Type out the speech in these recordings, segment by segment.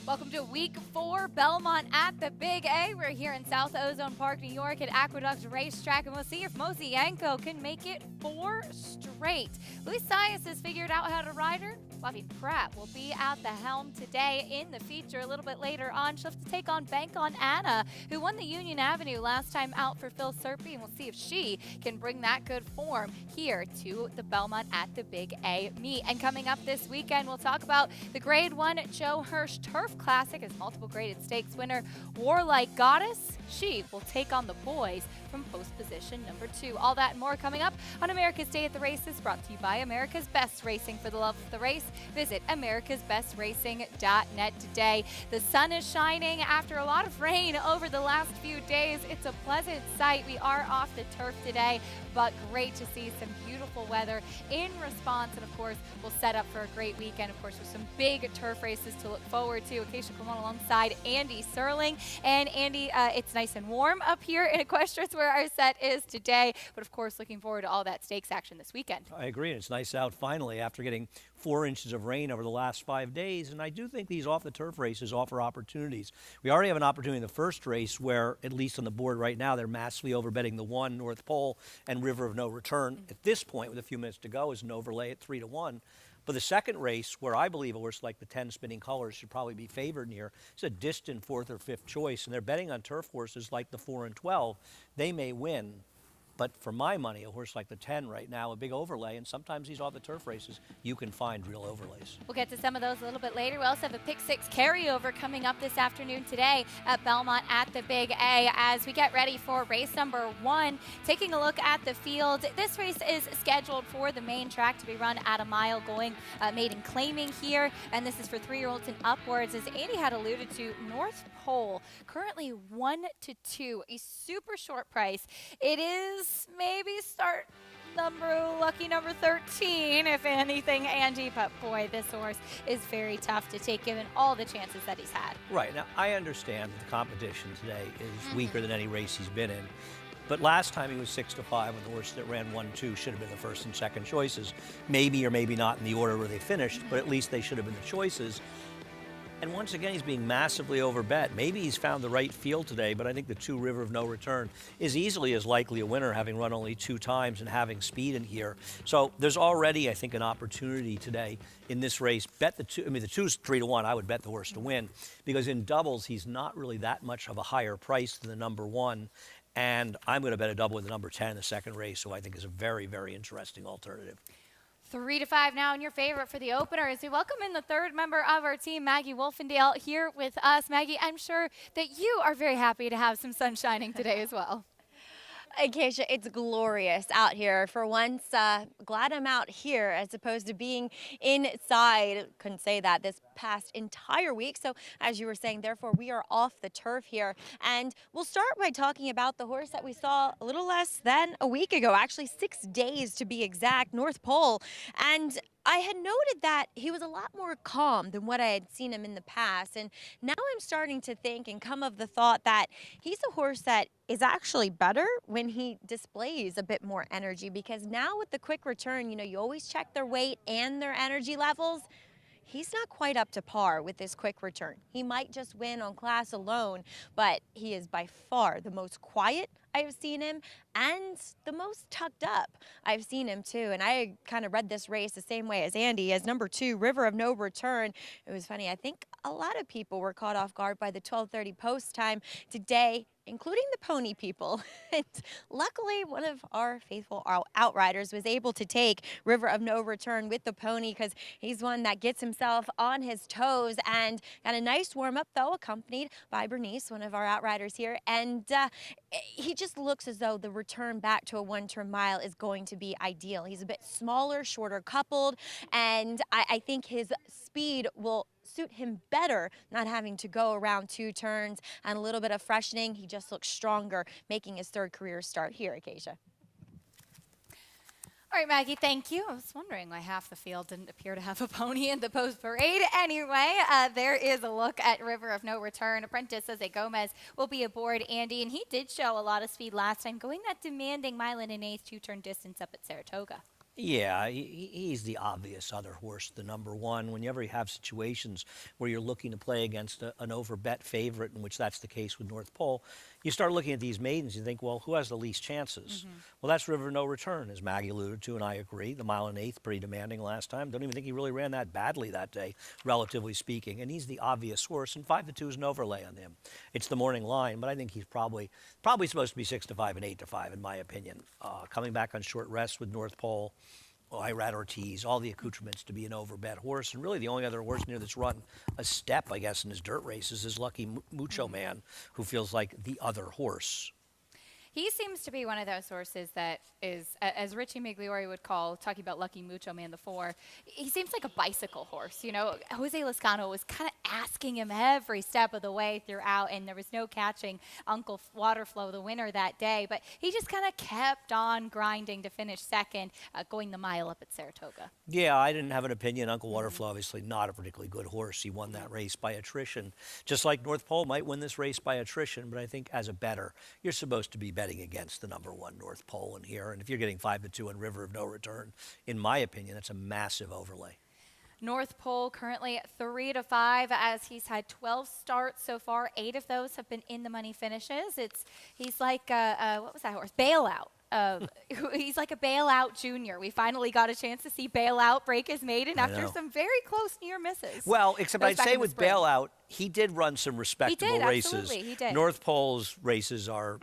Welcome to week 4, Belmont at the Big A. We're here in South Ozone Park, New York at Aqueduct Racetrack, and we'll see if Mosienko can make it 4 straight. Luis Saez has figured out how to ride her. Fluffy Pratt will be at the helm today in the feature. A little bit later on, she'll have to take on Bank on Anna, who won the Union Avenue last time out for Phil Serpy, and we'll see if she can bring that good form here to the Belmont at the Big A meet. And coming up this weekend, we'll talk about the Grade 1 Joe Hirsch Turf Classic as multiple graded stakes winner Warlike Goddess. She will take on the boys from post position number 2. All that and more coming up on America's Day at the Races, brought to you by America's Best Racing. For the love of the race, visit americasbestracing.net today. The sun is shining after a lot of rain over the last few days. It's a pleasant sight. We are off the turf today, but great to see some beautiful weather in response. And of course, we'll set up for a great weekend, of course, with some big turf races to look forward to. Acacia Clement alongside Andy Serling. And Andy, it's nice and warm up here in Equestrians where our set is today. But of course, looking forward to all that stakes action this weekend. I agree. It's nice out finally after getting 4 inches of rain over the last 5 days. And I do think these off-the-turf races offer opportunities. We already have an opportunity in the first race where, at least on the board right now, they're massively overbetting the 1 North Pole and River of No Return. At this point, with a few minutes to go, is an overlay at 3-1. But the second race, where I believe a horse like the 10 Spinning Colors should probably be favored in here, it's a distant 4th or 5th choice, and they're betting on turf horses like the 4 and 12. They may win, but for my money, a horse like the 10 right now, a big overlay, and sometimes these off-the-turf races, you can find real overlays. We'll get to some of those a little bit later. We also have a Pick 6 carryover coming up this afternoon today at Belmont at the Big A as we get ready for race number 1. Taking a look at the field, this race is scheduled for the main track to be run at a mile, going maiden claiming here, and this is for 3-year-olds and upwards. As Andy had alluded to, North Pole currently 1-2, a super short price. It is maybe start lucky number 13, if anything, Andy, but boy, this horse is very tough to take given all the chances that he's had. Right. Now, I understand that the competition today is weaker than any race he's been in. But last time he was 6-5 when the horse that ran 1-2 should have been the first and second choices. Maybe or maybe not in the order where they finished, but at least they should have been the choices. And once again, he's being massively overbet. Maybe he's found the right field today, but I think the 2 River of No Return is easily as likely a winner, having run only 2 times and having speed in here. So there's already, I think, an opportunity today in this race. Bet the 2. I mean, the 2's 3-1. I would bet the horse to win, because in doubles, he's not really that much of a higher price than the number 1. And I'm going to bet a double with the number 10 in the second race, who I think is a very, very interesting alternative. 3-5 now in your favorite for the opener as we welcome in the third member of our team, Maggie Wolfendale, here with us. Maggie, I'm sure that you are very happy to have some sun shining today as well. Acacia, it's glorious out here. For once, glad I'm out here as opposed to being inside. Couldn't say that this past entire week. So as you were saying, therefore, we are off the turf here. And we'll start by talking about the horse that we saw a little less than a week ago, actually 6 days to be exact, North Pole. And I had noted that he was a lot more calm than what I had seen him in the past. And now I'm starting to think and come of the thought that he's a horse that is actually better when he displays a bit more energy, because now with the quick return, you know, you always check their weight and their energy levels. He's not quite up to par with this quick return. He might just win on class alone, but he is by far the most quiet I've seen him and the most tucked up I've seen him too. And I kind of read this race the same way as Andy, as number 2, River of No Return. It was funny. I think a lot of people were caught off guard by the 12:30 post time today, including the pony people. And luckily, one of our faithful outriders was able to take River of No Return with the pony, because he's one that gets himself on his toes and got a nice warm-up, though, accompanied by Bernice, one of our outriders here. And he just looks as though the return back to a 1-turn mile is going to be ideal. He's a bit smaller, shorter coupled, and I think his speed will suit him better, not having to go around 2 turns and a little bit of freshening. He just looks stronger, making his 3rd career start here, Acacia. All right, Maggie, thank you. I was wondering why half the field didn't appear to have a pony in the post parade. Anyway, there is a look at River of No Return. Apprentice Jose Gomez will be aboard, Andy, and he did show a lot of speed last time, going that demanding 1 1/8 2-turn distance up at Saratoga. Yeah, he's the obvious other horse, the number one. Whenever you have situations where you're looking to play against an overbet favorite, in which that's the case with North Pole, you start looking at these maidens, you think, well, who has the least chances? Well, that's River No Return, as Maggie alluded to, and I agree. The 1.125, pretty demanding last time. Don't even think he really ran that badly that day, relatively speaking. And he's the obvious horse, and 5-2 is an overlay on him. It's the morning line, but I think he's probably supposed to be 6-5 and 8-5, in my opinion. Coming back on short rest with North Pole. Irad Ortiz, all the accoutrements to be an overbet horse. And really the only other horse near that's run a step, I guess, in his dirt races is Lucky Mucho Man, who feels like the other horse. He seems to be one of those horses that is, as Richie Migliori would call, talking about Lucky Mucho Man the 4, he seems like a bicycle horse. You know, Jose Lezcano was kind of asking him every step of the way throughout, and there was no catching Uncle Waterflow, the winner that day. But he just kind of kept on grinding to finish second, going the mile up at Saratoga. Yeah, I didn't have an opinion. Uncle Waterflow, obviously not a particularly good horse. He won that race by attrition. Just like North Pole might win this race by attrition, but I think as a bettor, you're supposed to be betting against the number one North Pole in here. And if you're getting 5-2 in River of No Return, in my opinion, it's a massive overlay. North Pole currently at 3-5 as he's had 12 starts so far. 8 of those have been in the money finishes. He's like what was that horse? Bailout. He's like a Bailout junior. We finally got a chance to see Bailout break his maiden after some very close near misses. Well, except I'd say with Bailout, he did run some respectable races. Absolutely, he did. North Pole's races are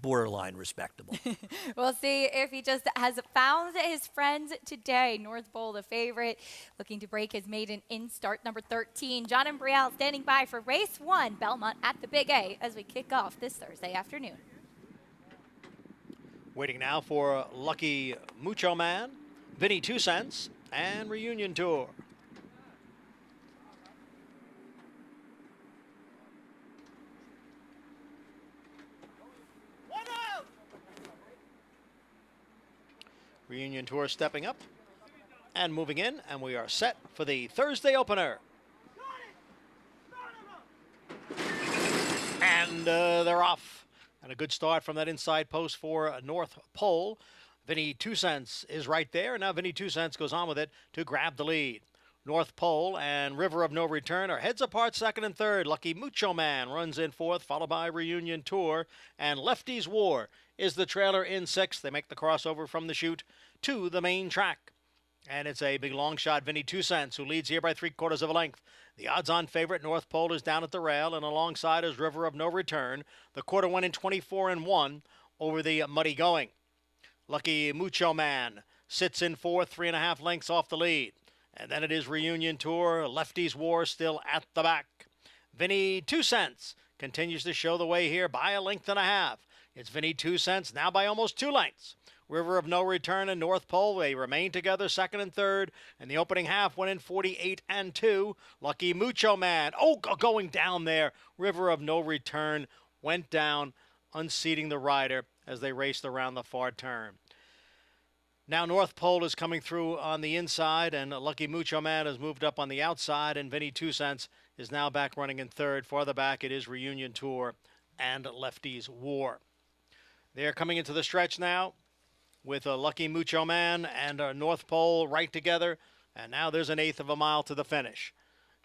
borderline respectable. We'll see if he just has found his friends today. North Pole, the favorite, looking to break his maiden in start number 13. John and Brielle standing by for race 1, Belmont at the Big A, as we kick off this Thursday afternoon. Waiting now for Lucky Mucho Man, Vinny 2 Cents, and Reunion Tour. Reunion Tour stepping up and moving in, and we are set for the Thursday opener. And they're off. And a good start from that inside post for North Pole. Vinny 2 Cents is right there. Now Vinny 2 Cents goes on with it to grab the lead. North Pole and River of No Return are heads apart, second and third. Lucky Mucho Man runs in fourth, followed by Reunion Tour. And Lefty's War is the trailer in sixth. They make the crossover from the chute to the main track. And it's a big long shot, Vinny 2 Cents, who leads here by 3/4 of a length. The odds-on favorite, North Pole, is down at the rail, and alongside is River of No Return. The quarter went in 24-1 over the muddy going. Lucky Mucho Man sits in fourth, 3.5 lengths off the lead. And then it is Reunion Tour, Lefty's War still at the back. Vinny 2 Cents continues to show the way here by 1.5 lengths. It's Vinny 2 Cents now by almost 2 lengths. River of No Return and North Pole, they remain together second and third. And the opening half went in 48-2. Lucky Mucho Man, going down there. River of No Return went down, unseating the rider as they raced around the far turn. Now North Pole is coming through on the inside, and Lucky Mucho Man has moved up on the outside, and Vinny 2 Cents is now back running in third. Farther back, it is Reunion Tour and Lefty's War. They're coming into the stretch now with a Lucky Mucho Man and North Pole right together. And now there's 1/8 of a mile to the finish.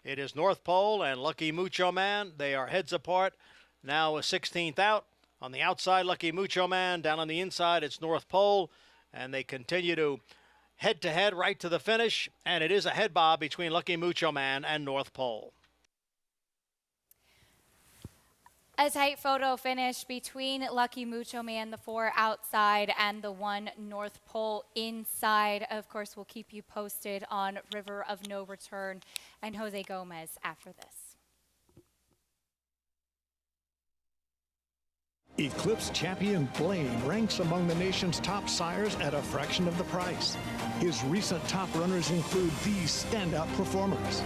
It is North Pole and Lucky Mucho Man. They are heads apart. Now a 16th out. On the outside, Lucky Mucho Man. Down on the inside, it's North Pole. And they continue to head-to-head right to the finish. And it is a head bob between Lucky Mucho Man and North Pole. A tight photo finish between Lucky Mucho Man, the 4 outside, and the 1 North Pole inside. Of course, we'll keep you posted on River of No Return and Jose Gomez after this. Eclipse champion Blaine ranks among the nation's top sires at a fraction of the price. His recent top runners include these standout performers.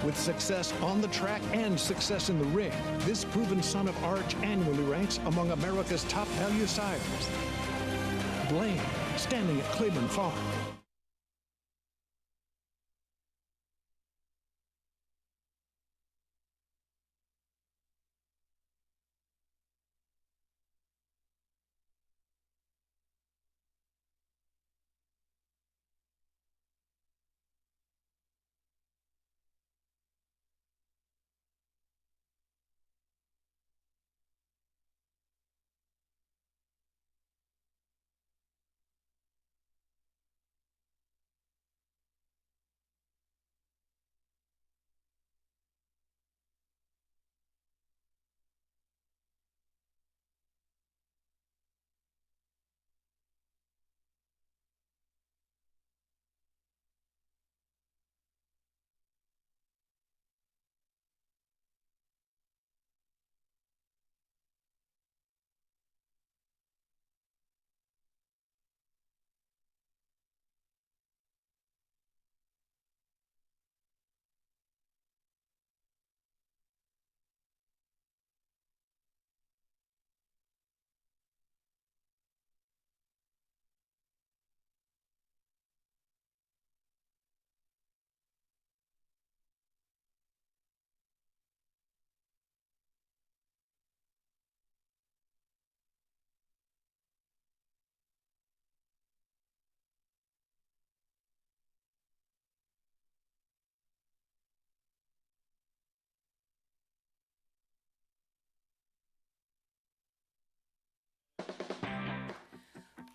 With success on the track and success in the ring, this proven son of Arch annually ranks among America's top value sires. Blaine, standing at Claiborne Farm.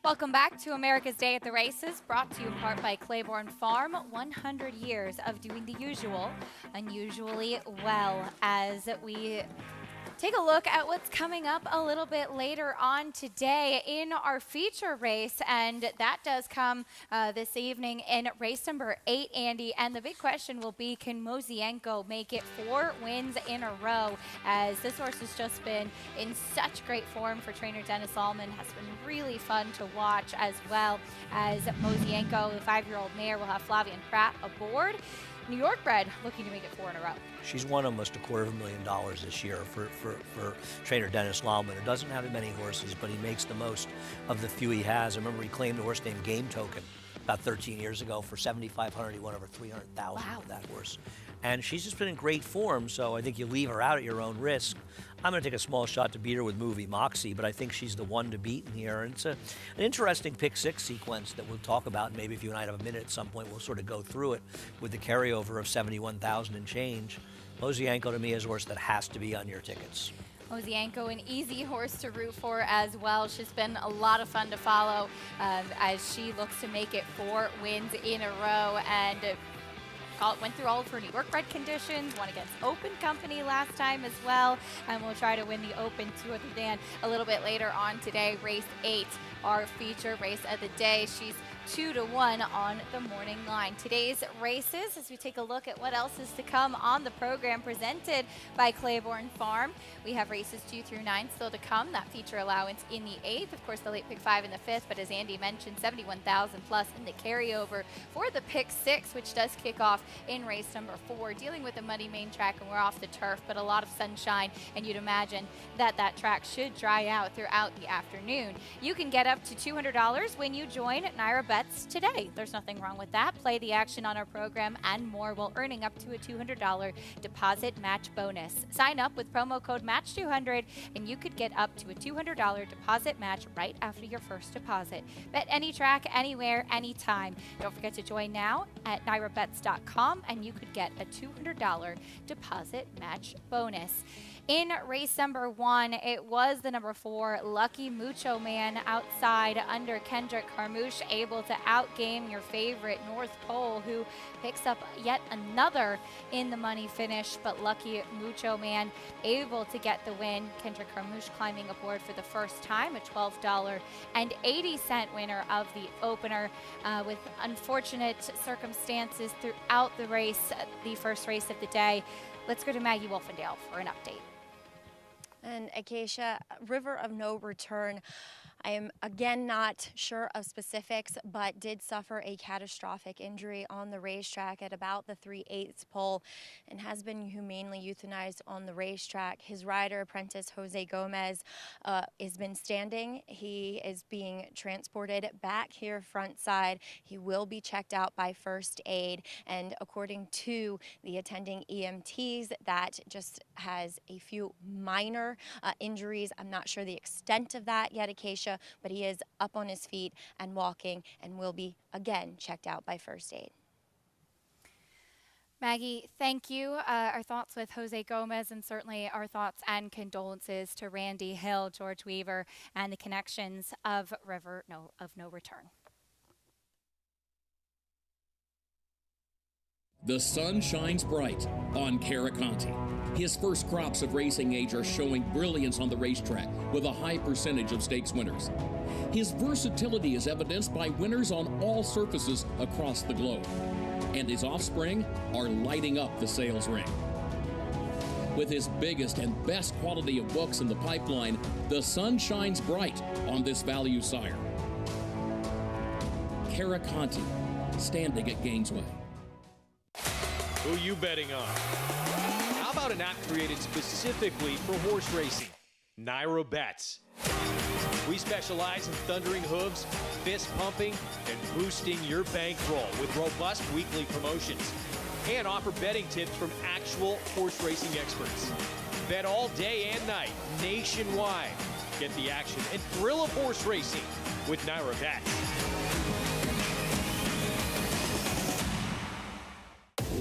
Welcome back to America's Day at the Races, brought to you in part by Claiborne Farm. 100 years of doing the usual, unusually well, as we take a look at what's coming up a little bit later on today in our feature race, and that does come this evening in race number 8, Andy. And the big question will be, can Mosienko make it 4 wins in a row, as this horse has just been in such great form for trainer Dennis Allman. Has been really fun to watch, as well as Mosienko, the 5-year-old mare, will have Flavian Pratt aboard. New York bred looking to make it 4 in a row. She's won almost $250,000 this year for trainer Dennis Allman, who doesn't have many horses, but he makes the most of the few he has. I remember he claimed a horse named Game Token about 13 years ago for $7,500. He won over $300,000 with that horse. And she's just been in great form, so I think you leave her out at your own risk. I'm going to take a small shot to beat her with Movie Moxie, but I think she's the one to beat in here. And it's an interesting pick 6 sequence that we'll talk about. And maybe if you and I have a minute at some point, we'll sort of go through it with the carryover of 71,000 and change. Mosienko to me is a horse that has to be on your tickets. Mosienko, an easy horse to root for as well. She's been a lot of fun to follow as she looks to make it 4 wins in a row. And went through all of her New York bred conditions, won against Open Company last time as well, and will try to win the Open 2 other than a little bit later on today. Race 8, our feature race of the day. She's 2-1 on the morning line. Today's races, as we take a look at what else is to come on the program, presented by Claiborne Farm. We have races 2 through 9 still to come. That feature allowance in the 8th. Of course, the late pick 5 in the 5th, but as Andy mentioned, 71,000 plus in the carryover for the pick 6, which does kick off in race number 4, dealing with a muddy main track, and we're off the turf, but a lot of sunshine, and you'd imagine that that track should dry out throughout the afternoon. You can get up to $200 when you join Naira Bets today. There's nothing wrong with that. Play the action on our program and more, while earning up to a $200 deposit match bonus. Sign up with promo code MATCH200 and you could get up to a $200 deposit match right after your first deposit. Bet any track, anywhere, anytime. Don't forget to join now at nairabets.com and you could get a $200 deposit match bonus. In race number 1, it was the number 4, Lucky Mucho Man, outside under Kendrick Carmouche, able to outgame your favorite North Pole, who picks up yet another in the money finish. But Lucky Mucho Man able to get the win. Kendrick Carmouche climbing aboard for the first time, a $12.80 winner of the opener, with unfortunate circumstances throughout the race, the first race of the day. Let's go to Maggie Wolfendale for an update. And Acacia, River of No Return, I am again not sure of specifics, but did suffer a catastrophic injury on the racetrack at about the 3/8 pole and has been humanely euthanized on the racetrack. His rider, apprentice Jose Gomez, has been standing. He is being transported back here front side. He will be checked out by first aid, and according to the attending EMTs, that just has a few minor injuries. I'm not sure the extent of that yet, Acacia, but he is up on his feet and walking and will be again checked out by first aid. Maggie, thank you. Our thoughts with Jose Gomez, and certainly our thoughts and condolences to Randy Hill, George Weaver, and the connections of River of No Return. The sun shines bright on Caraconte. His first crops of racing age are showing brilliance on the racetrack with a high percentage of stakes winners. His versatility is evidenced by winners on all surfaces across the globe. And his offspring are lighting up the sales ring. With his biggest and best quality of books in the pipeline, the sun shines bright on this value sire. Caraconte, standing at Gainesway. Who you betting on? How about an app created specifically for horse racing? Naira Bets. We specialize in thundering hooves, fist pumping, and boosting your bankroll with robust weekly promotions. And offer betting tips from actual horse racing experts. Bet all day and night, nationwide. Get the action and thrill of horse racing with Naira Bets.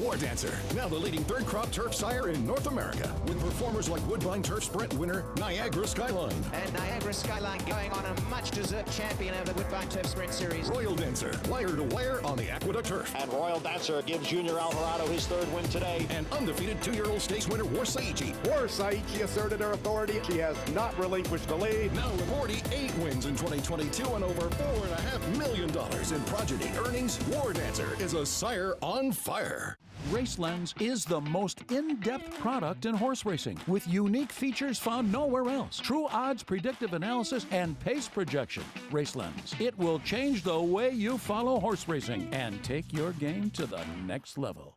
War Dancer, now the leading third crop turf sire in North America, with performers like Woodbine Turf Sprint winner Niagara Skyline. And Niagara Skyline going on a much-deserved champion of the Woodbine Turf Sprint Series. Royal Dancer, wire to wire on the Aqueduct Turf. And Royal Dancer gives Junior Alvarado his third win today. And undefeated 2-year-old stakes winner War Saichi. War Saichi asserted her authority. She has not relinquished the lead. Now with 48 wins in 2022 and over $4.5 million in progeny earnings, War Dancer is a sire on fire. RaceLens is the most in-depth product in horse racing, with unique features found nowhere else. True odds, predictive analysis, and pace projection. RaceLens. It will change the way you follow horse racing and take your game to the next level.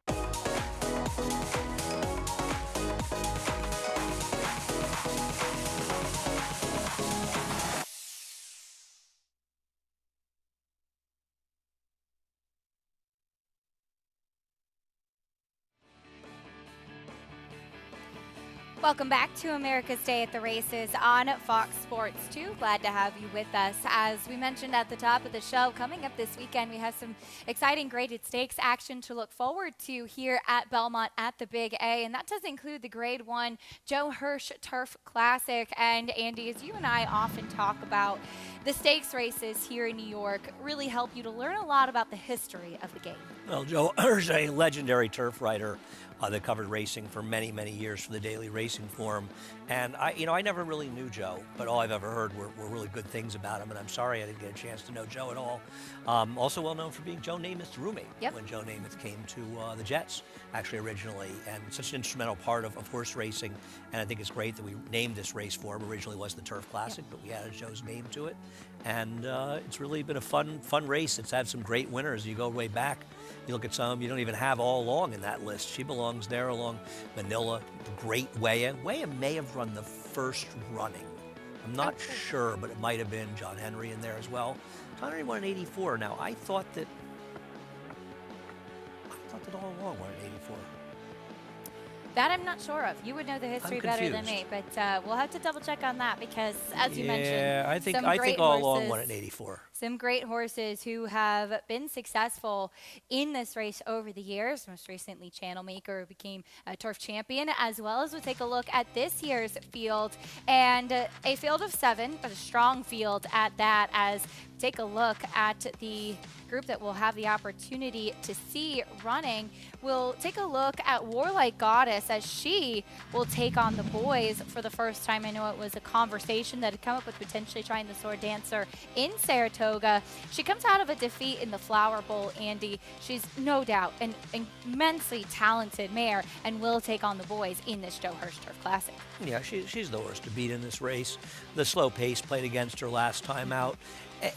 Welcome back to America's Day at the Races on Fox Sports 2. Glad to have you with us. As we mentioned at the top of the show, coming up this weekend, we have some exciting graded stakes action to look forward to here at Belmont at the Big A, and that does include the Grade 1 Joe Hirsch Turf Classic. And Andy, as you and I often talk about, the stakes races here in New York really help you to learn a lot about the history of the game. Well, Joe Hirsch, a legendary turf rider that covered racing for many, many years for the Daily Racing Forum. And I never really knew Joe, but all I've ever heard were really good things about him. And I'm sorry I didn't get a chance to know Joe at all. Also well known for being Joe Namath's roommate when Joe Namath came to the Jets, actually originally, and such an instrumental part of horse racing. And I think it's great that we named this race for him. Originally was the Turf Classic, but we added Joe's name to it. And it's really been a fun race. It's had some great winners. You go way back, you look at some you don't even have all along in that list. She belongs there along Manila, the great Weah. Weah may have run the first running. I'm not sure, but it might have been John Henry in there as well. John Henry won in 84. Now, I thought that all along won in 84. That I'm not sure of. You would know the history better than me, but we'll have to double check on that because, as you mentioned, I think all along won in 84. Some great horses who have been successful in this race over the years. Most recently, Channel Maker, who became a turf champion, as well as we'll take a look at this year's field, and a field of 7, but a strong field at that. As we take a look at the group that we'll have the opportunity to see running, we'll take a look at Warlike Goddess as she will take on the boys for the first time. I know it was a conversation that had come up with potentially trying the Sword Dancer in Saratoga. She comes out of a defeat in the Flower Bowl, Andy. She's no doubt an immensely talented mare and will take on the boys in this Joe Hirsch Turf Classic. Yeah, she's the horse to beat in this race. The slow pace played against her last time out.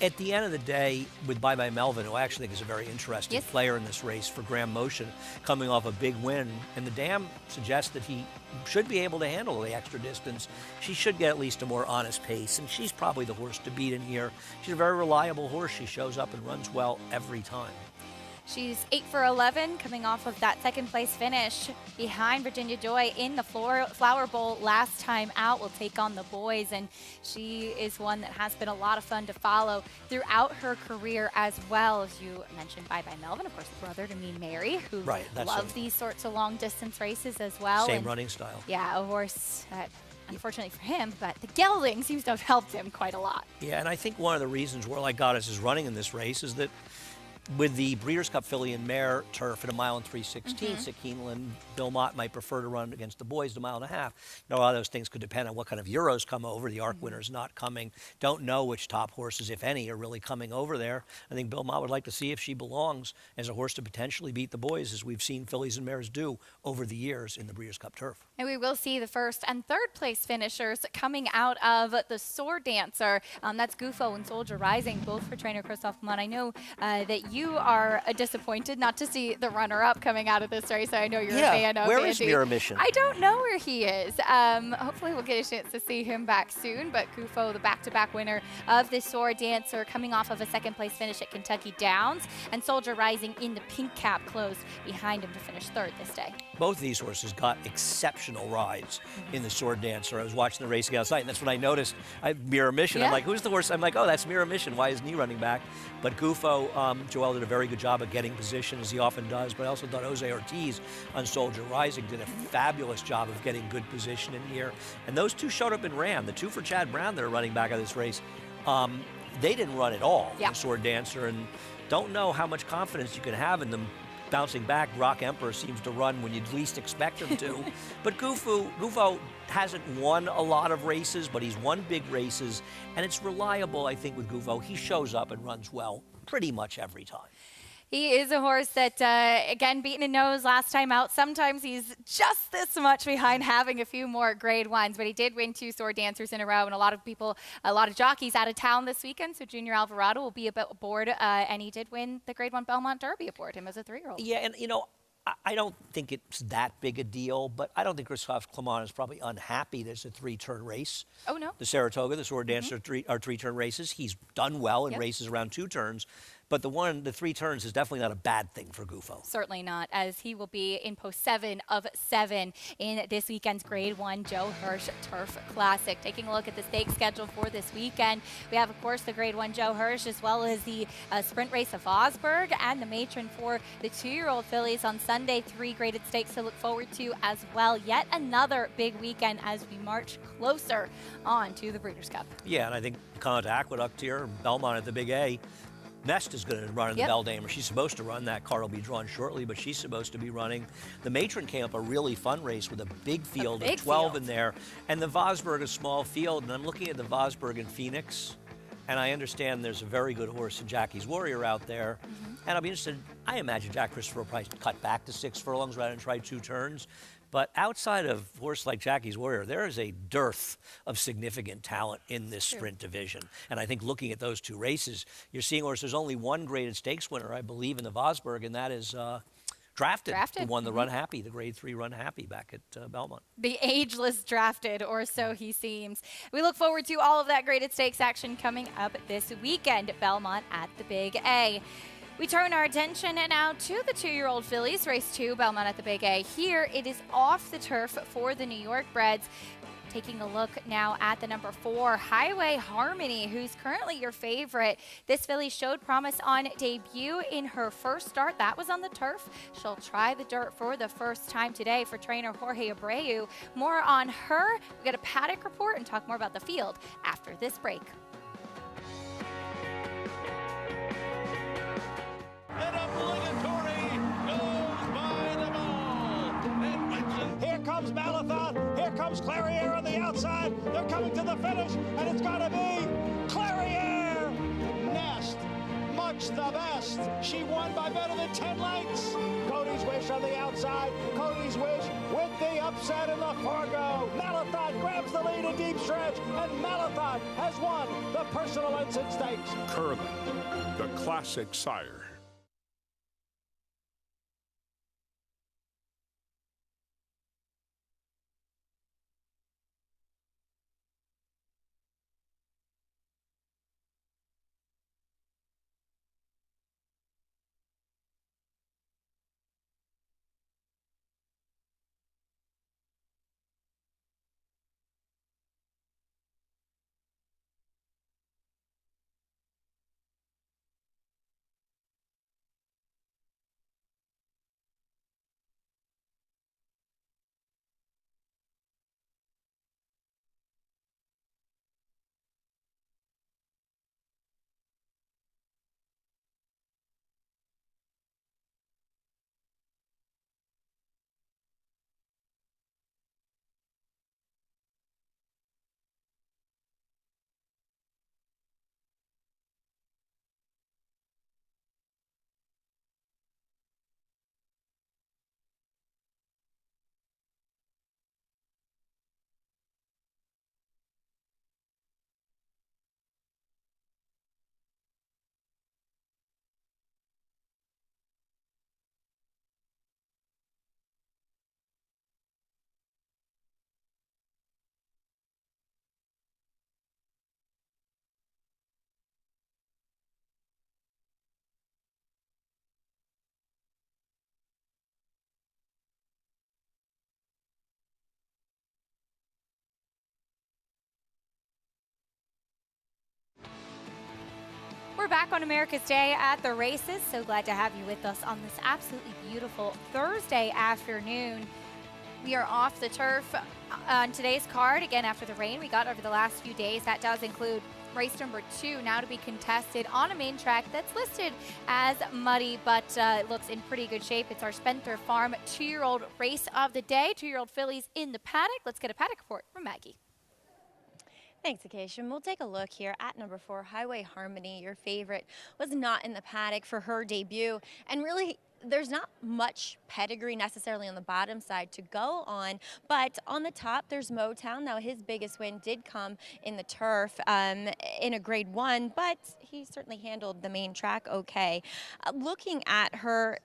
At the end of the day, with Bye Bye Melvin, who I actually think is a very interesting player in this race for Graham Motion, coming off a big win, and the dam suggests that he should be able to handle the extra distance. She should get at least a more honest pace, and she's probably the horse to beat in here. She's a very reliable horse. She shows up and runs well every time. She's 8 for 11, coming off of that second place finish behind Virginia Joy in the Flower Bowl last time out. Will take on the boys, and she is one that has been a lot of fun to follow throughout her career as well. As you mentioned, Bye Bye Melvin, of course, brother to Mean Mary, who loves these sorts of long distance races as well. Same running style. Yeah, a horse that, unfortunately for him, but the gelding seems to have helped him quite a lot. Yeah, and I think one of the reasons Warlike Goddess is running in this race is that with the Breeders' Cup filly and mare turf at 1 mile and 3/16, Sakina and Bill Mott might prefer to run against the boys the 1.5 miles. Now, a lot of those things could depend on what kind of Euros come over. The ARC winner's not coming. Don't know which top horses, if any, are really coming over there. I think Bill Mott would like to see if she belongs as a horse to potentially beat the boys, as we've seen fillies and mares do over the years in the Breeders' Cup turf. And we will see the first and third place finishers coming out of the Sword Dancer. That's Gufo and Soldier Rising, both for trainer Christoph Munn. I know that you are disappointed not to see the runner-up coming out of this race. I know you're a fan of where Andy. is Mirror Mission? I don't know where he is. Hopefully we'll get a chance to see him back soon. But Gufo, the back-to-back winner of the Sword Dancer, coming off of a second-place finish at Kentucky Downs, and Soldier Rising in the pink cap closed behind him to finish third this day. Both of these horses got exceptional rides in the Sword Dancer. I was watching the racing outside, and that's when I noticed Mirror Mission. I'm like, who's the horse? I'm like, oh, that's Mirror Mission. Why isn't he running back? But Gufo, Joel did a very good job of getting position, as he often does, but I also thought Jose Ortiz on Soldier Rising did a fabulous job of getting good position in here. And those two showed up and ran. The two for Chad Brown that are running back of this race, they didn't run at all, the Sword Dancer, and don't know how much confidence you can have in them bouncing back. Rock Emperor seems to run when you'd least expect him to. But Gufo hasn't won a lot of races, but he's won big races, and it's reliable, I think, with Gufo. He shows up and runs well pretty much every time. He is a horse that, again, beaten a nose last time out. Sometimes he's just this much behind having a few more grade ones, but he did win 2 Sword Dancers in a row, and a lot of jockeys out of town this weekend, so Junior Alvarado will be aboard, and he did win the Grade 1 Belmont Derby aboard him as a 3-year-old. Yeah, and, you know, I don't think it's that big a deal, but I don't think Christophe Clement is probably unhappy there's a 3-turn race. Oh, no. The Saratoga, the Sword Dancer are 3-turn races. He's done well in races around 2 turns. But the 3 turns is definitely not a bad thing for Gufo. Certainly not, as he will be in post 7 of 7 in this weekend's Grade 1 Joe Hirsch Turf Classic. Taking a look at the stake schedule for this weekend, we have, of course, the Grade 1 Joe Hirsch, as well as the sprint race of Vosburg and the Matron for the 2-year-old fillies on Sunday. 3 graded stakes to look forward to as well. Yet another big weekend as we march closer on to the Breeders' Cup. Yeah, and I think coming to Aqueduct here, Belmont at the Big A, Nest is going to run in the Beldamer. She's supposed to run. That car will be drawn shortly, but she's supposed to be running. The Matron came up a really fun race with a big field of 12 in there, and the Vosburg a small field. And I'm looking at the Vosburg in Phoenix, and I understand there's a very good horse in Jackie's Warrior out there. And I'll be interested. I imagine Jack Christopher will probably cut back to 6 furlongs rather than try 2 turns. But outside of a horse like Jackie's Warrior, there is a dearth of significant talent in this sprint division. And I think looking at those 2 races, you're seeing there's only 1 graded stakes winner, I believe, in the Vosburg, and that is Drafted. Who won the Run Happy, the Grade 3 Run Happy back at Belmont. The ageless Drafted, or so he seems. We look forward to all of that graded stakes action coming up this weekend at Belmont at the Big A. We turn our attention now to the 2-year-old fillies, race 2, Belmont at the Big A. Here, it is off the turf for the New York breds. Taking a look now at the number 4, Highway Harmony, who's currently your favorite. This filly showed promise on debut in her first start. That was on the turf. She'll try the dirt for the first time today for trainer Jorge Abreu. More on her. We got a paddock report and talk more about the field after this break. And obligatory goes by the ball. And Winston. Here comes Malathaat. Here comes Clariere on the outside. They're coming to the finish, and it's going to be Clariere. Nest, much the best. She won by better than 10 lengths. Cody's Wish on the outside. Cody's Wish with the upset in the Fargo. Malathaat grabs the lead in deep stretch, and Malathaat has won the Personal Ensign Stakes. Curling, the classic sire. we're back on America's Day at the races. So glad to have you with us on this absolutely beautiful Thursday afternoon. We are off the turf on today's card. Again, after the rain we got over the last few days, that does include race number 2 now to be contested on a main track that's listed as muddy, but it looks in pretty good shape. It's our Spencer Farm 2-year-old race of the day. 2-year-old fillies in the paddock. Let's get a paddock report from Maggie. Thanks, Acacia. We'll take a look here at number 4, Highway Harmony. Your favorite was not in the paddock for her debut, and really there's not much pedigree necessarily on the bottom side to go on, but on the top there's Motown. Now his biggest win did come in the turf in a grade 1, but he certainly handled the main track okay. Looking at her,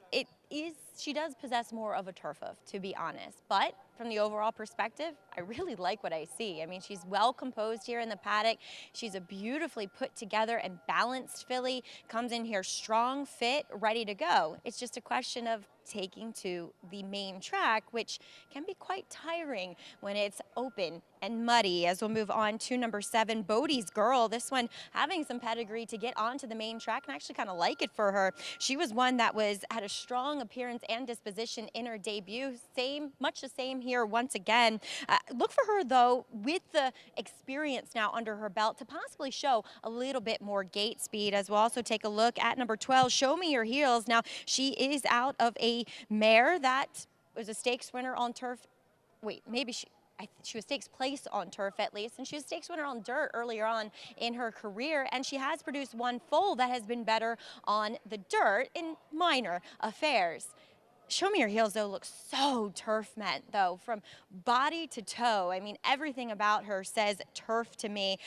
she does possess more of a turf hoof, to be honest, but from the overall perspective, I really like what I see. I mean, she's well composed here in the paddock. She's a beautifully put together and balanced filly, comes in here strong, fit, ready to go. It's just a question of taking to the main track, which can be quite tiring when it's open and muddy. As we'll move on to number 7, Bodie's Girl. This one having some pedigree to get onto the main track, and I actually kind of like it for her. She was one that had a strong appearance and disposition in her debut. Much the same here once again. Look for her though, with the experience now under her belt, to possibly show a little bit more gate speed. As we'll also take a look at number 12, Show Me Your Heels. Now she is out of a mare that was a stakes winner on turf. Wait, maybe she was stakes place on turf at least, and she was stakes winner on dirt earlier on in her career, and she has produced one foal that has been better on the dirt in minor affairs. Show Me Your Heels, though, looks so turf-meant, though, from body to toe. I mean, everything about her says turf to me.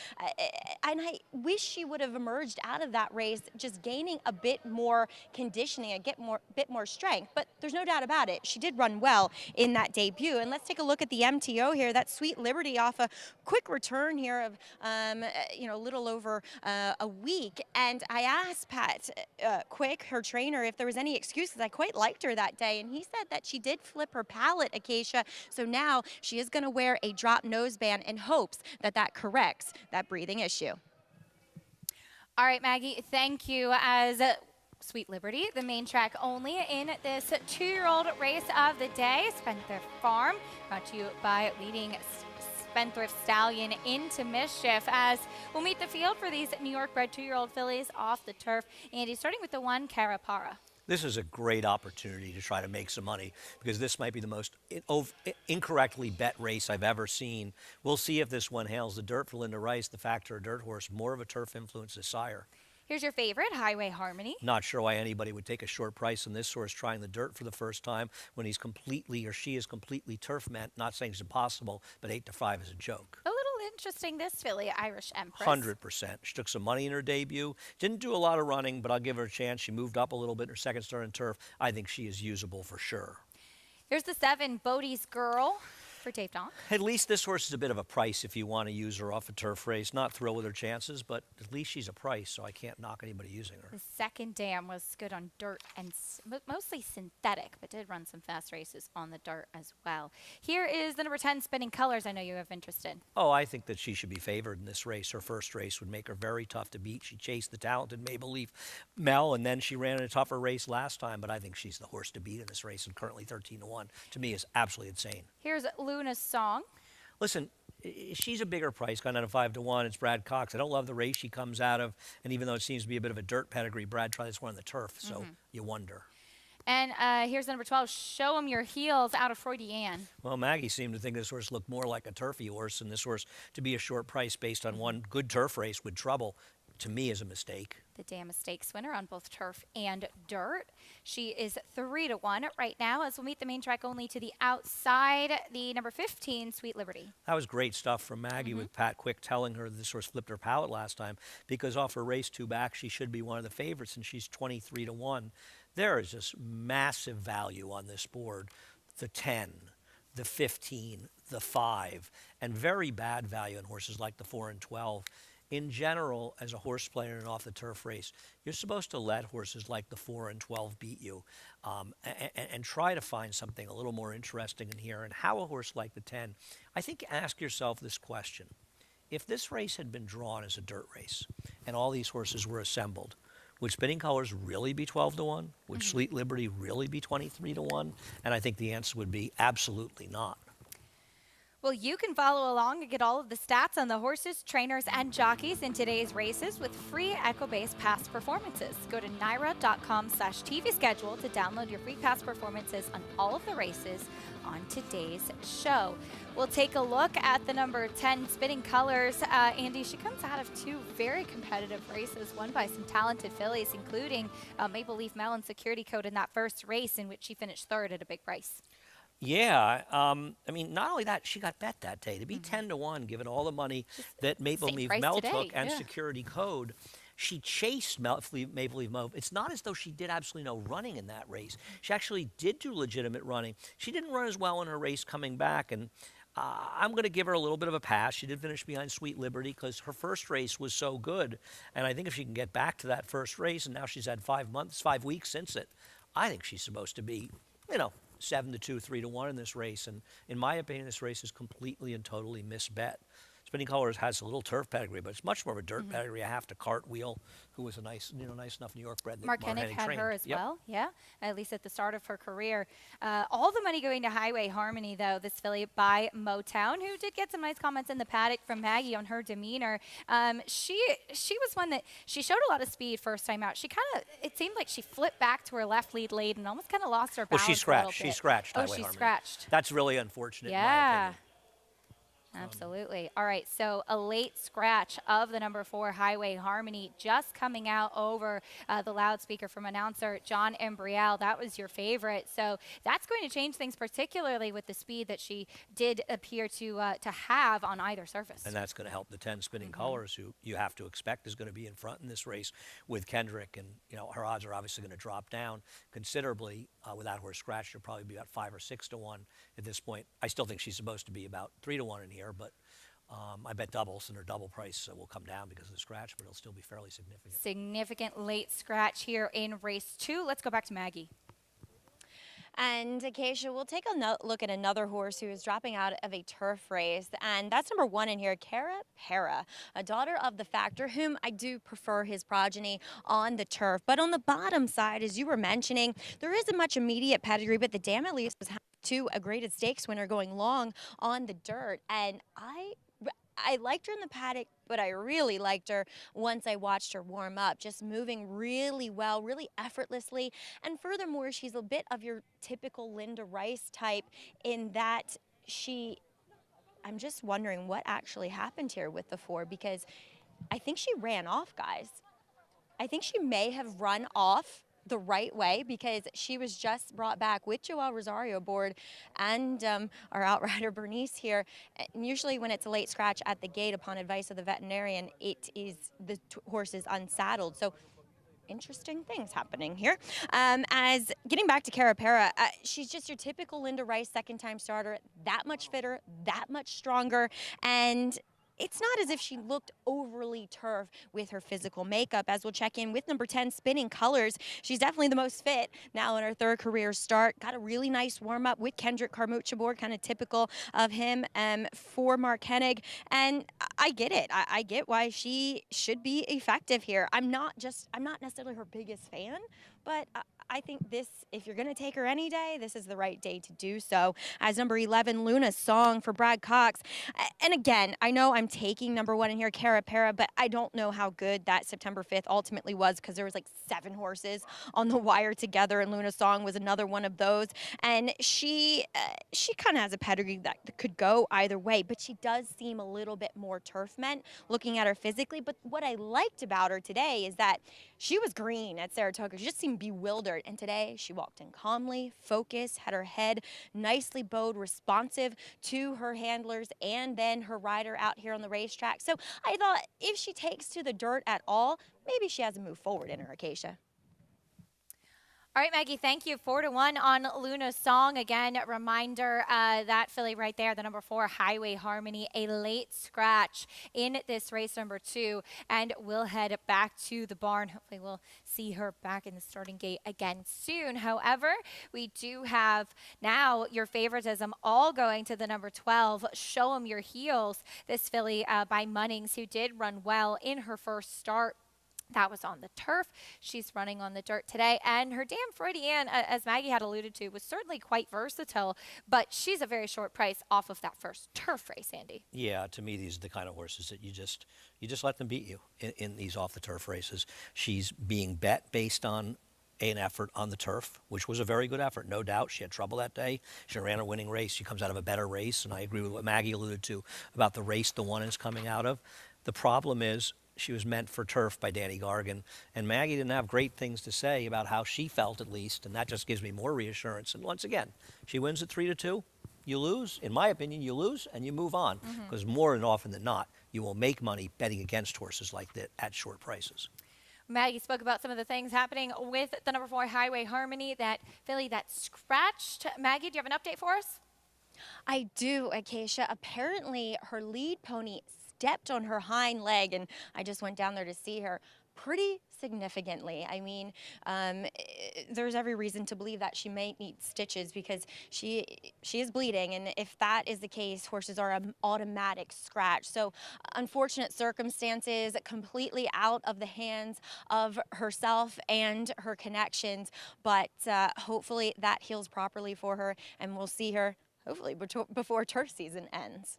And I wish she would have emerged out of that race just gaining a bit more conditioning, a bit more strength. But there's no doubt about it. She did run well in that debut. And let's take a look at the MTO here. That Sweet Liberty off a quick return here of, a little over a week. And I asked Pat Quick, her trainer, if there was any excuses. I quite liked her that day. And he said that she did flip her palate, Acacia, so now she is going to wear a drop noseband in hopes that corrects that breathing issue. All right, Maggie, thank you. As Sweet Liberty, the main track only in this 2-year-old race of the day, Spencer Farm, brought to you by leading Spendthrift Stallion Into Mischief, as we'll meet the field for these New York bred 2-year-old fillies off the turf. Andy, starting with the 1, Carapara. This is a great opportunity to try to make some money, because this might be the most incorrectly bet race I've ever seen. We'll see if this one hails the dirt for Linda Rice, the Factor dirt horse, more of a turf influence as sire. Here's your favorite, Highway Harmony. Not sure why anybody would take a short price on this horse trying the dirt for the first time when he's completely, or she is completely turf-meant. Not saying it's impossible, but 8-5 is a joke. A little interesting, this filly, Irish Empress. 100%. She took some money in her debut. Didn't do a lot of running, but I'll give her a chance. She moved up a little bit in her second start in turf. I think she is usable for sure. Here's the 7, Bodie's Girl, for Dave Donk. At least this horse is a bit of a price if you want to use her off a turf race. Not thrilled with her chances, but at least she's a price, so I can't knock anybody using her. The second dam was good on dirt and mostly synthetic, but did run some fast races on the dirt as well. Here is the number 10, Spinning Colors. I know you have interest in. Oh, I think that she should be favored in this race. Her first race would make her very tough to beat. She chased the talented Maple Leaf Mel, and then she ran in a tougher race last time, but I think she's the horse to beat in this race, and currently 13-1. To me, is absolutely insane. Here's Luna's Song. Listen, she's a bigger price, gone down to 5-1. It's Brad Cox. I don't love the race she comes out of, and even though it seems to be a bit of a dirt pedigree, Brad tried this one on the turf, so you wonder. And here's number 12, Show 'Em Your Heels, out of Freudian. Well, Maggie seemed to think this horse looked more like a turfy horse, and this horse, to be a short price based on one good turf race with trouble, to me is a mistake. The Dam Stakes winner on both turf and dirt. She is 3-1 right now, as we'll meet the main track only to the outside, the number 15, Sweet Liberty. That was great stuff from Maggie with Pat Quick telling her that this horse flipped her palate last time, because off her race 2 back, she should be one of the favorites, and she's 23-1. There is just massive value on this board. The 10, the 15, the 5, and very bad value on horses like the 4 and 12. In general, as a horse player in an off-the-turf race, you're supposed to let horses like the 4 and 12 beat you and try to find something a little more interesting in here. And how a horse like the 10, I think ask yourself this question. If this race had been drawn as a dirt race and all these horses were assembled, Would Spinning Colors really be 12 to 1? Would Sweet Liberty really be 23 to 1? And I think the answer would be absolutely not. Well, you can follow along and get all of the stats on the horses, trainers, and jockeys in today's races with free Echo-based past performances. Go to NYRA.com/TV schedule to download your free past performances on all of the races on today's show. We'll take a look at the number 10 Spinning Colors. Andy, she comes out of two very competitive races, won by some talented fillies, including Maple Leaf Melon Security Code in that first race in which she finished third at a big price. Yeah, I mean, not only that, she got bet that day. To be 10 to 1, given all the money that Maple Leaf Mel took and Security Code, she chased Maple Leaf Mo. It's not as though she did absolutely no running in that race. She actually did do legitimate running. She didn't run as well in her race coming back, and I'm going to give her a little bit of a pass. She did finish behind Sweet Liberty because her first race was so good, and I think if she can get back to that first race, and now she's had 5 weeks since it, I think she's supposed to be, 7 to 2, 3 to 1 in this race. And in my opinion, this race is completely and totally misbet. Spinning Colors has a little turf pedigree, but it's much more of a dirt pedigree. I have to Cartwheel, who was a nice enough New York bred. Mark Hennig had her as well, at least at the start of her career. All the money going to Highway Harmony, though, this filly by Motown, who did get some nice comments in the paddock from Maggie on her demeanor. She was one that she showed a lot of speed first time out. She it seemed like she flipped back to her left lead late and almost kind of lost her balance. Well, she scratched. She scratched. Oh, she scratched. That's really unfortunate. In my opinion. Absolutely. All right, so a late scratch of the number 4 Highway Harmony just coming out over the loudspeaker from announcer John Embriel. That was your favorite. So that's going to change things, particularly with the speed that she did appear to have on either surface. And that's going to help the 10 Spinning Colors, who you have to expect is going to be in front in this race with Kendrick. And, her odds are obviously going to drop down considerably. Without her scratch, she'll probably be about 5 or 6 to 1 at this point. I still think she's supposed to be about 3 to 1 in here. But I bet doubles, and her double price will come down because of the scratch, but it'll still be fairly significant. Significant late scratch here in race 2. Let's go back to Maggie. And Acacia, we'll take a look at another horse who is dropping out of a turf race, and that's number 1 in here, Cara Para, a daughter of the Factor, whom I do prefer his progeny on the turf. But on the bottom side, as you were mentioning, there isn't much immediate pedigree, but the dam at least was to a graded stakes winner going long on the dirt, and I liked her in the paddock, but I really liked her once I watched her warm up, just moving really well, really effortlessly. And furthermore, she's a bit of your typical Linda Rice type in that I'm just wondering what actually happened here with the 4, because I think she ran off, guys. I think she may have run off the right way, because she was just brought back with Joel Rosario aboard and our outrider Bernice here. And usually when it's a late scratch at the gate upon advice of the veterinarian, the horse is unsaddled. So interesting things happening here. As getting back to Cara Para, she's just your typical Linda Rice second-time starter, that much fitter, that much stronger, and it's not as if she looked overly turf with her physical makeup. As we'll check in with number 10, Spinning Colors. She's definitely the most fit now in her 3rd career start. Got a really nice warm-up with Kendrick Carmucha aboard, kind of typical of him for Mark Hennig. And I get it. I get why she should be effective here. I'm not necessarily her biggest fan, but I think if you're going to take her any day, this is the right day to do so. As number 11, Luna's Song for Brad Cox. And again, I know I'm taking number 1 in here, Cara Para, but I don't know how good that September 5th ultimately was, because there was like 7 horses on the wire together, and Luna's Song was another one of those. And she kind of has a pedigree that could go either way, but she does seem a little bit more turf meant looking at her physically. But what I liked about her today is that she was green at Saratoga. She just seemed bewildered. And today she walked in calmly, focused, had her head nicely bowed, responsive to her handlers and then her rider out here on the racetrack. So I thought if she takes to the dirt at all, maybe she has a move forward in her, Acacia. All right, Maggie, thank you. 4 to 1 on Luna's Song. Again, reminder, that filly right there, the number 4, Highway Harmony, a late scratch in this race number 2. And we'll head back to the barn. Hopefully we'll see her back in the starting gate again soon. However, we do have now your favoritism all going to the number 12, Show 'em Your Heels. This filly by Munnings, who did run well in her first start That was on the turf. She's running on the dirt today. And her dam Freudian, as Maggie had alluded to, was certainly quite versatile, but she's a very short price off of that first turf race, Andy. Yeah, to me, these are the kind of horses that you just let them beat you in these off the turf races. She's being bet based on an effort on the turf, which was a very good effort, no doubt. She had trouble that day. She ran a winning race. She comes out of a better race, and I agree with what Maggie alluded to about the race the one is coming out of. The problem is she was meant for turf by Danny Gargan, and Maggie didn't have great things to say about how she felt, at least, and that just gives me more reassurance. And once again, she wins at 3-2. You lose, in my opinion, you lose and you move on, because more than often than not, you will make money betting against horses like that at short prices. Maggie spoke about some of the things happening with the number 4 Highway Harmony, that filly that scratched. Maggie, do you have an update for us? I do, Acacia. Apparently, her lead pony stepped on her hind leg, and I just went down there to see her pretty significantly. I mean, there's every reason to believe that she may need stitches because she is bleeding, and if that is the case, horses are an automatic scratch. So unfortunate circumstances, completely out of the hands of herself and her connections, but hopefully that heals properly for her, and we'll see her hopefully before turf season ends.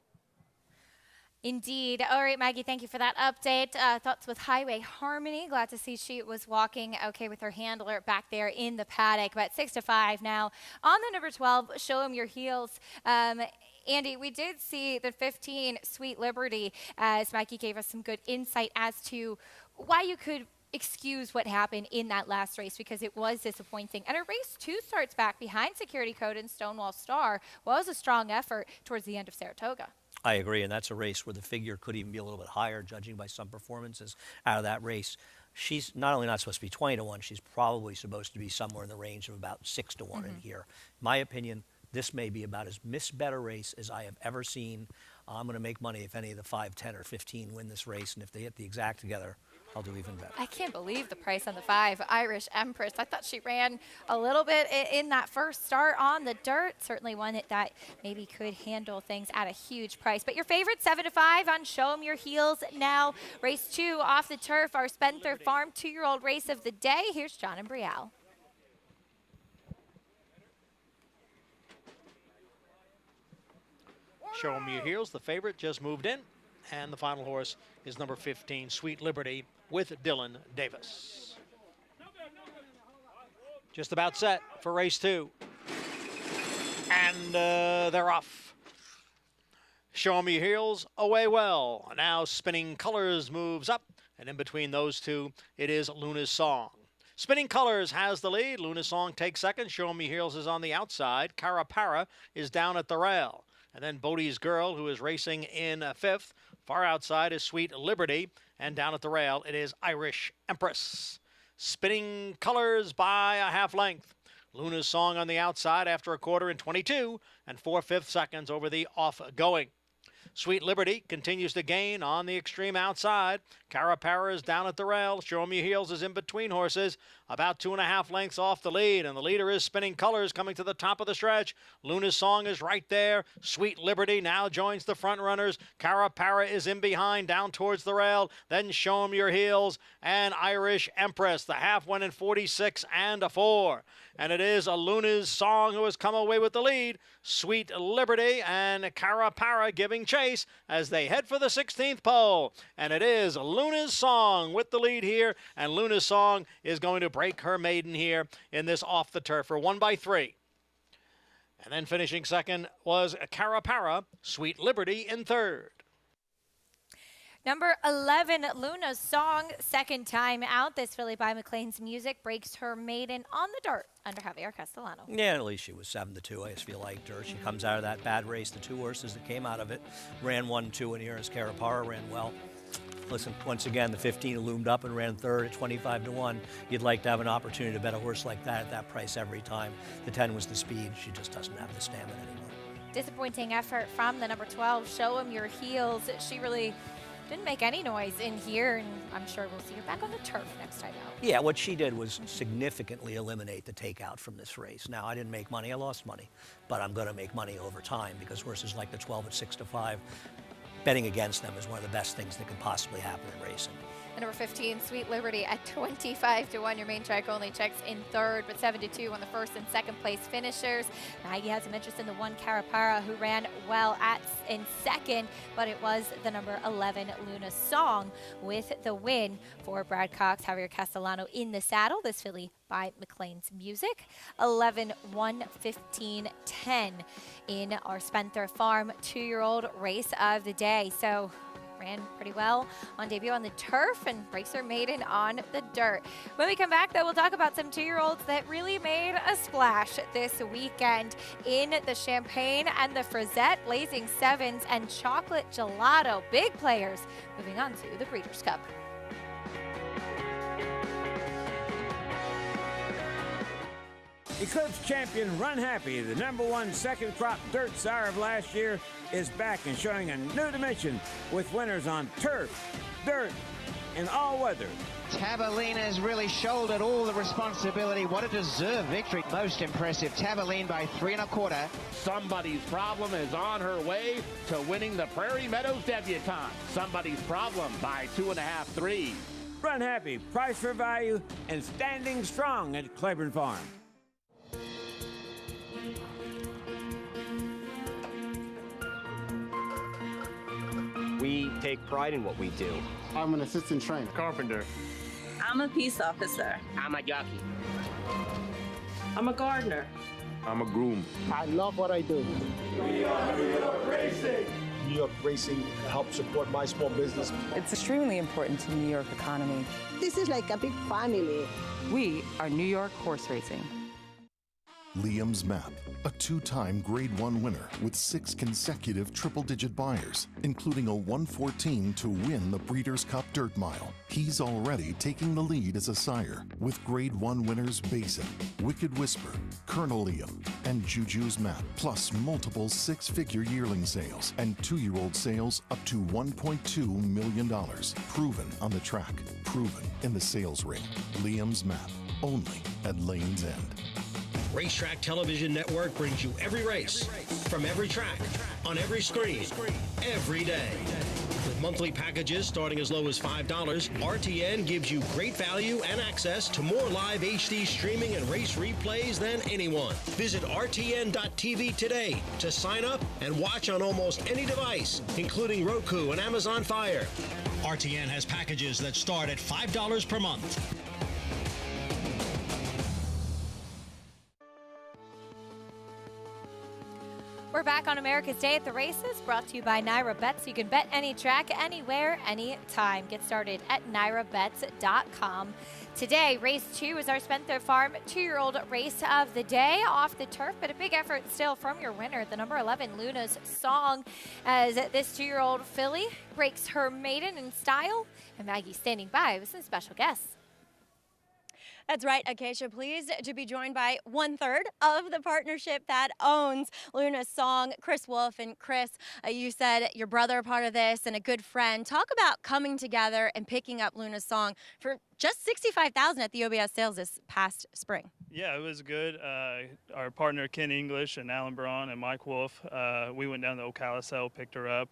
Indeed. All right, Maggie, thank you for that update. Thoughts with Highway Harmony. Glad to see she was walking okay with her handler back there in the paddock. But 6-5 now on the number 12, Show 'Em Your Heels. Andy, we did see the 15, Sweet Liberty, as Maggie gave us some good insight as to why you could excuse what happened in that last race, because it was disappointing. And a race 2 starts back behind Security Code and Stonewall Star was a strong effort towards the end of Saratoga. I agree, and that's a race where the figure could even be a little bit higher, judging by some performances out of that race. She's not only not supposed to be 20-1, she's probably supposed to be somewhere in the range of about 6-1 in here. In my opinion, this may be about as misbet a race as I have ever seen. I'm going to make money if any of the 5, 10, or 15 win this race, and if they hit the exact together, I'll do even better. I can't believe the price on the 5, Irish Empress. I thought she ran a little bit in that first start on the dirt. Certainly one that maybe could handle things at a huge price. But your favorite 7-5 on Show 'Em Your Heels now. Race 2 off the turf, our Spencer Farm 2-year-old race of the day. Here's John and Brielle. Show 'Em Your Heels, the favorite, just moved in. And the final horse is number 15, Sweet Liberty, with Dylan Davis. Just about set for race 2. And they're off. Show 'Em Your Heels, away well. Now Spinning Colors moves up. And in between those two, it is Luna's Song. Spinning Colors has the lead. Luna's Song takes second. Show 'Em Your Heels is on the outside. Cara Para is down at the rail. And then Bodie's Girl, who is racing in 5th. Far outside is Sweet Liberty, and down at the rail it is Irish Empress. Spinning Colors by a half length. Luna's Song on the outside after a quarter in 22 and 4/5 seconds over the off-going. Sweet Liberty continues to gain on the extreme outside. Cara Para is down at the rail. Show 'Em Your Heels is in between horses, about 2.5 lengths off the lead, and the leader is Spinning Colors coming to the top of the stretch. Luna's Song is right there. Sweet Liberty now joins the front runners. Cara Para is in behind, down towards the rail. Then Show 'Em Your Heels and Irish Empress. The half went in 46 and a 4. And it is a Luna's Song who has come away with the lead. Sweet Liberty and Cara Para giving chase as they head for the 16th pole. And it is Luna's Song with the lead here. And Luna's Song is going to break her maiden here in this off the turf for 1/3. And then finishing second was Cara Para, Sweet Liberty in 3rd. Number 11, Luna's Song, second time out. This filly by McLean's Music breaks her maiden on the dirt under Javier Castellano. Yeah, at least she was 7-2. I just feel like her. She comes out of that bad race. The 2 horses that came out of it ran 1-2, and here as Cara Para ran well. Listen, once again, the 15 loomed up and ran 3rd at 25-1. You'd like to have an opportunity to bet a horse like that at that price every time. The 10 was the speed. She just doesn't have the stamina anymore. Disappointing effort from the number 12, Show 'Em Your Heels. She really didn't make any noise in here, and I'm sure we'll see her back on the turf next time out. Yeah, what she did was significantly eliminate the takeout from this race. Now, I didn't make money, I lost money, but I'm going to make money over time because horses like the 12 at 6-5, betting against them is one of the best things that could possibly happen in racing. The number 15, Sweet Liberty, at 25-1. Your main track only checks in third, but 7-2 on the first and second place finishers. Maggie has some interest in the one Carapara, who ran well in second, but it was the number 11 Luna Song with the win for Brad Cox. Javier Castellano in the saddle. This filly by McLean's Music. 11-1, 15-10 in our Spencer Farm 2-year-old race of the day. So ran pretty well on debut on the turf and breaks her maiden on the dirt. When we come back, though, we'll talk about some 2-year-olds that really made a splash this weekend in the Champagne and the Frisette, Blazing Sevens and Chocolate Gelato. Big players moving on to the Breeders' Cup. Eclipse champion Run Happy, the #1 second crop dirt sire of last year, is back and showing a new dimension with winners on turf, dirt, and all weather. Tabalina's really shouldered all the responsibility. What a deserved victory. Most impressive. Tabaline by 3 1/4. Somebody's Problem is on her way to winning the Prairie Meadows Debutante. Somebody's Problem by 2.5, 3. Run Happy, price for value, and standing strong at Claiborne Farm. We take pride in what we do. I'm an assistant trainer. Carpenter. I'm a peace officer. I'm a jockey. I'm a gardener. I'm a groom. I love what I do. We are New York Racing. New York Racing helps support my small business. It's extremely important to the New York economy. This is like a big family. We are New York Horse Racing. Liam's Map, a 2-time Grade 1 winner with 6 consecutive triple-digit buyers, including a 114 to win the Breeders' Cup Dirt Mile. He's already taking the lead as a sire, with Grade 1 winners Basin, Wicked Whisper, Colonel Liam, and Juju's Map, plus multiple 6-figure yearling sales and 2-year-old sales up to $1.2 million. Proven on the track, proven in the sales ring. Liam's Map, only at Lane's End. Racetrack Television Network brings you every race, from every track, on every screen, every day. With monthly packages starting as low as $5, RTN gives you great value and access to more live HD streaming and race replays than anyone. Visit RTN.tv today to sign up and watch on almost any device, including Roku and Amazon Fire. RTN has packages that start at $5 per month. We're back on America's Day at the Races, brought to you by Naira Bets. You can bet any track, anywhere, anytime. Get started at nairabets.com. Today, race 2 is our Spencer Farm 2-year-old race of the day off the turf, but a big effort still from your winner, the number 11 Luna's Song, as this 2-year-old filly breaks her maiden in style, and Maggie standing by with some special guests. That's right, Acacia, pleased to be joined by 1/3 of the partnership that owns Luna's Song, Chris Wolf. And Chris, you said your brother part of this and a good friend. Talk about coming together and picking up Luna's Song for just $65,000 at the OBS sales this past spring. Yeah, it was good. Our partner Ken English and Alan Braun and Mike Wolf, we went down to Ocala, picked her up.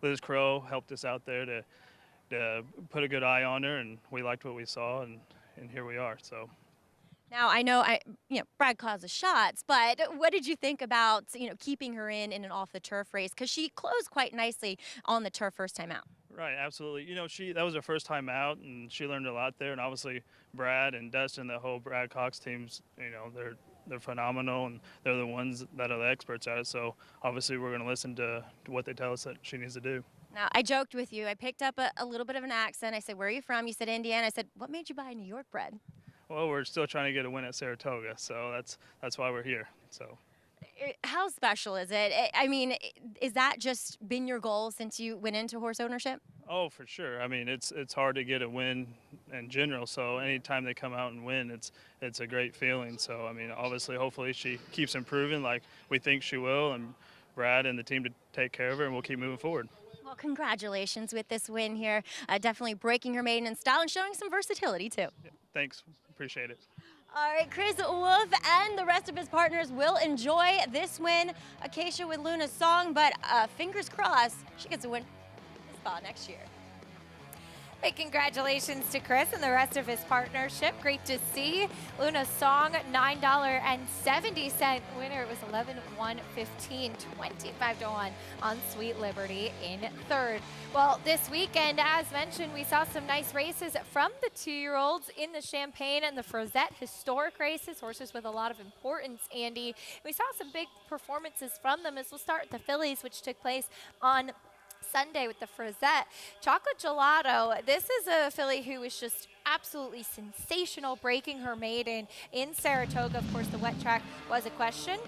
Liz Crow helped us out there to put a good eye on her, and we liked what we saw, and here we are. So now I know Brad calls the shots, but what did you think about keeping her in an off the turf race, because she closed quite nicely on the turf first time out? Right, absolutely. That was her first time out, and she learned a lot there. And obviously Brad and Dustin, the whole Brad Cox teams, they're phenomenal, and they're the ones that are the experts at it. So obviously we're going to listen to what they tell us that she needs to do. Now, I joked with you. I picked up a little bit of an accent. I said, "Where are you from?" You said, "Indiana." I said, "What made you buy New York bred?" Well, we're still trying to get a win at Saratoga, so that's why we're here. So, how special is it? I mean, is that just been your goal since you went into horse ownership? Oh, for sure. I mean, it's hard to get a win in general. So anytime they come out and win, it's a great feeling. So I mean, obviously, hopefully, she keeps improving like we think she will, and Brad and the team to take care of her, and we'll keep moving forward. Well, congratulations with this win here. Definitely breaking her maiden in style and showing some versatility, too. Yeah, thanks. Appreciate it. All right, Chris Wolf and the rest of his partners will enjoy this win. Acacia with Luna's Song, but fingers crossed she gets a win this fall next year. Big congratulations to Chris and the rest of his partnership. Great to see. Luna Song, $9.70 winner. It was 11-1-15, 25-1 on Sweet Liberty in third. Well, this weekend, as mentioned, we saw some nice races from the 2-year-olds in the Champagne and the Frozette historic races, horses with a lot of importance, Andy. We saw some big performances from them, as we'll start with the fillies, which took place on Sunday with the Frozette. Chocolate Gelato, this is a filly who was just absolutely sensational, breaking her maiden in Saratoga. Of course, the wet track was a question.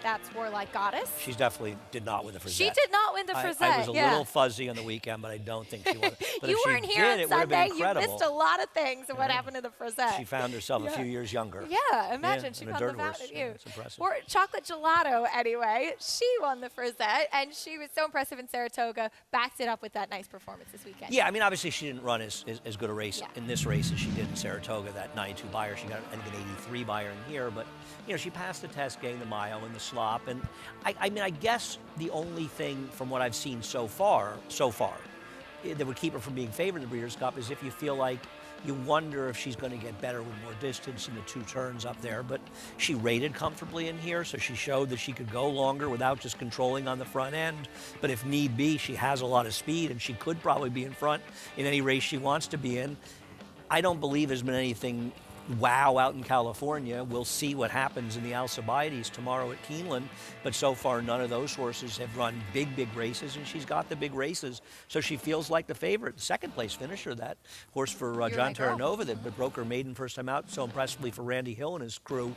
That's Warlike Goddess. She definitely did not win the Frozette. She did not win the Frozette. I was a little fuzzy on the weekend, but I don't think she won. But you if she weren't here did, on Sunday. You missed a lot of things of what happened to the Frozette. She found herself a few years younger. Yeah, imagine she won the Mountain View. Yeah, it's impressive. Or Chocolate Gelato, anyway. She won the Frozette, and she was so impressive in Saratoga. Backed it up with that nice performance this weekend. Yeah, I mean, obviously she didn't run as good a race in this race as she did in Saratoga. That 92 buyer, she got I think an 83 buyer in here, but she passed the test, getting the mile and the slop, and I mean, I guess the only thing from what I've seen so far, that would keep her from being favored in the Breeders' Cup is if you feel like you wonder if she's going to get better with more distance in the 2 turns up there. But she rated comfortably in here, so she showed that she could go longer without just controlling on the front end. But if need be, she has a lot of speed, and she could probably be in front in any race she wants to be in. I don't believe there's been anything wow out in California. We'll see what happens in the Alcibiades tomorrow at Keeneland, but so far none of those horses have run big races, and she's got the big races, so she feels like the favorite. Second place finisher, that horse for John Terranova that broke her maiden first time out so impressively for Randy Hill and his crew.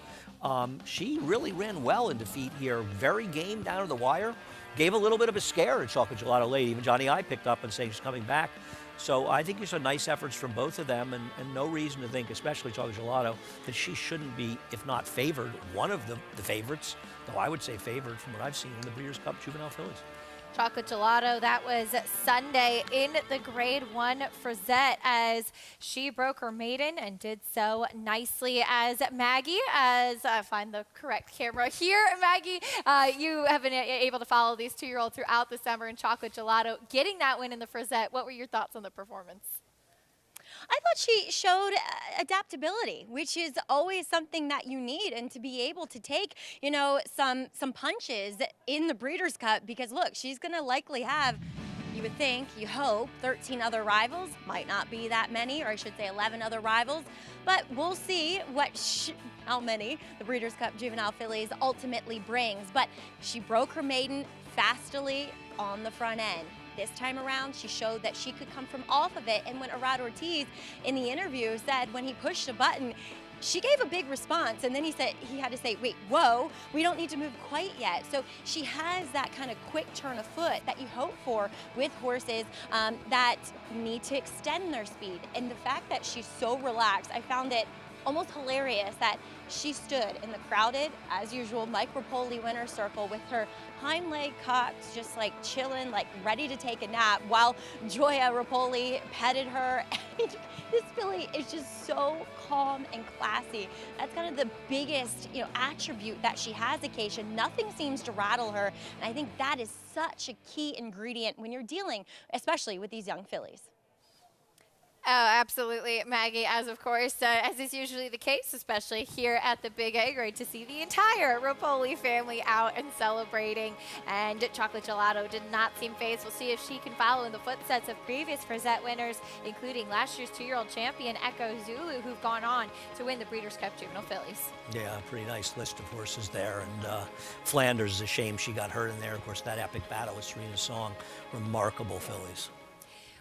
She really ran well in defeat here, very game down to the wire, gave a little bit of a scare at Chocolate Gelato late. Even Johnny I picked up and saying she's coming back. So I think you saw nice efforts from both of them, and no reason to think, especially Chocolate Gelato, that she shouldn't be, if not favored, one of the favorites, though I would say favored from what I've seen in the Breeders' Cup Juvenile fillies. Chocolate Gelato, that was Sunday in the Grade 1 Frozette, as she broke her maiden and did so nicely. As Maggie, as I find the correct camera here, Maggie, you have been able to follow these 2-year-olds throughout the summer, and Chocolate Gelato getting that win in the Frozette. What were your thoughts on the performance? I thought she showed adaptability, which is always something that you need, and to be able to take, some punches in the Breeders' Cup, because look, she's going to likely have, you would think, you hope, 13 other rivals. Might not be that many, or I should say 11 other rivals, but we'll see how many the Breeders' Cup Juvenile fillies ultimately brings. But she broke her maiden fastly on the front end. This time around, she showed that she could come from off of it, and when Arad Ortiz in the interview said when he pushed a button, she gave a big response, and then he had to say, wait, whoa, we don't need to move quite yet. So she has that kind of quick turn of foot that you hope for with horses that need to extend their speed. And the fact that she's so relaxed, I found it almost hilarious that she stood in the crowded, as usual, Mike Rapoli winner's circle with her hind leg cocked, just like chilling, like ready to take a nap, while Joya Rapoli petted her. This filly is just so calm and classy. That's kind of the biggest, attribute that she has occasion. Nothing seems to rattle her, and I think that is such a key ingredient when you're dealing, especially with these young fillies. Oh, absolutely, Maggie, as is usually the case, especially here at the Big A. Great to see the entire Rapoli family out and celebrating. And Chocolate Gelato did not seem phased. We'll see if she can follow in the footsteps of previous Frozette winners, including last year's 2-year-old champion, Echo Zulu, who've gone on to win the Breeders' Cup Juvenile fillies. Yeah, pretty nice list of horses there. And Flanders is a shame she got hurt in there. Of course, that epic battle with Serena Song, remarkable fillies.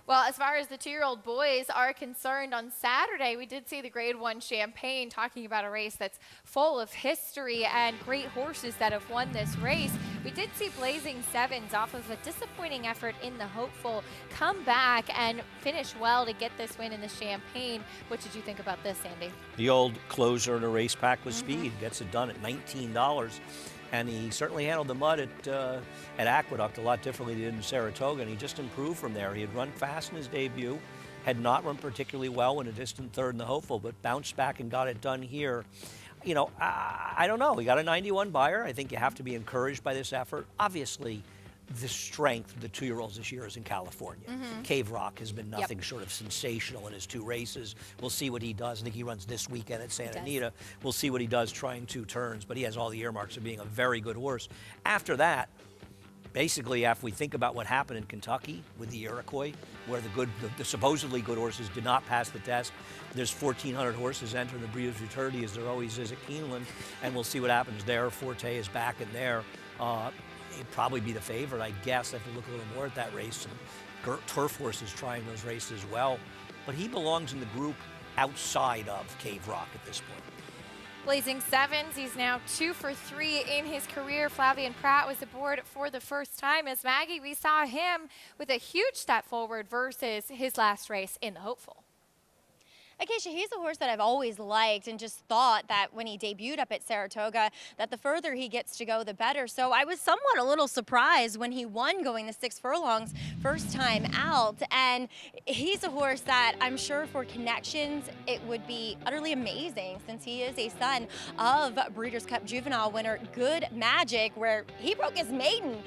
Well, as far as the 2-year-old boys are concerned, on Saturday, we did see the Grade 1 Champagne, talking about a race that's full of history and great horses that have won this race. We did see Blazing Sevens, off of a disappointing effort in the Hopeful, come back and finish well to get this win in the Champagne. What did you think about this, Andy? The old closer in a race pack with speed gets it done at $19. And he certainly handled the mud at Aqueduct a lot differently than he did in Saratoga, and he just improved from there. He had run fast in his debut, had not run particularly well in a distant third in the Hopeful, but bounced back and got it done here. I don't know. He got a 91 buyer. I think you have to be encouraged by this effort. Obviously, the strength of the 2-year-olds this year is in California. Cave Rock has been nothing short of sensational in his 2 races. We'll see what he does. I think he runs this weekend at Santa Anita. We'll see what he does trying 2 turns, but he has all the earmarks of being a very good horse. After that, basically, after we think about what happened in Kentucky with the Iroquois, where the supposedly good horses did not pass the test, there's 1,400 horses entering the Breeders' Futurity, as there always is at Keeneland, and we'll see what happens there. Forte is back in there. He'd probably be the favorite, I guess. I have to look a little more at that race. And turf horses trying those races as well. But he belongs in the group outside of Cave Rock at this point. Blazing Sevens, he's now 2 for 3 in his career. Flavian Pratt was aboard for the first time. As Maggie, we saw him with a huge step forward versus his last race in the Hopeful. Acacia, he's a horse that I've always liked and just thought that when he debuted up at Saratoga, that the further he gets to go, the better. So I was somewhat a little surprised when he won going the 6 furlongs first time out. And he's a horse that I'm sure for connections, it would be utterly amazing since he is a son of Breeders' Cup Juvenile winner Good Magic, where he broke his maiden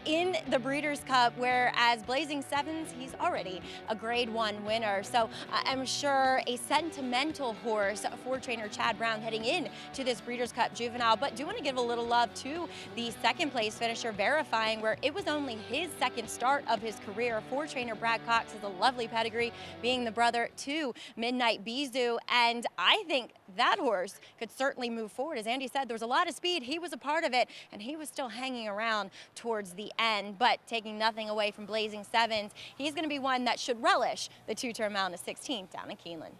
in the Breeders' Cup, whereas Blazing Sevens, he's already a Grade 1 winner. So I'm sure a sentimental horse for trainer Chad Brown heading in to this Breeders' Cup Juvenile. But do want to give a little love to the second place finisher, Verifying, where it was only his second start of his career. For trainer Brad Cox has a lovely pedigree, being the brother to Midnight Bijou. And I think that horse could certainly move forward. As Andy said, there was a lot of speed. He was a part of it, and he was still hanging around towards the end. But taking nothing away from Blazing Sevens, he's going to be one that should relish the 2-turn mount of 16th down in Keeneland.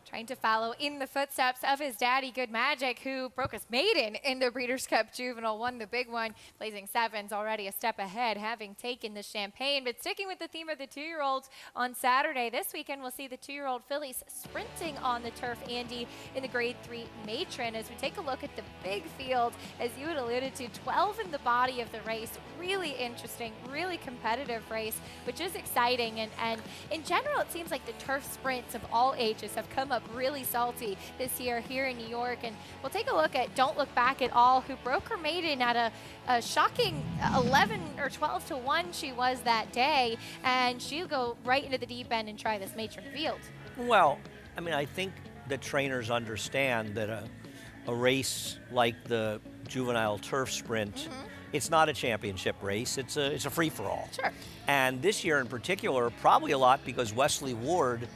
Trying to follow in the footsteps of his daddy, Good Magic, who broke his maiden in the Breeders' Cup Juvenile, won the big one. Blazing Sevens already a step ahead, having taken the Champagne. But sticking with the theme of the 2-year-olds, on Saturday this weekend, we'll see the 2-year-old fillies sprinting on the turf, Andy, in the Grade 3 Matron. As we take a look at the big field, as you had alluded to, 12 in the body of the race. Really interesting, really competitive race, which is exciting. And in general, it seems like the turf sprints of all ages have come up really salty this year here in New York. And we'll take a look at Don't Look Back at All, who broke her maiden at a shocking 11 or 12 to 1 she was that day, and she'll go right into the deep end and try this matron field. Well, I mean, I think that trainers understand that a race like the Juvenile Turf Sprint, it's not a championship race, it's a free-for-all. Sure. And this year in particular, probably a lot because Wesley Ward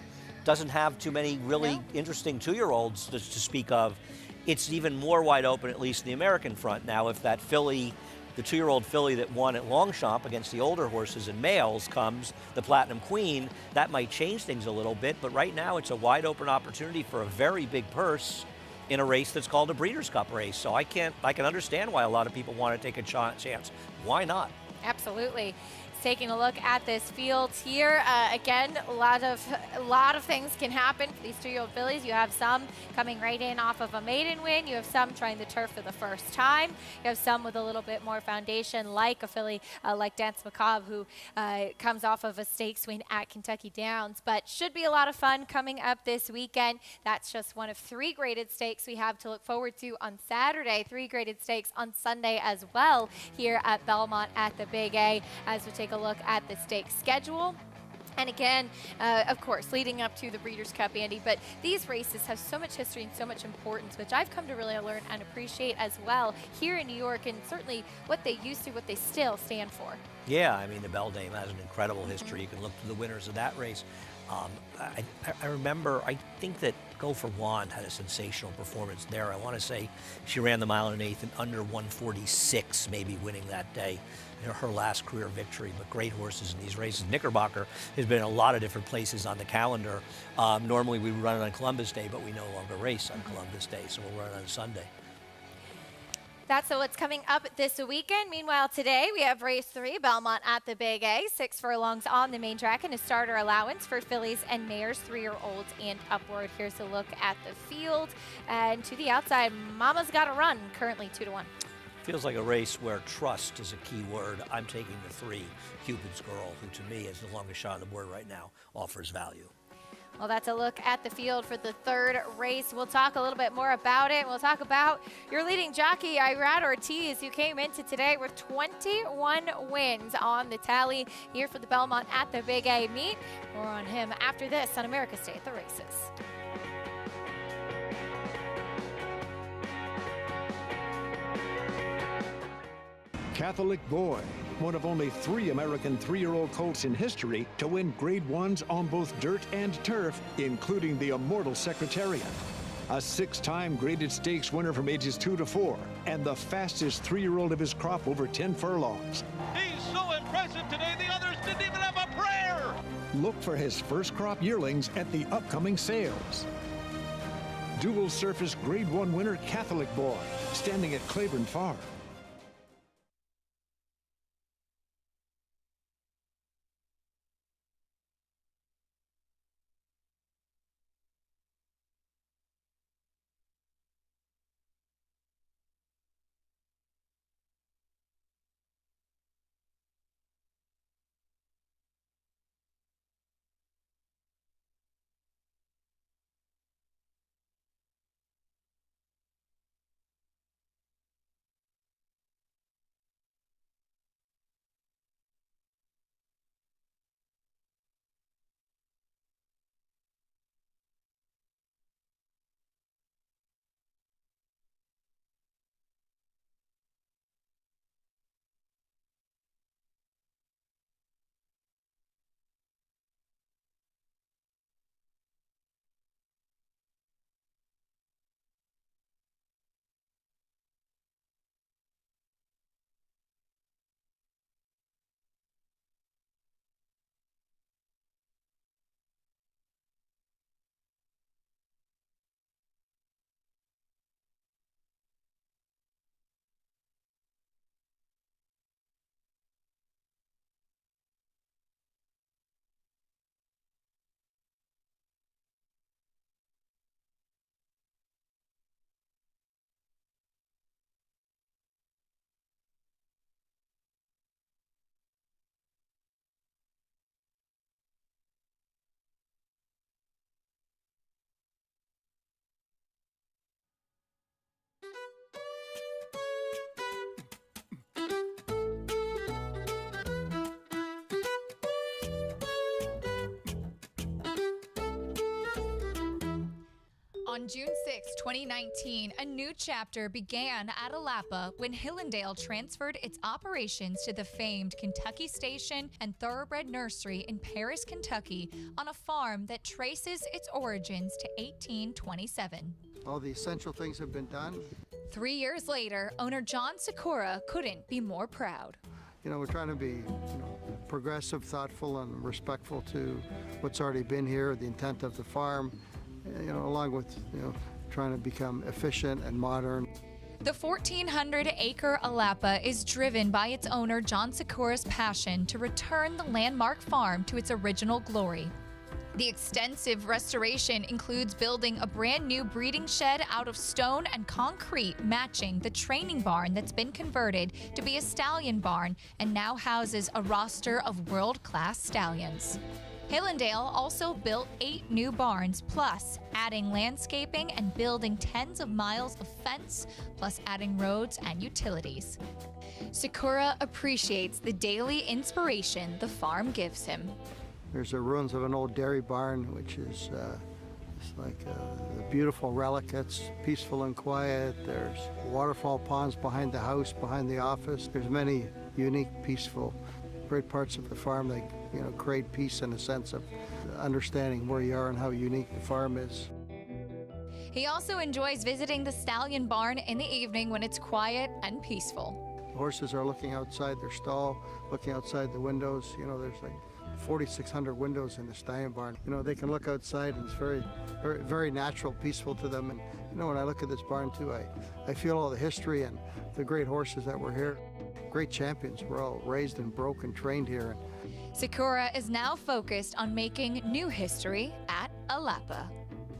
doesn't have too many really interesting 2-year-olds to speak of. It's even more wide open, at least in the American front. Now, if that filly, the 2-year-old filly that won at Longchamp against the older horses and males comes, the Platinum Queen, that might change things a little bit. But right now, it's a wide open opportunity for a very big purse in a race that's called a Breeders' Cup race. So I can understand why a lot of people want to take a chance. Why not? Absolutely. Taking a look at this field here, again, a lot of things can happen for these 2-year-old fillies. You have some coming right in off of a maiden win. You have some trying the turf for the first time. You have some with a little bit more foundation, like a filly like Dance Macabre, who comes off of a stakes win at Kentucky Downs. But should be a lot of fun coming up this weekend. That's just one of 3 graded stakes we have to look forward to on Saturday. 3 graded stakes on Sunday as well here at Belmont at the Big A, as we take a look at the stakes schedule. And again, of course, leading up to the Breeders' Cup, Andy, but these races have so much history and so much importance, which I've come to really learn and appreciate as well here in New York, and certainly what they used to, what they still stand for. Yeah, I mean, the Beldame has an incredible history. You can look to the winners of that race. I remember, I think that Go for Wand had a sensational performance there. I want to say she ran the mile and an eighth in under 146, maybe winning that day. Her last career victory, but great horses in these races. Knickerbocker has been in a lot of different places on the calendar. Normally we run it on Columbus Day, but we no longer race on Columbus Day, so we'll run it on Sunday. That's what's coming up this weekend. Meanwhile, today we have race 3, Belmont at the Big A, 6 furlongs on the main track, and a starter allowance for fillies and mares, 3-year-olds and upward. Here's a look at the field, and to the outside, Mama's Got to Run, currently 2 to 1. Feels like a race where trust is a key word. I'm taking the 3, Cupid's Girl, who to me is the longest shot on the board right now, offers value. Well, that's a look at the field for the third race. We'll talk a little bit more about it. We'll talk about your leading jockey, Irad Ortiz, who came into today with 21 wins on the tally here for the Belmont at the Big A meet. More on him after this on America's Day at the Races. Catholic Boy, one of only 3 American 3-year-old colts in history to win Grade 1s on both dirt and turf, including the immortal Secretariat. A 6-time graded stakes winner from ages 2 to 4, and the fastest 3-year-old of his crop over 10 furlongs. He's so impressive today, the others didn't even have a prayer. Look for his first crop yearlings at the upcoming sales. Dual surface Grade 1 winner Catholic Boy, standing at Claiborne Farm. On June 6, 2019, a new chapter began at Alapa when Hillendale transferred its operations to the famed Kentucky Station and Thoroughbred Nursery in Paris, Kentucky, on a farm that traces its origins to 1827. All the essential things have been done. 3 years later, owner John Sikora couldn't be more proud. You know, we're trying to be, progressive, thoughtful, and respectful to what's already been here, the intent of the farm, along with, trying to become efficient and modern. The 1,400-acre Alapa is driven by its owner John Sikora's passion to return the landmark farm to its original glory. The extensive restoration includes building a brand new breeding shed out of stone and concrete, matching the training barn that's been converted to be a stallion barn and now houses a roster of world-class stallions. Hillendale also built 8 new barns, plus adding landscaping and building tens of miles of fence, plus adding roads and utilities. Sikora appreciates the daily inspiration the farm gives him. There's the ruins of an old dairy barn, which is it's like a beautiful relic. It's peaceful and quiet. There's waterfall ponds behind the house, behind the office. There's many unique, peaceful, great parts of the farm that create peace and a sense of understanding where you are and how unique the farm is. He also enjoys visiting the stallion barn in the evening when it's quiet and peaceful. The horses are looking outside their stall, looking outside the windows. There's like 4,600 windows in the stallion barn. They can look outside, and it's very, very, very natural, peaceful to them. And when I look at this barn too, I feel all the history and the great horses that were here. Great champions were all raised and broke and trained here. Sikora is now focused on making new history at Alapa.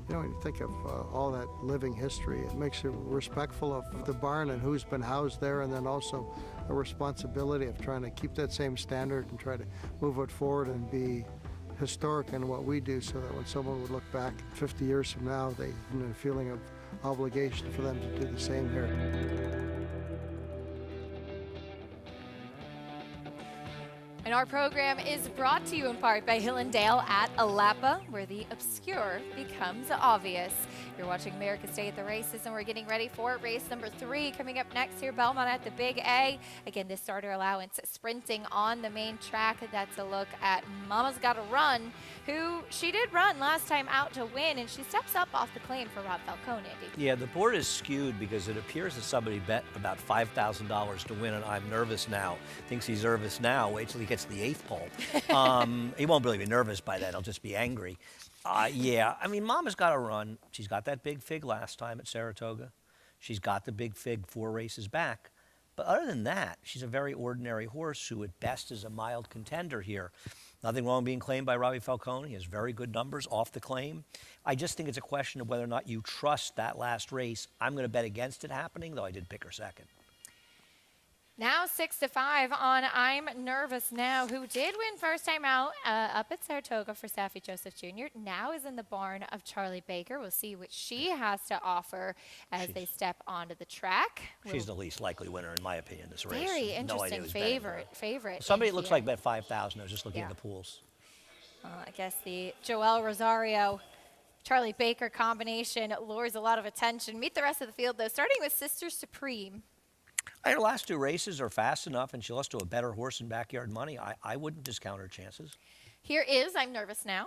When you think of all that living history, it makes you respectful of the barn and who's been housed there, and then also a responsibility of trying to keep that same standard and try to move it forward and be historic in what we do, so that when someone would look back 50 years from now, they have a feeling of obligation for them to do the same here. And our program is brought to you in part by Hillendale at Alapa, where the obscure becomes obvious. You're watching America's Day at the Races, and we're getting ready for race number 3 coming up next here, Belmont at the Big A. Again, this starter allowance sprinting on the main track. That's a look at Mama's Gotta Run, who she did run last time out to win, and she steps up off the claim for Rob Falcone, Andy. Yeah, the board is skewed because it appears that somebody bet about $5,000 to win, and I'm nervous now. Thinks he's nervous now. Wait till he gets to the 8th pole. He won't really be nervous by that. He'll just be angry. Yeah, I mean, Mama's got to run. She's got that big fig last time at Saratoga. She's got the big fig 4 races back. But other than that, she's a very ordinary horse who at best is a mild contender here. Nothing wrong being claimed by Robbie Falcone. He has very good numbers off the claim. I just think it's a question of whether or not you trust that last race. I'm going to bet against it happening, though I did pick her second. Now 6-5 on I'm Nervous Now, who did win first time out up at Saratoga for Saffie Joseph Jr. Now is in the barn of Charlie Baker. We'll see what she has to offer as they step onto the track. She's the least likely winner, in my opinion, this race. Very interesting favorite. Somebody it looks like bet 5,000. I was just looking at the pools. I guess the Joel Rosario Charlie Baker combination lures a lot of attention. Meet the rest of the field, though, starting with Sister Supreme. Her last 2 races are fast enough, and she lost to a better horse in Backyard Money. I wouldn't discount her chances. Here is I'm Nervous Now.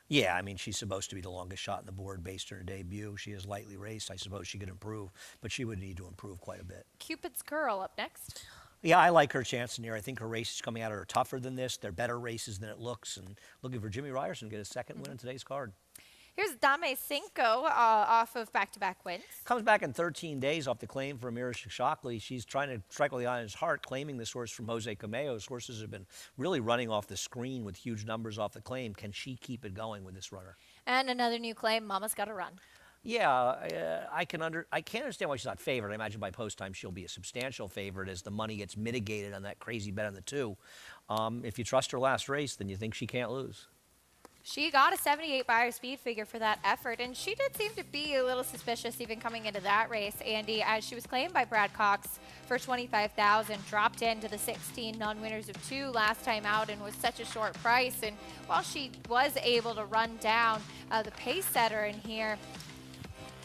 Yeah, I mean, she's supposed to be the longest shot in the board based on her debut. She is lightly raced. I suppose she could improve, but she would need to improve quite a bit. Cupid's Girl up next. Yeah, I like her chance in here. I think her races coming out are tougher than this. They're better races than it looks, and looking for Jimmy Ryerson to get his second win in today's card. Here's Dame Cinco off of back-to-back wins. Comes back in 13 days off the claim for Amira Shockley. She's trying to strike with the eye in his heart, claiming this horse from Jose Cameo's. Horses have been really running off the screen with huge numbers off the claim. Can she keep it going with this runner? And another new claim, Mama's Gotta Run. Yeah, I can't understand why she's not favored. I imagine by post time she'll be a substantial favorite as the money gets mitigated on that crazy bet on the 2. If you trust her last race, then you think she can't lose. She got a 78 buyer speed figure for that effort, and she did seem to be a little suspicious even coming into that race, Andy, as she was claimed by Brad Cox for $25,000, dropped into the 16 non-winners of 2 last time out and was such a short price. And while she was able to run down the pace setter in here,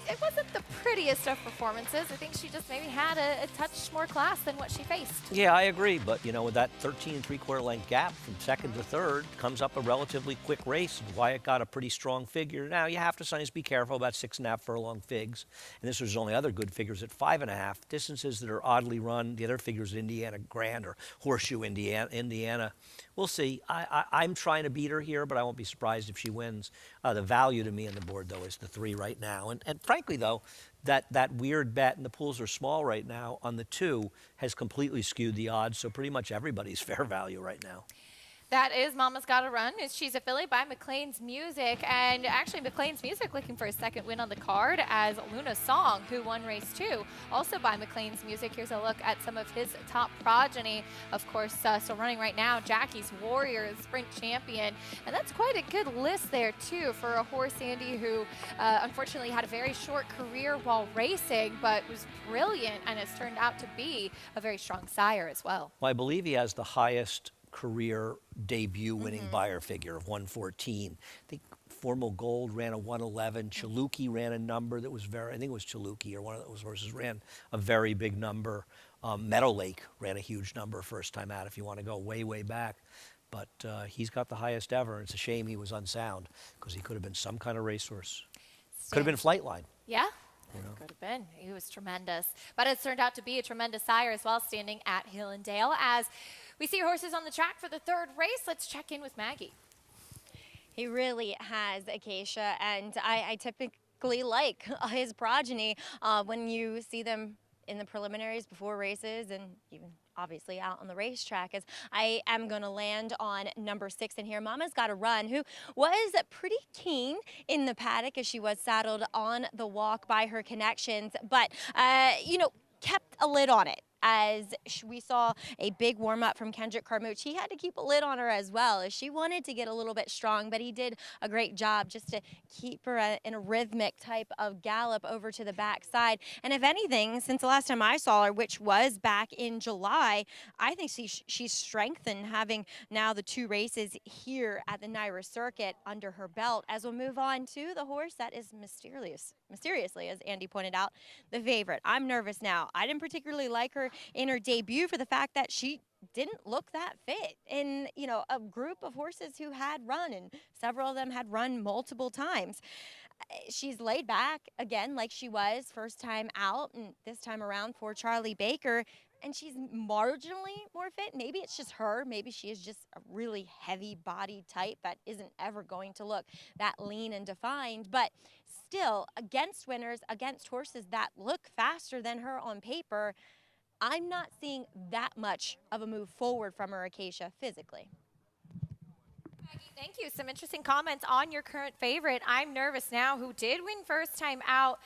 it wasn't the prettiest of performances. I think she just maybe had a touch more class than what she faced. Yeah, I agree. But, you know, with that 13 3/4 length gap from second to third comes up a relatively quick race. Wyatt got a pretty strong figure. Now, you have to sometimes be careful about 6.5 furlong figs. And this was only other good figures at 5.5. Distances that are oddly run. The other figures, Indiana Grand or Horseshoe Indiana. We'll see. I'm trying to beat her here, but I won't be surprised if she wins. The value to me on the board, though, is the 3 right now. And frankly, though, that weird bet, and the pools are small right now, on the 2 has completely skewed the odds, so pretty much everybody's fair value right now. That is Mama's Gotta Run. She's affiliated by McLean's Music, and actually McLean's Music looking for a second win on the card as Luna Song, who won race 2, also by McLean's Music. Here's a look at some of his top progeny. Of course, still running right now, Jackie's Warrior, sprint champion, and that's quite a good list there too for a horse, Andy, who unfortunately had a very short career while racing, but was brilliant and has turned out to be a very strong sire as well. Well, I believe he has the highest career debut winning buyer figure of 114. I think Formal Gold ran a 111. Chaluki ran a number that was I think it was Chaluki or one of those horses ran a very big number. Meadow Lake ran a huge number first time out if you want to go way, way back. But he's got the highest ever. And it's a shame he was unsound because he could have been some kind of racehorse. Could have been Flightline. Yeah. Could have been. He was tremendous. But it's turned out to be a tremendous sire as well, standing at Hillendale. As we see horses on the track for the 3rd race, let's check in with Maggie. He really has, Acacia, and I typically like his progeny when you see them in the preliminaries before races and even obviously out on the racetrack. As I am going to land on number 6 in here, Mama's Gotta Run, who was pretty keen in the paddock as she was saddled on the walk by her connections, but, you know, kept a lid on it as we saw a big warm-up from Kendrick Carmouche. He had to keep a lid on her as well, as she wanted to get a little bit strong, but he did a great job just to keep her in a rhythmic type of gallop over to the backside. And if anything, since the last time I saw her, which was back in July, I think she's strengthened, having now the 2 races here at the NYRA circuit under her belt. As we'll move on to the horse that is mysteriously, as Andy pointed out, the favorite. I'm nervous now. I didn't particularly like her in her debut for the fact that she didn't look that fit in, you know, a group of horses who had run, and several of them had run multiple times. She's laid back again, like she was first time out, and this time around for Charlie Baker, and she's marginally more fit. Maybe it's just her. Maybe she is just a really heavy body type that isn't ever going to look that lean and defined. But still, against winners, against horses that look faster than her on paper, I'm not seeing that much of a move forward from her, Acacia, physically. Thank you. Some interesting comments on your current favorite, I'm Nervous Now, who did win first time out.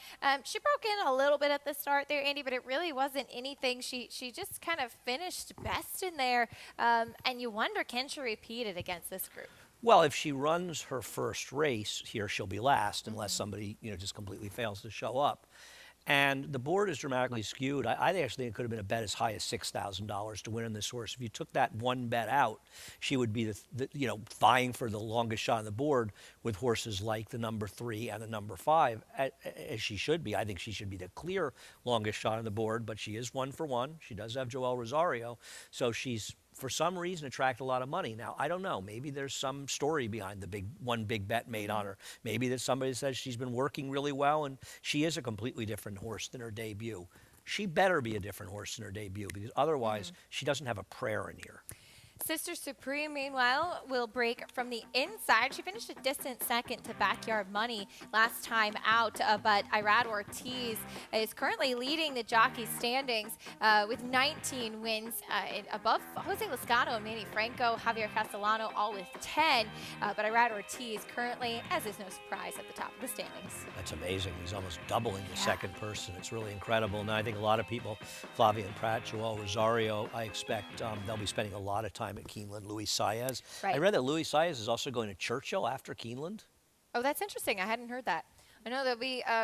She broke in a little bit at the start there, Andy, but it really wasn't anything. She just kind of finished best in there, and you wonder, can she repeat it against this group? Well, if she runs her first race here, she'll be last unless somebody, just completely fails to show up. And the board is dramatically skewed. I actually think it could have been a bet as high as $6,000 to win on this horse. If you took that one bet out, she would be, vying for the longest shot on the board with horses like the number 3 and the number 5, as she should be. I think she should be the clear longest shot on the board, but she is 1 for 1. She does have Joel Rosario, so she's, for some reason, attract a lot of money. Now, I don't know. Maybe there's some story behind the one big bet made on her. Maybe that somebody says she's been working really well, and she is a completely different horse than her debut. She better be a different horse than her debut, because otherwise she doesn't have a prayer in here. Sister Supreme, meanwhile, will break from the inside. She finished a distant second to Backyard Money last time out, but Irad Ortiz is currently leading the jockey standings with 19 wins above Jose Loscano and Manny Franco, Javier Castellano, all with 10. But Irad Ortiz currently, as is no surprise, at the top of the standings. That's amazing. He's almost doubling the second person. It's really incredible. Now, I think a lot of people, Flavian Pratt, Joel Rosario, I expect they'll be spending a lot of time at Keeneland. Luis Saez. Right. I read that Luis Saez is also going to Churchill after Keeneland. Oh, that's interesting. I hadn't heard that. I know that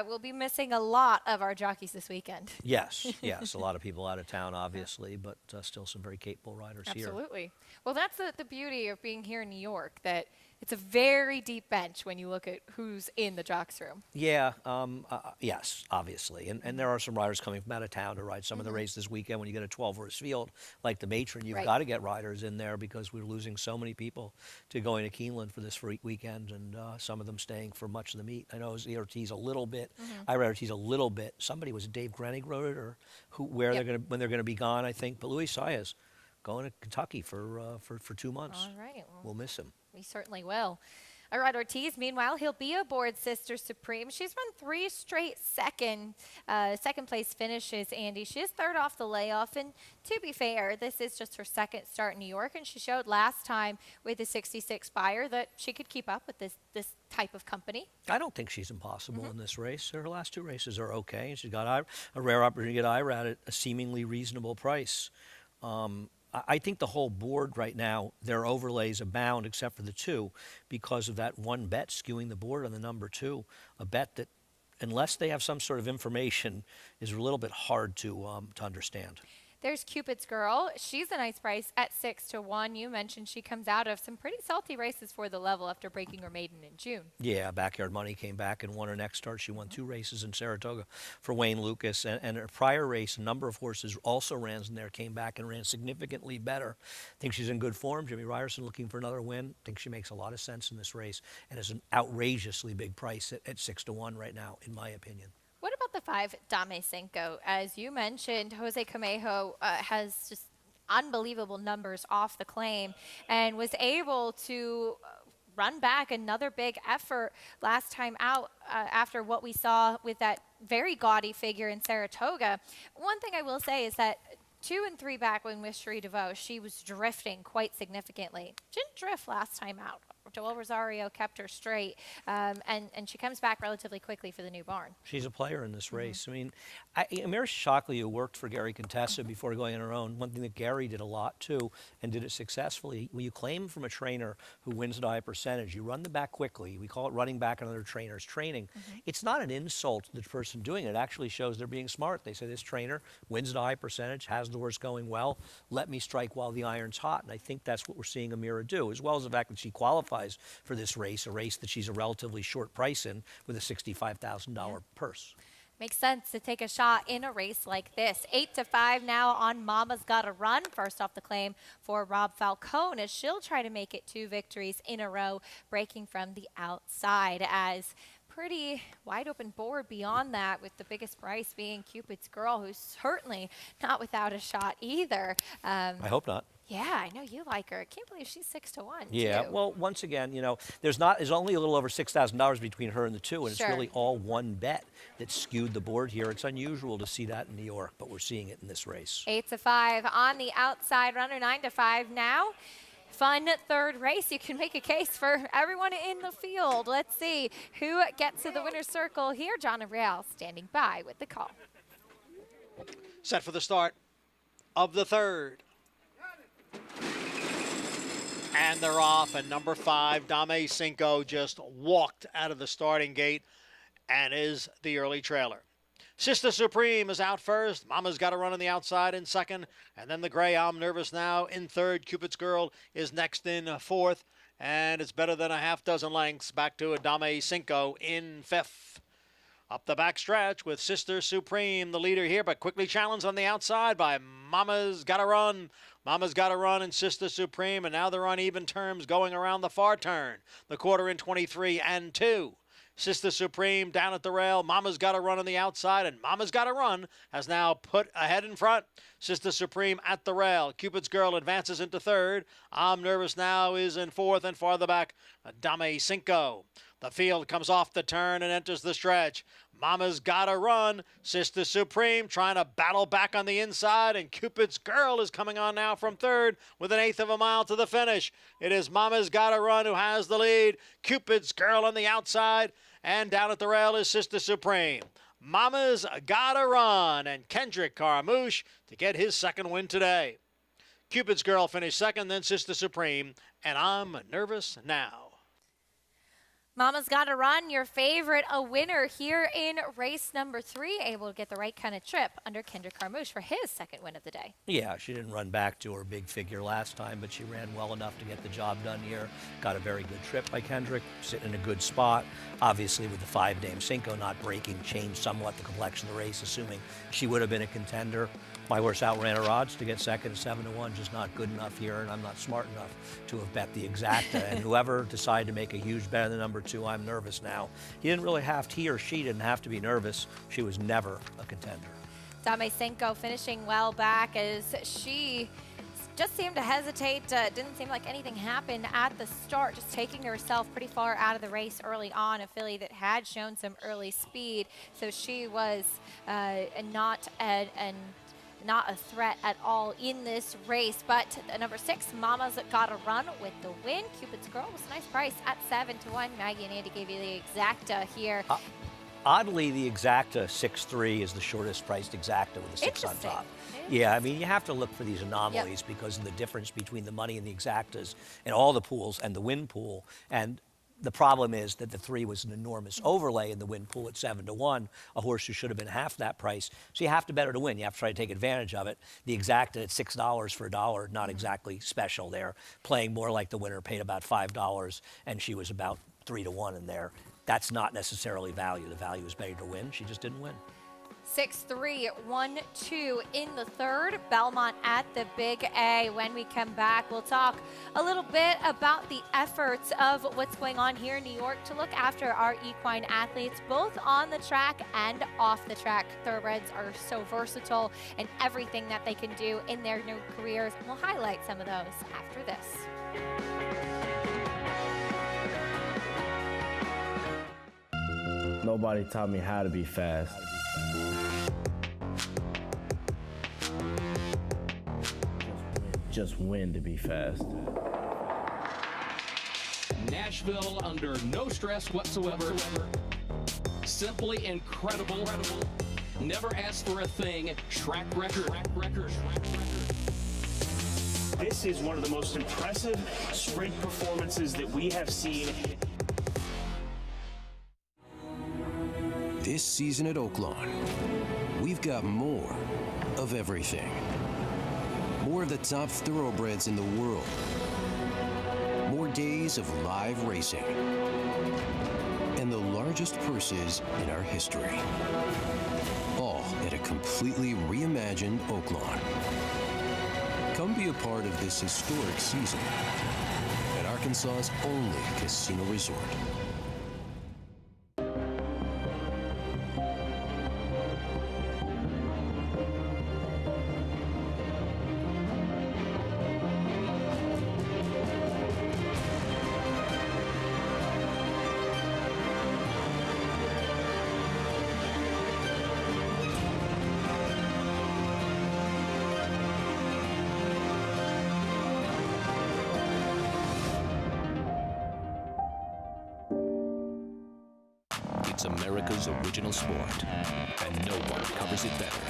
we'll be missing a lot of our jockeys this weekend. Yes, yes. A lot of people out of town, obviously, but still some very capable riders here. Absolutely. Well, that's the beauty of being here in New York, that it's a very deep bench when you look at who's in the jocks room. Yeah, yes, obviously. And there are some riders coming from out of town to ride some of the races this weekend. When you get a 12-horse field like the Matron, you've got to get riders in there, because we're losing so many people to going to Keeneland for this weekend, and some of them staying for much of the meet. I know Ortiz a little bit. I read Ortiz a little bit. Somebody, was it Dave Grenig wrote it, or when they're going to be gone, I think. But Luis Saez going to Kentucky for 2 months. All right. Well, we'll miss him. We certainly will. Irad Ortiz, meanwhile, he'll be aboard Sister Supreme. She's run 3 straight second place finishes, Andy. She is third off the layoff, and to be fair, this is just her second start in New York, and she showed last time with the 66 Buyer that she could keep up with this type of company. I don't think she's impossible in this race. Her last 2 races are okay, and she's got a rare opportunity to get Irad at a seemingly reasonable price. I think the whole board right now, their overlays abound except for the 2, because of that one bet skewing the board on the number 2, a bet that, unless they have some sort of information, is a little bit hard to understand. There's Cupid's Girl. She's a nice price at 6 to 1. You mentioned she comes out of some pretty salty races for the level after breaking her maiden in June. Yeah, Backyard Money came back and won her next start. She won 2 races in Saratoga for Wayne Lucas. And her prior race, a number of horses also ran in there, came back and ran significantly better. I think she's in good form. Jimmy Ryerson looking for another win. I think she makes a lot of sense in this race, and is an outrageously big price at 6 to 1 right now, in my opinion. What about the 5, Dame Cinco? As you mentioned, Jose Camejo has just unbelievable numbers off the claim, and was able to run back another big effort last time out after what we saw with that very gaudy figure in Saratoga. One thing I will say is that 2 and 3 back when with Cherie DeVoe, she was drifting quite significantly. Didn't drift last time out. Joel Rosario kept her straight, and she comes back relatively quickly for the new barn. She's a player in this race. I mean, Amira Shockley, who worked for Gary Contessa before going on her own, one thing that Gary did a lot too, and did it successfully, when you claim from a trainer who wins at a high percentage, you run them back quickly. We call it running back another trainer's training. It's not an insult to the person doing it. It actually shows they're being smart. They say, this trainer wins at a high percentage, has the horse going well, let me strike while the iron's hot. And I think that's what we're seeing Amira do, as well as the fact that she qualifies for this race, a race that she's a relatively short price in with a $65,000 purse. Makes sense to take a shot in a race like this. 8-5 now on Mama's Gotta Run. First off the claim for Rob Falcone, as she'll try to make it 2 victories in a row, breaking from the outside, as pretty wide open board beyond that, with the biggest price being Cupid's Girl, who's certainly not without a shot either. I hope not. Yeah, I know you like her. I can't believe she's 6-1. Yeah, too. well, once again, you know, there's only a little over $6,000 between her and the 2, and Sure. it's really all one bet that skewed the board here. It's unusual to see that in New York, but we're seeing it in this race. 8-5 on the outside runner. 9-5 now. Fun third race. You can make a case for everyone in the field. Let's see who gets to the winner's circle here. John Real standing by with the call. Set for the start of the third. And they're off, and number 5, Dame Cinco, just walked out of the starting gate and is the early trailer. Sister Supreme is out first. Mama's Got to Run on the outside in second. And then the gray, I'm Nervous Now, in third. Cupid's Girl is next in fourth. And it's better than a half dozen lengths back to a Dame Cinco in fifth. Up the back stretch with Sister Supreme, the leader here, but quickly challenged on the outside by Mama's Gotta Run. Mama's Gotta Run and Sister Supreme, and now they're on even terms going around the far turn. The quarter in 23-2. Sister Supreme down at the rail. Mama's Gotta Run on the outside, and Mama's Gotta Run has now put ahead in front. Sister Supreme at the rail. Cupid's Girl advances into third. I'm Nervous Now is in fourth, and farther back, Dame Cinco. The field comes off the turn and enters the stretch. Mama's Gotta Run. Sister Supreme trying to battle back on the inside, and Cupid's Girl is coming on now from third with an 1/8 of a mile to the finish. It is Mama's Gotta Run who has the lead. Cupid's Girl on the outside, and down at the rail is Sister Supreme. Mama's Gotta Run, and Kendrick Carmouche to get his second win today. Cupid's Girl finished second, then Sister Supreme, and I'm Nervous Now. Mama's Gotta Run, your favorite, a winner here in race number 3, able to get the right kind of trip under Kendrick Carmouche for his second win of the day. Yeah, she didn't run back to her big figure last time, but she ran well enough to get the job done here. Got a very good trip by Kendrick, sitting in a good spot. Obviously, with the 5 Dame Cinco not breaking, changed somewhat the complexion of the race, assuming she would have been a contender. My horse outran her odds to get second, 7-1, just not good enough here, and I'm not smart enough to have bet the exacta. And whoever decided to make a huge bet on the number 2, I'm Nervous Now. He or she didn't have to be nervous. She was never a contender. Dame Cinco finishing well back, as she just seemed to hesitate. Didn't seem like anything happened at the start, just taking herself pretty far out of the race early on, a filly that had shown some early speed. So she was not a threat at all in this race. But number 6, Mama's Gotta Run with the win. Cupid's Girl was a nice price at 7-1. Maggie and Andy gave you the exacta here. Oddly, the exacta 6-3 is the shortest priced exacta with a 6 on top. Yeah, I mean, you have to look for these anomalies because of the difference between the money and the exactas and all the pools and the win pool. And the problem is that the 3 was an enormous overlay in the win pool at 7-1, a horse who should have been half that price. So you have to bet her to win. You have to try to take advantage of it. The exacta at $6 for $1, not exactly special there. Playing more like the winner, paid about $5, and she was about 3-1 in there. That's not necessarily value. The value is better to win. She just didn't win. 6-3, 1-2 in the third. Belmont at the Big A. When we come back, we'll talk a little bit about the efforts of what's going on here in New York to look after our equine athletes, both on the track and off the track. Thoroughbreds are so versatile in everything that they can do in their new careers. We'll highlight some of those after this. Nobody taught me how to be fast. Just win to be fast. Nashville under no stress whatsoever. Simply incredible. Never asked for a thing. Track record. This is one of the most impressive sprint performances that we have seen. This season at Oaklawn, we've got more of everything. More of the top thoroughbreds in the world. More days of live racing. And the largest purses in our history. All at a completely reimagined Oaklawn. Come be a part of this historic season at Arkansas's only casino resort. It's America's original sport, and no one covers it better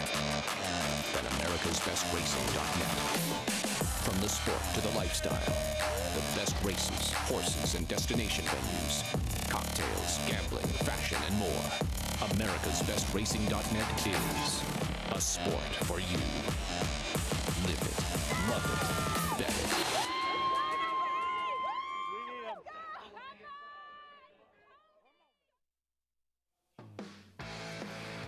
than America'sBestRacing.net. From the sport to the lifestyle, the best races, horses, and destination venues, cocktails, gambling, fashion, and more. America'sBestRacing.net is a sport for you. Live it, love it, bet it.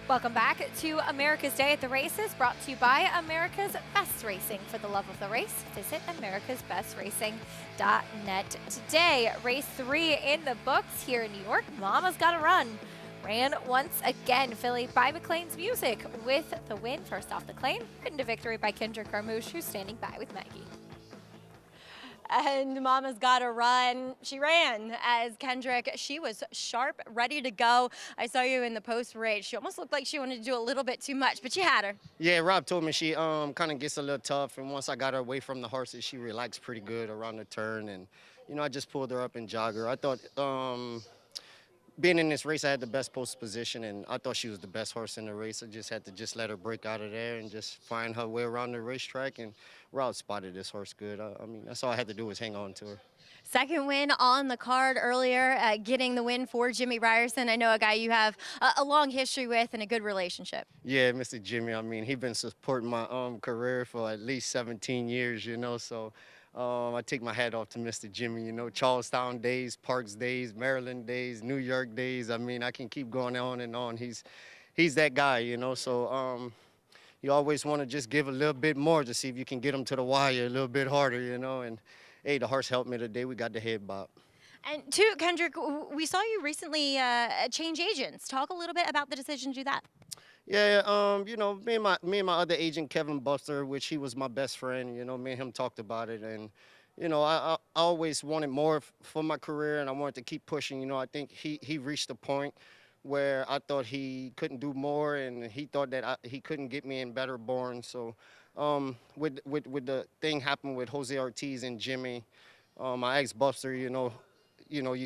Welcome back to America's Day at the Races, brought to you by America's Best Racing. For the love of the race, visit americasbestracing.net. Today, race 3 in the books here in New York. Mama's Gotta Run ran once again. Philly by McLean's Music with the win. First off the claim, ridden to victory by Kendrick Carmouche, who's standing by with Maggie. And Mama's Gotta Run. She ran as Kendrick. She was sharp, ready to go. I saw you in the post race. She almost looked like she wanted to do a little bit too much, but you had her. Yeah, Rob told me she kind of gets a little tough, and once I got her away from the horses, she relaxed pretty good around the turn, and I just pulled her up and jogged her. I thought being in this race, I had the best post position, and I thought she was the best horse in the race. I just had to let her break out of there and just find her way around the racetrack, and Rob spotted this horse good. I mean, that's all I had to do was hang on to her. Second win on the card earlier, getting the win for Jimmy Ryerson. I know a guy you have a long history with and a good relationship. Yeah, Mr. Jimmy, I mean, he's been supporting my career for at least 17 years, so I take my hat off to Mr. Jimmy, Charlestown days, Parks days, Maryland days, New York days. I mean, I can keep going on and on. He's that guy, so you always want to just give a little bit more to see if you can get him to the wire a little bit harder, and hey, the horse helped me today. We got the head bop. And two, Kendrick, we saw you recently change agents. Talk a little bit about the decision to do that. Yeah, me and my other agent, Kevin Buster, which he was my best friend, me and him talked about it. And, I always wanted more for my career, and I wanted to keep pushing. I think he reached a point where I thought he couldn't do more, and he thought that he couldn't get me in better born. So with the thing happened with Jose Ortiz and Jimmy, I asked Buster, you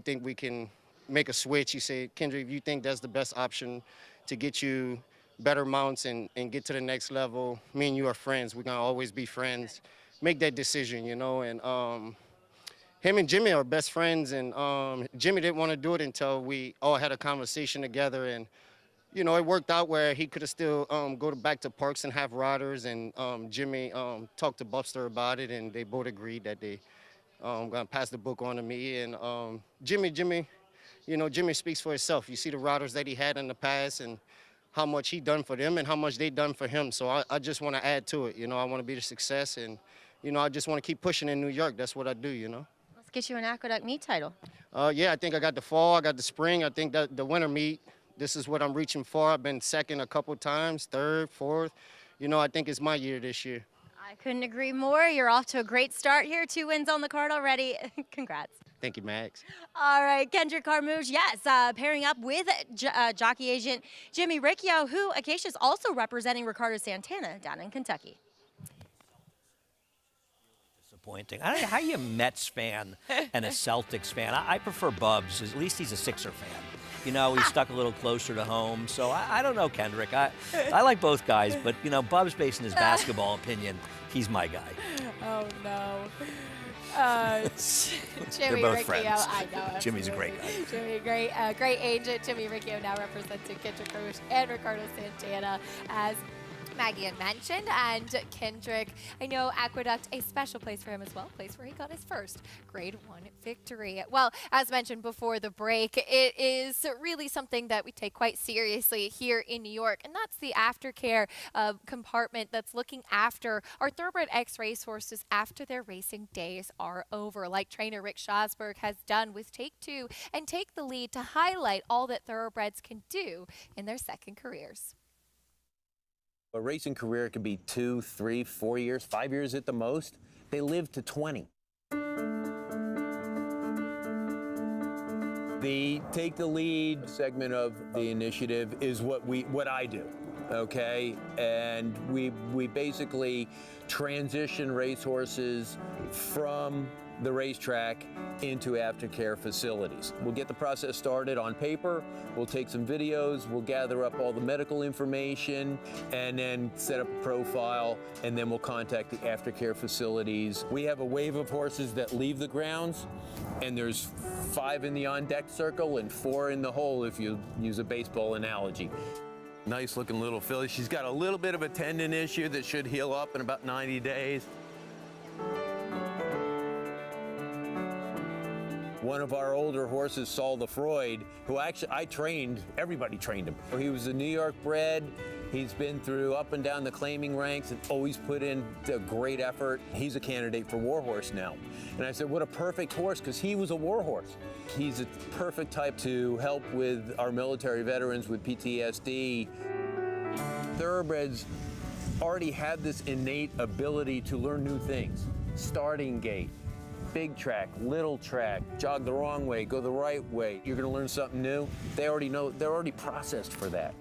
think we can make a switch? He said, Kendrick, if you think that's the best option to get you better mounts and get to the next level, me and you are friends. We're going to always be friends. Make that decision, and him and Jimmy are best friends, and Jimmy didn't want to do it until we all had a conversation together, and it worked out where he could have still go back to Parks and have riders, and Jimmy talked to Buster about it, and they both agreed that they going to pass the book on to me, and Jimmy, Jimmy speaks for himself. You see the riders that he had in the past and how much he done for them and how much they done for him, so I just want to add to it, I want to be the success, and I just want to keep pushing in New York. That's what I do, Let's get you an Aqueduct meet title. Yeah, I think I got the fall, I got the spring. I think that the winter meet, this is what I'm reaching for. I've been second a couple times, third, fourth. I think it's my year this year. I couldn't agree more. You're off to a great start here. 2 wins on the card already. Congrats. Thank you, Max. All right, Kendrick Carmouche, yes, pairing up with jockey agent Jimmy Riccio, who Acacia's also representing Ricardo Santana down in Kentucky. disappointing. I don't know how you a Mets fan and a Celtics fan. I prefer Bubs. At least he's a Sixer fan. You know, he's stuck a little closer to home. So I don't know, Kendrick. I like both guys, but, you know, Bubs, based on his basketball opinion, he's my guy. Oh, no. They're Jimmy both Riccio, friends. I know. Jimmy's a great absolutely. guy. Jimmy, great agent. Jimmy Riccio now representing Kendrick Roach and Ricardo Santana, as Maggie had mentioned. And Kendrick, I know Aqueduct, a special place for him as well, a place where he got his first Grade 1 victory. Well, as mentioned before the break, it is really something that we take quite seriously here in New York, and that's the Aftercare compartment that's looking after our Thoroughbred X racehorses after their racing days are over, like trainer Rick Schosberg has done with Take Two and Take the Lead to highlight all that thoroughbreds can do in their second careers. A racing career could be 2, 3, 4 years, 5 years at the most. They live to 20. The Take the Lead segment of the initiative is what I do, okay? And we basically transition racehorses from the racetrack into aftercare facilities. We'll get the process started on paper, we'll take some videos, we'll gather up all the medical information, and then set up a profile, and then we'll contact the aftercare facilities. We have a wave of horses that leave the grounds, and there's 5 in the on-deck circle and 4 in the hole, if you use a baseball analogy. Nice looking little filly. She's got a little bit of a tendon issue that should heal up in about 90 days. One of our older horses, Saul the Freud, who actually everybody trained him. He was a New York bred. He's been through up and down the claiming ranks and always put in a great effort. He's a candidate for warhorse now. And I said, what a perfect horse, because he was a warhorse. He's a perfect type to help with our military veterans with PTSD. Thoroughbreds already have this innate ability to learn new things. Starting gait, big track, little track, jog the wrong way, go the right way. You're gonna learn something new. They already know, they're already processed for that.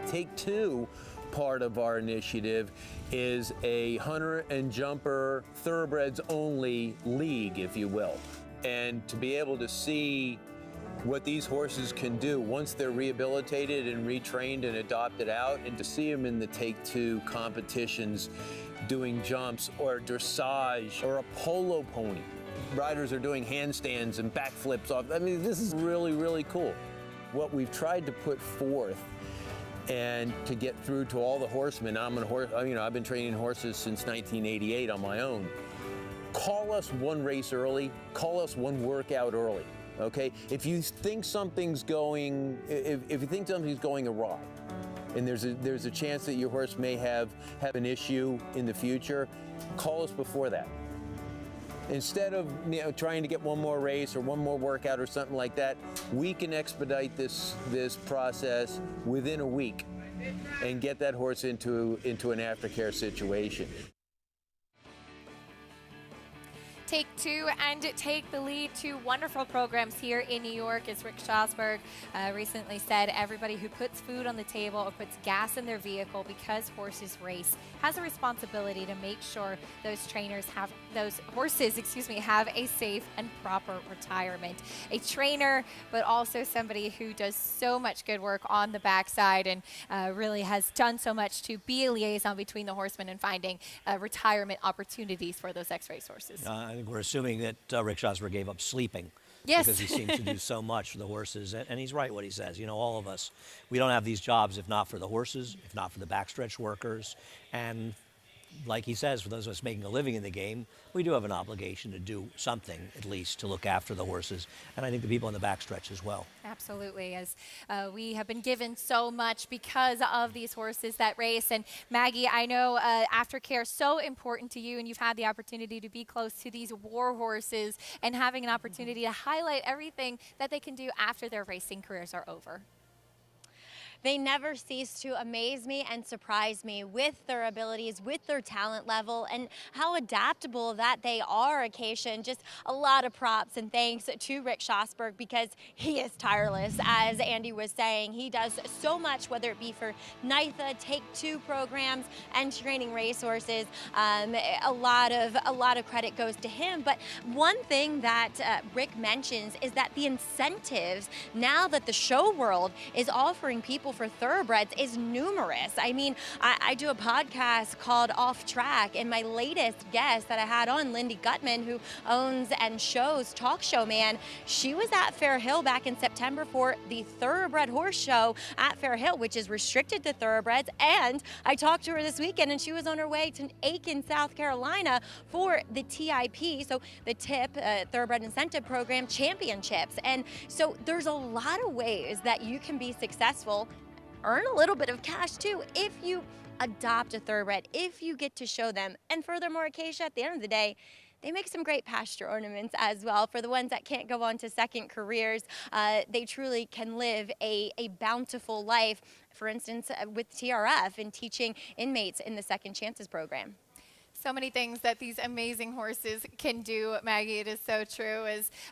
Take Two part of our initiative is a hunter and jumper, thoroughbreds only league, if you will. And to be able to see what these horses can do once they're rehabilitated and retrained and adopted out, and to see them in the Take Two competitions doing jumps or dressage or a polo pony. Riders are doing handstands and backflips off. I mean, this is really, really cool. What we've tried to put forth and to get through to all the horsemen, I've been training horses since 1988 on my own. Call us one race early, call us one workout early, okay? If you think something's going, if you think something's going awry, and there's a chance that your horse may have an issue in the future, call us before that. Instead of trying to get one more race or one more workout or something like that, we can expedite this process within a week and get that horse into an aftercare situation. Take Two and Take the Lead, 2 wonderful programs here in New York. As Rick Schosberg recently said, everybody who puts food on the table or puts gas in their vehicle because horses race has a responsibility to make sure those horses have a safe and proper retirement. A trainer, but also somebody who does so much good work on the backside and really has done so much to be a liaison between the horsemen and finding retirement opportunities for those X-race horses. I think we're assuming that Rick Schosberg gave up sleeping. Yes. Because he seems to do so much for the horses. And he's right what he says. You know, all of us, we don't have these jobs if not for the horses, if not for the backstretch workers. And like he says, for those of us making a living in the game, we do have an obligation to do something, at least, to look after the horses. And I think the people in the backstretch as well. Absolutely, as we have been given so much because of these horses that race. And Maggie, I know aftercare is so important to you, and you've had the opportunity to be close to these war horses and having an opportunity to highlight everything that they can do after their racing careers are over. They never cease to amaze me and surprise me with their abilities, with their talent level, and how adaptable that they are, Acacia. And just a lot of props and thanks to Rick Schosberg, because he is tireless. As Andy was saying, he does so much, whether it be for NYTHA, Take-Two programs, and training racehorses. A lot of credit goes to him. But one thing that Rick mentions is that the incentives, now that the show world is offering people for thoroughbreds, is numerous. I mean, I do a podcast called Off Track, and my latest guest that I had on, Lindy Gutman, who owns and shows Talk Show Man, she was at Fair Hill back in September for the Thoroughbred Horse Show at Fair Hill, which is restricted to thoroughbreds. And I talked to her this weekend, and she was on her way to Aiken, South Carolina for the TIP, so the TIP, Thoroughbred Incentive Program Championships. And so there's a lot of ways that you can be successful, earn a little bit of cash too, if you adopt a thoroughbred, if you get to show them. And furthermore, Acacia, at the end of the day, they make some great pasture ornaments as well. For the ones that can't go on to second careers, they truly can live a bountiful life. For instance, with TRF and teaching inmates in the Second Chances program. So many things that these amazing horses can do, Maggie. It is so true.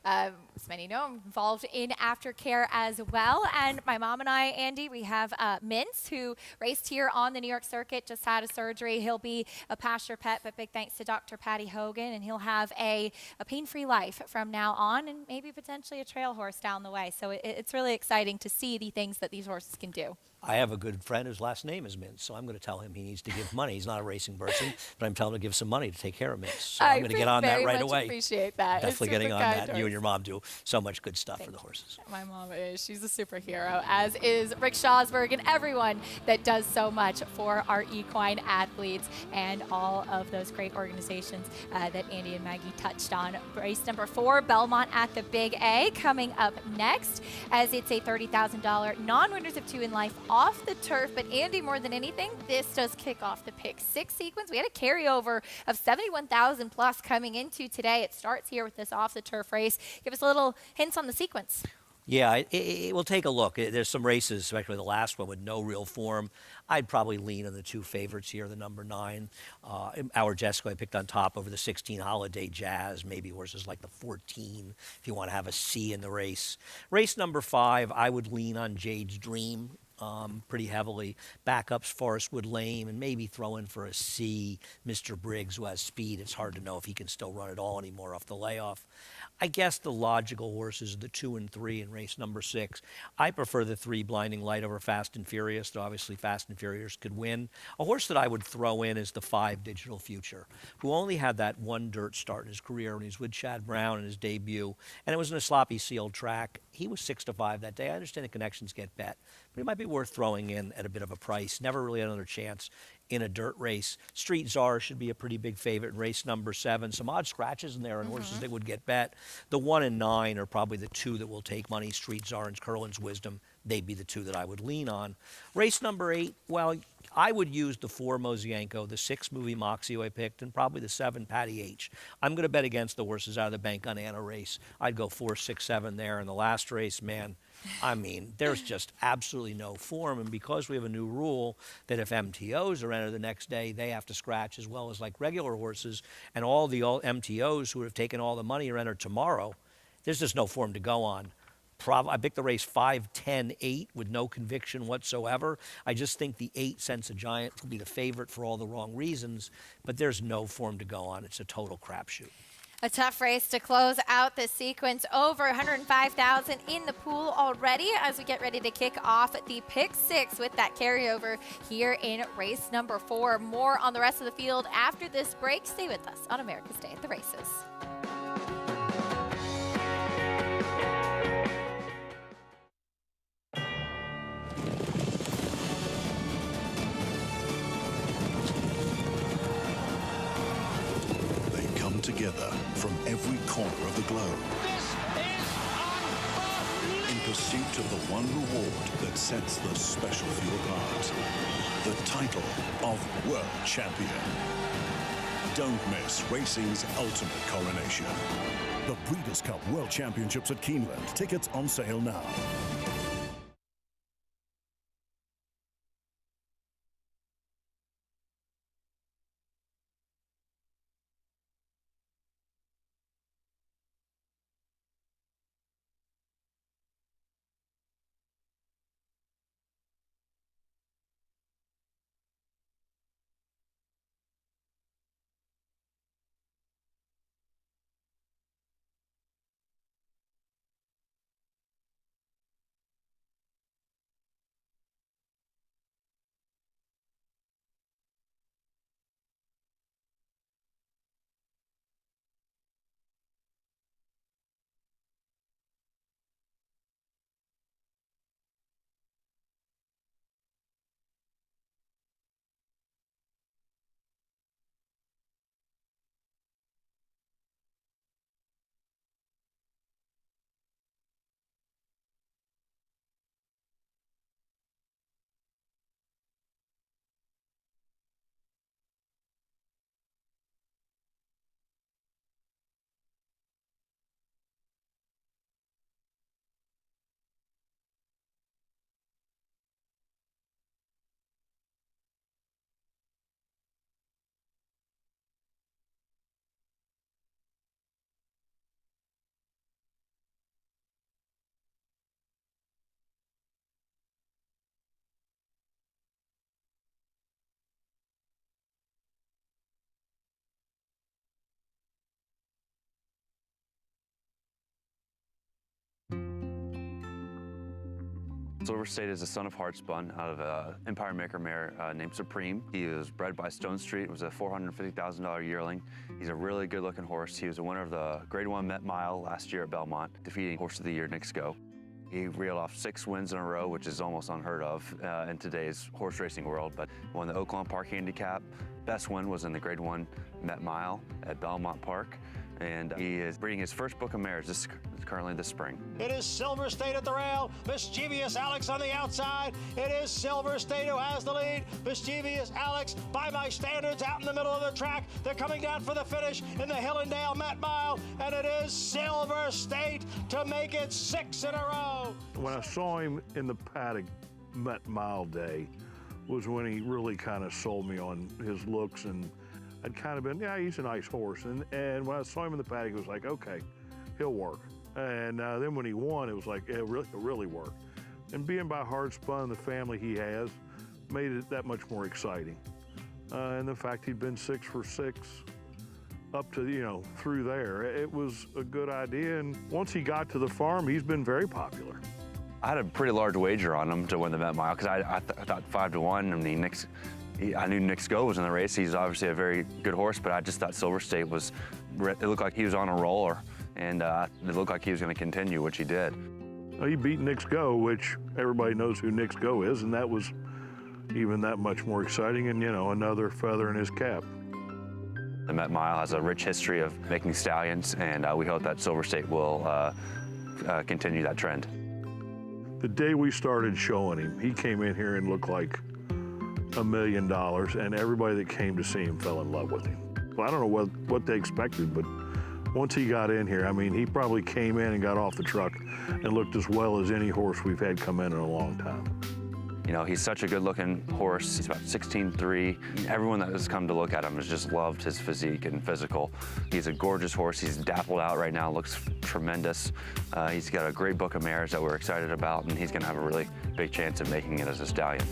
As many know, I'm involved in Aftercare as well. And my mom and I, Andy, we have Mince, who raced here on the New York circuit, just had a surgery. He'll be a pasture pet, but big thanks to Dr. Patty Hogan, and he'll have a pain-free life from now on, and maybe potentially a trail horse down the way. So it's really exciting to see the things that these horses can do. I have a good friend whose last name is Mintz, so I'm going to tell him he needs to give money. He's not a racing person, but I'm telling him to give some money to take care of Mintz. So I'm going to get on that right away. I appreciate that. Definitely getting on that. You and your mom do so much good stuff for the horses. My mom is. She's a superhero, as is Rick Schosberg and everyone that does so much for our equine athletes and all of those great organizations that Andy and Maggie touched on. Race number 4, Belmont at the Big A, coming up next, as it's a $30,000 non-winners of 2 in life off the turf. But Andy, more than anything, this does kick off the pick 6 sequence. We had a carryover of 71,000 plus coming into today. It starts here with this off the turf race. Give us a little hints on the sequence. Yeah, we'll take a look. There's some races, especially the last one, with no real form. I'd probably lean on the 2 favorites here, the number 9, Our Jessica, I picked on top over the 16 Holiday Jazz, maybe horses like the 14, if you want to have a C in the race. Race number 5, I would lean on Jade's Dream pretty heavily. Backups, Forestwood Lame, and maybe throw in for a C, Mr. Briggs, who has speed. It's hard to know if he can still run at all anymore off the layoff. I guess the logical horses are the 2 and 3 in race number 6. I prefer the 3 Blinding Light over Fast and Furious, though obviously Fast and Furious could win. A horse that I would throw in is the 5 Digital Future, who only had that 1 dirt start in his career when he was with Chad Brown in his debut, and it was in a sloppy sealed track. He was 6-5 that day. I understand the connections get bet, but he might be worth throwing in at a bit of a price. Never really had another chance in a dirt race. Street Czar should be a pretty big favorite in race number 7. Some odd scratches in there and horses that would get bet. The 1 and 9 are probably the 2 that will take money. Street Czar and Curlin's Wisdom, they'd be the 2 that I would lean on. Race number 8, well, I would use the 4 Mosienko, the 6 Movie Moxie who I picked, and probably the 7 Patty H. I'm going to bet against the horses out of the bank on Anna race. I'd go 4, 6, 7 there. In the last race, man, I mean, there's just absolutely no form. And because we have a new rule that if MTOs are entered the next day, they have to scratch as well as like regular horses, and all the MTOs who have taken all the money are entered tomorrow, there's just no form to go on. I picked the race 5, 10, 8 with no conviction whatsoever. I just think the 8 Sense a Giant will be the favorite for all the wrong reasons, but there's no form to go on. It's a total crapshoot. A tough race to close out this sequence. Over 105,000 in the pool already as we get ready to kick off the pick 6 with that carryover here in race number 4. More on the rest of the field after this break. Stay with us on America's Day at the Races. Together from every corner of the globe. In pursuit of the one reward that sets the special few apart. The title of World Champion. Don't miss racing's ultimate coronation. The Breeders' Cup World Championships at Keeneland. Tickets on sale now. Silver State is a son of Heartspun out of an Empire Maker mare named Supreme. He was bred by Stone Street. It was a $450,000 yearling. He's a really good-looking horse. He was a winner of the Grade 1 Met Mile last year at Belmont, defeating Horse of the Year Nick Sco. He reeled off 6 wins in a row, which is almost unheard of in today's horse racing world, but won the Oaklawn Park Handicap. Best win was in the Grade 1 Met Mile at Belmont Park, and he is breeding his first book of mares currently this spring. It is Silver State at the rail. Mischievous Alex on the outside. It is Silver State who has the lead. Mischievous Alex, by my standards, out in the middle of the track. They're coming down for the finish in the Hillendale Met Mile, and it is Silver State to make it 6 in a row. When I saw him in the paddock Met Mile day was when he really kind of sold me on his looks, and I'd kind of been, yeah, he's a nice horse. And when I saw him in the paddock, it was like, okay, he'll work. And then when he won, it was like, it really worked. And being by Heartspun, the family he has, made it that much more exciting. And the fact he'd been 6 for 6 up to, through there, it was a good idea. And once he got to the farm, he's been very popular. I had a pretty large wager on him to win the Met Mile because I thought 5 to 1. I knew Nick Sco was in the race. He's obviously a very good horse, but I just thought Silver State it looked like he was on a roller, and it looked like he was going to continue, which he did. Well, he beat Nick Sco, which everybody knows who Nick Sco is, and that was even that much more exciting and, another feather in his cap. The Met Mile has a rich history of making stallions, and we hope that Silver State will continue that trend. The day we started showing him, he came in here and looked like $1 million, and everybody that came to see him fell in love with him. Well, I don't know what they expected, but once he got in here, I mean, he probably came in and got off the truck and looked as well as any horse we've had come in a long time. He's such a good-looking horse. He's about 16'3". Everyone that has come to look at him has just loved his physique and physical. He's a gorgeous horse. He's dappled out right now, looks tremendous. He's got a great book of mares that we're excited about, and he's going to have a really big chance of making it as a stallion.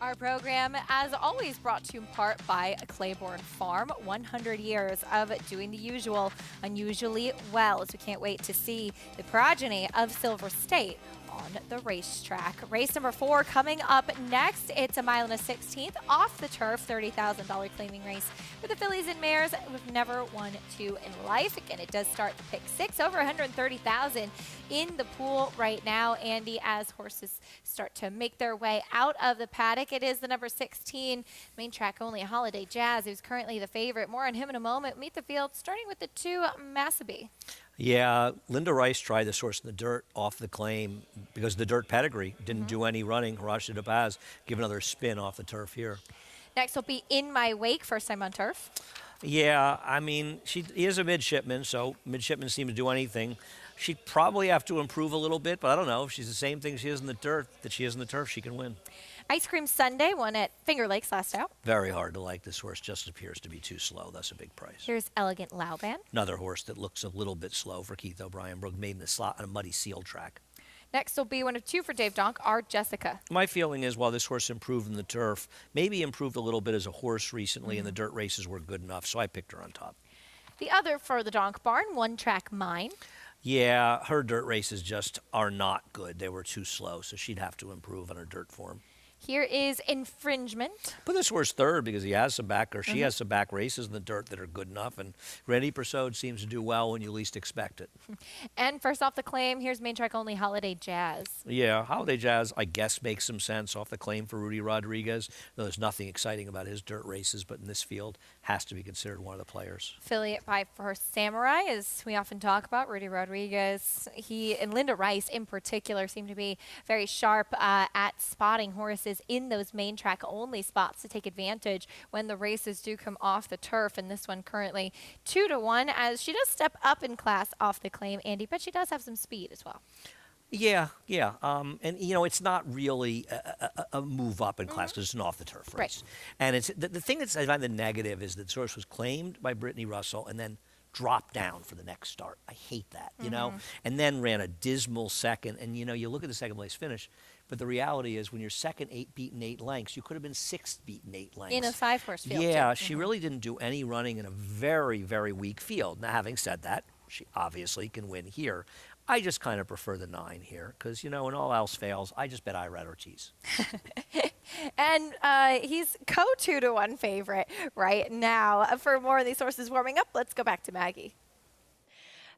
Our program, as always, brought to you in part by Claiborne Farm. 100 years of doing the usual unusually well. So we can't wait to see the progeny of Silver State on the racetrack. Race number 4 coming up next. It's a 1 1/16 off the turf, $30,000 claiming race for the fillies and mares who've never won 2 in life. Again, it does start to pick 6, over 130,000 in the pool right now, Andy, as horses start to make their way out of the paddock. It is the number 16 main track only Holiday Jazz, who's currently the favorite. More on him in a moment. Meet the field, starting with the 2 Massabee. Yeah, Linda Rice tried this horse in the dirt off the claim because the dirt pedigree didn't do any running. Rashida Dabaz give another spin off the turf here. Next will be In My Wake, first time on turf. Yeah, I mean, he is a midshipman, so midshipmen seem to do anything. She'd probably have to improve a little bit, but I don't know. If she's the same thing she is in the dirt that she is in the turf, she can win. Ice Cream Sunday won at Finger Lakes last out. Very hard to like this horse. Just appears to be too slow. That's a big price. Here's Elegant Lauban. Another horse that looks a little bit slow for Keith O'Brien. Brooke made in the slot on a muddy seal track. Next will be one of 2 for Dave Donk, Art Jessica. My feeling is while this horse improved in the turf, maybe improved a little bit as a horse recently, and the dirt races were good enough, so I picked her on top. The other for the Donk Barn, One Track Mine. Yeah, her dirt races just are not good. They were too slow, so she'd have to improve on her dirt form. Here is Infringement. Put this horse third because he has some back, or she has some back races in the dirt that are good enough, and Randy Persaud seems to do well when you least expect it. And first off the claim, here's main track only Holiday Jazz. Yeah, Holiday Jazz, I guess, makes some sense off the claim for Rudy Rodriguez. Though there's nothing exciting about his dirt races, but in this field, has to be considered one of the players. Affiliate by First Samurai, as we often talk about, Rudy Rodriguez. He and Linda Rice in particular seem to be very sharp at spotting horses in those main track only spots to take advantage when the races do come off the turf. And this one currently 2 to 1, as she does step up in class off the claim, Andy, but she does have some speed as well. Yeah. And, it's not really a move up in class because it's an off-the-turf race. Right. And it's the thing that's I find the negative is that the horse was claimed by Brittany Russell and then dropped down for the next start. I hate that, you know, and then ran a dismal second. And, you look at the second place finish, but the reality is when you're second, beaten 8 lengths, you could have been 6th beaten 8 lengths. In a 5-horse field. Yeah, she really didn't do any running in a very, very weak field. Now, having said that, she obviously can win here. I just kind of prefer the 9 here because, you know, when all else fails, I just bet Irad Ortiz. And he's co-2-to-1 favorite right now. For more of these horses warming up, let's go back to Maggie.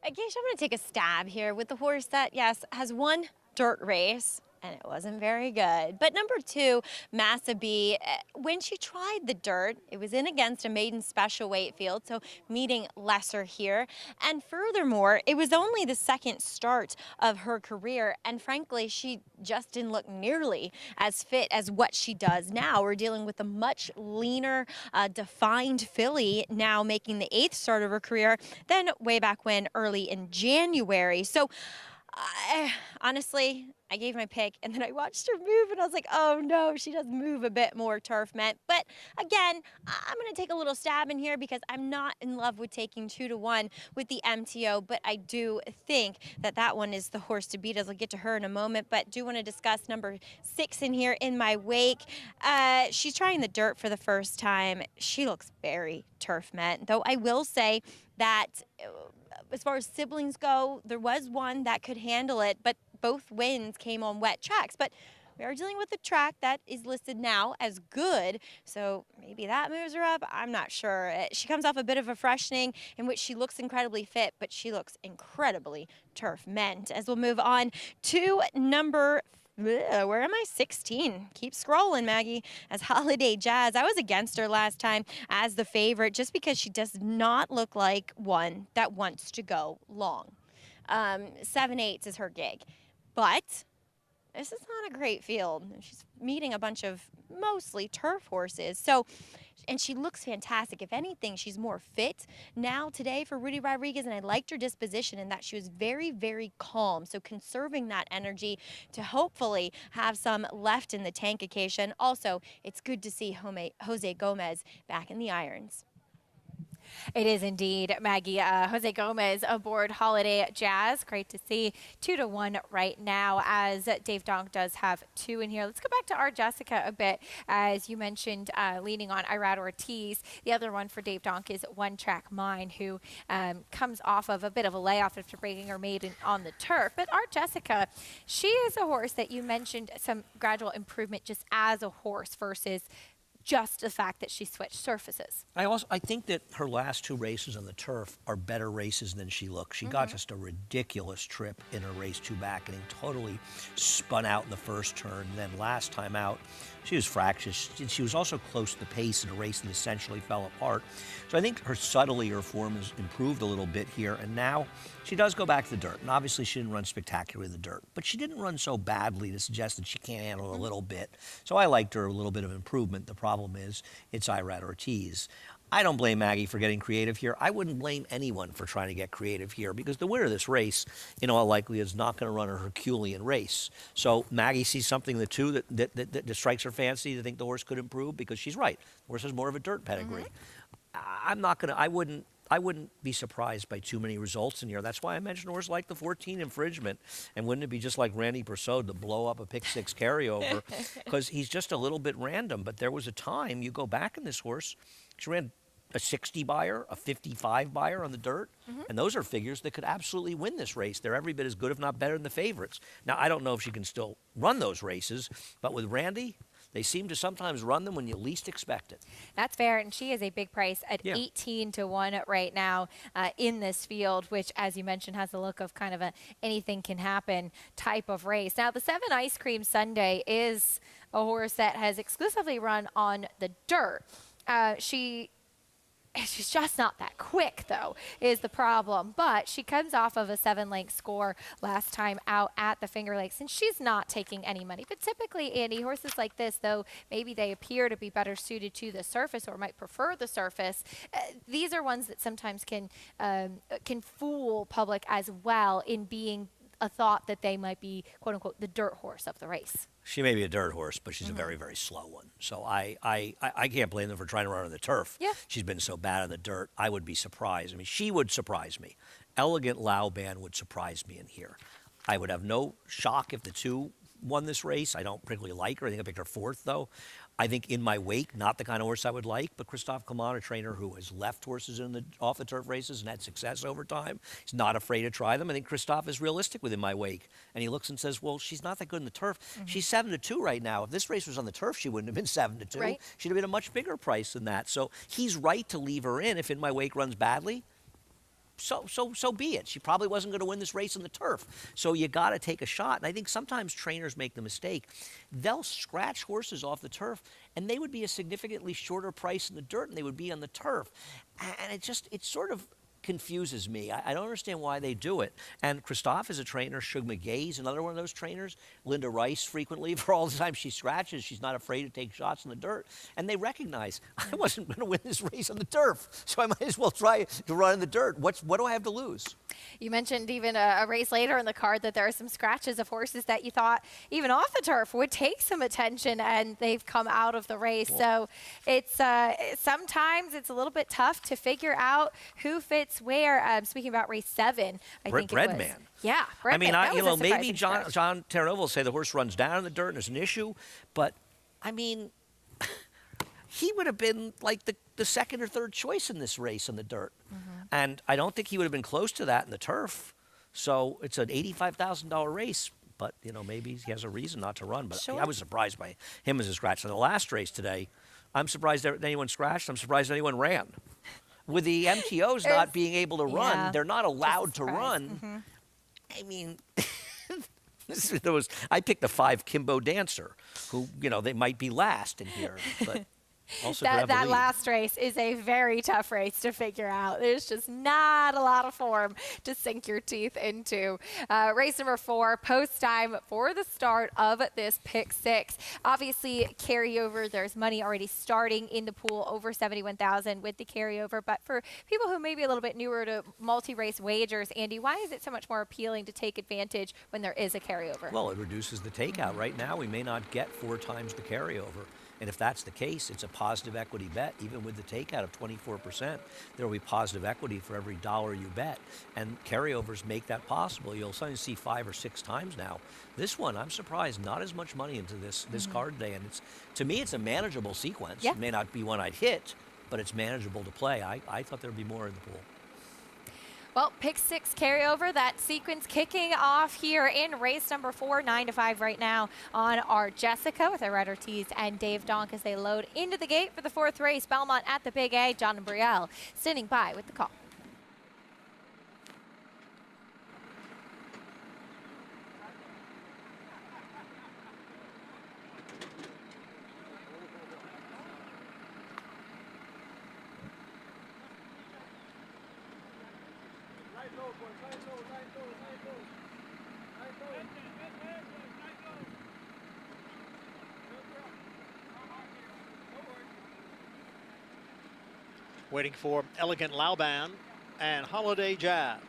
Geisha, I'm going to take a stab here with the horse that, yes, has won dirt race, and it wasn't very good. But number 2, Massa B, when she tried the dirt, it was in against a maiden special weight field, so meeting lesser here. And furthermore, it was only the second start of her career, and frankly, she just didn't look nearly as fit as what she does now. We're dealing with a much leaner, defined filly now making the 8th start of her career than way back when, early in January. So, honestly, I gave my pick, and then I watched her move, and I was like, oh no, she does move a bit more, turf meant. But again, I'm going to take a little stab in here because I'm not in love with taking 2-to-1 with the MTO, but I do think that that one is the horse to beat, as I'll get to her in a moment. But do want to discuss number 6 in here in my wake. She's trying the dirt for the first time. She looks very turf meant, though I will say that as far as siblings go, there was one that could handle it, but both wins came on wet tracks. But we are dealing with a track that is listed now as good, so maybe that moves her up. I'm not sure. She comes off a bit of a freshening in which she looks incredibly fit, but she looks incredibly turf meant. As we'll move on to number where am I? 16. Keep scrolling, Maggie. As Holiday Jazz. I was against her last time as the favorite just because she does not look like one that wants to go long. 7/8 is her gig. But this is not a great field. She's meeting a bunch of mostly turf horses. So, and she looks fantastic. If anything, she's more fit now today for Rudy Rodriguez, and I liked her disposition in that she was very, very calm. So conserving that energy to hopefully have some left in the tank occasion. Also, it's good to see Jose Gomez back in the irons. It is indeed, Maggie. Jose Gomez aboard Holiday Jazz. Great to see 2-to-1 right now, as Dave Donk does have 2 in here. Let's go back to our Jessica a bit. As you mentioned, leaning on Irad Ortiz. The other one for Dave Donk is One Track Mine, who comes off of a bit of a layoff after breaking her maiden on the turf. But our Jessica, she is a horse that you mentioned some gradual improvement just as a horse versus just the fact that she switched surfaces. I think that her last 2 races on the turf are better races than she looked. She got just a ridiculous trip in her race 2 back, getting totally spun out in the first turn. And then last time out, she was fractious. She was also close to the pace in a race that essentially fell apart. So I think subtly her form has improved a little bit here, and now she does go back to the dirt. And obviously she didn't run spectacularly in the dirt, but she didn't run so badly to suggest that she can't handle a little bit. So I liked her a little bit of improvement. The problem is it's Irad Ortiz. I don't blame Maggie for getting creative here. I wouldn't blame anyone for trying to get creative here because the winner of this race, in all likelihood, is not going to run a Herculean race. So Maggie sees something in the 2 that strikes her fancy to think the horse could improve because she's right. The horse has more of a dirt pedigree. I wouldn't be surprised by too many results in here. That's why I mentioned horse like the 14 Infringement. And wouldn't it be just like Randy Persaud to blow up a pick 6 carryover? Because he's just a little bit random. But there was a time, you go back in this horse, she ran a 60 buyer, a 55 buyer on the dirt. And those are figures that could absolutely win this race. They're every bit as good, if not better, than the favorites. Now, I don't know if she can still run those races, but with Randy, they seem to sometimes run them when you least expect it. That's fair, and she is a big price at 18-to-1 right now in this field, which, as you mentioned, has the look of kind of a anything can happen type of race. Now, the 7 Ice Cream Sunday is a horse that has exclusively run on the dirt. She's just not that quick, though, is the problem. But she comes off of a 7-length score last time out at the Finger Lakes, and she's not taking any money. But typically, Andy, horses like this, though maybe they appear to be better suited to the surface or might prefer the surface, these are ones that sometimes can fool public as well in being a thought that they might be, quote unquote, the dirt horse of the race. She may be a dirt horse, but she's a very, very slow one. So I can't blame them for trying to run on the turf. Yeah. She's been so bad on the dirt. I would be surprised. I mean, she would surprise me. Elegant Lauban would surprise me in here. I would have no shock if the 2 won this race. I don't particularly like her. I think I picked her 4th, though. I think In My Wake, not the kind of horse I would like, but Christophe Clement, a trainer who has left horses in off the turf races and had success over time, he's not afraid to try them. I think Christophe is realistic with In My Wake. And he looks and says, well, she's not that good in the turf. She's 7-2 right now. If this race was on the turf, she wouldn't have been 7-2. Right. She'd have been a much bigger price than that. So he's right to leave her in if In My Wake runs badly. So be it. She probably wasn't going to win this race on the turf. So you got to take a shot. And I think sometimes trainers make the mistake. They'll scratch horses off the turf, and they would be a significantly shorter price in the dirt than they would be on the turf. And it sort of confuses me. I don't understand why they do it. And Christophe is a trainer. Shug McGay's another one of those trainers. Linda Rice frequently, for all the time she scratches, she's not afraid to take shots in the dirt. And they recognize, I wasn't going to win this race on the turf, so I might as well try to run in the dirt. What do I have to lose? You mentioned even a race later in the card that there are some scratches of horses that you thought, even off the turf, would take some attention, and they've come out of the race. So it's sometimes it's a little bit tough to figure out who fits where. Speaking about race 7, I think it was. Breadman. Yeah, Breadman. I mean, That was a maybe surprising John scratch. Terranova will say the horse runs down in the dirt and there's an issue, but I mean, he would have been like the second or third choice in this race in the dirt. And I don't think he would have been close to that in the turf. So it's an $85,000 race, but, maybe he has a reason not to run. But Sure. I was surprised by him as a scratch. In the last race today, I'm surprised that anyone scratched. I'm surprised anyone ran. With the MTOs not being able to run, yeah, they're not allowed to run. I mean, I picked the 5 Kimbo Dancer, who, they might be last in here, but also could have the that lead. last race is a very tough race to figure out. There's just not a lot of form to sink your teeth into. Race number 4, post time for the start of this pick 6. Obviously, carryover. There's money already starting in the pool, over $71,000 with the carryover. But for people who may be a little bit newer to multi-race wagers, Andy, why is it so much more appealing to take advantage when there is a carryover? Well, it reduces the takeout. Right now, we may not get 4 times the carryover. And if that's the case, it's a positive equity bet. Even with the takeout of 24%, there will be positive equity for every dollar you bet. And carryovers make that possible. You'll sometimes see 5 or 6 times now. This one, I'm surprised, not as much money into this card today. And to me, it's a manageable sequence. Yeah. It may not be one I'd hit, but it's manageable to play. I thought there'd be more in the pool. Well, pick 6 carryover, that sequence kicking off here in race number 4, 9-5 right now on our Jessica with our Red Ortiz and Dave Donk as they load into the gate for the 4th race. Belmont at the Big A. John and Brielle standing by with the call. Waiting for Elegant Lauban and Holiday Jazz.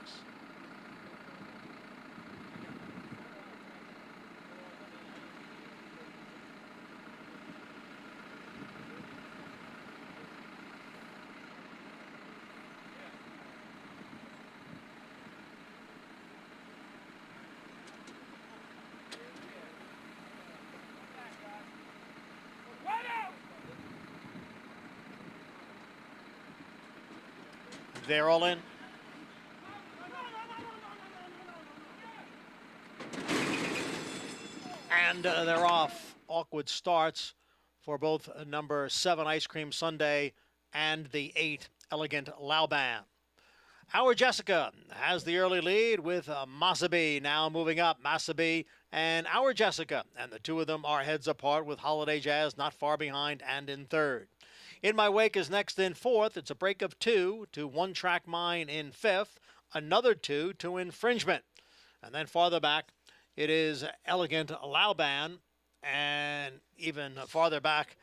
They're all in. And they're off. Awkward starts for both number 7 Ice Cream Sundae and the 8 Elegant Lauban. Our Jessica has the early lead with Masabi now moving up. Masabi and Our Jessica, and the two of them are heads apart with Holiday Jazz not far behind and in 3rd. In My Wake is next in 4th. It's a break of 2 to One Track Mine in 5th, another 2 to Infringement. And then farther back, it is Elegant Lauban, and even farther back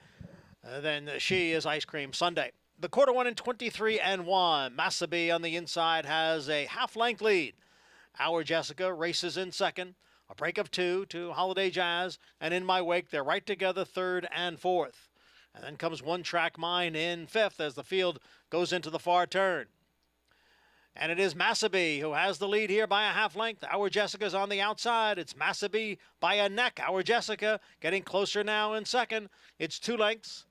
than she is Ice Cream Sundae. The quarter one in 23-1. Masabi on the inside has a half-length lead. Our Jessica races in 2nd, a break of 2 to Holiday Jazz, and In My Wake, they're right together 3rd and 4th. And then comes One Track Mine in 5th as the field goes into the far turn. And it is Massabee who has the lead here by a half length. Our Jessica's on the outside. It's Massabee by a neck. Our Jessica getting closer now in second. It's 2 lengths.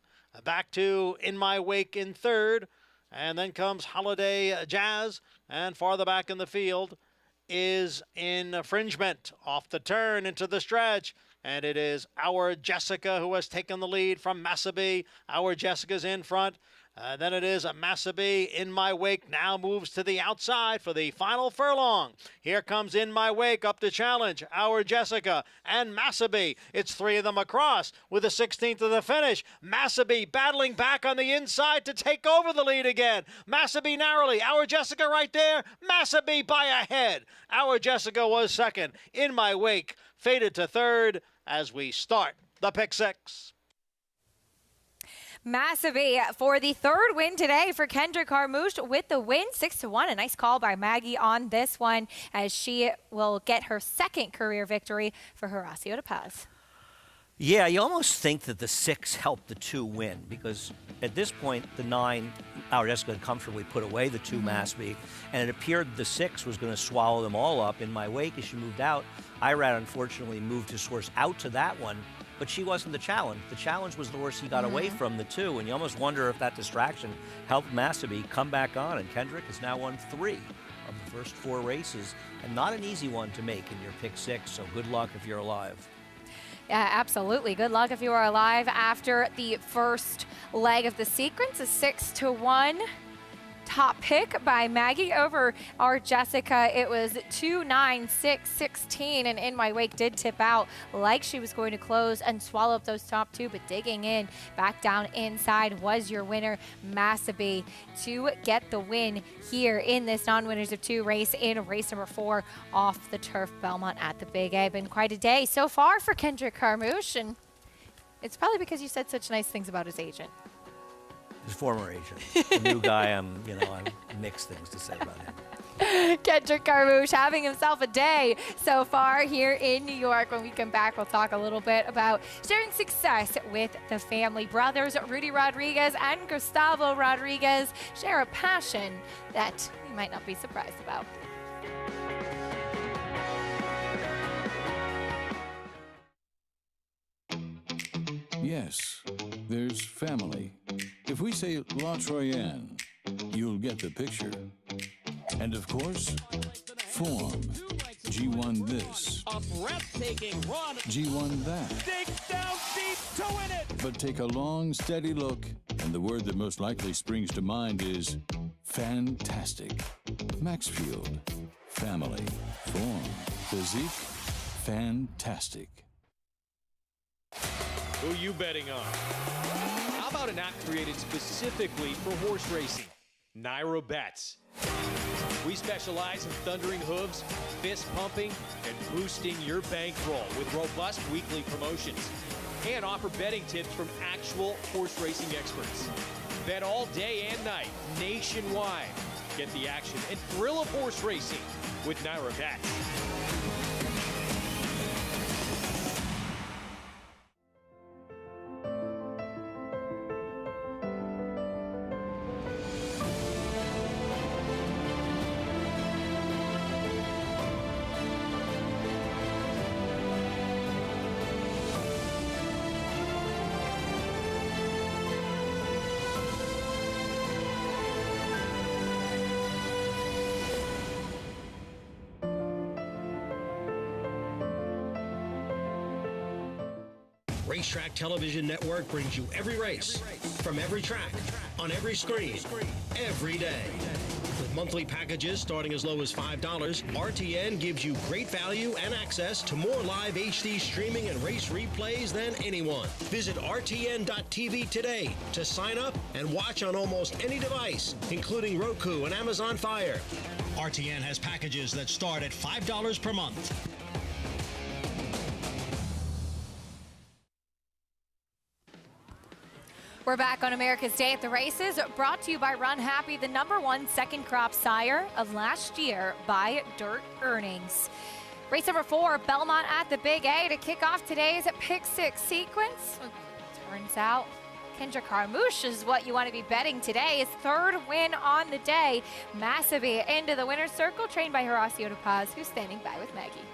Back to In My Wake in third. And then comes Holiday Jazz. And farther back in the field is Infringement off the turn into the stretch. And it is Our Jessica who has taken the lead from Massabee. Our Jessica's in front. Then it is Massabee. In My Wake now moves to the outside for the final furlong. Here comes In My Wake up to challenge Our Jessica and Massabee. It's 3 of them across with the 16th of the finish. Massabee battling back on the inside to take over the lead again. Massabee narrowly. Our Jessica right there. Massabee by a head. Our Jessica was second. In My Wake faded to third as we start the pick 6. Massabee for the third win today for Kendra Carmouche with the win, 6-1. A nice call by Maggie on this one as she will get her second career victory for Horacio de Paz. Yeah, you almost think that the 6 helped the 2 win because at this point, the 9, Our Jessica had comfortably put away the 2 Massabee, and it appeared the 6 was going to swallow them all up. In My Wake, as she moved out, Irad unfortunately moved his horse out to that one, but she wasn't the challenge. The challenge was the horse he got away from, the 2, and you almost wonder if that distraction helped Massabee come back on, and Kendrick has now won 3 of the first 4 races, and not an easy one to make in your pick 6, so good luck if you're alive. Yeah, absolutely. Good luck if you are alive after the first leg of the sequence, a 6-1 top pick by Maggie over Our Jessica. It was 2-9-6-16, and In My Wake did tip out like she was going to close and swallow up those top 2, but digging in back down inside was your winner, Massabee, to get the win here in this non-winners of 2 race in race number 4 off the turf Belmont at the Big A. Been quite a day so far for Kendrick Carmouche, and it's probably because you said such nice things about his agent. His former agent. The new guy, I'm mixed things to say about him. Kendrick Carmouche having himself a day so far here in New York. When we come back, we'll talk a little bit about sharing success with the family. Brothers Rudy Rodriguez and Gustavo Rodriguez share a passion that you might not be surprised about. Yes, there's family. If we say La Troyenne, you'll get the picture. And of course, form. G1 this. A breathtaking run. G1 that. Dig down deep to win it. But take a long, steady look, and the word that most likely springs to mind is fantastic. Maxfield. Family. Form. Physique. Fantastic. Who you betting on? How about an app created specifically for horse racing? Nairo Bets. We specialize in thundering hooves, fist pumping, and boosting your bankroll with robust weekly promotions. And offer betting tips from actual horse racing experts. Bet all day and night, nationwide. Get the action and thrill of horse racing with Nairo Bets. Racetrack Television Network brings you every race, from every track, on every screen, every day. With monthly packages starting as low as $5, RTN gives you great value and access to more live HD streaming and race replays than anyone. Visit RTN.tv today to sign up and watch on almost any device, including Roku and Amazon Fire. RTN has packages that start at $5 per month. We're back on America's Day at the Races, brought to you by Run Happy, the #1 second crop sire of last year by Dirt Earnings. Race number 4, Belmont at the Big A to kick off today's pick 6 sequence. Turns out Kendrick Carmouche is what you want to be betting today. His third win on the day. Massabie into the winner's circle, trained by Horacio De Paz, who's standing by with Maggie.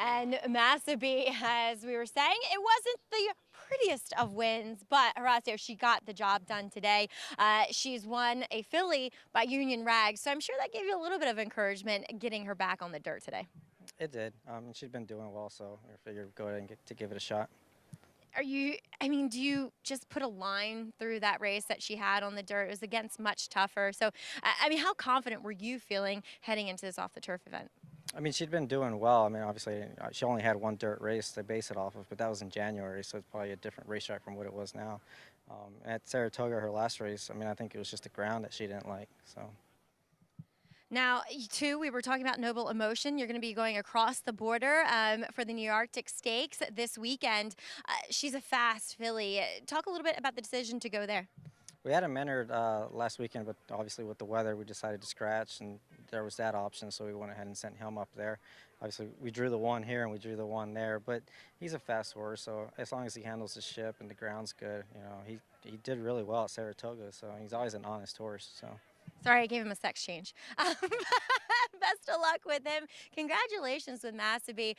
And Massabie, as we were saying, it wasn't the prettiest of wins, but Horacio, she got the job done today. She's won a filly by Union Rags, so I'm sure that gave you a little bit of encouragement getting her back on the dirt today. It did. She's been doing well, so I figured go ahead and give it a shot. Do you just put a line through that race that she had on the dirt? It was against much tougher. So, how confident were you feeling heading into this off-the-turf event? She'd been doing well. Obviously, she only had one dirt race to base it off of, but that was in January, so it's probably a different racetrack from what it was now. At Saratoga, her last race, I think it was just the ground that she didn't like, so. Now, too, we were talking about Noble Emotion. You're going to be going across the border for the New Arctic Stakes this weekend. She's a fast filly. Talk a little bit about the decision to go there. We had him entered last weekend, but obviously with the weather, we decided to scratch, and there was that option, so we went ahead and sent him up there. Obviously, we drew the one here and we drew the one there, but he's a fast horse, so as long as he handles the ship and the ground's good, he did really well at Saratoga, so he's always an honest horse. So. Sorry, I gave him a sex change. Best of luck with him. Congratulations with Massabie.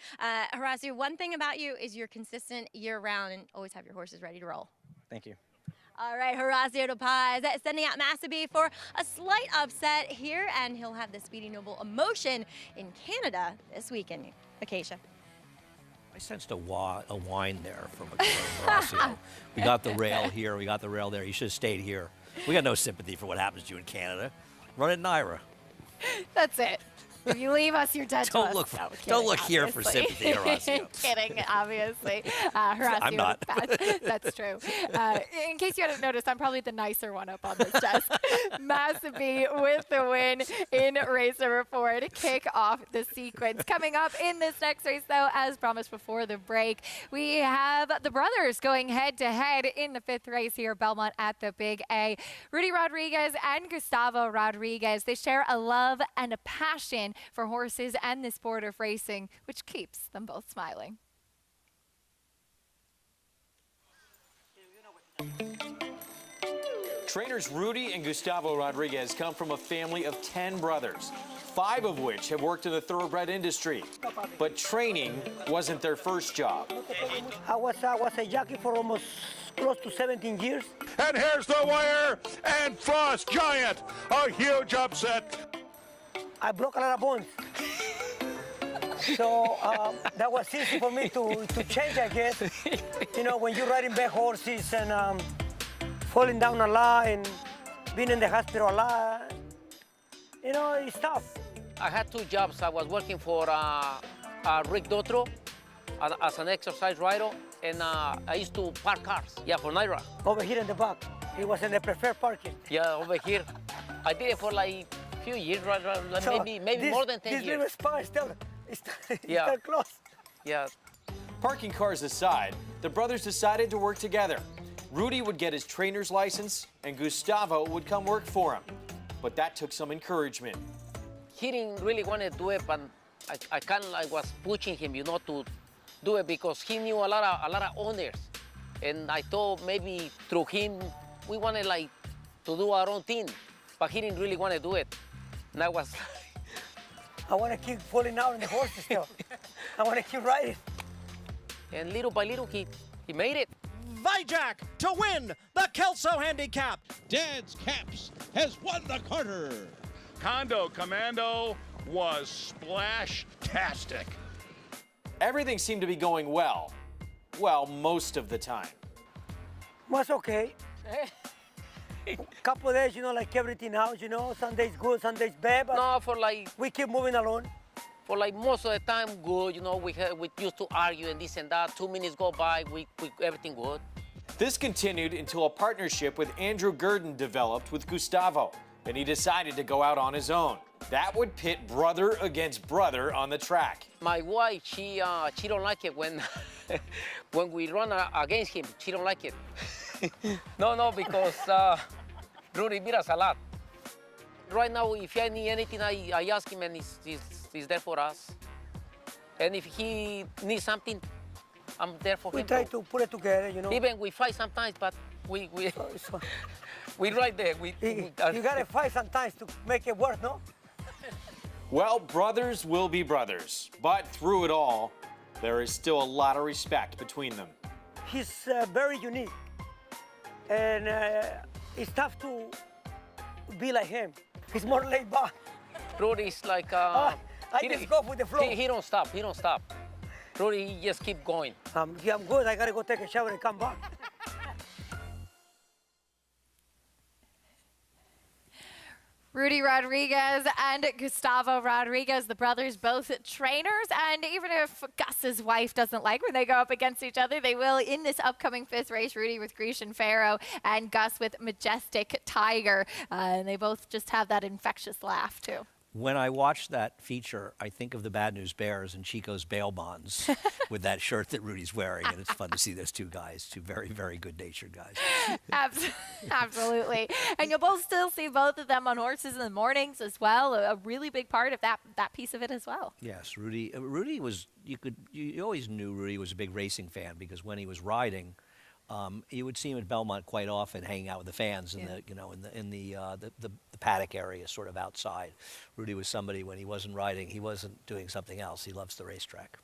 Horacio, one thing about you is you're consistent year-round and always have your horses ready to roll. Thank you. All right, Horacio De Paz sending out Massabie for a slight upset here, and he'll have the Speedy Noble Emotion in Canada this weekend. Acacia. I sensed a whine there from Horacio. We got the rail here, we got the rail there. You should have stayed here. We got no sympathy for what happens to you in Canada. Run it, Naira. That's it. If you leave us, you're dead to us. Don't look here for sympathy, Horacio. Kidding, obviously. Horacio, I'm not. That's true. In case you hadn't noticed, I'm probably the nicer one up on this desk. Massabie with the win in race number 4 to kick off the sequence. Coming up in this next race, though, as promised before the break, we have the brothers going head-to-head in the 5th race here, Belmont at the Big A. Rudy Rodriguez and Gustavo Rodriguez, they share a love and a passion for horses and the sport of racing, which keeps them both smiling. Trainers Rudy and Gustavo Rodriguez come from a family of 10 brothers, 5 of which have worked in the thoroughbred industry. But training wasn't their first job. I was a jockey for almost close to 17 years. And here's the wire, and Frost Giant, a huge upset. I broke a lot of bones. So that was easy for me to change, I guess. When you're riding big horses and falling down a lot and being in the hospital a lot, it's tough. I had 2 jobs. I was working for Rick Dotro as an exercise rider, and I used to park cars, for Naira. Over here in the back. It was in the preferred parking. Yeah, over here. I did it for like few years, so maybe more than 10 years. This little spot is still close. Yeah. Parking cars aside, the brothers decided to work together. Rudy would get his trainer's license, and Gustavo would come work for him. But that took some encouragement. He didn't really want to do it, but I kind of was pushing him, to do it because he knew a lot of owners, and I thought maybe through him we wanted to do our own thing, but he didn't really want to do it. And I was I want to keep falling out on the horses still. I want to keep riding. And little by little, he made it. Vijack to win the Kelso Handicap. Dad's Caps has won the Carter. Condo Commando was splash-tastic. Everything seemed to be going well. Well, most of the time. Was okay. Couple of days, like everything else, some days good, some days bad, but no, we keep moving along. For most of the time, good, we used to argue and this and that. 2 minutes go by, we everything good. This continued until a partnership with Andrew Gurdon developed with Gustavo, and he decided to go out on his own. That would pit brother against brother on the track. My wife, she don't like it when when we run against him. She don't like it. No, because Rudy beat us a lot. Right now, if I need anything, I ask him, and he's there for us. And if he needs something, I'm there for We him. try to put it together, you know. Even we fight sometimes, but we we right there. You gotta fight sometimes to make it work, no? Well, brothers will be brothers, but through it all, there is still a lot of respect between them. He's very unique, and it's tough to be like him. He's more laid back. Rudy's like I just go with the flow. He don't stop. He don't stop. Rudy, he just keep going. Yeah, I'm good. I gotta go take a shower and come back. Rudy Rodriguez and Gustavo Rodriguez, the brothers, both trainers. And even if Gus's wife doesn't like when they go up against each other, they will in this upcoming 5th race. Rudy with Grecian Pharaoh and Gus with Majestic Tiger. And they both just have that infectious laugh, too. When I watch that feature, I think of the Bad News Bears and Chico's bail bonds with that shirt that Rudy's wearing, and it's fun to see those two guys, two very, very good-natured guys. Absolutely. And you'll both still see both of them on horses in the mornings as well, a really big part of that piece of it as well. Yes, Rudy was, you always knew Rudy was a big racing fan because when he was riding, you would see him at Belmont quite often, hanging out with the fans in the paddock area, sort of outside. Rudy was somebody when he wasn't riding, he wasn't doing something else. He loves the racetrack.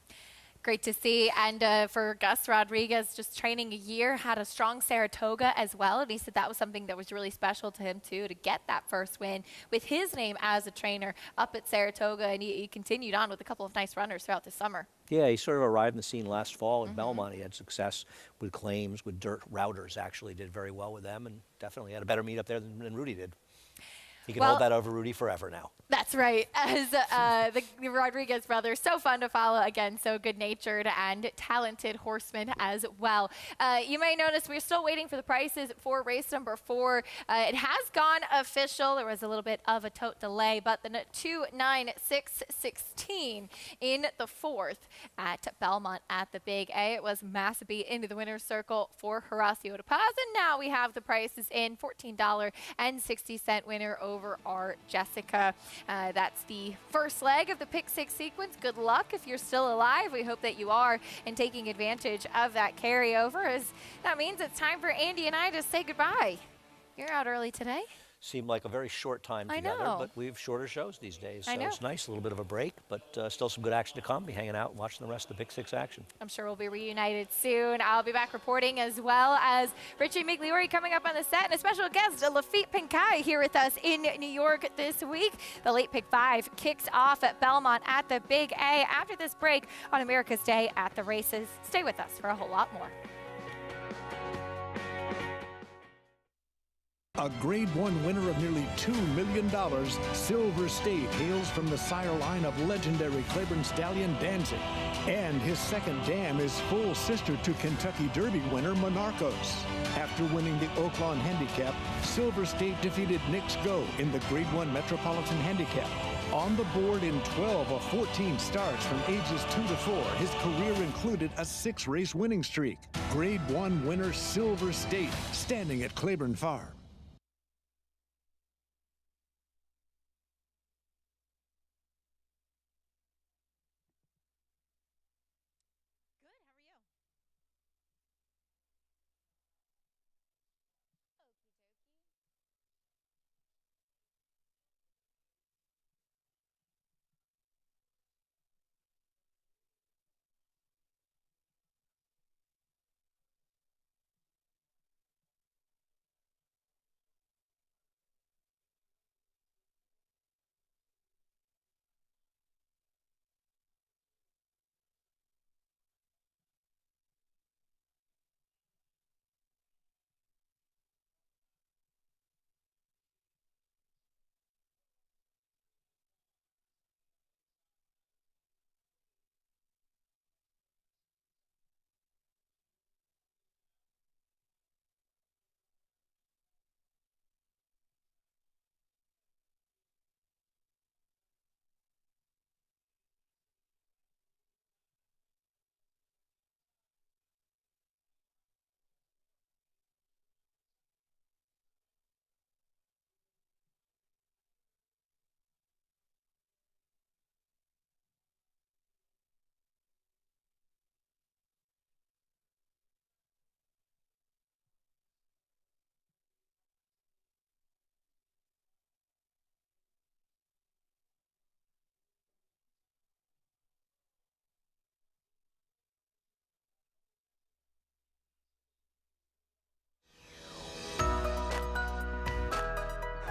Great to see. And for Gus Rodriguez, just training a year, had a strong Saratoga as well. And he said that was something that was really special to him, too, to get that first win with his name as a trainer up at Saratoga. And he continued on with a couple of nice runners throughout the summer. Yeah, he sort of arrived in the scene last fall in Belmont. He had success with claims, with dirt routers, actually did very well with them, and definitely had a better meet up there than Rudy did. He can hold that over Rudy forever now. That's right. As the Rodriguez brothers, so fun to follow. Again, so good-natured and talented horsemen as well. You may notice we're still waiting for the prices for race number 4. It has gone official. There was a little bit of a tote delay, but the 29616 in the 4th at Belmont at the Big A. It was Massabee into the winner's circle for Horacio de Paz, and now we have the prices in. $14.60 winner over our Jessica. That's the first leg of the Pick 6 sequence. Good luck if you're still alive. We hope that you are, and taking advantage of that carryover, as that means it's time for Andy and I to say goodbye. You're out early today. Seemed like a very short time together, but we have shorter shows these days, so it's nice, a little bit of a break, but still some good action to come. Be hanging out and watching the rest of the Pick 6 action. I'm sure we'll be reunited soon. I'll be back reporting, as well as Richie Migliori coming up on the set, and a special guest, Lafitte Pinkai, here with us in New York this week. The late Pick 5 kicks off at Belmont at the Big A after this break on America's Day at the Races. Stay with us for a whole lot more. A Grade 1 winner of nearly $2 million, Silver State hails from the sire line of legendary Claiborne stallion Danzig. And his second dam is full sister to Kentucky Derby winner Monarchos. After winning the Oaklawn Handicap, Silver State defeated Knicks Go in the Grade 1 Metropolitan Handicap. On the board in 12 of 14 starts from ages 2 to 4, his career included a 6-race winning streak. Grade 1 winner Silver State, standing at Claiborne Farm.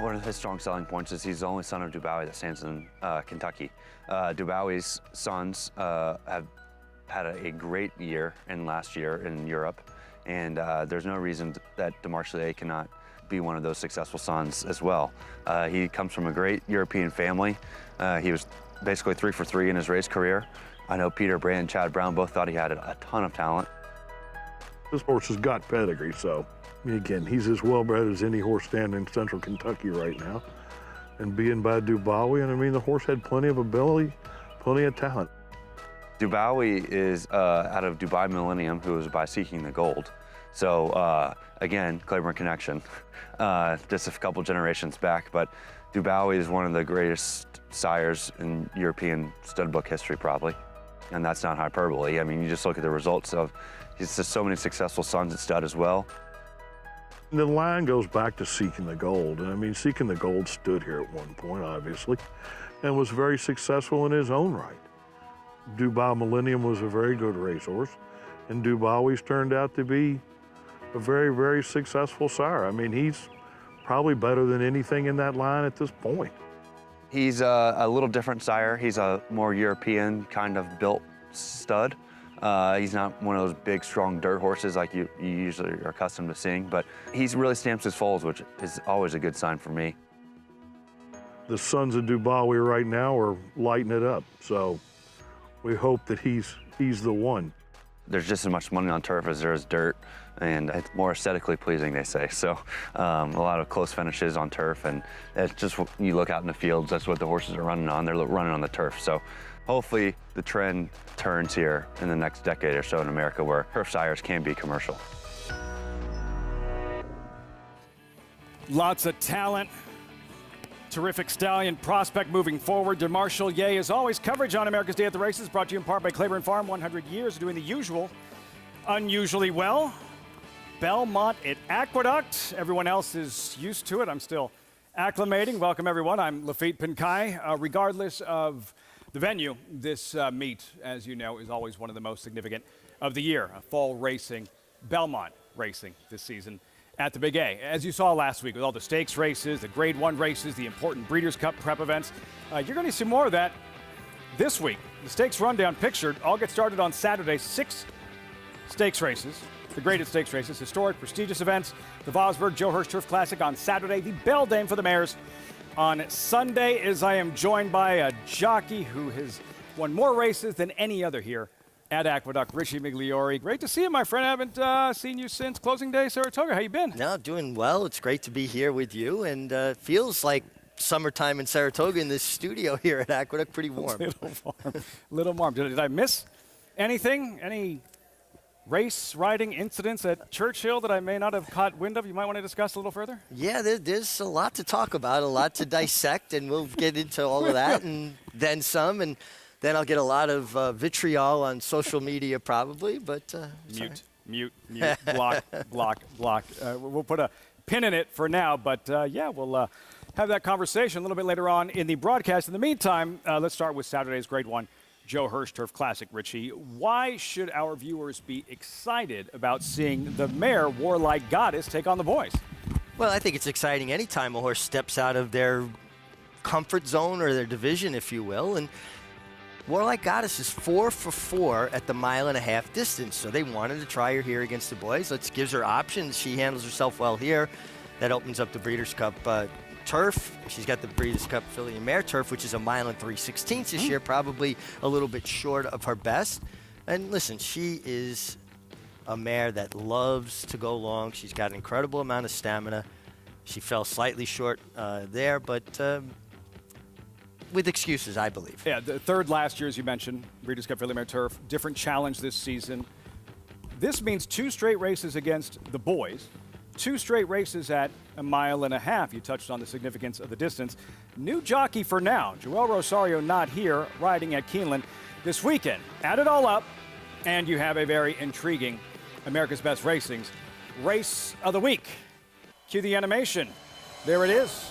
one of his strong selling points is he's the only son of Dubois that stands in Kentucky. Dubois' sons have had a great year in last year in Europe, and there's no reason that DeMarchelier cannot be one of those successful sons as well. He comes from a great European family. He was basically 3 for 3 in his race career. I know Peter Brand and Chad Brown both thought he had a ton of talent. This horse has got pedigree, so again, he's as well bred as any horse standing in central Kentucky right now. And being by Dubois, and I mean, the horse had plenty of ability, plenty of talent. Dubois is out of Dubai Millennium, who was by Seeking the Gold. So again, Claiborne connection, just a couple generations back, but Dubois is one of the greatest sires in European stud book history, probably. And that's not hyperbole. I mean, you just look at the results of, he's just so many successful sons at stud as well. The line goes back to Seeking the Gold. And I mean, Seeking the Gold stood here at one point, obviously, and was very successful in his own right. Dubai Millennium was a very good racehorse, and Dubois turned out to be a very, very successful sire. I mean, he's probably better than anything in that line at this point. He's a little different sire. He's a more European kind of built stud. He's not one of those big, strong dirt horses like you usually are accustomed to seeing, but he's really stamps his foals, which is always a good sign for me. The sons of Dubois right now are lighting it up, so we hope that he's the one. There's just as much money on turf as there is dirt, and it's more aesthetically pleasing, they say. So a lot of close finishes on turf, and it's just, you look out in the fields, that's what the horses are running on. They're running on the turf. So hopefully the trend turns here in the next decade or so in America where turf sires can be commercial. Lots of talent. Terrific stallion prospect moving forward. DeMarchelier, as always, coverage on America's Day at the Races, brought to you in part by Claiborne Farm. 100 years doing the usual, unusually well. Belmont at Aqueduct. Everyone else is used to it. I'm still acclimating. Welcome, everyone. I'm Lafitte Pinkai. Regardless of the venue, this meet, as you know, is always one of the most significant of the year. Fall racing, Belmont racing this season at the Big A. As you saw last week with all the stakes races, the Grade 1 races, the important Breeders' Cup prep events, you're going to see more of that this week. The stakes rundown pictured all get started on Saturday. 6 stakes races, the graded stakes races, historic, prestigious events. The Vosburg Joe Hirsch Turf Classic on Saturday, the Beldame for the mares on Sunday, as I am joined by a jockey who has won more races than any other here at Aqueduct, Richie Migliori. Great to see you, my friend. I haven't seen you since closing day Saratoga. How you been? No, doing well. It's great to be here with you, and feels like summertime in Saratoga in this studio here at Aqueduct. Pretty warm. Little warm. Did I miss anything? Any race riding incidents at Churchill that I may not have caught wind of you might want to discuss a little further? Yeah, there's a lot to talk about, a lot to dissect, and we'll get into all of that and then some. And then I'll get a lot of vitriol on social media probably, but Mute, block. We'll put a pin in it for now, but yeah, we'll have that conversation a little bit later on in the broadcast. In the meantime, let's start with Saturday's Grade 1 Joe Hirsch Turf Classic. Richie, why should our viewers be excited about seeing the mare Warlike Goddess take on the boys? Well, I think it's exciting anytime a horse steps out of their comfort zone or their division, if you will, and Warlike Goddess is 4 for 4 at the 1.5 mile distance, so they wanted to try her here against the boys. Gives her options. She handles herself well here. That opens up the Breeders' Cup turf. She's got the Breeders' Cup filly and mare turf, which is 1 mile and 3/16 this year, probably a little bit short of her best. And listen, she is a mare that loves to go long. She's got an incredible amount of stamina. She fell slightly short there, but with excuses, I believe. Yeah, the third last year, as you mentioned, Breeders' Cup filly mare turf, different challenge this season. This means 2 straight races against the boys, 2 straight races at 1.5 miles. You touched on the significance of the distance. New jockey for now, Joel Rosario not here, riding at Keeneland this weekend. Add it all up, and you have a very intriguing America's Best Racing's Race of the Week. Cue the animation. There it is.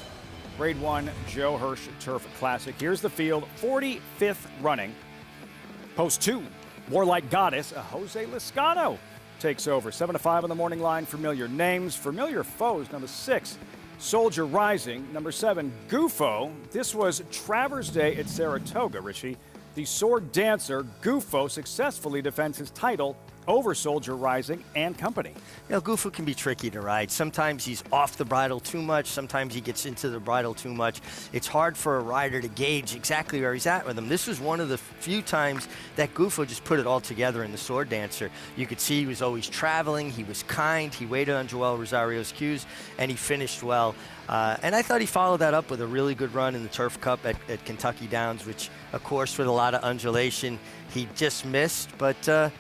Grade 1 Joe Hirsch Turf Classic. Here's the field, 45th running. Post 2, Warlike Goddess, Jose Liscano takes over. 7 to 5 on the morning line. Familiar names, familiar foes. Number 6, Soldier Rising. Number 7, Gufo. This was Travers Day at Saratoga, Richie. The sword dancer, Gufo, successfully defends his title over Soldier Rising and company. You know, Gufo can be tricky to ride. Sometimes he's off the bridle too much. Sometimes he gets into the bridle too much. It's hard for a rider to gauge exactly where he's at with him. This was one of the few times that Gufo just put it all together in the sword dancer. You could see he was always traveling. He was kind. He waited on Joel Rosario's cues, and he finished well. And I thought he followed that up with a really good run in the Turf Cup at Kentucky Downs, which, of course, with a lot of undulation, he just missed. But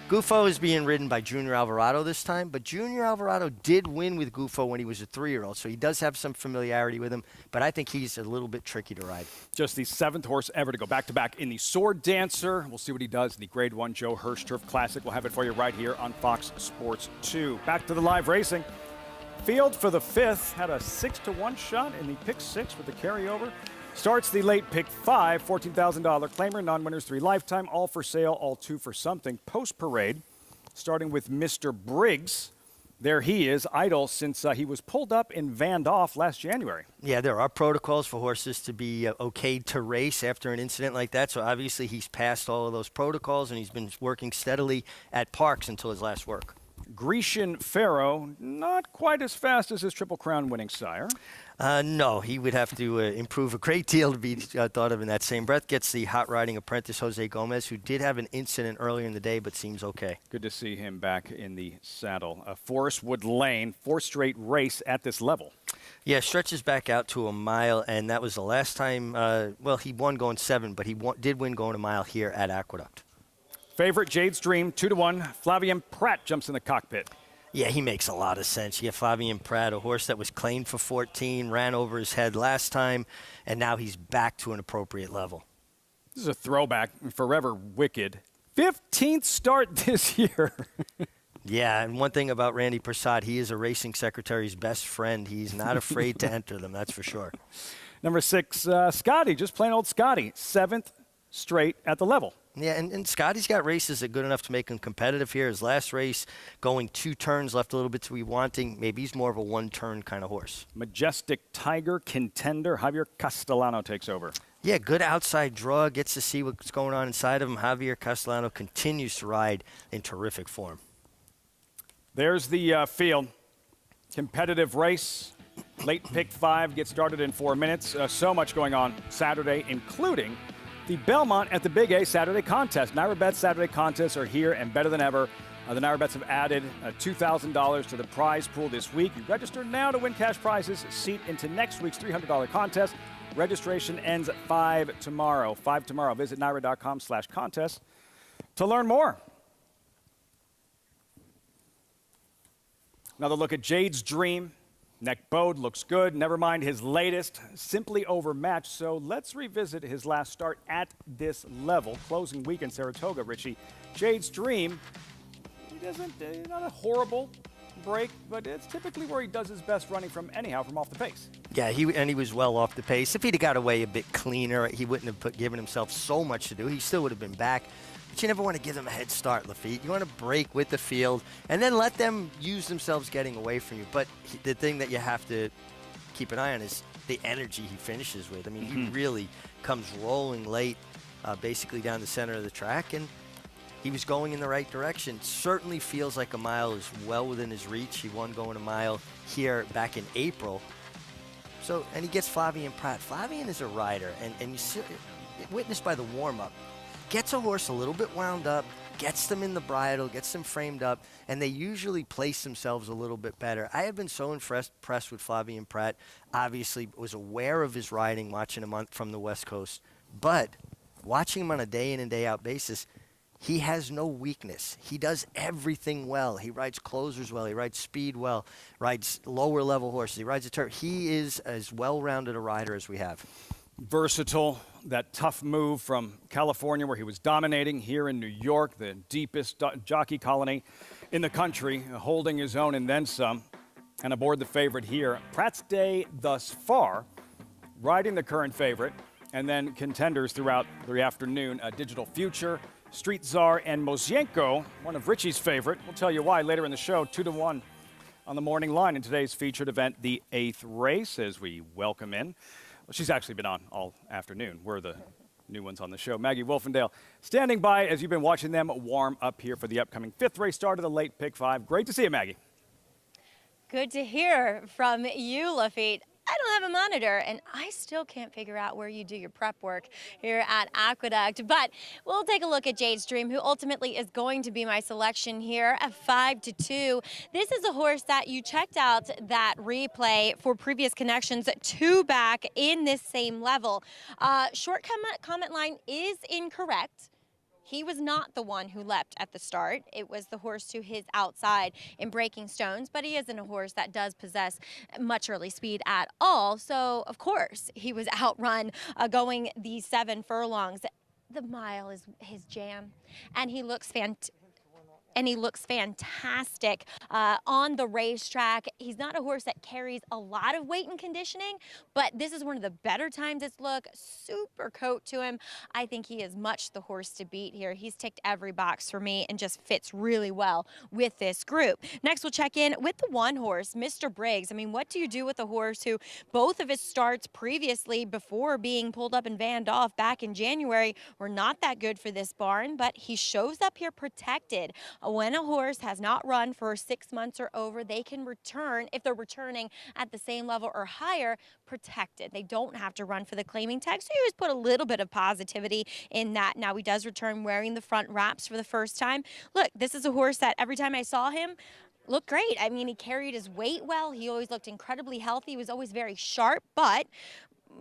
Gufo is being ridden by Junior Alvarado this time, but Junior Alvarado did win with Gufo when he was a 3-year-old, so he does have some familiarity with him, but I think he's a little bit tricky to ride. Just the 7th horse ever to go back-to-back in the Sword Dancer. We'll see what he does in the Grade 1 Joe Hirsch Turf Classic. We'll have it for you right here on Fox Sports 2. Back to the live racing. Field for the 5th had a 6-1 shot in the pick 6 with the carryover. Starts the late pick 5, $14,000 claimer, non-winners 3 lifetime, all for sale, all 2 for something. Post parade, starting with Mr. Briggs. There he is, idle since he was pulled up and vanned off last January. Yeah, there are protocols for horses to be okayed to race after an incident like that. So obviously he's passed all of those protocols, and he's been working steadily at Parks until his last work. Grecian Pharaoh, not quite as fast as his Triple Crown winning sire. No, he would have to improve a great deal to be thought of in that same breath. Gets the hot riding apprentice Jose Gomez, who did have an incident earlier in the day, but seems okay. Good to see him back in the saddle. Forest Wood Lane, 4th straight race at this level. Yeah, stretches back out to a mile, and that was the last time, well, he won going 7, but he did win going a mile here at Aqueduct. Favorite, Jade's Dream, 2-1. Flavien Prat jumps in the cockpit. Yeah, he makes a lot of sense. You get Flavien Prat, a horse that was claimed for 14, ran over his head last time, and now he's back to an appropriate level. This is a throwback, forever wicked. 15th start this year. Yeah, and one thing about Randy Prasad, he is a racing secretary's best friend. He's not afraid to enter them, that's for sure. Number 6, Scotty, just plain old Scotty, 7th straight at the level. Yeah, and Scotty's got races that are good enough to make him competitive here. His last race, going 2 turns, left a little bit to be wanting. Maybe he's more of a 1-turn kind of horse. Majestic Tiger, contender, Javier Castellano takes over. Yeah, good outside draw, gets to see what's going on inside of him. Javier Castellano continues to ride in terrific form. There's the field. Competitive race. Late pick 5 gets started in 4 minutes. So much going on Saturday, including the Belmont at the Big A Saturday contest. Naira Bets Saturday contests are here and better than ever. The Naira Bets have added $2,000 to the prize pool this week. You register now to win cash prizes. Seat into next week's $300 contest. Registration ends at 5 tomorrow. 5 tomorrow. Visit naira.com/contest to learn more. Another look at Jade's Dream. Neck bowed, looks good. Never mind his latest, simply overmatched. So let's revisit his last start at this level. Closing week in Saratoga, Richie. Jade's Dream, he doesn't, not a horrible break, but it's typically where he does his best running from off the pace. Yeah, he was well off the pace. If he'd have got away a bit cleaner, he wouldn't have given himself so much to do. He still would have been back. But you never want to give them a head start, Lafitte. You want to break with the field and then let them use themselves getting away from you. But the thing that you have to keep an eye on is the energy he finishes with. I mean, he really comes rolling late, basically down the center of the track, and he was going in the right direction. Certainly feels like a mile is well within his reach. He won going a mile here back in April. So, and he gets Flavien Prat. Flavien is a rider, and you see, witnessed by the warm-up, gets a horse a little bit wound up, gets them in the bridle, gets them framed up, and they usually place themselves a little bit better. I have been so impressed with Flavien Prat. Obviously, was aware of his riding, watching him from the West Coast, but watching him on a day-in and day-out basis, he has no weakness. He does everything well. He rides closers well. He rides speed well, rides lower-level horses. He rides a turf. He is as well-rounded a rider as we have. Versatile, that tough move from California where he was dominating, here in New York, the deepest jockey colony in the country, holding his own and then some, and aboard the favorite here. Pratt's day thus far, riding the current favorite, and then contenders throughout the afternoon, Digital Future, Street Czar, and Mosienko, one of Richie's favorite. We'll tell you why later in the show, 2-1. on the morning line in today's featured event, the 8th race, as we welcome in. Well, she's actually been on all afternoon. We're the new ones on the show. Maggie Wolfendale standing by as you've been watching them warm up here for the upcoming 5th race start of the late pick 5. Great to see you, Maggie. Good to hear from you, Lafitte. I don't have a monitor, and I still can't figure out where you do your prep work here at Aqueduct. But we'll take a look at Jade's Dream, who ultimately is going to be my selection here at 5-2. This is a horse that you checked out that replay for previous connections 2 back in this same level. Short comment line is incorrect. He was not the one who leapt at the start. It was the horse to his outside in Breaking Stones, but he isn't a horse that does possess much early speed at all. So, of course, he was outrun going the 7 furlongs. The mile is his jam, and he looks fantastic on the racetrack. He's not a horse that carries a lot of weight and conditioning, but this is one of the better times it's look. Super coat to him. I think he is much the horse to beat here. He's ticked every box for me and just fits really well with this group. Next, we'll check in with the 1 horse, Mr. Briggs. I mean, what do you do with a horse who both of his starts previously before being pulled up and vanned off back in January were not that good for this barn, but he shows up here protected. When a horse has not run for 6 months or over, they can return, if they're returning at the same level or higher, protected. They don't have to run for the claiming tag, so you always put a little bit of positivity in that. Now he does return wearing the front wraps for the first time. Look, this is a horse that every time I saw him, looked great. I mean, he carried his weight well. He always looked incredibly healthy. He was always very sharp, but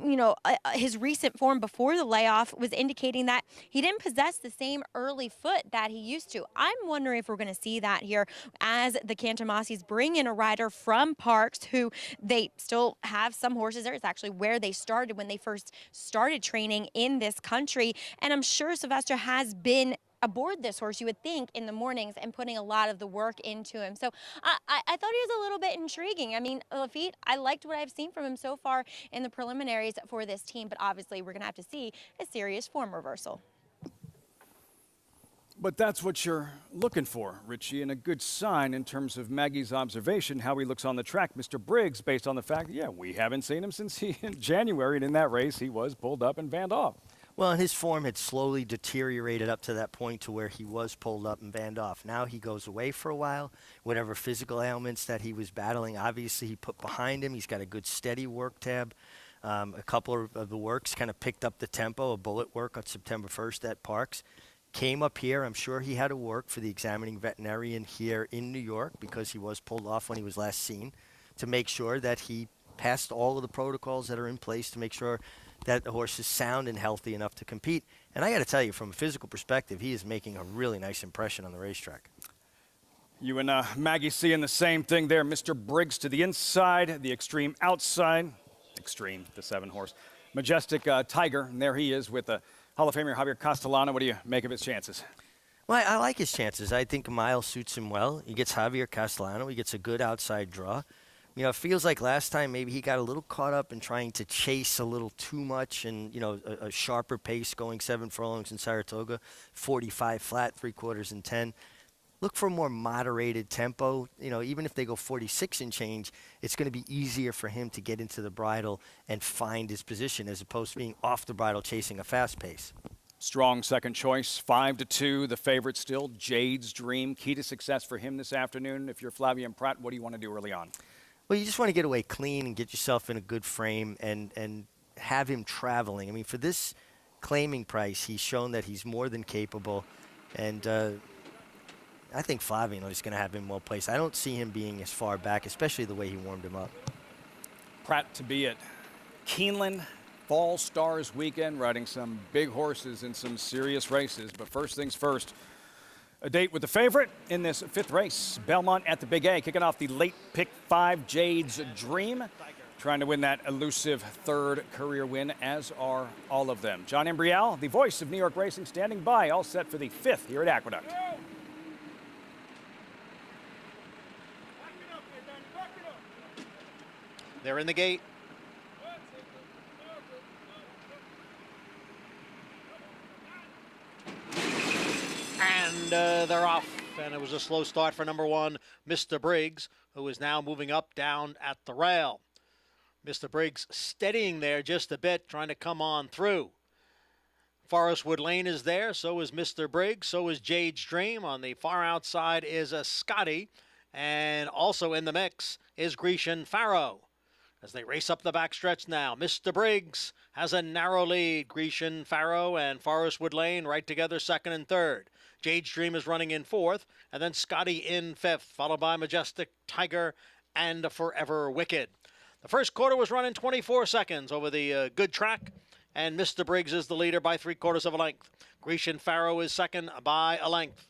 you know, his recent form before the layoff was indicating that he didn't possess the same early foot that he used to. I'm wondering if we're going to see that here as the Cantermossis bring in a rider from Parks, who they still have some horses there. It's actually where they started when they first started training in this country. And I'm sure Sylvester has been aboard this horse, you would think, in the mornings and putting a lot of the work into him. So I thought he was a little bit intriguing. I mean, Lafitte, I liked what I've seen from him so far in the preliminaries for this team, but obviously we're going to have to see a serious form reversal. But that's what you're looking for, Richie, and a good sign in terms of Maggie's observation, how he looks on the track. Mr. Briggs, based on the fact, yeah, we haven't seen him since in January, and in that race he was pulled up and vanned off. Well, and his form had slowly deteriorated up to that point to where he was pulled up and vanned off. Now he goes away for a while. Whatever physical ailments that he was battling, obviously he put behind him. He's got a good steady work tab. A couple of the works kind of picked up the tempo. A bullet work on September 1st at Parks. Came up here. I'm sure he had to work for the examining veterinarian here in New York because he was pulled off when he was last seen to make sure that he passed all of the protocols that are in place to make sure that the horse is sound and healthy enough to compete. And I got to tell you, from a physical perspective, he is making a really nice impression on the racetrack. You and Maggie seeing the same thing there. Mr. Briggs to the inside, the extreme outside. Extreme, the 7 horse. Majestic Tiger, and there he is with the Hall of Famer Javier Castellano. What do you make of his chances? Well, I like his chances. I think a mile suits him well. He gets Javier Castellano. He gets a good outside draw. You know, it feels like last time maybe he got a little caught up in trying to chase a little too much and, you know, a sharper pace going 7 furlongs in Saratoga, 45 flat, 3/4 and 10. Look for a more moderated tempo. You know, even if they go 46 and change, it's going to be easier for him to get into the bridle and find his position as opposed to being off the bridle chasing a fast pace. Strong second choice, 5-2. The favorite still, Jade's Dream. Key to success for him this afternoon. If you're Flavien Prat, what do you want to do early on? Well, you just want to get away clean and get yourself in a good frame and have him traveling. I mean, for this claiming price, he's shown that he's more than capable. And I think Flavien is going to have him well placed. I don't see him being as far back, especially the way he warmed him up. Pratt to be at Keeneland Fall Stars weekend, riding some big horses in some serious races. But first things first, a date with the favorite in this 5th race, Belmont at the Big A, kicking off the late pick 5, Jade's Dream, trying to win that elusive 3rd career win, as are all of them. John Embrial, the voice of New York racing, standing by, all set for the 5th here at Aqueduct. They're in the gate. And they're off. and it was a slow start for number 1, Mr. Briggs, who is now moving up, down at the rail. Mr. Briggs steadying there just a bit, trying to come on through. Forestwood Lane is there, so is Mr. Briggs, so is Jade's Dream. On the far outside is Scotty, and also in the mix is Grecian Farrow. As they race up the backstretch now, Mr. Briggs has a narrow lead. Grecian Farrow and Forestwood Lane right together, second and third. Jade's Dream is running in fourth, and then Scotty in fifth, followed by Majestic Tiger and Forever Wicked. The first quarter was run in 24 seconds over the good track, and Mr. Briggs is the leader by 3/4 of a length. Grecian Farrow is second by a length.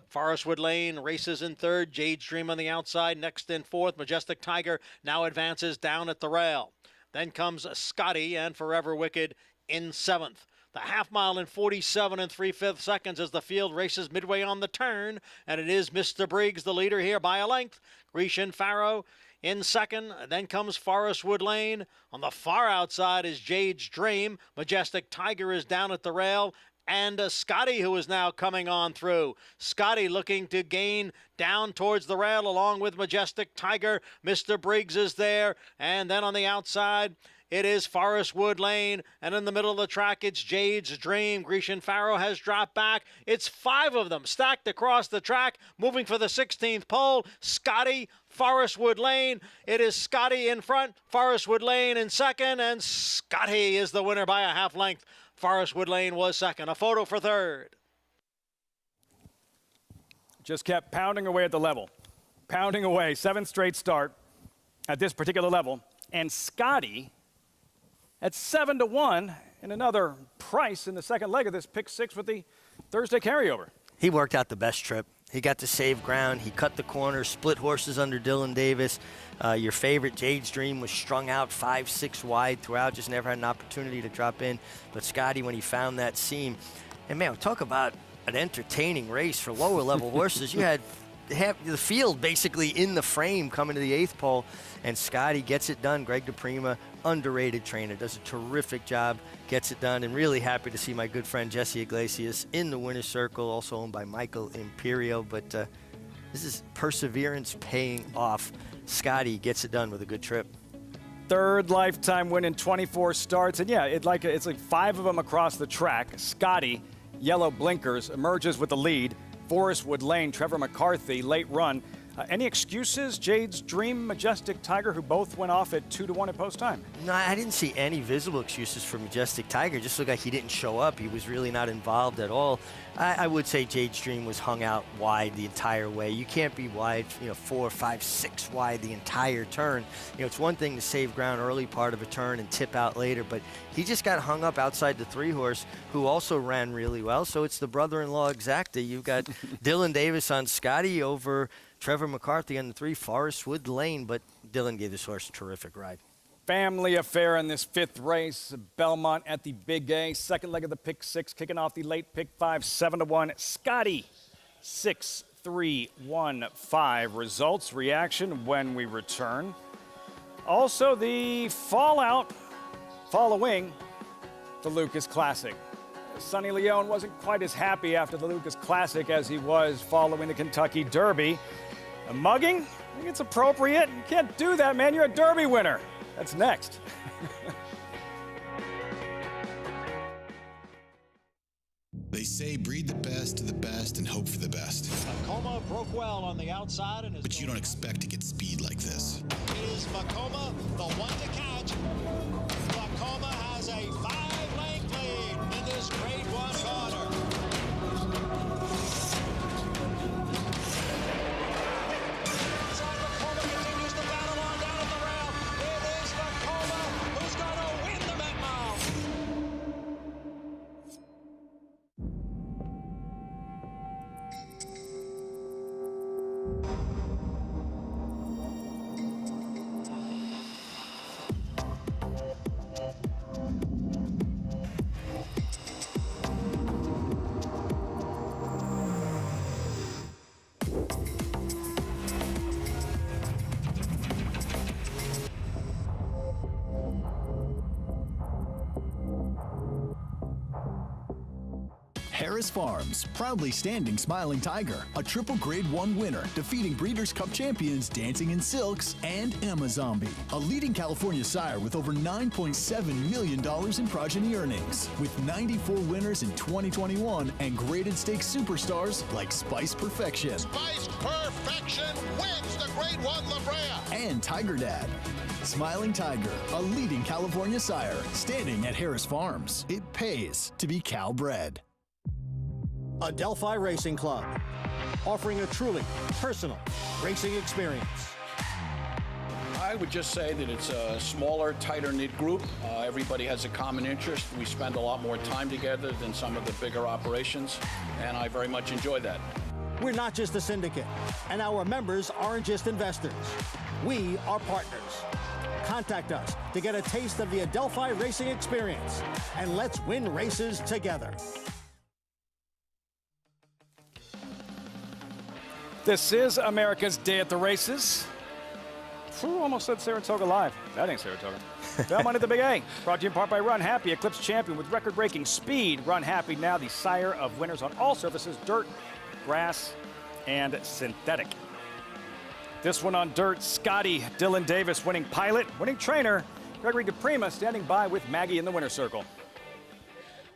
Forestwood Lane races in third. Jade's Dream on the outside, next in fourth. Majestic Tiger now advances down at the rail. Then comes Scotty and Forever Wicked in seventh. The half mile in 47 3/5 seconds as the field races midway on the turn, and it is Mr. Briggs the leader here by a length. Grecian Farrow in second, and then comes Forestwood Lane. On the far outside is Jade's Dream. Majestic Tiger is down at the rail, and Scotty, who is now coming on through. Scotty looking to gain down towards the rail along with Majestic Tiger. Mr. Briggs is there, and then on the outside it is Forestwood Lane, and in the middle of the track it's Jade's Dream. Grecian Farrow has dropped back. It's 5 of them stacked across the track, moving for the 16th pole. Scotty, Forestwood Lane. It is Scotty in front, Forestwood Lane in second, and Scotty is the winner by a half length. Forestwood Lane was second. A photo for third. Just kept pounding away at the level. Pounding away. 7th straight start at this particular level. And Scotty at 7-1 in another price in the second leg of this pick 6 with the Thursday carryover. He worked out the best trip. He got to save ground. He cut the corner, split horses under Dylan Davis. Your favorite, Jade's Dream, was strung out 5-6 wide throughout, just never had an opportunity to drop in. But Scotty, when he found that seam, and man, talk about an entertaining race for lower level horses. You had the field basically in the frame coming to the 8th pole, and Scotty gets it done. Greg DePrima, underrated trainer, does a terrific job, gets it done, and really happy to see my good friend Jesse Iglesias in the winner's circle, also owned by Michael Imperio. But this is perseverance paying off. Scotty gets it done with a good trip. 3rd lifetime win in 24 starts, and yeah, it's like 5 of them across the track. Scotty, yellow blinkers, emerges with the lead. Forestwood Lane, Trevor McCarthy, late run. Any excuses? Jade's Dream, Majestic Tiger, who both went off at 2-1 at post time. No, I didn't see any visible excuses for Majestic Tiger. Just looked like he didn't show up. He was really not involved at all. I would say Jade's Dream was hung out wide the entire way. You can't be wide, 4, 5, 6 wide the entire turn. It's one thing to save ground early part of a turn and tip out later, but he just got hung up outside the 3-horse, who also ran really well. So it's the brother-in-law exacta. You've got Dylan Davis on Scotty over Trevor McCarthy on the 3, Forestwood Lane, but Dylan gave this horse a terrific ride. Family affair in this 5th race. Belmont at the Big A. Second leg of the pick 6, kicking off the late pick 5, 7-1. Scotty, 6-3-1-5. Results, reaction when we return. Also, the following the Lucas Classic. Sonny Leone wasn't quite as happy after the Lucas Classic as he was following the Kentucky Derby. A mugging? I think it's appropriate. You can't do that, man. You're a Derby winner. That's next. They say breed the best of the best and hope for the best. Macoma broke well on the outside, and But you don't expect to get speed like this. Is Macoma the one to catch? Macoma has a 5-length lead in this Grade 1 order. Macoma continues to battle on down at the rail. It is Macoma who's going to win the Met Mile. Harris Farms, proudly standing Smiling Tiger, a triple Grade 1 winner, defeating Breeders' Cup champions Dancing in Silks and Amazombie, a leading California sire with over $9.7 million in progeny earnings, with 94 winners in 2021 and graded stakes superstars like Spice Perfection. Spice Perfection wins the Grade 1 La Brea. And Tiger Dad. Smiling Tiger, a leading California sire, standing at Harris Farms. It pays to be Cal-bred. Adelphi Racing Club, offering a truly personal racing experience. I would just say that it's a smaller, tighter-knit group. Everybody has a common interest. We spend a lot more time together than some of the bigger operations, and I very much enjoy that. We're not just a syndicate, and our members aren't just investors. We are partners. Contact us to get a taste of the Adelphi racing experience, and let's win races together. This is America's Day at the Races. Ooh, almost said Saratoga Live. That ain't Saratoga. Belmont at the Big A. Brought to you in part by Run Happy, Eclipse champion with record-breaking speed. Run Happy, now the sire of winners on all surfaces, dirt, grass, and synthetic. This one on dirt, Scotty Dylan Davis, winning pilot, winning trainer. Gregory DePrima standing by with Maggie in the winner's circle.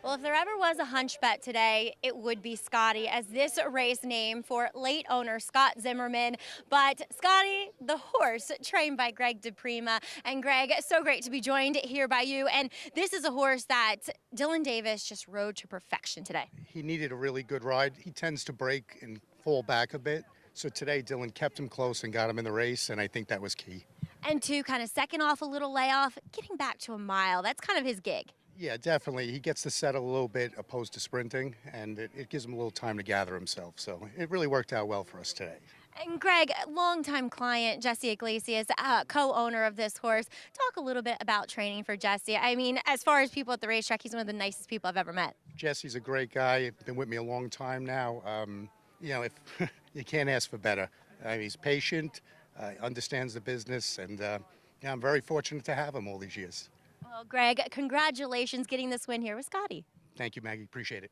Well, if there ever was a hunch bet today, it would be Scotty, as this race name for late owner Scott Zimmerman. But Scotty, the horse, trained by Greg DePrima. And Greg, so great to be joined here by you. And this is a horse that Dylan Davis just rode to perfection today. He needed a really good ride. He tends to break and fall back a bit. So today, Dylan kept him close and got him in the race, and I think that was key. And to kind of second off a little layoff, getting back to a mile, that's kind of his gig. Yeah, definitely. He gets to settle a little bit opposed to sprinting, and it gives him a little time to gather himself. So it really worked out well for us today. And Greg, longtime client Jesse Iglesias, co-owner of this horse. Talk a little bit about training for Jesse. I mean, as far as people at the racetrack, he's one of the nicest people I've ever met. Jesse's a great guy. Been with me a long time now. You know, if you can't ask for better. He's patient, understands the business, and yeah, I'm very fortunate to have him all these years. Well, Greg, congratulations getting this win here with Scotty. Thank you, Maggie. Appreciate it.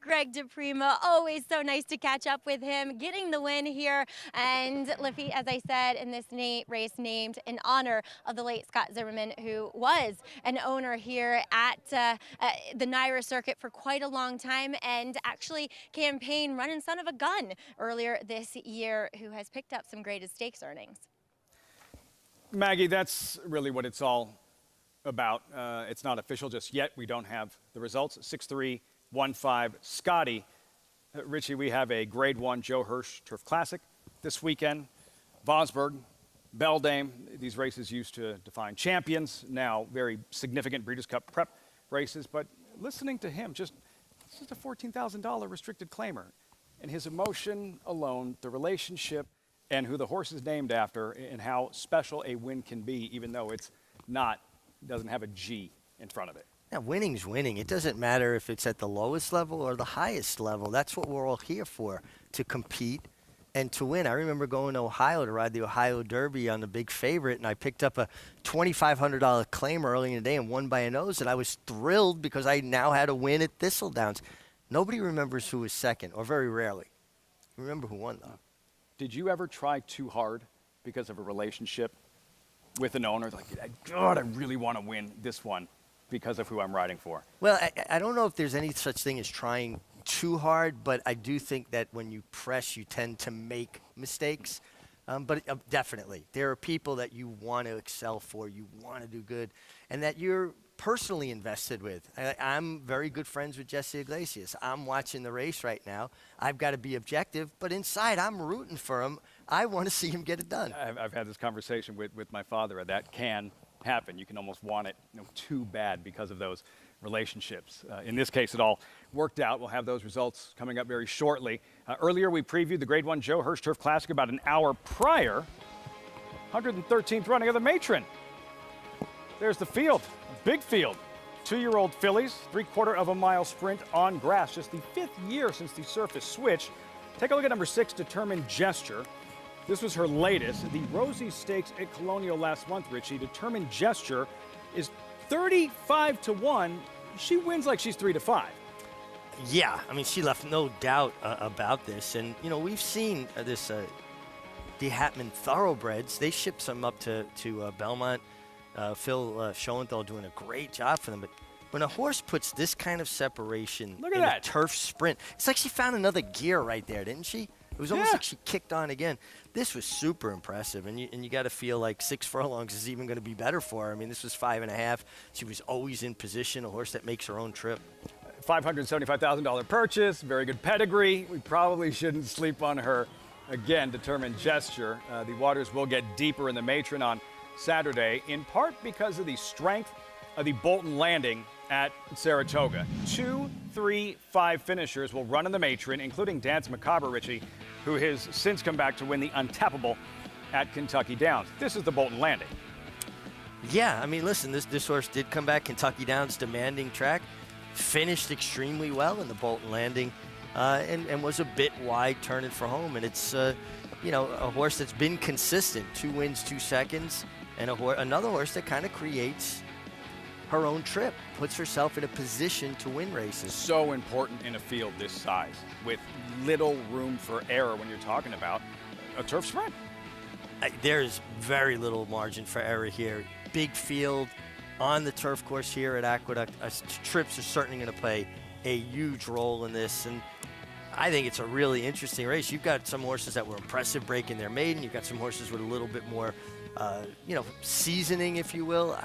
Greg DePrima, always so nice to catch up with him, getting the win here. And Lafitte, as I said, in this race named in honor of the late Scott Zimmerman, who was an owner here at the NYRA circuit for quite a long time and actually campaigned running son of a gun earlier this year, who has picked up some graded stakes earnings. Maggie, that's really what it's all about. It's not official just yet. We don't have the results. 6-3. 1-5 Scotty. Richie, we have a Grade 1 Joe Hirsch Turf Classic this weekend. Vosburg, Beldame, these races used to define champions, now very significant Breeders' Cup prep races. But listening to him, this is a $14,000 restricted claimer. And his emotion alone, the relationship, and who the horse is named after, and how special a win can be, even though it's not, doesn't have a G in front of it. Now, winning's winning. It doesn't matter if it's at the lowest level or the highest level. That's what we're all here for, to compete and to win. I remember going to Ohio to ride the Ohio Derby on the big favorite, and I picked up a $2,500 claim early in the day and won by a nose, and I was thrilled because I now had a win at Thistledowns. Nobody remembers who was second, or very rarely. Remember who won, though. Did you ever try too hard because of a relationship with an owner? Like, God, I really want to win this one because of who I'm riding for? Well, I don't know if there's any such thing as trying too hard, but I do think that when you press, you tend to make mistakes. But definitely, there are people that you want to excel for, you want to do good, and that you're personally invested with. I'm very good friends with Jesse Iglesias. I'm watching the race right now. I've got to be objective, but inside, I'm rooting for him. I want to see him get it done. I've had this conversation with my father. That can happen. You can almost want it too bad because of those relationships. In this case, it all worked out. We'll have those results coming up very shortly. Earlier, we previewed the Grade 1 Joe Hirsch Turf Classic about an hour prior. 113th running of the Matron. There's the field, big field. 2-year-old fillies, 3/4 of a mile sprint on grass. Just the 5th year since the surface switch. Take a look at number 6, Determined Gesture. This was her latest. The Rosie Stakes at Colonial last month, Richie. Determined Gesture is 35-1. She wins like she's 3-5. Yeah, I mean, she left no doubt about this. And, you know, we've seen this De Hatman Thoroughbreds. They ship some up to Belmont. Phil Schoenthal doing a great job for them. But when a horse puts this kind of separation Look at in that. a turf sprint, it's like she found another gear right there, didn't she? It was almost like she kicked on again. This was super impressive, and you got to feel like 6 furlongs is even going to be better for her. I mean, this was 5.5. She was always in position, a horse that makes her own trip. $575,000 purchase, very good pedigree. We probably shouldn't sleep on her. Again, determined gesture. The waters will get deeper in the Matron on Saturday, in part because of the strength of the Bolton Landing at Saratoga. 2, 3, 5 finishers will run in the Matron, including Dance Macabre, Richie, who has since come back to win the Untappable at Kentucky Downs. This is the Bolton Landing. Yeah, I mean, listen, this horse did come back Kentucky Downs, demanding track, finished extremely well in the Bolton Landing, and was a bit wide turning for home. And it's, you know, a horse that's been consistent, 2 wins, 2 seconds, and another horse that kind of creates her own trip, puts herself in a position to win races. So important in a field this size, with little room for error when you're talking about a turf sprint. There's very little margin for error here. Big field on the turf course here at Aqueduct. Trips are certainly going to play a huge role in this, and I think it's a really interesting race. You've got some horses that were impressive breaking their maiden. You've got some horses with a little bit more, you know, seasoning, if you will.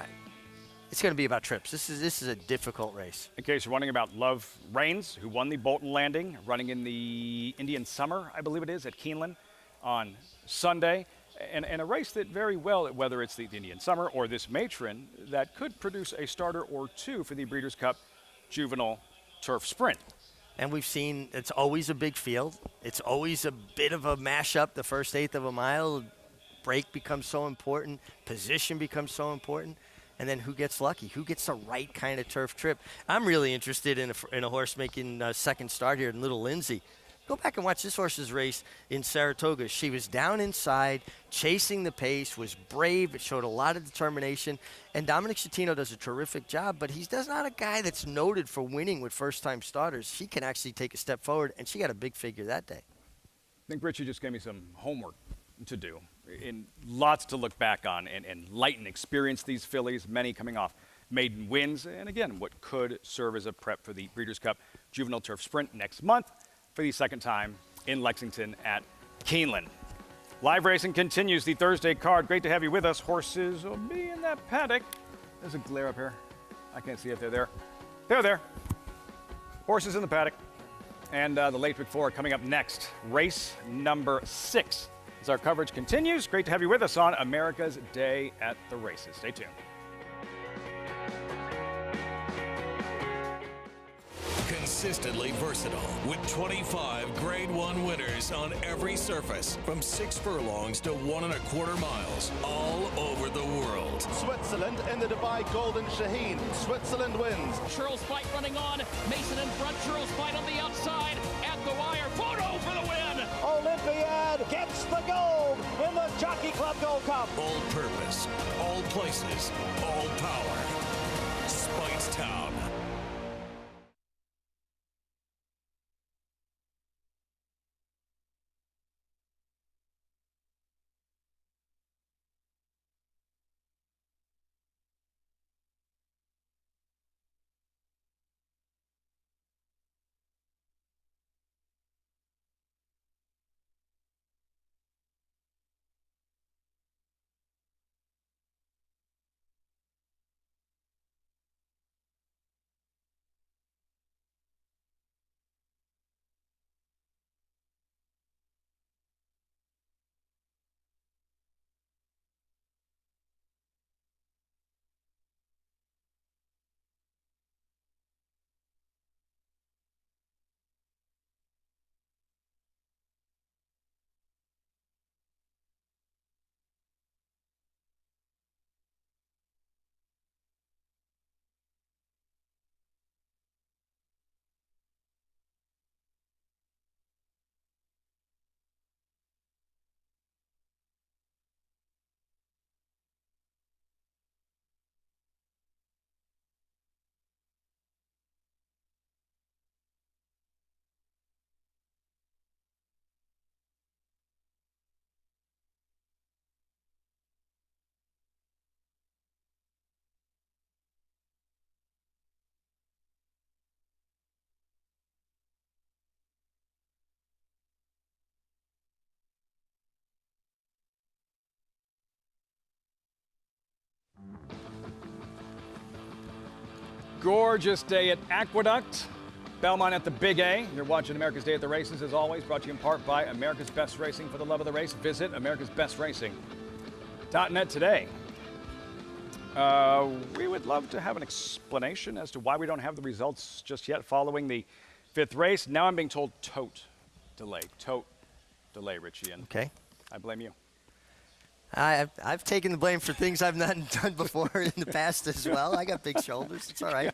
It's going to be about trips. This is a difficult race. In case you're wondering about Love Rains, who won the Bolton Landing, running in the Indian Summer, I believe it is, at Keeneland on Sunday. And a race that very well, whether it's the Indian Summer or this Matron, that could produce a starter or two for the Breeders' Cup Juvenile Turf Sprint. And we've seen it's always a big field. It's always a bit of a mashup. The first 1/8 of a mile, break becomes so important. Position becomes so important. And then who gets lucky? Who gets the right kind of turf trip? I'm really interested in a horse making a second start here in Little Lindsay. Go back and watch this horse's race in Saratoga. She was down inside, chasing the pace, was brave. It showed a lot of determination. And Dominic Schettino does a terrific job, but he's not a guy that's noted for winning with first-time starters. She can actually take a step forward, and she got a big figure that day. I think Richie just gave me some homework to do, and lots to look back on and light and experience these fillies, many coming off maiden wins, and again, what could serve as a prep for the Breeders' Cup Juvenile Turf Sprint next month for the second time in Lexington at Keeneland. Live racing continues the Thursday card. Great to have you with us. Horses will be in that paddock. There's a glare up here. I can't see if they're there. They're there. Horses in the paddock. And the late pick 4 coming up next. Race number 6. As our coverage continues, great to have you with us on America's Day at the Races. Stay tuned. Consistently versatile with 25 Grade 1 winners on every surface from 6 furlongs to 1 1/4 miles all over the world. Switzerland in the Dubai Golden Shaheen. Switzerland wins. Churls fight running on. Mason in front. Churls fight on the outside. At the wire. Photo for the win. Olympiad gets the gold in the Jockey Club Gold Cup. All purpose, all places, all power. Speightstown. Gorgeous day at Aqueduct. Belmont at the Big A. You're watching America's Day at the Races, as always, brought to you in part by America's Best Racing. For the love of the race, visit americasbestracing.net today. We would love to have an explanation as to why we don't have the results just yet following the 5th race. Now I'm being told tote delay, Richie, and okay. I blame you. I've taken the blame for things I've not done before in the past as well. I got big shoulders. It's all right.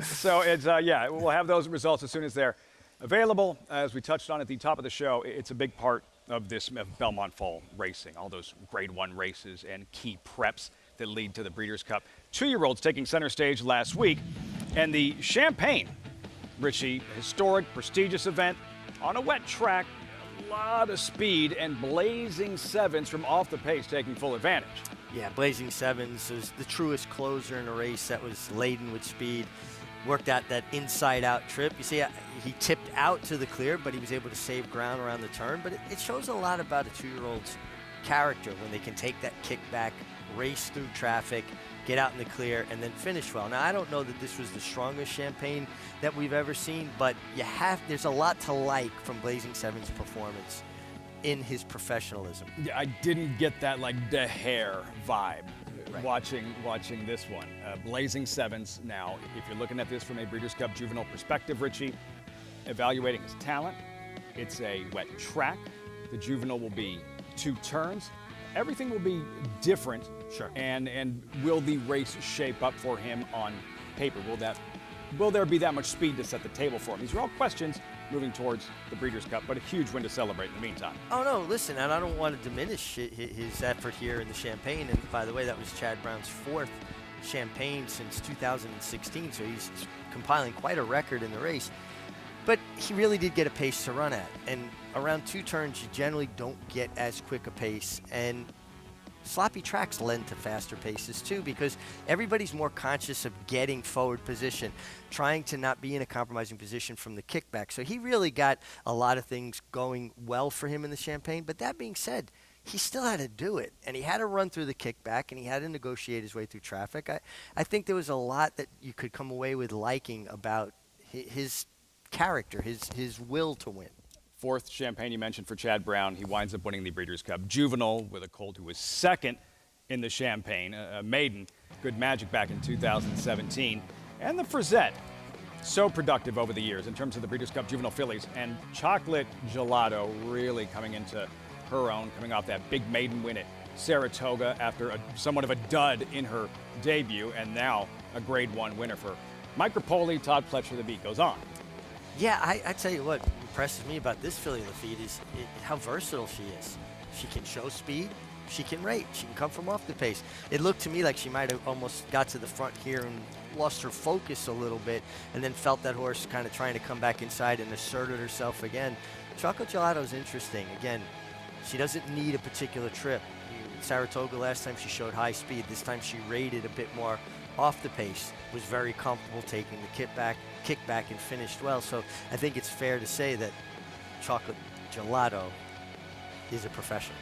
So it's, yeah, we'll have those results as soon as they're available. As we touched on at the top of the show, it's a big part of this Belmont Fall racing, all those Grade 1 races and key preps that lead to the Breeders' Cup. 2-year-olds taking center stage last week, and the Champaign, Richie, historic, prestigious event on a wet track, a lot of speed, and blazing 7s from off the pace taking full advantage. Yeah, blazing 7s was the truest closer in a race that was laden with speed. Worked out that inside-out trip. You see, he tipped out to the clear, but he was able to save ground around the turn. But it shows a lot about a 2-year-old's character when they can take that kickback, race through traffic, get out in the clear, and then finish well. Now, I don't know that this was the strongest Champaign that we've ever seen, but there's a lot to like from Blazing 7's performance in his professionalism. Yeah, I didn't get that like De Hair vibe watching this one. Blazing 7s now, if you're looking at this from a Breeders' Cup Juvenile perspective, Richie, evaluating his talent, it's a wet track. The Juvenile will be 2 turns. Everything will be different. Sure. And will the race shape up for him on paper? Will there be that much speed to set the table for him? These are all questions moving towards the Breeders' Cup, but a huge win to celebrate in the meantime. Oh, no, listen, and I don't want to diminish his effort here in the Champaign. And by the way, that was Chad Brown's 4th Champaign since 2016, so he's compiling quite a record in the race. But he really did get a pace to run at. And around 2 turns, you generally don't get as quick a pace. And sloppy tracks lend to faster paces too, because everybody's more conscious of getting forward position, trying to not be in a compromising position from the kickback. So he really got a lot of things going well for him in the Champaign. But that being said, he still had to do it, and he had to run through the kickback, and he had to negotiate his way through traffic. I think there was a lot that you could come away with liking about his character, his will to win. 4th Champaign you mentioned for Chad Brown. He winds up winning the Breeders' Cup Juvenile with a colt who was 2nd in the Champaign, a maiden. Good magic back in 2017. And the Frizette, so productive over the years in terms of the Breeders' Cup Juvenile fillies. And Chocolate Gelato really coming into her own, coming off that big maiden win at Saratoga after somewhat of a dud in her debut, and now a Grade 1 winner for Mike Rapoli. Todd Pletcher, the beat goes on. Yeah, I tell you what impresses me about this filly Lafitte is how versatile she is. She can show speed, she can rate, she can come from off the pace. It looked to me like she might have almost got to the front here and lost her focus a little bit, and then felt that horse kind of trying to come back inside and asserted herself again. Chocolate Gelato is interesting. Again, she doesn't need a particular trip. Saratoga last time she showed high speed. This time she rated a bit more off the pace, was very comfortable taking the kickback and finished well. So I think it's fair to say that Chocolate Gelato is a professional.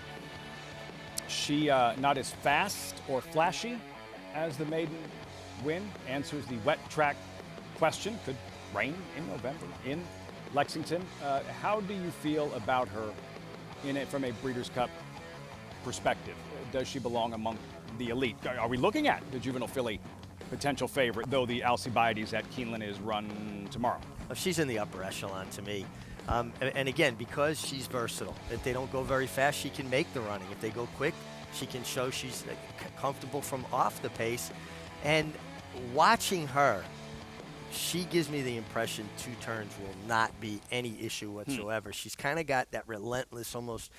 She not as fast or flashy as the maiden win. Answers the wet track question. Could rain in November in Lexington. How do you feel about her from a Breeders' Cup perspective? Does she belong among the elite? Are we looking at the Juvenile filly potential favorite, though the Alcibiades at Keeneland is run tomorrow? She's in the upper echelon to me. And again, because she's versatile, if they don't go very fast, she can make the running. If they go quick, she can show she's comfortable from off the pace. And watching her, she gives me the impression 2 turns will not be any issue whatsoever. She's kind of got that relentless, almost,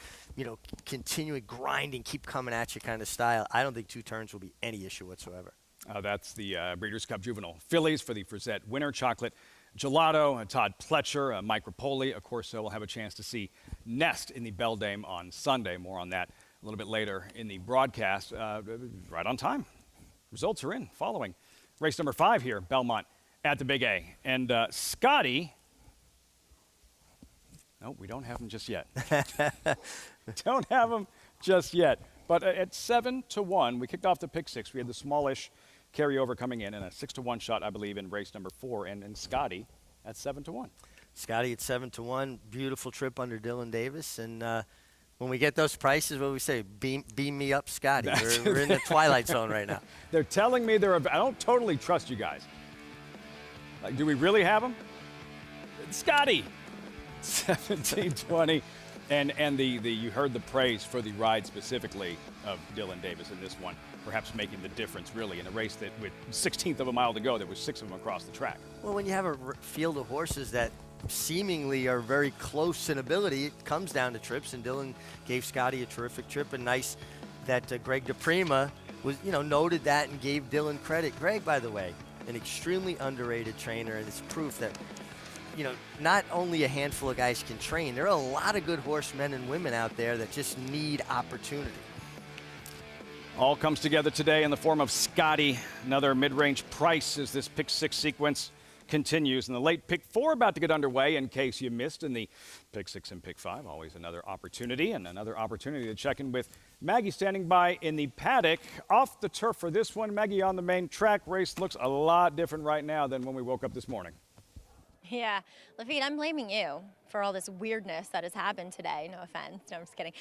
continuing grinding, keep coming at you kind of style. I don't think 2 turns will be any issue whatsoever. That's the Breeders' Cup Juvenile fillies for the Frizette winner. Chocolate Gelato, Todd Pletcher, Mike Rapoli. Of course, we'll have a chance to see Nest in the Beldame on Sunday. More on that a little bit later in the broadcast. Right on time. Results are in following race number 5 here, Belmont at the Big A. And Scotty, no, we don't have him just yet. Don't have him just yet. But at 7-1, we kicked off the pick 6. We had the smallish carryover coming in, and a 6-1 shot, I believe, in race number 4, and Scotty at 7-1. Scotty at 7-1. Beautiful trip under Dylan Davis, and when we get those prices, what do we say? Beam me up, Scotty. We're in the twilight zone right now. They're telling me I don't totally trust you guys. Like, do we really have them? Scotty, 17-20. And you heard the praise for the ride specifically of Dylan Davis in this one, perhaps making the difference really in a race that with 1/16th of a mile to go, there was 6 of them across the track. Well, when you have a field of horses that seemingly are very close in ability, it comes down to trips, and Dylan gave Scotty a terrific trip, and nice that Greg DePrima was, noted that and gave Dylan credit. Greg, by the way, an extremely underrated trainer, and it's proof that not only a handful of guys can train, there are a lot of good horsemen and women out there that just need opportunity. All comes together today in the form of Scotty. Another mid-range price as this pick 6 sequence continues. And the late pick 4 about to get underway in case you missed in the pick 6 and pick 5. Always another opportunity, and another opportunity to check in with Maggie standing by in the paddock. Off the turf for this one. Maggie on the main track. Race looks a lot different right now than when we woke up this morning. Yeah, Lafitte, I'm blaming you for all this weirdness that has happened today. No offense. No, I'm just kidding.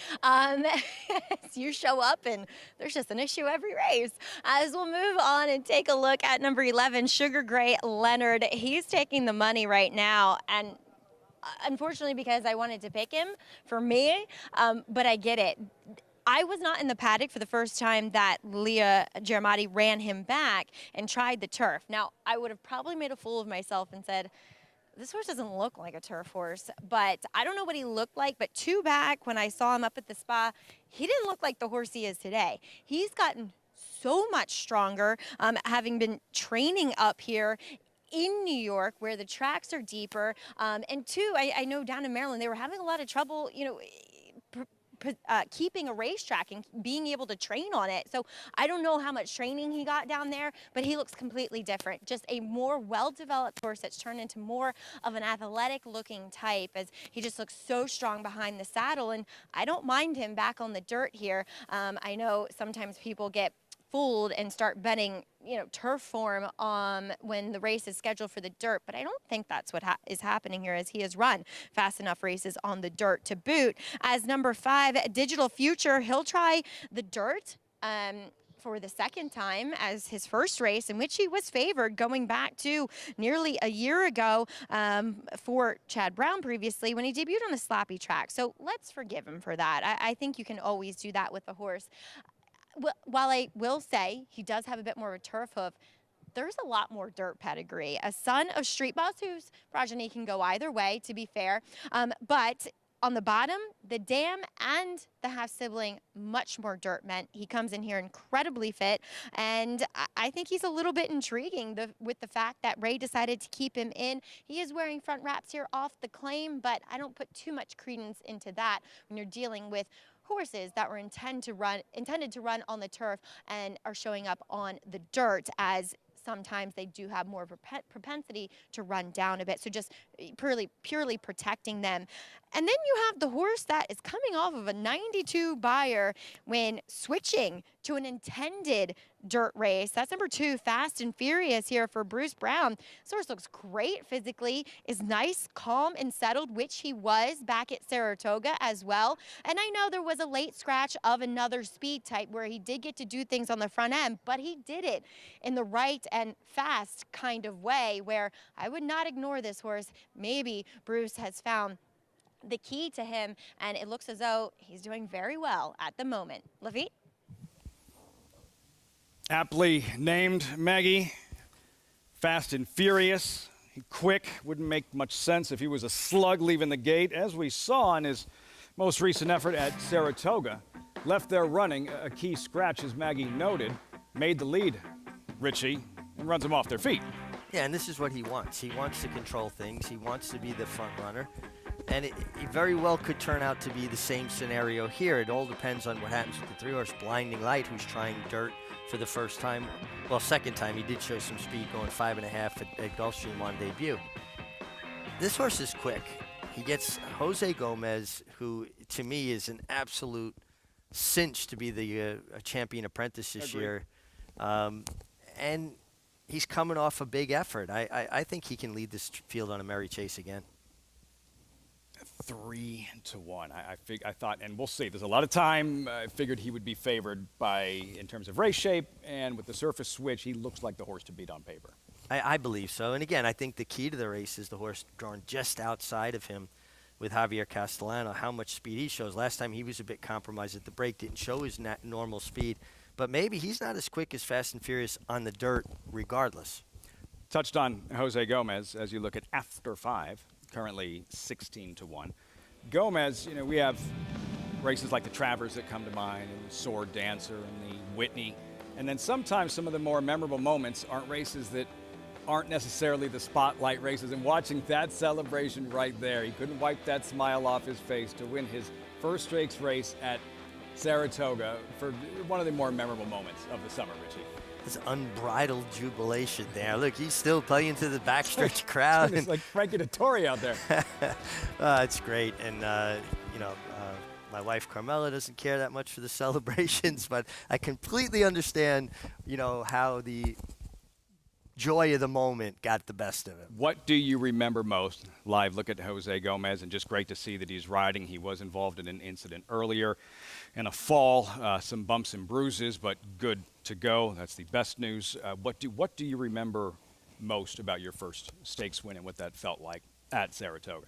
You show up and there's just an issue every race. As we'll move on and take a look at number 11, Sugar Gray Leonard. He's taking the money right now, and unfortunately because I wanted to pick him for me, but I get it. I was not in the paddock for the first time that Leah Giamatti ran him back and tried the turf. Now, I would have probably made a fool of myself and said, this horse doesn't look like a turf horse, but I don't know what he looked like, but 2 back when I saw him up at the spa, he didn't look like the horse he is today. He's gotten so much stronger, having been training up here in New York where the tracks are deeper. And 2, I know down in Maryland, they were having a lot of trouble, keeping a racetrack and being able to train on it. So I don't know how much training he got down there, but he looks completely different. Just a more well-developed horse that's turned into more of an athletic-looking type, as he just looks so strong behind the saddle. And I don't mind him back on the dirt here. I know sometimes people get fooled and start betting, turf form when the race is scheduled for the dirt. But I don't think that's what is happening here, as he has run fast enough races on the dirt to boot. As number 5, Digital Future, he'll try the dirt for the second time as his first race, in which he was favored going back to nearly a year ago for Chad Brown previously when he debuted on a sloppy track. So let's forgive him for that. I think you can always do that with a horse. While I will say he does have a bit more of a turf hoof, there's a lot more dirt pedigree. A son of Street Boss, whose progeny can go either way, to be fair. But on the bottom, the dam and the half-sibling, much more dirt meant. He comes in here incredibly fit, and I think he's a little bit intriguing with the fact that Ray decided to keep him in. He is wearing front wraps here off the claim, but I don't put too much credence into that when you're dealing with horses that were intended to run on the turf and are showing up on the dirt, as sometimes they do have more of a propensity to run down a bit. So just purely protecting them. And then you have the horse that is coming off of a 92 buyer when switching to an intended dirt race. That's number 2, Fast and Furious here for Bruce Brown. This horse looks great physically, is nice, calm, and settled, which he was back at Saratoga as well. And I know there was a late scratch of another speed type where he did get to do things on the front end, but he did it in the right and fast kind of way, where I would not ignore this horse. Maybe Bruce has found the key to him, and it looks as though he's doing very well at the moment. Lafitte? Aptly named, Maggie. Fast and Furious. Quick. Wouldn't make much sense if he was a slug leaving the gate, as we saw in his most recent effort at Saratoga. Left there running, a key scratch, as Maggie noted, made the lead, Richie, and runs him off their feet. Yeah, and this is what he wants. He wants to control things. He wants to be the front runner. And it very well could turn out to be the same scenario here. It all depends on what happens with the 3-horse Blinding Light, who's trying dirt for the first time. Well, second time. He did show some speed going 5.5 at Gulfstream on debut. This horse is quick. He gets Jose Gomez, who to me is an absolute cinch to be the champion apprentice this year. and he's coming off a big effort. I think he can lead this field on a merry chase again. 3-1. I thought, and we'll see. There's a lot of time. I figured he would be favored in terms of race shape, and with the surface switch, he looks like the horse to beat on paper. I believe so. And again, I think the key to the race is the horse drawn just outside of him with Javier Castellano, how much speed he shows. Last time he was a bit compromised at the break, didn't show his normal speed. But maybe he's not as quick as Fast and Furious on the dirt regardless. Touched on Jose Gomez as you look at After 5, currently 16-1. Gomez, we have races like the Travers that come to mind, and the Sword Dancer and the Whitney. And then sometimes some of the more memorable moments aren't races that aren't necessarily the spotlight races. And watching that celebration right there, he couldn't wipe that smile off his face to win his first stakes race at Saratoga for one of the more memorable moments of the summer, Richie. This unbridled jubilation there. Look, he's still playing to the backstretch crowd. It's like Frankie Dettori out there. It's great. And, my wife Carmela doesn't care that much for the celebrations, but I completely understand, how the joy of the moment got the best of it. What do you remember most? Live look at Jose Gomez, and just great to see that he's riding. He was involved in an incident earlier and a fall, some bumps and bruises, but good to go. That's the best news. What do you remember most about your first stakes win and what that felt like at Saratoga?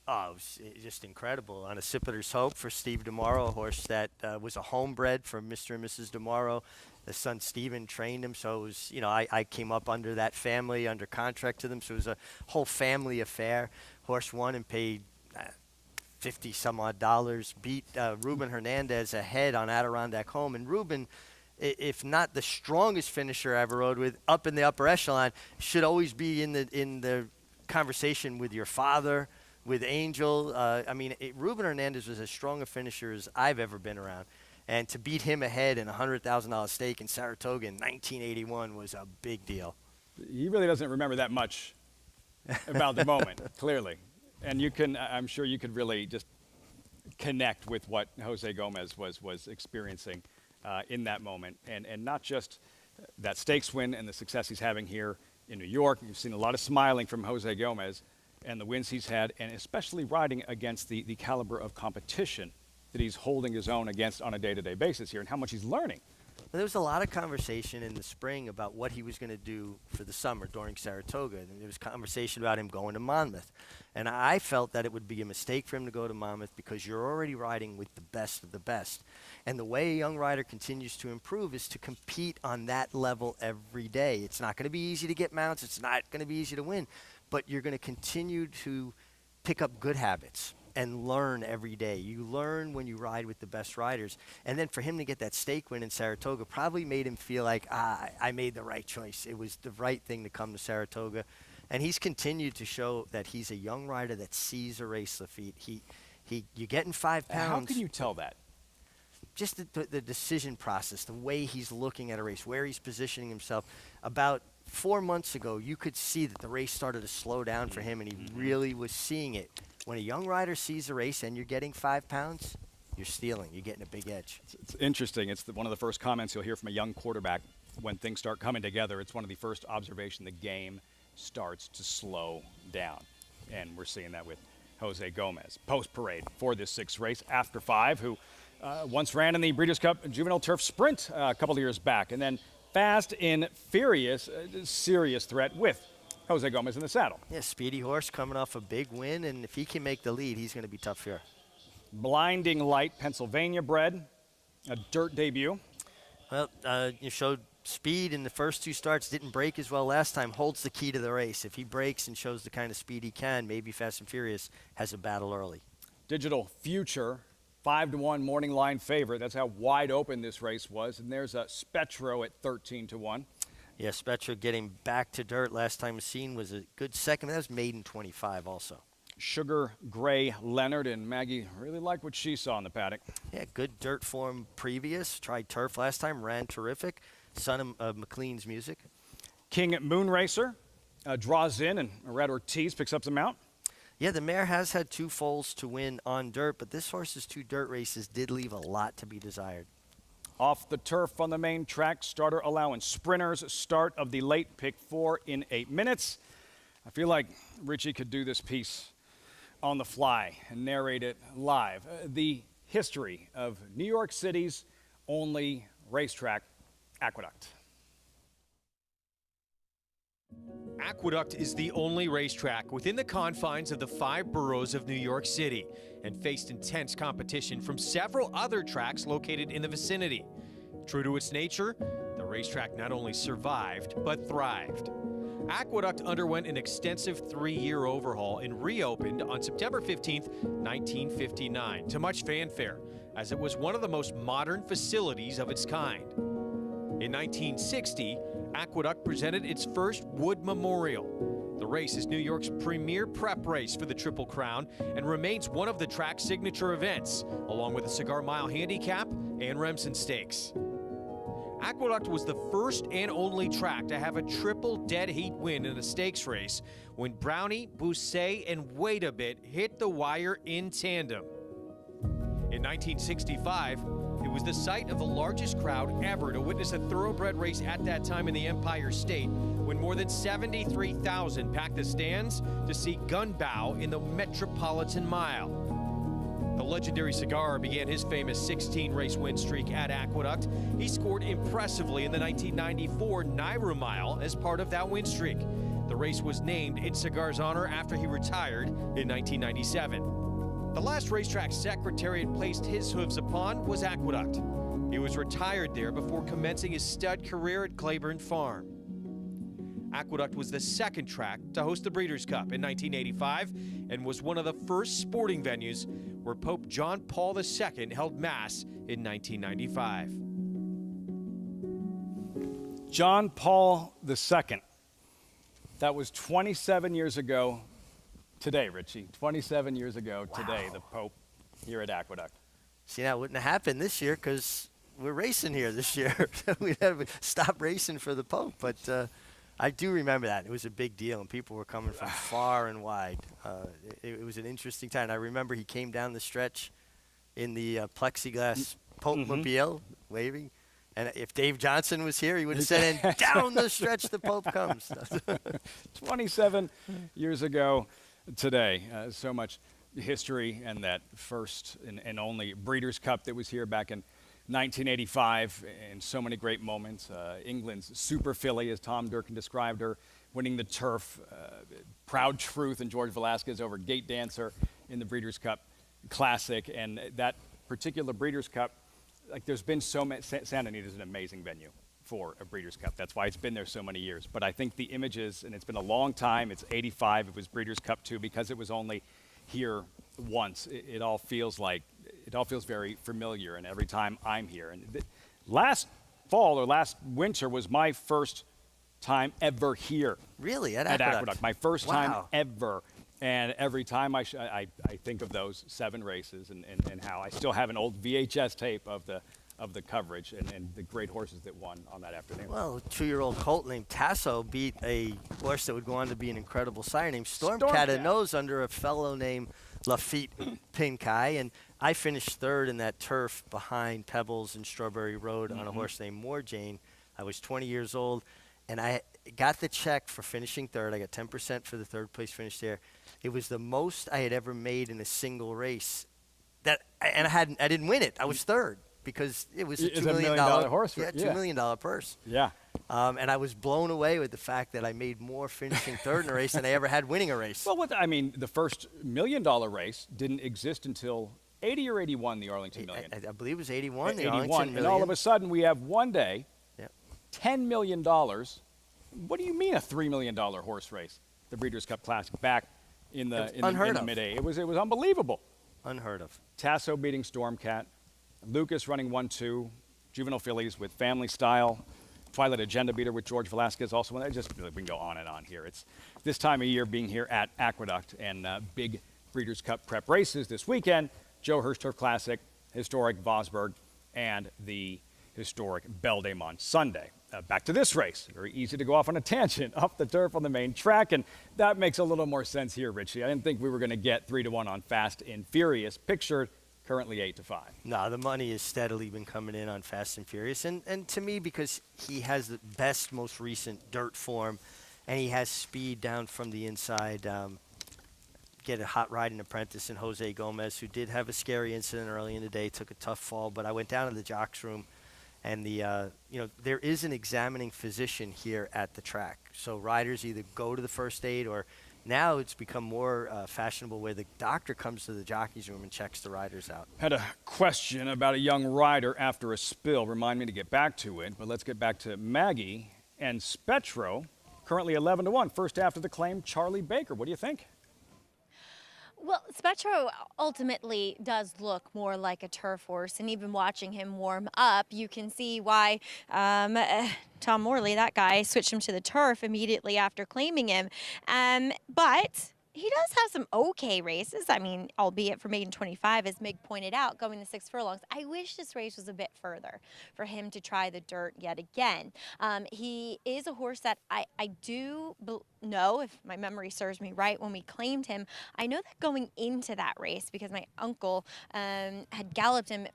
Oh, it was just incredible. On a Sipiter's Hope for Steve DeMauro, a horse that was a homebred for Mr. and Mrs. DeMauro. The son Steven trained him, so it was, I came up under that family, under contract to them, so it was a whole family affair. Horse won and paid $50-some-odd, beat Ruben Hernandez ahead on Adirondack Home. And Ruben, if not the strongest finisher I ever rode with, up in the upper echelon, should always be in the conversation with your father, with Angel. Ruben Hernandez was as strong a finisher as I've ever been around. And to beat him ahead in a $100,000 stake in Saratoga in 1981 was a big deal. He really doesn't remember that much about the moment, clearly. And I'm sure you could really just connect with what Jose Gomez was experiencing in that moment. And not just that stakes win and the success he's having here in New York. You've seen a lot of smiling from Jose Gomez and the wins he's had, and especially riding against the caliber of competition that he's holding his own against on a day-to-day basis here, and how much he's learning. There was a lot of conversation in the spring about what he was going to do for the summer during Saratoga. And there was conversation about him going to Monmouth. And I felt that it would be a mistake for him to go to Monmouth because you're already riding with the best of the best. And the way a young rider continues to improve is to compete on that level every day. It's not going to be easy to get mounts. It's not going to be easy to win. But you're going to continue to pick up good habits and learn every day. You learn when you ride with the best riders. And then for him to get that stake win in Saratoga probably made him feel like, I made the right choice. It was the right thing to come to Saratoga. And he's continued to show that he's a young rider that sees a race, Lafitte. You're getting 5 pounds. How can you tell that? Just the decision process, the way he's looking at a race, where he's positioning himself. About 4 months ago, you could see that the race started to slow down for him, and he really was seeing it. When a young rider sees a race and you're getting 5 pounds, you're stealing. You're getting a big edge. It's interesting. It's one of the first comments you'll hear from a young quarterback when things start coming together. It's one of the first observations the game starts to slow down. And we're seeing that with Jose Gomez. Post-parade for this 6th race, After 5, who once ran in the Breeders' Cup Juvenile Turf Sprint a couple of years back. And then Fast and Furious, serious threat with Jose Gomez in the saddle. Yeah, speedy horse coming off a big win, and if he can make the lead, he's going to be tough here. Blinding Light, Pennsylvania bred, a dirt debut. Well, you showed speed in the first 2 starts, didn't break as well last time, holds the key to the race. If he breaks and shows the kind of speed he can, maybe Fast and Furious has a battle early. Digital Future, 5-1 morning line favorite. That's how wide open this race was. And there's a Spetro at 13-1. Yeah, Spetro getting back to dirt last time seen was a good second. That was maiden 25 also. Sugar Gray Leonard, and Maggie really liked what she saw in the paddock. Yeah, good dirt form previous. Tried turf last time, ran terrific. Son of McLean's Music. King Moonracer draws in, and Red Ortiz picks up the mount. Yeah, the mare has had 2 foals to win on dirt, but this horse's 2 dirt races did leave a lot to be desired. Off the turf on the main track, starter allowance sprinters, start of the late pick 4 in 8 minutes. I feel like Richie could do this piece on the fly and narrate it live. The history of New York City's only racetrack, Aqueduct. Aqueduct is the only racetrack within the confines of the 5 boroughs of New York City and faced intense competition from several other tracks located in the vicinity. True to its nature, the racetrack not only survived, but thrived. Aqueduct underwent an extensive 3-year overhaul and reopened on September 15, 1959, to much fanfare, as it was one of the most modern facilities of its kind. In 1960, Aqueduct presented its first Wood Memorial. The race is New York's premier prep race for the Triple Crown and remains one of the track's signature events, along with the Cigar Mile Handicap and Remsen Stakes. Aqueduct was the first and only track to have a triple dead heat win in a stakes race when Brownie, Bousset, and Wait a Bit hit the wire in tandem. In 1965, it was the site of the largest crowd ever to witness a thoroughbred race at that time in the Empire State, when more than 73,000 packed the stands to see Gunbow in the Metropolitan Mile. The legendary Cigar began his famous 16-race win streak at Aqueduct. He scored impressively in the 1994 Naira Mile as part of that win streak. The race was named in Cigar's honor after he retired in 1997. The last racetrack Secretariat placed his hooves upon was Aqueduct. He was retired there before commencing his stud career at Claiborne Farm. Aqueduct was the second track to host the Breeders' Cup in 1985 and was one of the first sporting venues where Pope John Paul II held Mass in 1995. John Paul II. That was 27 years ago today, Richie. 27 years ago today, the Pope here at Aqueduct. See, that wouldn't have happened this year because we're racing here this year. We'd have to stop racing for the Pope, but I do remember that. It was a big deal, and people were coming from far and wide. It was an interesting time. I remember he came down the stretch in the plexiglass Pope-mobile, waving. And if Dave Johnson was here, he would have said, and down the stretch the Pope comes. 27 years ago today. So much history, and that first and only Breeders' Cup that was here back in 1985, and so many great moments. England's super filly, as Tom Durkin described her, winning the turf. Proud Truth and George Velasquez over Gate Dancer in the Breeders' Cup Classic. And that particular Breeders' Cup, like there's been so many, Santa Anita is an amazing venue for a Breeders' Cup. That's why it's been there so many years. But I think the images, and it's been a long time, it's 85, it was Breeders' Cup 2, because it was only here once. It all feels very familiar, and every time I'm here. And last fall or last winter was my first time ever here. Really? At Aqueduct. My first time ever. And every time I think of those 7 races and how I still have an old VHS tape of the coverage and the great horses that won on that afternoon. Well, a 2-year-old colt named Tasso beat a horse that would go on to be an incredible sire named Stormcat of Nose under a fellow named Lafitte Pinkai. And I finished 3rd in that turf behind Pebbles and Strawberry Road on a horse named Moor Jane. I was 20 years old, and I got the check for finishing 3rd. I got 10% for the 3rd place finish there. It was the most I had ever made in a single race. I didn't win it. I was 3rd. Because it was a $2 million horse. $2 million purse. Yeah. And I was blown away with the fact that I made more finishing 3rd in a race than I ever had winning a race. Well, the first $1 million race didn't exist until 80 or 81, the Arlington Million. I believe it was 81, the 81, Arlington Million. And all of a sudden we have one day, $10 million. What do you mean a $3 million horse race? The Breeders' Cup Classic back in the mid-80s. It was unbelievable. Unheard of. Tasso beating Stormcat. Lucas running 1-2, Juvenile fillies with Family Style, Twilight Agenda beater with George Velasquez also. We can go on and on here. It's this time of year being here at Aqueduct, and big Breeders' Cup prep races this weekend. Joe Hirsch Turf Classic, historic Vosburg, and the historic Beldame Sunday. Back to this race. Very easy to go off on a tangent off the turf on the main track, and that makes a little more sense here, Richie. I didn't think we were going to get 3-1 on Fast and Furious, pictured currently 8-5. No, the money has steadily been coming in on Fast and Furious. And to me, because he has the best, most recent dirt form, and he has speed down from the inside, get a hot riding apprentice in Jose Gomez, who did have a scary incident early in the day, took a tough fall. But I went down to the jocks room, and there is an examining physician here at the track. So riders either go to the first aid, or now it's become more fashionable where the doctor comes to the jockey's room and checks the riders out. Had a question about a young rider after a spill. Remind me to get back to it, but let's get back to Maggie and Spetro, currently 11-1. First after the claim, Charlie Baker. What do you think? Well, Spetro ultimately does look more like a turf horse, and even watching him warm up, you can see why Tom Morley, that guy, switched him to the turf immediately after claiming him. But he does have some okay races. I mean, albeit for maiden 25, as Mig pointed out, going the 6 furlongs. I wish this race was a bit further for him to try the dirt yet again. He is a horse that I do know, if my memory serves me right, when we claimed him, I know that going into that race, because my uncle had galloped him,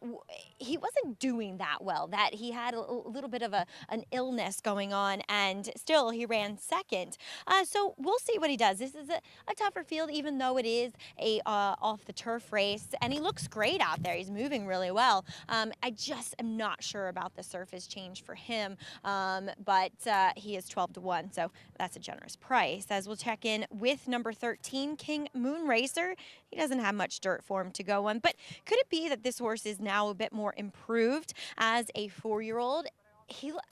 he wasn't doing that well, that he had a little bit of an illness going on, and still he ran second. So we'll see what he does. This is a tougher field, even though it is a off the turf race, and he looks great out there. He's moving really well. I just am not sure about the surface change for him, but he is 12-1, so that's a generous price. As we'll check in with number 13, King Moon Racer. He doesn't have much dirt for him to go on, but could it be that this horse is now a bit more improved as a 4-year-old?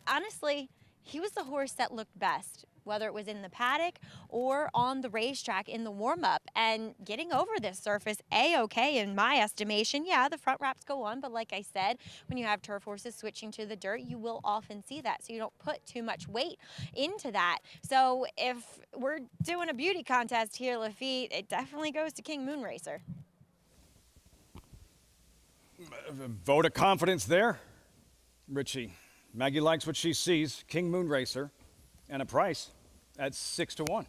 Honestly, he was the horse that looked best, whether it was in the paddock or on the racetrack in the warm-up, and getting over this surface A-okay in my estimation. Yeah, the front wraps go on, but like I said, when you have turf horses switching to the dirt, you will often see that, so you don't put too much weight into that. So if we're doing a beauty contest here, Lafitte, it definitely goes to King Moon Racer. Vote of confidence there, Richie. Maggie likes what she sees. King Moon Racer. And a price at 6-1.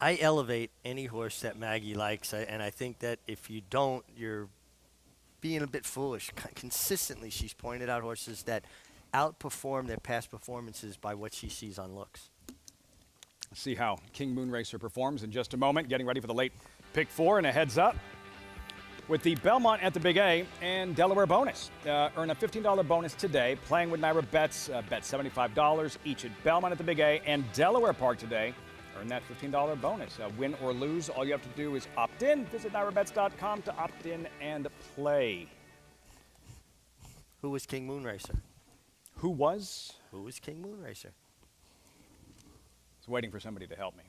I elevate any horse that Maggie likes, and I think that if you don't, you're being a bit foolish. Consistently, she's pointed out horses that outperform their past performances by what she sees on looks. See how King Moon Racer performs in just a moment. Getting ready for the late pick 4 and a heads up with the Belmont at the Big A and Delaware bonus. Earn a $15 bonus today playing with Naira bets. Bet $75 each at Belmont at the Big A and Delaware Park today. Earn that $15 bonus. Win or lose, all you have to do is opt in. Visit NairaBets.com to opt in and play. Who was King Moon Racer? Who was? Who was King Moon Racer? I was waiting for somebody to help me.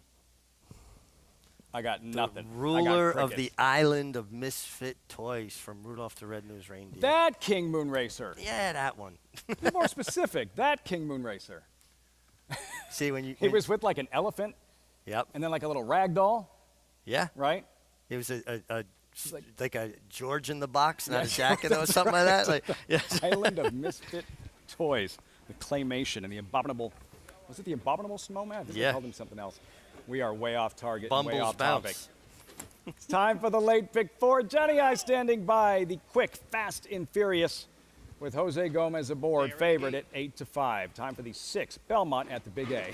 I got nothing. The ruler of the island of misfit toys from Rudolph the Red-Nosed Reindeer. That King Moon Racer. Yeah, that one. Be more specific. That King Moon Racer. See, when you... He was with like an elephant. Yep. And then like a little rag doll. Yeah. Right? It was like a George in the box, not a jacket or something like that. Like, yes. Island of misfit toys. The claymation and the abominable... Was it the abominable snowman? I think they called him something else. We are way off target, Bumble's way off bounce. topic. It's time for the late pick 4. Johnny I standing by. The quick, fast, and furious with Jose Gomez aboard, favored at 8-5. Time for the 6, Belmont at the Big A.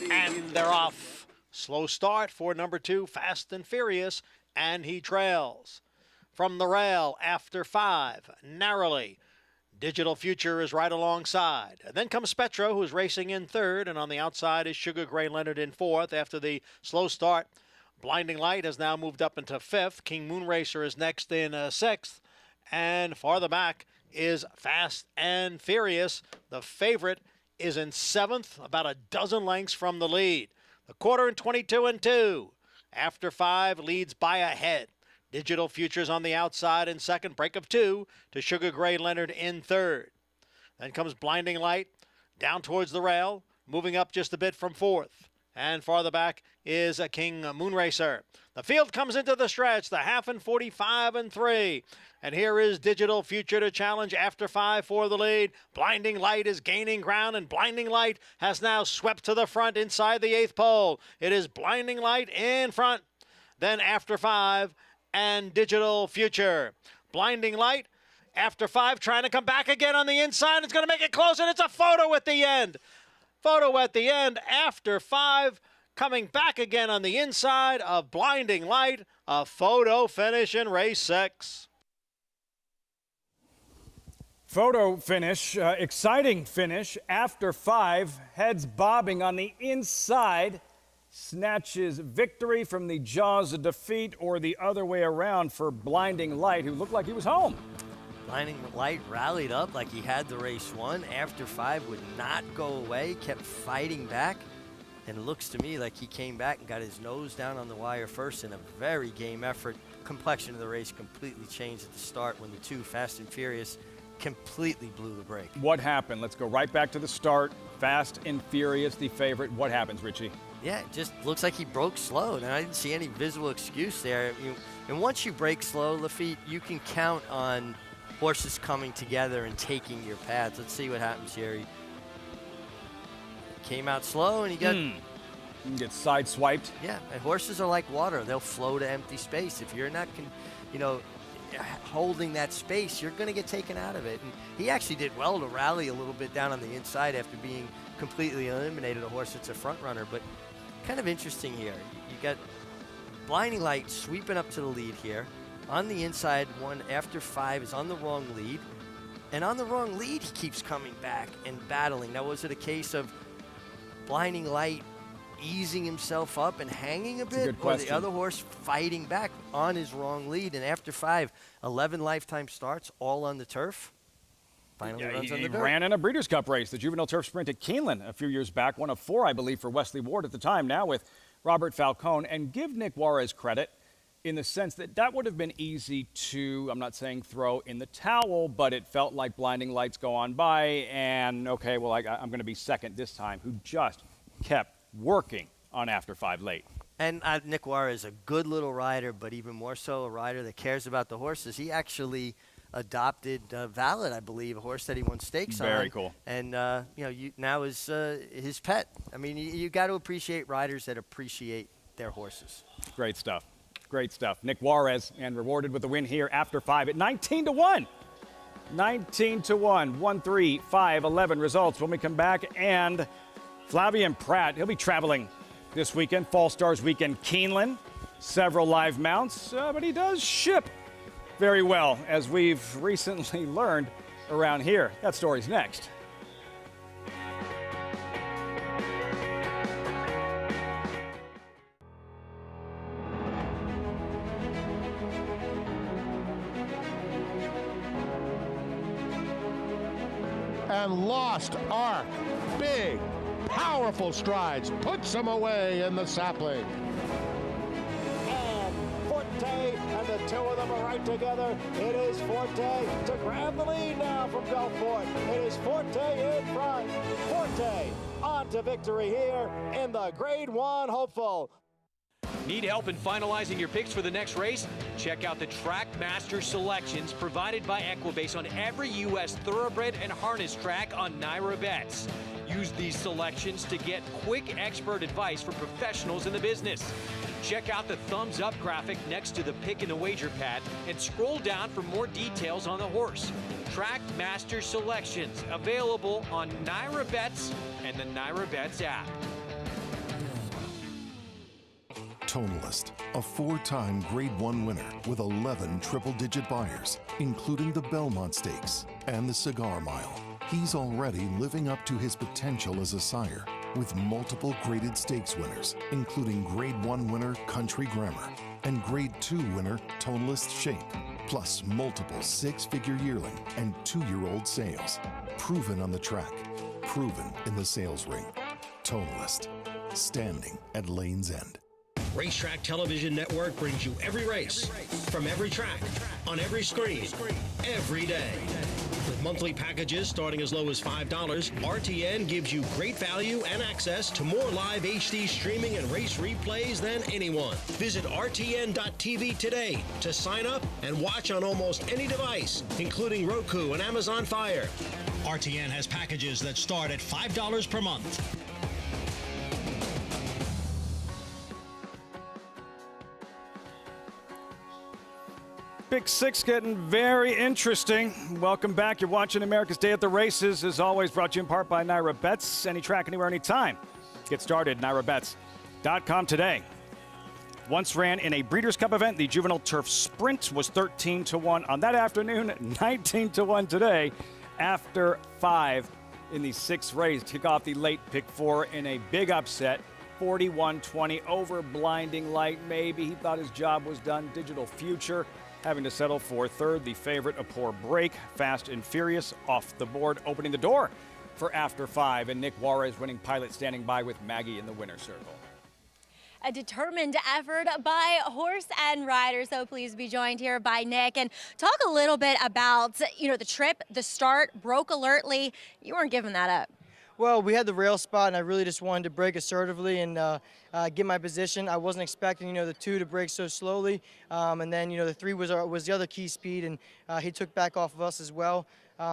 And they're off. Slow start for number 2, Fast and Furious, and he trails. From the rail, after 5, narrowly. Digital Future is right alongside. And then comes Spetro, who's racing in 3rd, and on the outside is Sugar Gray Leonard in 4th after the slow start. Blinding Light has now moved up into 5th. King Moon Racer is next in 6th. And farther back is Fast and Furious. The favorite is in 7th, about a dozen lengths from the lead. The quarter in 22-2. After 5 leads by a head. Digital Futures on the outside in 2nd, break of 2 to Sugar Gray Leonard in 3rd. Then comes Blinding Light down towards the rail, moving up just a bit from 4th. And farther back is a King Moonracer. The field comes into the stretch, the half in 45 and 3. And here is Digital Future to challenge After 5 for the lead. Blinding Light is gaining ground, and Blinding Light has now swept to the front inside the 8th pole. It is Blinding Light in front, then After 5 and Digital Future. Blinding Light, After 5 trying to come back again on the inside. It's going to make it close, and it's a photo at the end. Photo at the end, After 5 coming back again on the inside of Blinding Light. A photo finish in race 6. Photo finish, exciting finish. After 5, heads bobbing on the inside, snatches victory from the jaws of defeat, or the other way around for Blinding Light, who looked like he was home. Blinding Light rallied up like he had the race won. After 5 would not go away, kept fighting back. And it looks to me like he came back and got his nose down on the wire first in a very game effort. Complexion of the race completely changed at the start when the two Fast and Furious completely blew the brake. What happened? Let's go right back to the start. Fast and Furious, the favorite. What happens, Richie? Yeah, it just looks like he broke slow. And I didn't see any visible excuse there. And once you break slow, Lafitte, you can count on horses coming together and taking your paths. Let's see what happens here. He came out slow and he got... You get sideswiped. Yeah, and horses are like water. They'll flow to empty space. If you're not, holding that space, you're going to get taken out of it. And he actually did well to rally a little bit down on the inside after being completely eliminated, a horse that's a front runner. But kind of interesting here. You got Blinding Light sweeping up to the lead here. On the inside, one After 5 is on the wrong lead. And on the wrong lead, he keeps coming back and battling. Now, was it a case of Blinding Light easing himself up and hanging a bit, or the other horse fighting back on his wrong lead? And After 5, 11 lifetime starts, all on the turf. Finally runs on the dirt. He ran in a Breeders' Cup race, the Juvenile Turf Sprint at Keeneland a few years back, one of 4, I believe, for Wesley Ward at the time, now with Robert Falcone. And give Nick Juarez credit in the sense that would have been easy to, I'm not saying throw in the towel, but it felt like Blinding Lights go on by, and okay, well, I'm going to be second this time, who just kept working on After 5 late. And Nick Juarez is a good little rider, but even more so a rider that cares about the horses. He actually adopted Valid, I believe, a horse that he won stakes on. Very cool. And, now is his pet. I mean, you got to appreciate riders that appreciate their horses. Great stuff. Great stuff. Nick Juarez, and rewarded with a win here After 5 at 19-1. 19-1. 1, 3, 5, 11 results when we come back. And Flavien Prat, he'll be traveling this weekend, Fall Stars weekend, Keeneland. Several live mounts, but he does ship very well, as we've recently learned around here. That story's next. And Lost Ark, big, powerful strides, puts him away in the sapling. And Forte, and the two of them are right together. It is Forte to grab the lead now from Belfort. It is Forte in front. Forte on to victory here in the Grade 1 Hopeful. Need help in finalizing your picks for the next race? Check out the Track Master selections provided by Equibase on every U.S. thoroughbred and harness track on Naira Bets. Use these selections to get quick expert advice from professionals in the business. Check out the thumbs up graphic next to the pick and the wager pad and scroll down for more details on the horse. Track Master selections available on Naira Bets and the Naira Bets app. Tonalist, a 4-time Grade 1 winner with 11 triple-digit buyers, including the Belmont Stakes and the Cigar Mile. He's already living up to his potential as a sire with multiple graded stakes winners, including Grade 1 winner Country Grammar and Grade 2 winner Tonalist Shape, plus multiple 6-figure yearling and 2-year-old sales. Proven on the track, proven in the sales ring. Tonalist, standing at Lane's End. Racetrack Television Network brings you every race, from every track, on every screen, every day. With With monthly packages starting as low as $5, RTN gives you great value and access to more live HD streaming and race replays than anyone. Visit RTN.tv today to sign up and watch on almost any device, including Roku and Amazon Fire. RTN has packages that start at $5 per month. Big Six getting very interesting. Welcome back. You're watching America's Day at the Races. As always, brought to you in part by Naira Bets. Any track, anywhere, anytime. Get started, NairaBets.com today. Once ran in a Breeders' Cup event, the Juvenile Turf Sprint was 13-1 on that afternoon, 19-1 today. After 5 in the 6th race, kick off the late pick 4 in a big upset. 41-20 over Blinding Light. Maybe he thought his job was done. Digital Future having to settle for third. The favorite, A Poor Break. Fast and Furious off the board, opening the door for After 5. And Nick Juarez, winning pilot, standing by with Maggie in the winner's circle. A determined effort by horse and rider. So please be joined here by Nick and talk a little bit about, the trip, the start, broke alertly. You weren't giving that up. Well, we had the rail spot, and I really just wanted to break assertively and get my position. I wasn't expecting, the 2 to break so slowly, and then, the 3 was the other key speed, and he took back off of us as well.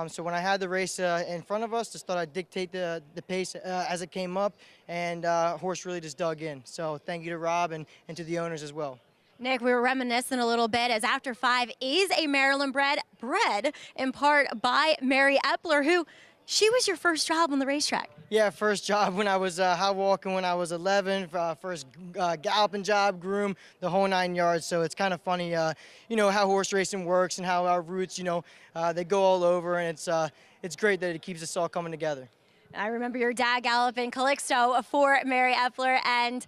So when I had the race in front of us, just thought I'd dictate the pace as it came up, and horse really just dug in. So thank you to Rob and to the owners as well. Nick, we were reminiscing a little bit as After 5 is a Maryland bred in part by Mary Epler, who she was your first job on the racetrack. Yeah, first job when I was high walking when I was 11, first galloping job, groom, the whole 9 yards. So it's kind of funny, how horse racing works and how our roots, they go all over, and it's great that it keeps us all coming together. I remember your dad galloping Calixto for Mary Epler and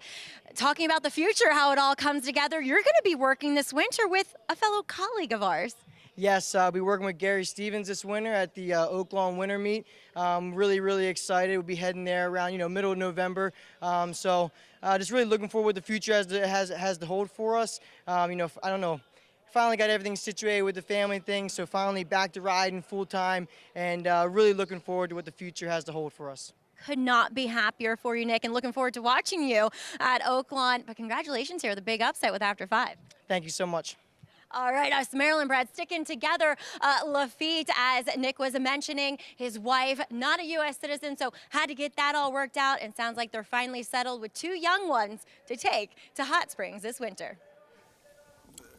talking about the future, how it all comes together. You're going to be working this winter with a fellow colleague of ours. Yes, I'll be working with Gary Stevens this winter at the Oak Lawn Winter Meet. Really, really excited. We'll be heading there around, middle of November. So just really looking forward to what the future has to hold for us. I don't know. Finally got everything situated with the family thing, so finally back to riding full time, and really looking forward to what the future has to hold for us. Could not be happier for you, Nick, and looking forward to watching you at Oak Lawn. But congratulations here, the big upset with After 5. Thank you so much. All right, us Maryland breds sticking together. Lafitte, as Nick was mentioning, his wife, not a U.S. citizen, so had to get that all worked out, and sounds like they're finally settled with 2 young ones to take to Hot Springs this winter.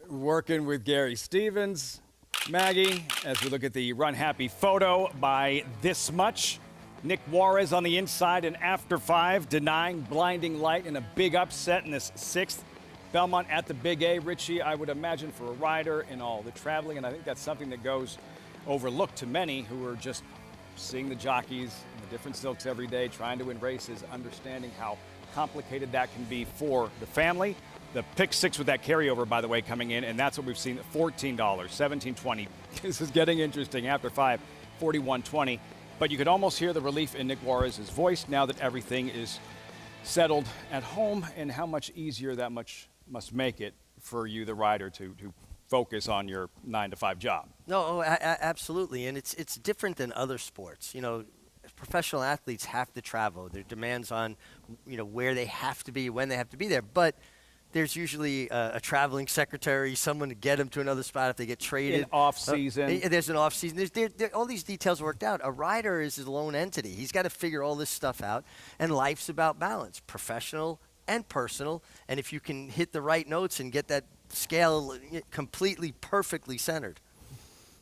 Working with Gary Stevens, Maggie, as we look at the Run Happy photo by This Much. Nick Juarez on the inside and After 5, denying Blinding Light in a big upset in this 6th. Belmont at the Big A. Richie, I would imagine for a rider in all the traveling, and I think that's something that goes overlooked to many who are just seeing the jockeys in the different silks every day, trying to win races, understanding how complicated that can be for the family. The pick 6 with that carryover, by the way, coming in, and that's what we've seen, $14, $17.20. This is getting interesting. After 5, $41.20. But you could almost hear the relief in Nick Juarez's voice now that everything is settled at home, and how much easier that must make it for you, the rider, to focus on your 9-to-5 job. No, absolutely, and it's different than other sports. Professional athletes have to travel. There are demands on, where they have to be, when they have to be there. But there's usually a traveling secretary, someone to get them to another spot if they get traded. In off-season. There's an off-season. All these details worked out. A rider is his lone entity. He's got to figure all this stuff out, and life's about balance, professional and personal. And if you can hit the right notes and get that scale completely, perfectly centered.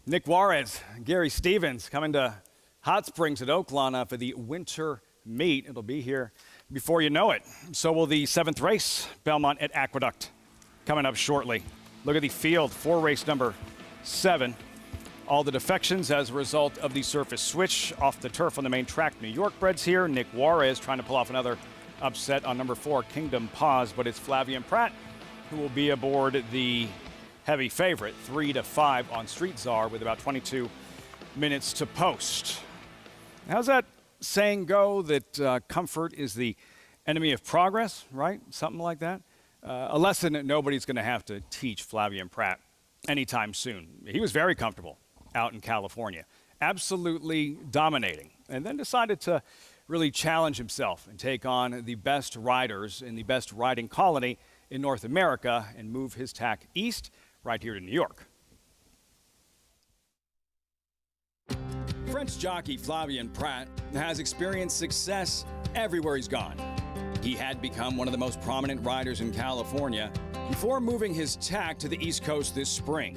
Nick Juarez, Gary Stevens coming to Hot Springs at Oaklawn for the winter meet. It'll be here before you know it. So will the 7th race, Belmont at Aqueduct, coming up shortly. Look at the field for race number 7. All the defections as a result of the surface switch off the turf on the main track. New York breds here. Nick Juarez trying to pull off another upset on number 4, Kingdom Pause, but it's Flavian Pratt who will be aboard the heavy favorite, 3-5 on Street Czar with about 22 minutes to post. How's that saying go that comfort is the enemy of progress, right? Something like that. A lesson that nobody's going to have to teach Flavian Pratt anytime soon. He was very comfortable out in California. absolutely dominating, and then decided to really challenge himself and take on the best riders in the best riding colony in North America and move his tack east right here to New York. French jockey Flavien Prat has experienced success everywhere he's gone. He had become one of the most prominent riders in California before moving his tack to the East Coast this spring.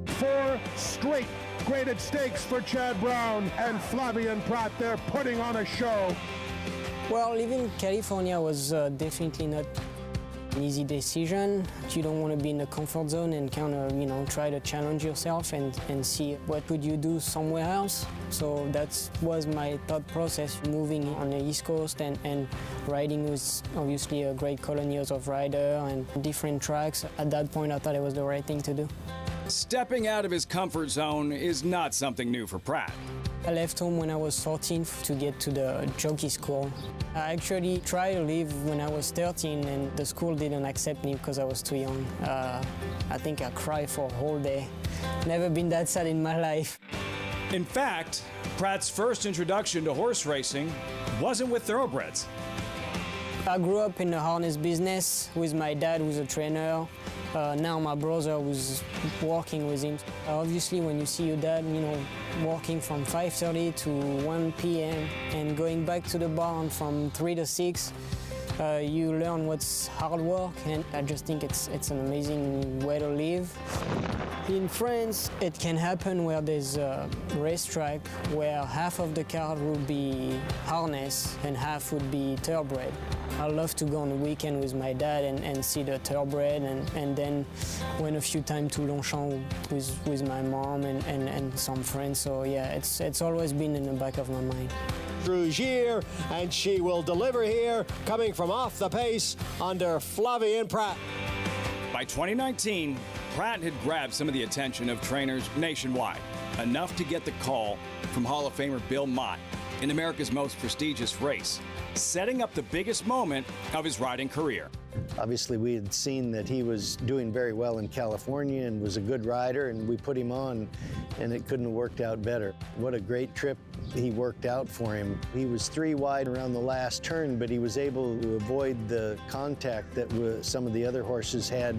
4 straight graded stakes for Chad Brown and Flavien Prat. They're putting on a show. Well, living in California was definitely not an easy decision. You don't want to be in the comfort zone and kind of, try to challenge yourself and see what would you do somewhere else. So that was my thought process, moving on the East Coast and riding with obviously a great colony of riders and different tracks. At that point, I thought it was the right thing to do. Stepping out of his comfort zone is not something new for Prat. I left home when I was 14 to get to the jockey school. I actually tried to leave when I was 13 and the school didn't accept me because I was too young. I think I cried for a whole day. Never been that sad in my life. In fact, Prat's first introduction to horse racing wasn't with thoroughbreds. I grew up in the harness business with my dad, who's a trainer. Now my brother was working with him. Obviously, when you see your dad, working from 5:30 to 1 p.m. and going back to the barn from 3 to 6, you learn what's hard work, and I just think it's an amazing way to live. In France, it can happen where there's a racetrack where half of the card will be harness and half would be thoroughbred. I love to go on the weekend with my dad and see the thoroughbred and then went a few times to Longchamp with my mom and some friends. So yeah, it's always been in the back of my mind. Rougier, and she will deliver here, coming from off the pace under Flavien Prat. By 2019, Prat had grabbed some of the attention of trainers nationwide, enough to get the call from Hall of Famer Bill Mott in America's most prestigious race, setting up the biggest moment of his riding career. Obviously, we had seen that he was doing very well in California and was a good rider, and we put him on, and it couldn't have worked out better. What a great trip he worked out for him. He was 3 wide around the last turn, but he was able to avoid the contact that some of the other horses had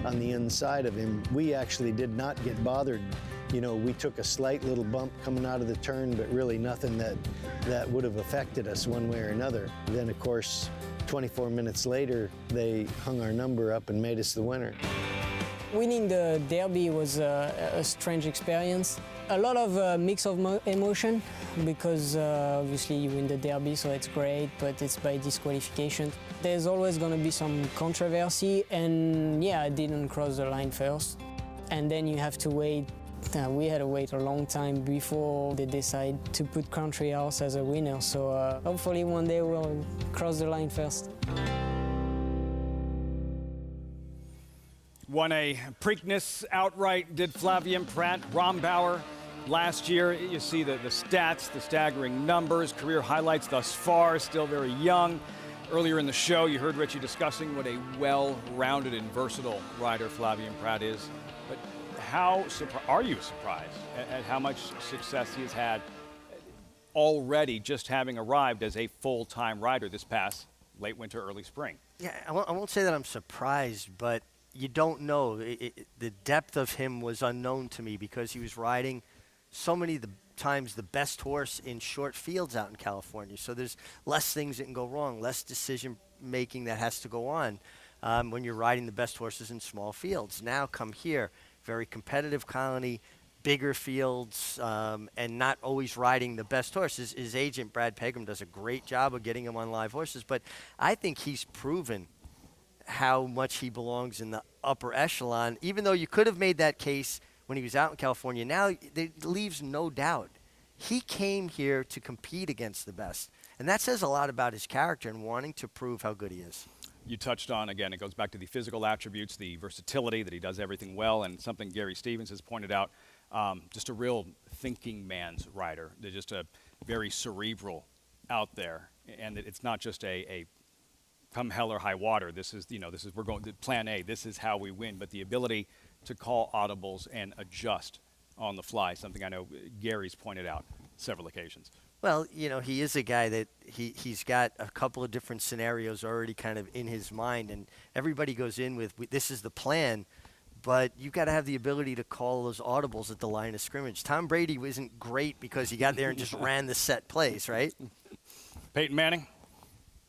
on the inside of him. We actually did not get bothered. We took a slight little bump coming out of the turn, but really nothing that would have affected us one way or another. Then, of course, 24 minutes later, they hung our number up and made us the winner. Winning the Derby was a strange experience. A lot of mix of emotion because obviously you win the Derby, so it's great, but it's by disqualification. There's always going to be some controversy, and yeah, I didn't cross the line first. And then you have to wait. We had to wait a long time before they decide to put Country House as a winner, so hopefully one day we'll cross the line first. Won a Preakness outright, did Flavien Prat. Rombauer last year. You see the stats, the staggering numbers, career highlights thus far, still very young. Earlier in the show, you heard Richie discussing what a well-rounded and versatile rider Flavien Prat is. But are you surprised at how much success he has had already, just having arrived as a full-time rider this past late winter, early spring? Yeah, I won't say that I'm surprised, but you don't know. The depth of him was unknown to me because he was riding so many times the best horse in short fields out in California. So there's less things that can go wrong, less decision-making that has to go on when you're riding the best horses in small fields. Now come here. Very competitive colony, bigger fields, and not always riding the best horses. His agent, Brad Pegram, does a great job of getting him on live horses, but I think he's proven how much he belongs in the upper echelon, even though you could have made that case when he was out in California. Now it leaves no doubt. He came here to compete against the best, and that says a lot about his character and wanting to prove how good he is. You touched on, again, it goes back to the physical attributes, the versatility, that he does everything well, and something Gary Stevens has pointed out, just a real thinking man's rider. They're just a very cerebral out there, and it's not just a come hell or high water. We're going to plan A, this is how we win, but the ability to call audibles and adjust on the fly, something I know Gary's pointed out several occasions. Well, you know, he is a guy that he's got a couple of different scenarios already kind of in his mind, and everybody goes in with this is the plan, but you've got to have the ability to call those audibles at the line of scrimmage. Tom Brady wasn't great because he got there and just ran the set plays, right? Peyton Manning,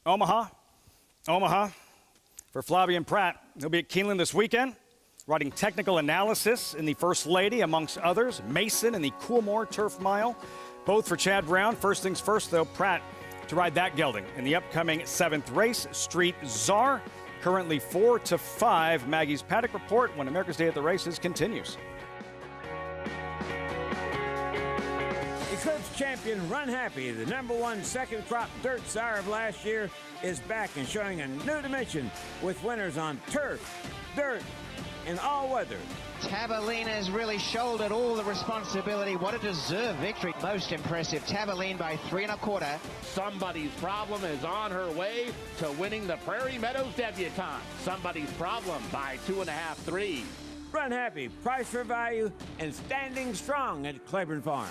Omaha for Flavien Prat. He'll be at Keeneland this weekend, writing technical analysis in the First Lady, amongst others. Mason in the Coolmore Turf Mile, both for Chad Brown. First things first, though, Pratt to ride that gelding in the upcoming 7th race, Street Czar. Currently 4-5. Maggie's Paddock Report when America's Day at the Races continues. Eclipse champion Run Happy, the #1 second crop dirt sire of last year, is back and showing a new dimension with winners on turf, dirt, and all weather. Tabalina has really shouldered all the responsibility. What a deserved victory. Most impressive. Tabalina by 3 1/4. Somebody's Problem is on her way to winning the Prairie Meadows Debutante. Somebody's Problem by 2.5, 3. Run Happy, price for value, and standing strong at Claiborne Farm.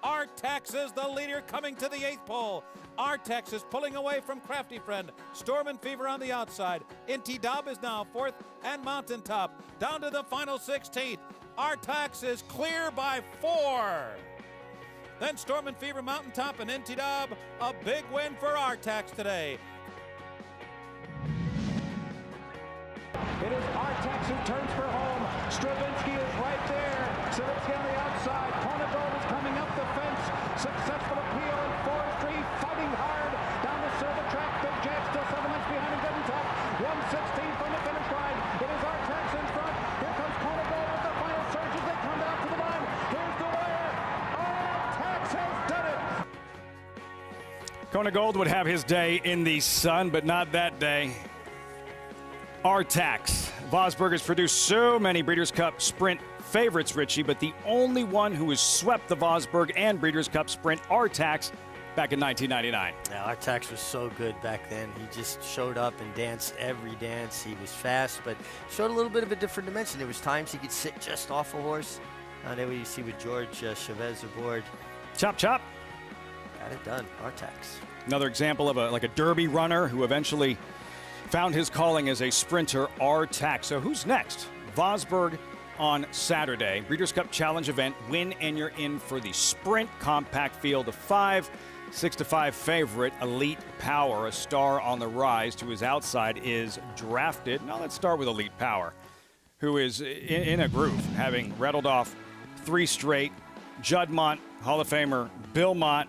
Artex is the leader coming to the 8th pole. Artex is pulling away from Crafty Friend. Storm and Fever on the outside. Inti Dob is now 4th, and Mountaintop down to the final 16th. Artex is clear by 4. Then Storm and Fever, Mountaintop, and Inti Dob. A big win for Artex today. It is Artex who turns for home. Stravinsky is right there. Stravinsky on the outside. Cornagold is coming up the fence. Successful appeal in forestry. Fighting hard down the silver track. Big Jack still 7 lengths behind him. Good top. 116 from the finish line. It is Artex in front. Here comes Cornagold with the final surge as they come down to the line. Here's the wire. Artex has done it. Kona Gold would have his day in the sun, but not that day. Artax. Vosburg has produced so many Breeders' Cup Sprint favorites, Richie, but the only one who has swept the Vosburg and Breeders' Cup Sprint, Artax, back in 1999. Yeah, Artax was so good back then. He just showed up and danced every dance. He was fast, but showed a little bit of a different dimension. There was times he could sit just off a horse. There what you see with George Chavez aboard. Chop, chop. Got it done. Artax. Another example of a Derby runner who eventually found his calling as a sprinter, Artax. So who's next? Vosburg on Saturday. Breeders' Cup Challenge event. Win and you're in for the sprint. Compact field of 5. 6-5 favorite, Elite Power, a star on the rise to his outside, is drafted. Now let's start with Elite Power, who is in a groove, having rattled off 3 straight. Juddmonte, Hall of Famer, Bill Mott,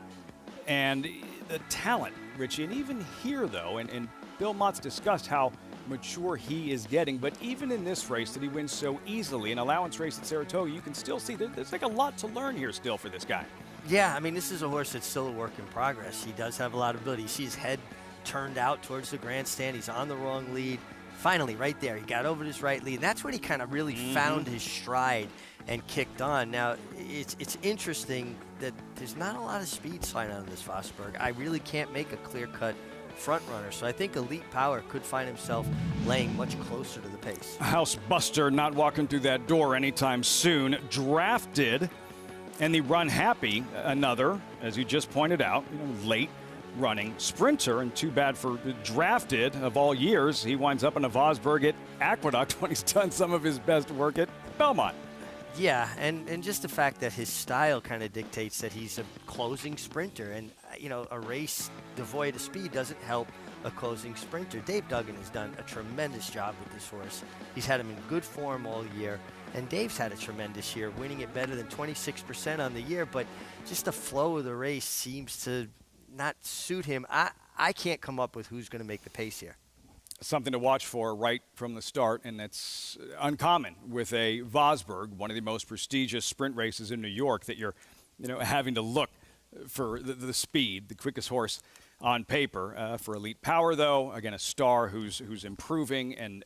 and the talent, Richie. And even here, though, and Bill Mott's discussed how mature he is getting. But even in this race that he wins so easily, an allowance race at Saratoga, you can still see that there's like a lot to learn here still for this guy. Yeah, I mean, this is a horse that's still a work in progress. He does have a lot of ability. You see his head turned out towards the grandstand. He's on the wrong lead. Finally, right there, he got over his right lead. And that's when he kind of really found his stride and kicked on. Now, it's interesting that there's not a lot of speed sliding on this Vosburg. I really can't make a clear-cut front runner, so I think Elite Power could find himself laying much closer to the pace. House Buster not walking through that door anytime soon. Drafted, and the Run Happy, another, as you just pointed out, late running sprinter, and too bad for Drafted of all years. He winds up in a Vosburg at Aqueduct when he's done some of his best work at Belmont. Yeah, and just the fact that his style kind of dictates that he's a closing sprinter. And, a race devoid of speed doesn't help a closing sprinter. Dave Duggan has done a tremendous job with this horse. He's had him in good form all year. And Dave's had a tremendous year, winning it better than 26% on the year. But just the flow of the race seems to not suit him. I can't come up with who's going to make the pace here. Something to watch for right from the start, and that's uncommon with a Vosburg, one of the most prestigious sprint races in New York, that you're having to look for the speed, the quickest horse on paper. For Elite Power, though, again, a star who's improving, and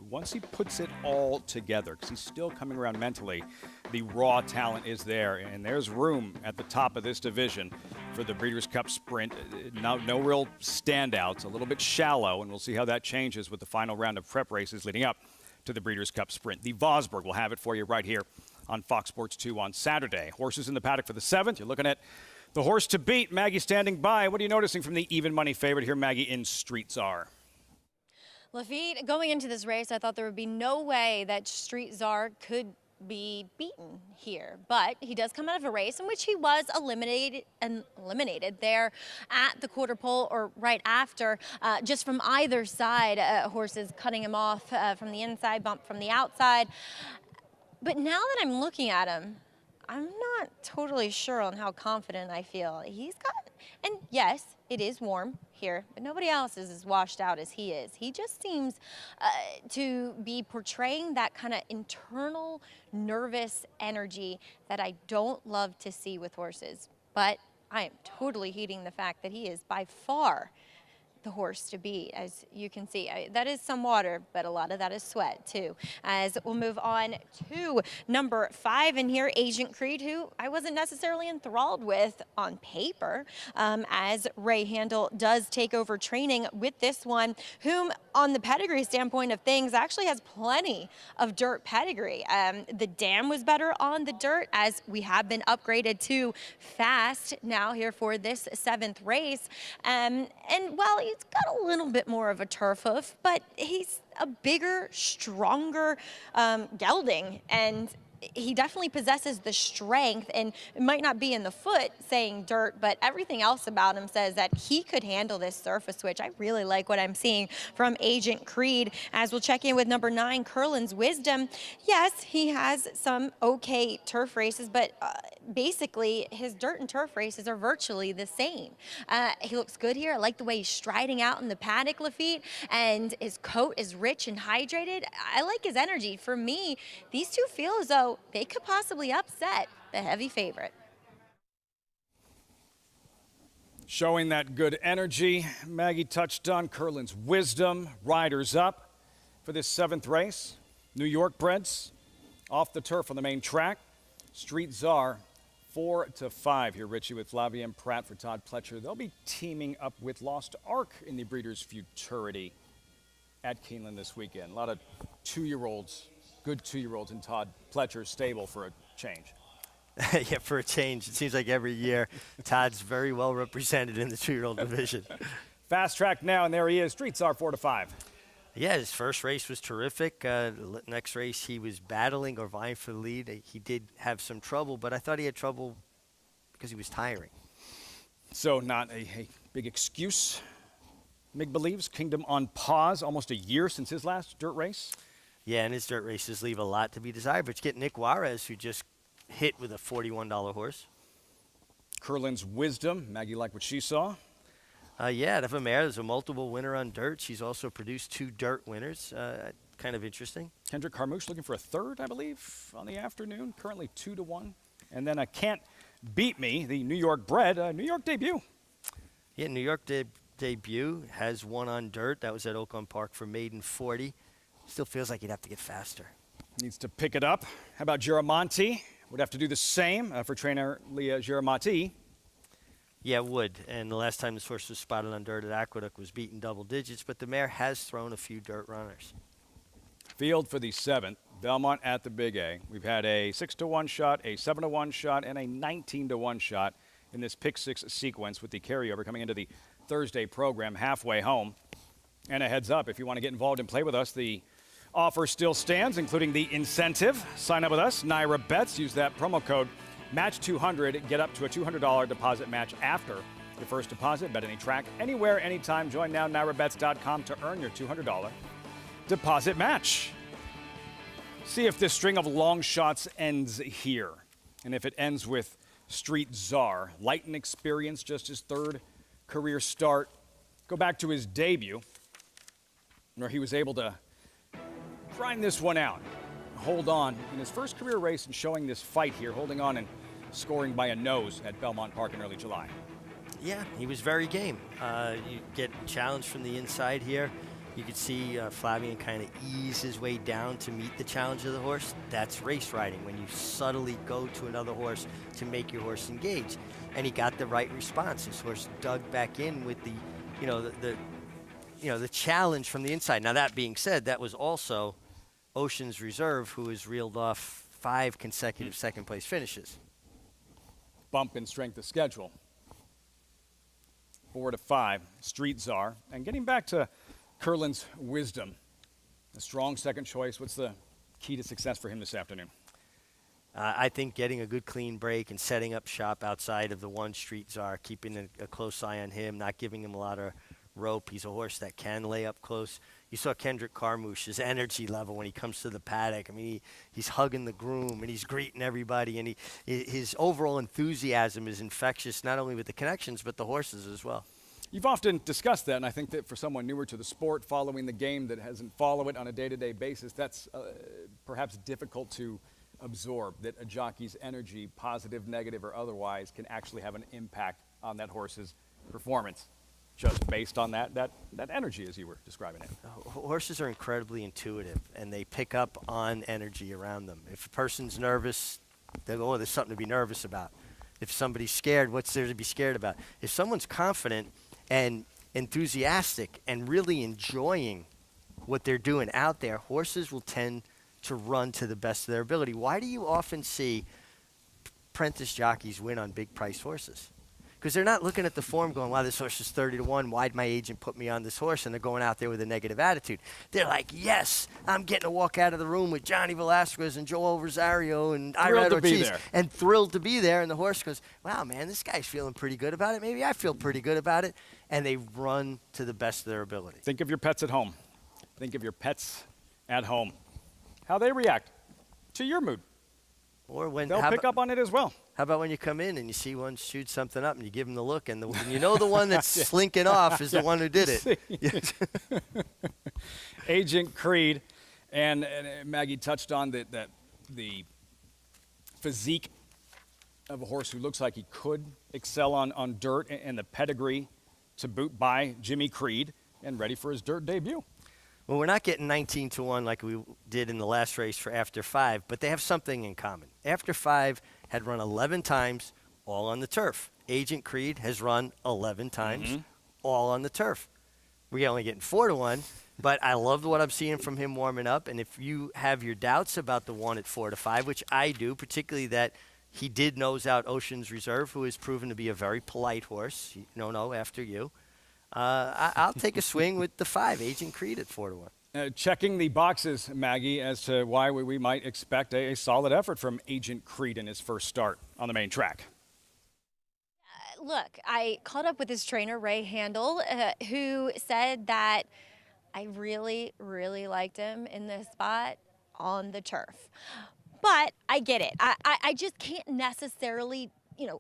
once he puts it all together, because he's still coming around mentally, the raw talent is there, and there's room at the top of this division for the Breeders' Cup Sprint. No real standouts, a little bit shallow, and we'll see how that changes with the final round of prep races leading up to the Breeders' Cup Sprint. The Vosburg will have it for you right here on Fox Sports 2 on Saturday. Horses in the paddock for the 7th. You're looking at the horse to beat. Maggie standing by. What are you noticing from the even money favorite here, Maggie, in Street Czar? Lafitte, going into this race, I thought there would be no way that Street Czar could be beaten here, but he does come out of a race in which he was eliminated there at the quarter pole or right after, just from either side, horses cutting him off from the inside, bump from the outside. But now that I'm looking at him, I'm not totally sure on how confident I feel. He's got, and yes, it is warm here, but nobody else is as washed out as he is. He just seems to be portraying that kind of internal nervous energy that I don't love to see with horses. But I am totally heeding the fact that he is by far the horse to beat. As you can see, that is some water, but a lot of that is sweat too. As we'll move on to number 5 in here, Agent Creed, who I wasn't necessarily enthralled with on paper, as Ray Handel does take over training with this one, whom on the pedigree standpoint of things actually has plenty of dirt pedigree. The dam was better on the dirt, as we have been upgraded to fast now here for this 7th race. And while he's got a little bit more of a turf hoof, but he's a bigger, stronger gelding, and he definitely possesses the strength, and it might not be in the foot saying dirt, but everything else about him says that he could handle this surface switch. I really like what I'm seeing from Agent Creed. As we'll check in with number 9, Curlin's Wisdom. Yes, he has some okay turf races, but basically his dirt and turf races are virtually the same. He looks good here. I like the way he's striding out in the paddock, Lafitte, and his coat is rich and hydrated. I like his energy. For me, these two feel as though they could possibly upset the heavy favorite. Showing that good energy, Maggie touched on Curlin's Wisdom. Riders up for this 7th race. New York breds off the turf on the main track. Street Czar 4-5 here, Richie, with Flavien Prat for Todd Pletcher. They'll be teaming up with Lost Ark in the Breeders' Futurity at Keeneland this weekend. A lot of 2-year-olds. Good 2-year-olds in Todd Pletcher's stable for a change. Yeah, for a change. It seems like every year Todd's very well represented in the 2-year-old division. Fast track now, and there he is. Street Czar 4-5. Yeah, his first race was terrific. Next race he was battling or vying for the lead. He did have some trouble, but I thought he had trouble because he was tiring. So not a big excuse. Mig believes Kingdom on pause, almost a year since his last dirt race. Yeah, and his dirt races leave a lot to be desired. But you get Nick Juarez, who just hit with a $41 horse. Curlin's Wisdom. Maggie liked what she saw. Yeah, out of a mare, there's a multiple winner on dirt. She's also produced 2 dirt winners. Kind of interesting. Kendrick Carmouche looking for a third, I believe, on the afternoon. Currently 2-1. And then Can't Beat Me, the New York bred, New York debut. Yeah, New York debut has won on dirt. That was at Oakland Park for maiden 40. Still feels like he'd have to get faster. Needs to pick it up. How about Giramonti? Would have to do the same for trainer Leah Giramonti. Yeah, it would. And the last time this horse was spotted on dirt at Aqueduct was beaten double digits, but the mare has thrown a few dirt runners. Field for the 7th, Belmont at the Big A. We've had a 6-1 shot, a 7-1 shot, and a 19-1 shot in this pick 6 sequence with the carryover coming into the Thursday program halfway home. And a heads up, if you want to get involved and play with us, the offer still stands, including the incentive. Sign up with us, Naira Bets. Use that promo code MATCH200. Get up to a $200 deposit match after your first deposit. Bet any track, anywhere, anytime. Join now, NairaBets.com to earn your $200 deposit match. See if this string of long shots ends here. And if it ends with Street Czar, light in experience, just his 3rd career start. Go back to his debut, where he was able to grind this one out, hold on in his first career race and showing this fight here, holding on and scoring by a nose at Belmont Park in early July. Yeah, he was very game. You get challenged from the inside here. You could see Flavian kind of ease his way down to meet the challenge of the horse. That's race riding, when you subtly go to another horse to make your horse engage. And he got the right response. His horse dug back in with the challenge from the inside. Now, that being said, that was also Ocean's Reserve, who has reeled off 5 consecutive second-place finishes. Bump in strength of schedule. 4-5, Street Czar. And getting back to Curlin's wisdom, a strong second choice. What's the key to success for him this afternoon? I think getting a good clean break and setting up shop outside of the 1 Street Czar, keeping a close eye on him, not giving him a lot of rope. He's a horse that can lay up close. You saw Kendrick Carmouche, his energy level when he comes to the paddock. I mean, he's hugging the groom and he's greeting everybody, and his overall enthusiasm is infectious, not only with the connections but the horses as well. You've often discussed that, and I think that for someone newer to the sport, following the game that hasn't followed it on a day-to-day basis, that's perhaps difficult to absorb, that a jockey's energy, positive, negative, or otherwise, can actually have an impact on that horse's performance, just based on that energy, as you were describing it. Horses are incredibly intuitive, and they pick up on energy around them. If a person's nervous, they'll go, oh, there's something to be nervous about. If somebody's scared, what's there to be scared about? If someone's confident and enthusiastic and really enjoying what they're doing out there, horses will tend to run to the best of their ability. Why do you often see apprentice jockeys win on big price horses? Because they're not looking at the form going, wow, this horse is 30-1. Why'd my agent put me on this horse? And they're going out there with a negative attitude. They're like, yes, I'm getting to walk out of the room with Johnny Velasquez and Joel Rosario and Irad Ortiz. And thrilled to be there. And the horse goes, wow, man, this guy's feeling pretty good about it. Maybe I feel pretty good about it. And they run to the best of their ability. Think of your pets at home. Think of your pets at home. How they react to your mood. Or when they'll pick up on it as well. How about when you come in and you see one shoot something up and you give them the look, and you know the one that's slinking off is the one who did it. Agent Creed, and Maggie touched on the physique of a horse who looks like he could excel on dirt, and the pedigree to boot by Jimmy Creed, and ready for his dirt debut. Well, we're not getting 19-1 like we did in the last race for After 5, but they have something in common. After 5 had run 11 times, all on the turf. Agent Creed has run 11 times, all on the turf. We're only getting 4-1, but I love what I'm seeing from him warming up. And if you have your doubts about the one at 4-5, which I do, particularly that he did nose out Ocean's Reserve, who has proven to be a very polite horse. No, after you. I'll take a swing with the 5, Agent Creed at 4-1. Checking the boxes, Maggie, as to why we might expect a solid effort from Agent Creed in his first start on the main track. Look, I caught up with his trainer, Ray Handel, who said that I really, really liked him in this spot on the turf. But I get it. I just can't necessarily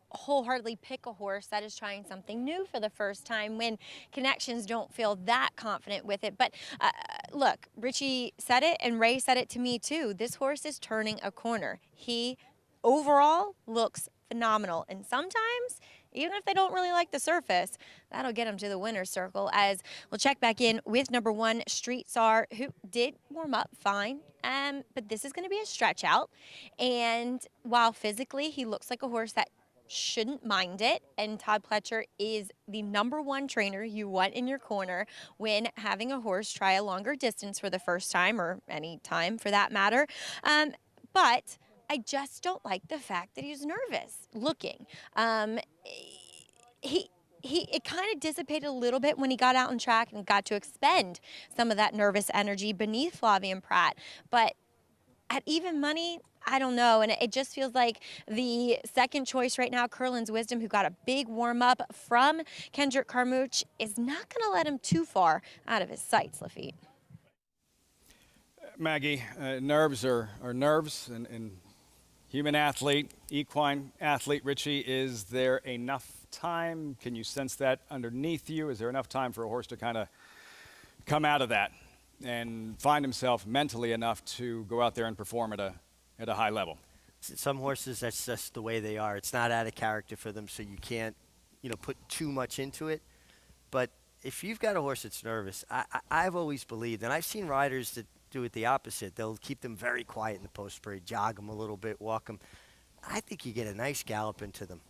wholeheartedly pick a horse that is trying something new for the first time when connections don't feel that confident with it. But look, Richie said it and Ray said it to me too. This horse is turning a corner. He overall looks phenomenal. And sometimes, even if they don't really like the surface, that'll get them to the winner's circle. As we'll check back in with number 1, Street Czar, who did warm up fine. But this is going to be a stretch out. And while physically he looks like a horse that shouldn't mind it, and Todd Pletcher is the number 1 trainer you want in your corner when having a horse try a longer distance for the first time, or any time for that matter. But I just don't like the fact that he's nervous looking. It kind of dissipated a little bit when he got out on track and got to expend some of that nervous energy beneath Flavien Prat. But at even money, I don't know, and it just feels like the second choice right now, Curlin's Wisdom, who got a big warm-up from Kendrick Carmouche, is not going to let him too far out of his sights, Lafitte. Maggie, nerves are nerves, and human athlete, equine athlete. Richie, is there enough time? Can you sense that underneath you? Is there enough time for a horse to kind of come out of that and find himself mentally enough to go out there and perform at a high level? Some horses, that's just the way they are. It's not out of character for them, so you can't, put too much into it. But if you've got a horse that's nervous, I've always believed, and I've seen riders that do it the opposite. They'll keep them very quiet in the post parade, jog them a little bit, walk them. I think you get a nice gallop into them.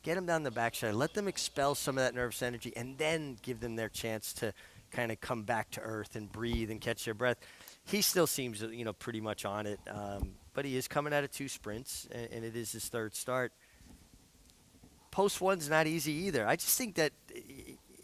Get them down the backside, let them expel some of that nervous energy, and then give them their chance to kind of come back to earth and breathe and catch their breath. He still seems, pretty much on it, but he is coming out of 2 sprints, and it is his 3rd start. Post 1's not easy either. I just think that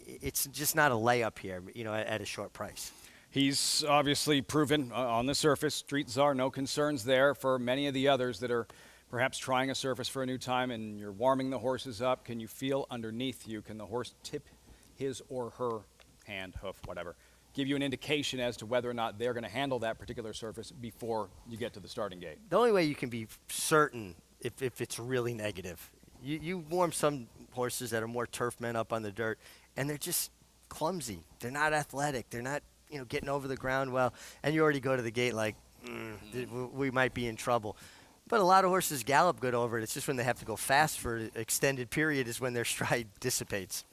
it's just not a layup here, at a short price. He's obviously proven on the surface. Street Czar, no concerns there. For many of the others that are perhaps trying a surface for a new time and you're warming the horses up, can you feel underneath you? Can the horse tip his or her hand, hoof, whatever, give you an indication as to whether or not they're going to handle that particular surface before you get to the starting gate? The only way you can be certain if it's really negative, you warm some horses that are more turf men up on the dirt, and they're just clumsy. They're not athletic. They're not, getting over the ground well, and you already go to the gate like, we might be in trouble. But a lot of horses gallop good over it. It's just when they have to go fast for an extended period is when their stride dissipates.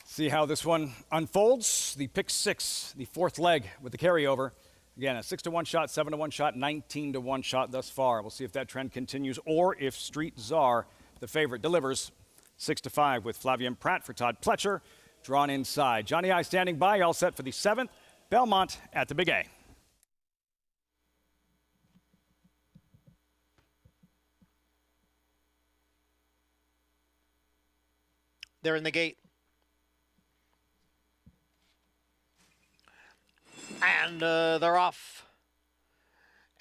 See how this one unfolds. The pick 6, the 4th leg with the carryover. Again, a 6-to-1 shot, 7-to-1 shot, 19-to-1 shot thus far. We'll see if that trend continues or if Street Czar, the favorite, delivers. 6-to-5 with Flavien Prat for Todd Pletcher, drawn inside. Johnny I standing by, all set for the 7th. Belmont at the Big A. They're in the gate. And they're off.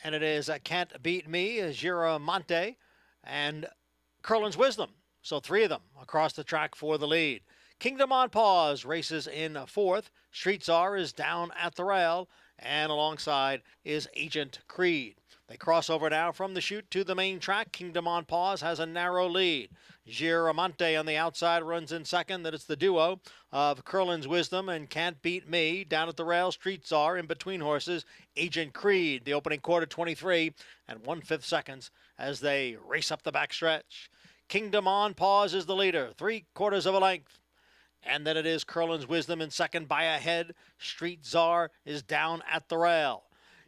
And it is Can't Beat Me, Giramonte, and Curlin's Wisdom. So 3 of them across the track for the lead. Kingdom on Pause races in 4th. Street Czar is down at the rail, and alongside is Agent Creed. They cross over now from the chute to the main track. Kingdom on Pause has a narrow lead. Giramonte on the outside runs in 2nd. Then it's the duo of Curlin's Wisdom and Can't Beat Me. Down at the rail, Street Czar in between horses. Agent Creed, the opening quarter, 23 and 1/5 seconds as they race up the backstretch. Kingdom on Pause is the leader, 3/4 of a length. And then it is Curlin's Wisdom in 2nd by a head. Street Czar is down at the rail.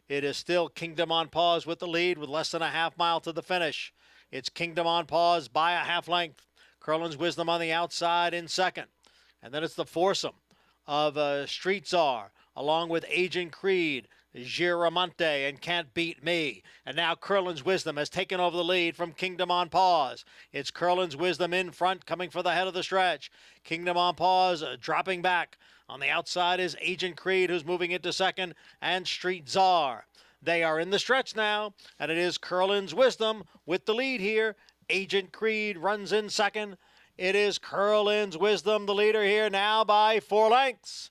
It is still Kingdom on Pause with the lead with less than a half mile to the finish. It's Kingdom on Pause by a half length. Curlin's Wisdom on the outside in 2nd. And then it's the foursome of Street Czar along with Agent Creed, Giramonte, and Can't Beat Me. And now Curlin's Wisdom has taken over the lead from Kingdom on Pause. It's Curlin's Wisdom in front, coming for the head of the stretch. Kingdom on Pause dropping back. On the outside is Agent Creed, who's moving into 2nd, and Street Czar. They are in the stretch now, and it is Curlin's Wisdom with the lead here. Agent Creed runs in 2nd. It is Curlin's Wisdom, the leader here now by 4 lengths.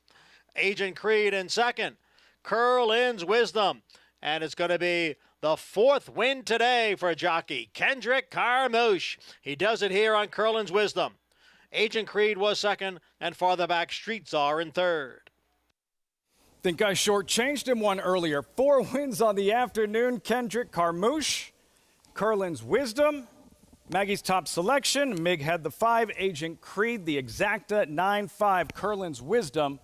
Agent Creed in 2nd. Curlin's Wisdom. And it's going to be The 4th win today for jockey Kendrick Carmouche. He does it here on Curlin's Wisdom. Agent Creed was 2nd, and farther back, Street Czar in 3rd. Think I shortchanged him one earlier. 4 wins on the afternoon. Kendrick Carmouche, Curlin's Wisdom, Maggie's Top Selection. Mig had the 5. Agent Creed, the exacta 9-5. Curlin's Wisdom,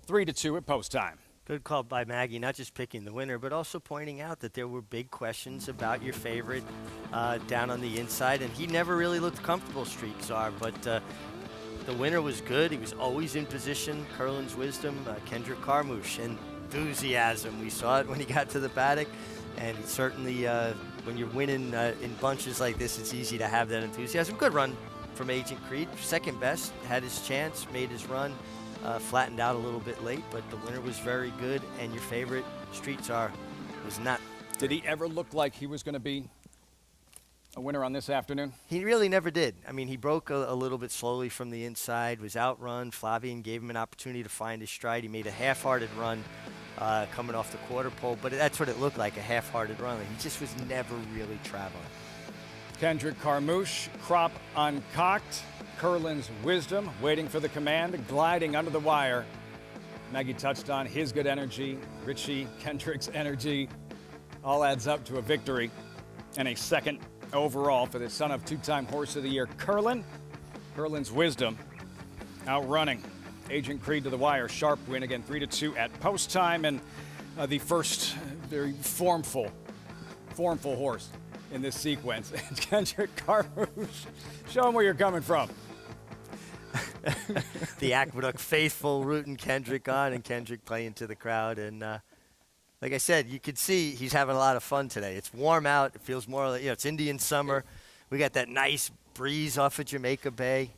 3-2 at post time. Good call by Maggie, not just picking the winner, but also pointing out that there were big questions about your favorite down on the inside, and he never really looked comfortable, Street Czar, but the winner was good. He was always in position. Curlin's Wisdom, Kendrick Carmouche, enthusiasm. We saw it when he got to the paddock, and certainly when you're winning in bunches like this, it's easy to have that enthusiasm. Good run from Agent Creed, 2nd best, had his chance, made his run. Flattened out a little bit late, but the winner was very good, and your favorite, Street Czar, was not. Did he ever look like he was going to be a winner on this afternoon? He really never did. I mean, he broke a little bit slowly from the inside, was outrun. Flavien gave him an opportunity to find his stride. He made a half-hearted run coming off the quarter pole, but that's what it looked like, a half-hearted run. He just was never really traveling. Kendrick Carmouche, crop uncocked. Curlin's Wisdom, waiting for the command, gliding under the wire. Maggie touched on his good energy, Richie Kendrick's energy. All adds up to a victory and a 2nd overall for the son of 2-time Horse of the Year, Curlin's Wisdom, outrunning Agent Creed to the wire. Sharp win again, 3-2 at post time, and the first very formful horse in this sequence. Kendrick Carmouche, show him where you're coming from. The Aqueduct faithful rooting Kendrick on, and Kendrick playing to the crowd. And like I said, you could see he's having a lot of fun today. It's warm out. It feels more like, it's Indian summer. We got that nice breeze off of Jamaica Bay.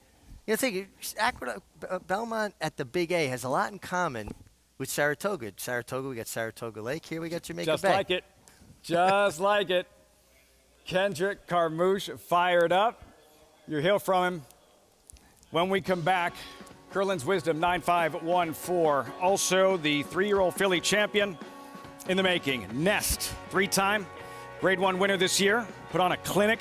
Think Aqueduct, Belmont at the Big A has a lot in common with Saratoga. We got Saratoga Lake. Here we got Jamaica Bay. Just like it. Kendrick Carmouche fired up. You'll hear from him when we come back. Curlin's Wisdom 9-5-1-4. Also, the 3-year-old filly champion in the making. Nest, 3-time Grade 1 winner this year. Put on a clinic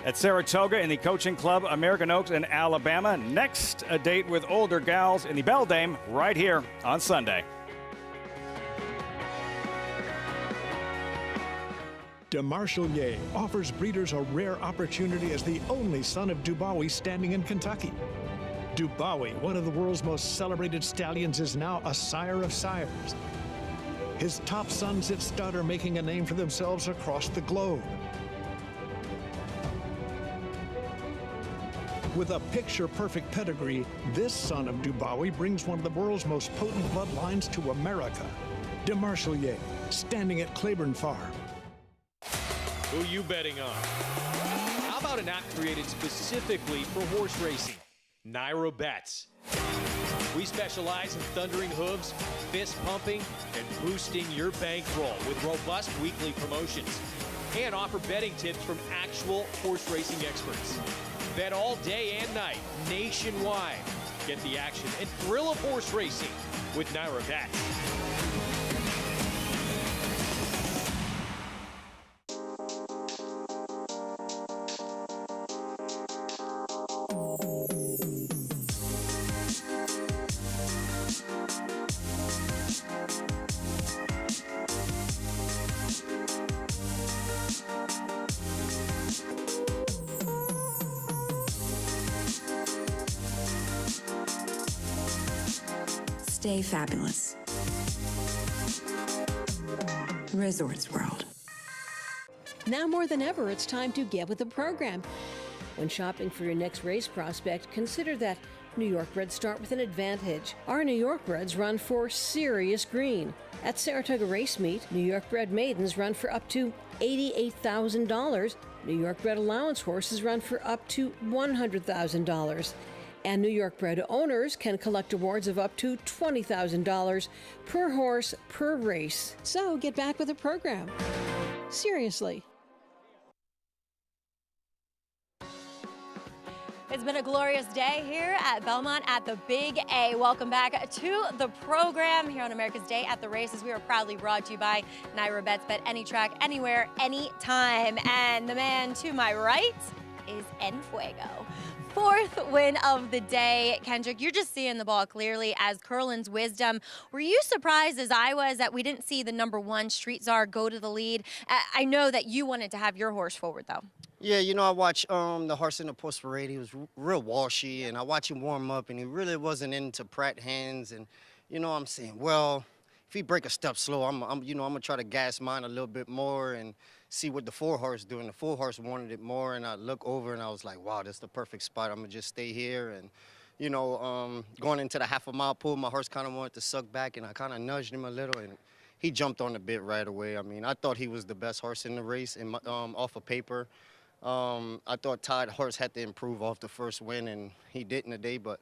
at Saratoga in the Coaching Club, American Oaks in Alabama. Next, a date with older gals in the Belle Dame right here on Sunday. DeMarshall offers breeders a rare opportunity as the only son of Dubawi standing in Kentucky. Dubawi, one of the world's most celebrated stallions, is now a sire of sires. His top sons at stud are making a name for themselves across the globe. With a picture-perfect pedigree, this son of Dubawi brings one of the world's most potent bloodlines to America. DeMarshall, standing at Claiborne Farm. Who you betting on? How about an app created specifically for horse racing? Nairo Bets. We specialize in thundering hooves, fist pumping, and boosting your bankroll with robust weekly promotions. And offer betting tips from actual horse racing experts. Bet all day and night, nationwide. Get the action and thrill of horse racing with Nairo Bets. Stay fabulous. Resorts World. Now more than ever, it's time to get with the program. When shopping for your next race prospect, consider that New York breds start with an advantage. Our New York breds run for serious green. At Saratoga Race Meet, New York bred maidens run for up to $88,000. New York bred allowance horses run for up to $100,000. And New York bred owners can collect awards of up to $20,000 per horse per race. So get back with the program. Seriously. It's been a glorious day here at Belmont at the Big A. Welcome back to the program here on America's Day at the Races. We are proudly brought to you by Naira Bets. Bet any track, anywhere, anytime. And the man to my right is En Fuego. Fourth win of the day. Kendrick, you're just seeing the ball clearly as Curlin's Wisdom. Were you surprised, as I was, that we didn't see the #1 Street Czar go to the lead? I know that you wanted to have your horse forward, though. Yeah, you know, I watched the horse in the post parade. He was real washy, and I watched him warm up, and he really wasn't into Pratt hands. And, you know, I'm saying, well, if he break a step slow, I'm gonna try to gas mine a little bit more and see what the 4-horse doing. The 4-horse wanted it more, and I look over and I was like, wow, that's the perfect spot. I'm gonna just stay here. And, you know, going into the half-a-mile pool, my horse kind of wanted to suck back, and I kind of nudged him a little, and he jumped on the bit right away. I mean, I thought he was the best horse in the race, and off of paper. I thought Todd horse had to improve off the first win, and he didn't today, but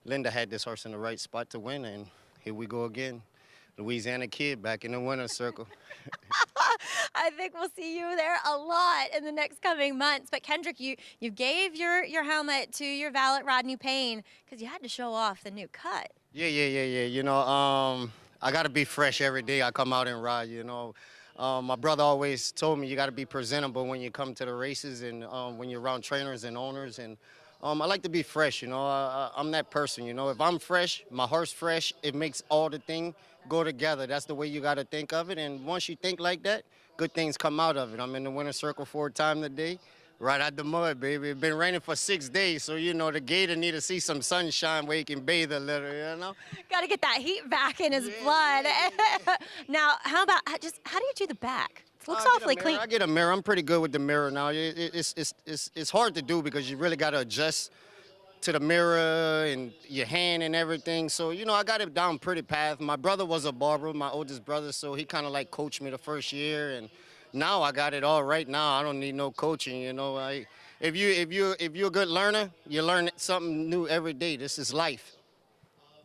Linda had this horse in the right spot to win, and here we go again. Louisiana Kid back in the winner's circle. I think we'll see you there a lot in the next coming months. But Kendrick, you gave your helmet to your valet, Rodney Payne, because you had to show off the new cut. Yeah. You know, I got to be fresh every day I come out and ride, you know. My brother always told me you got to be presentable when you come to the races and when you're around trainers and owners. And I like to be fresh, you know. I'm that person, you know. If I'm fresh, my horse fresh, it makes all the thing go together. That's the way you got to think of it. And once you think like that, good things come out of it. I'm in the winner's circle 4 times today, right out the mud, baby. It's been raining for 6 days, so, you know, the gator need to see some sunshine where he can bathe a little, you know. Got to get that heat back in his blood. Now, how do you do the back? It looks awfully clean. I get a mirror. I'm pretty good with the mirror now. It's hard to do because you really got to adjust to the mirror and your hand and everything. So, you know, I got it down pretty path. My brother was a barber, my oldest brother, so he kind of like coached me the first year, and now I got it all right now. I don't need no coaching, you know. If you're a good learner, you learn something new every day. This is life.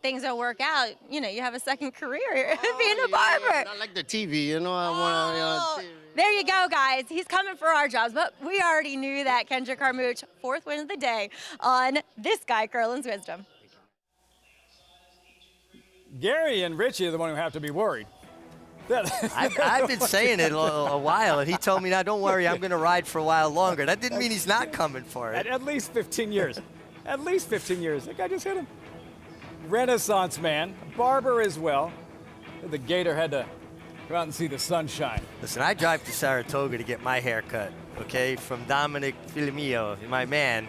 Things don't work out, you know, you have a second career being a barber. Not like the TV, you know. I want to. There you go, guys. He's coming for our jobs, but we already knew that. Kendrick Harmouche, 4th win of the day on this guy, Curlin's Wisdom. Gary and Richie are the one who have to be worried. I've been saying it a while, and he told me, now, don't worry, I'm going to ride for a while longer. That didn't mean he's not coming for it. At least 15 years. At least 15 years. That guy just hit him. Renaissance man, barber as well. The gator had to go out and see the sunshine. Listen, I drive to Saratoga to get my hair cut, okay, from Dominic Filimio, my man.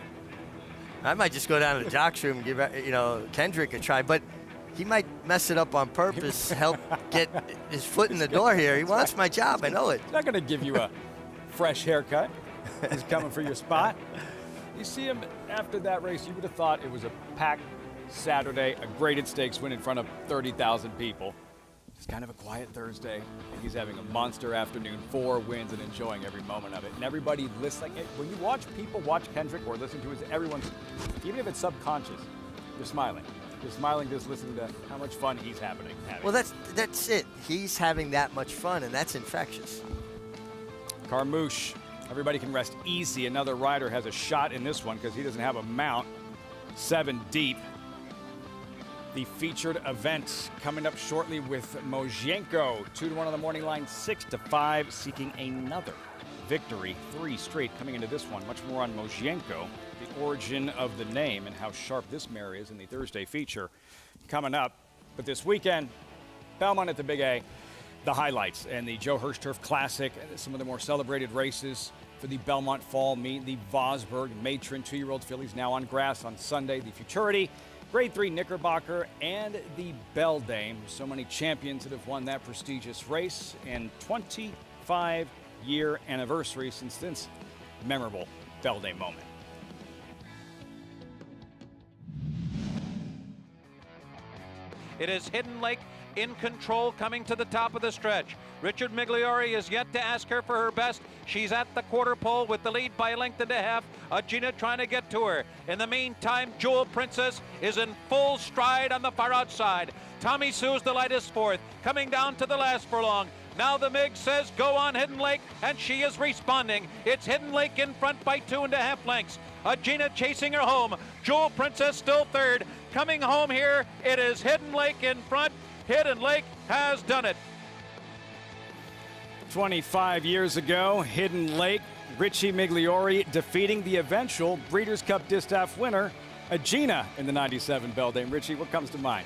I might just go down to the jocks room and give, you know, Kendrick a try, but he might mess it up on purpose, help get his foot in the door here. He wants my job, I know it. He's not going to give you a fresh haircut. He's coming for your spot. You see him after that race, you would have thought it was a packed Saturday, a graded stakes win in front of 30,000 people. It's kind of a quiet Thursday, and he's having a monster afternoon, 4 wins, and enjoying every moment of it. And everybody listening, when you watch people watch Kendrick or listen to his, everyone's, even if it's subconscious, they're smiling. They're smiling just listening to how much fun he's having. Well, that's it. He's having that much fun, and that's infectious. Harmouche, everybody can rest easy. Another rider has a shot in this one because he doesn't have a mount. 7 deep. The featured event coming up shortly with Mojenko. 2-1 on the morning line, 6-5, seeking another victory. 3 straight coming into this one. Much more on Mojenko, the origin of the name, and how sharp this mare is in the Thursday feature coming up. But this weekend, Belmont at the Big A, the highlights, and the Joe Hirsch Turf Classic, some of the more celebrated races for the Belmont Fall Meet, the Vosburg Matron 2-year-old fillies now on grass on Sunday, the Futurity, Grade 3 Knickerbocker, and the Beldame. So many champions that have won that prestigious race, and 25-year anniversary since this memorable Beldame moment. It is Hidden Lake in control coming to the top of the stretch. Richard Migliori is yet to ask her for her best. She's at the quarter pole with the lead by a length and a half. Gina trying to get to her. In the meantime, Jewel Princess is in full stride on the far outside. Tommy Sue's the lightest 4th, coming down to the last furlong. Now the MiG says go on Hidden Lake, and she is responding. It's Hidden Lake in front by 2.5 lengths. Agena chasing her home. Jewel Princess still third. Coming home here, it is Hidden Lake in front. Hidden Lake has done it. 25 years ago, Hidden Lake, Richie Migliori defeating the eventual Breeders' Cup Distaff winner, Agena, in the 97 Beldame. Richie, what comes to mind?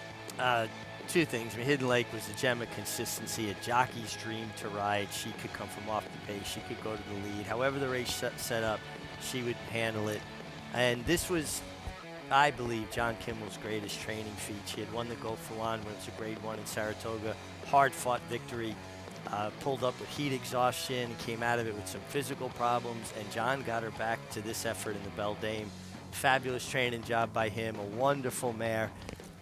Two things. I mean, Hidden Lake was a gem of consistency, a jockey's dream to ride. She could come from off the pace. She could go to the lead. However the race set up, she would handle it. And this was, I believe, John Kimmel's greatest training feat. She had won the Go for One when it was a Grade 1 in Saratoga. Hard-fought victory. Pulled up with heat exhaustion, came out of it with some physical problems, and John got her back to this effort in the Beldame. Fabulous training job by him, a wonderful mare.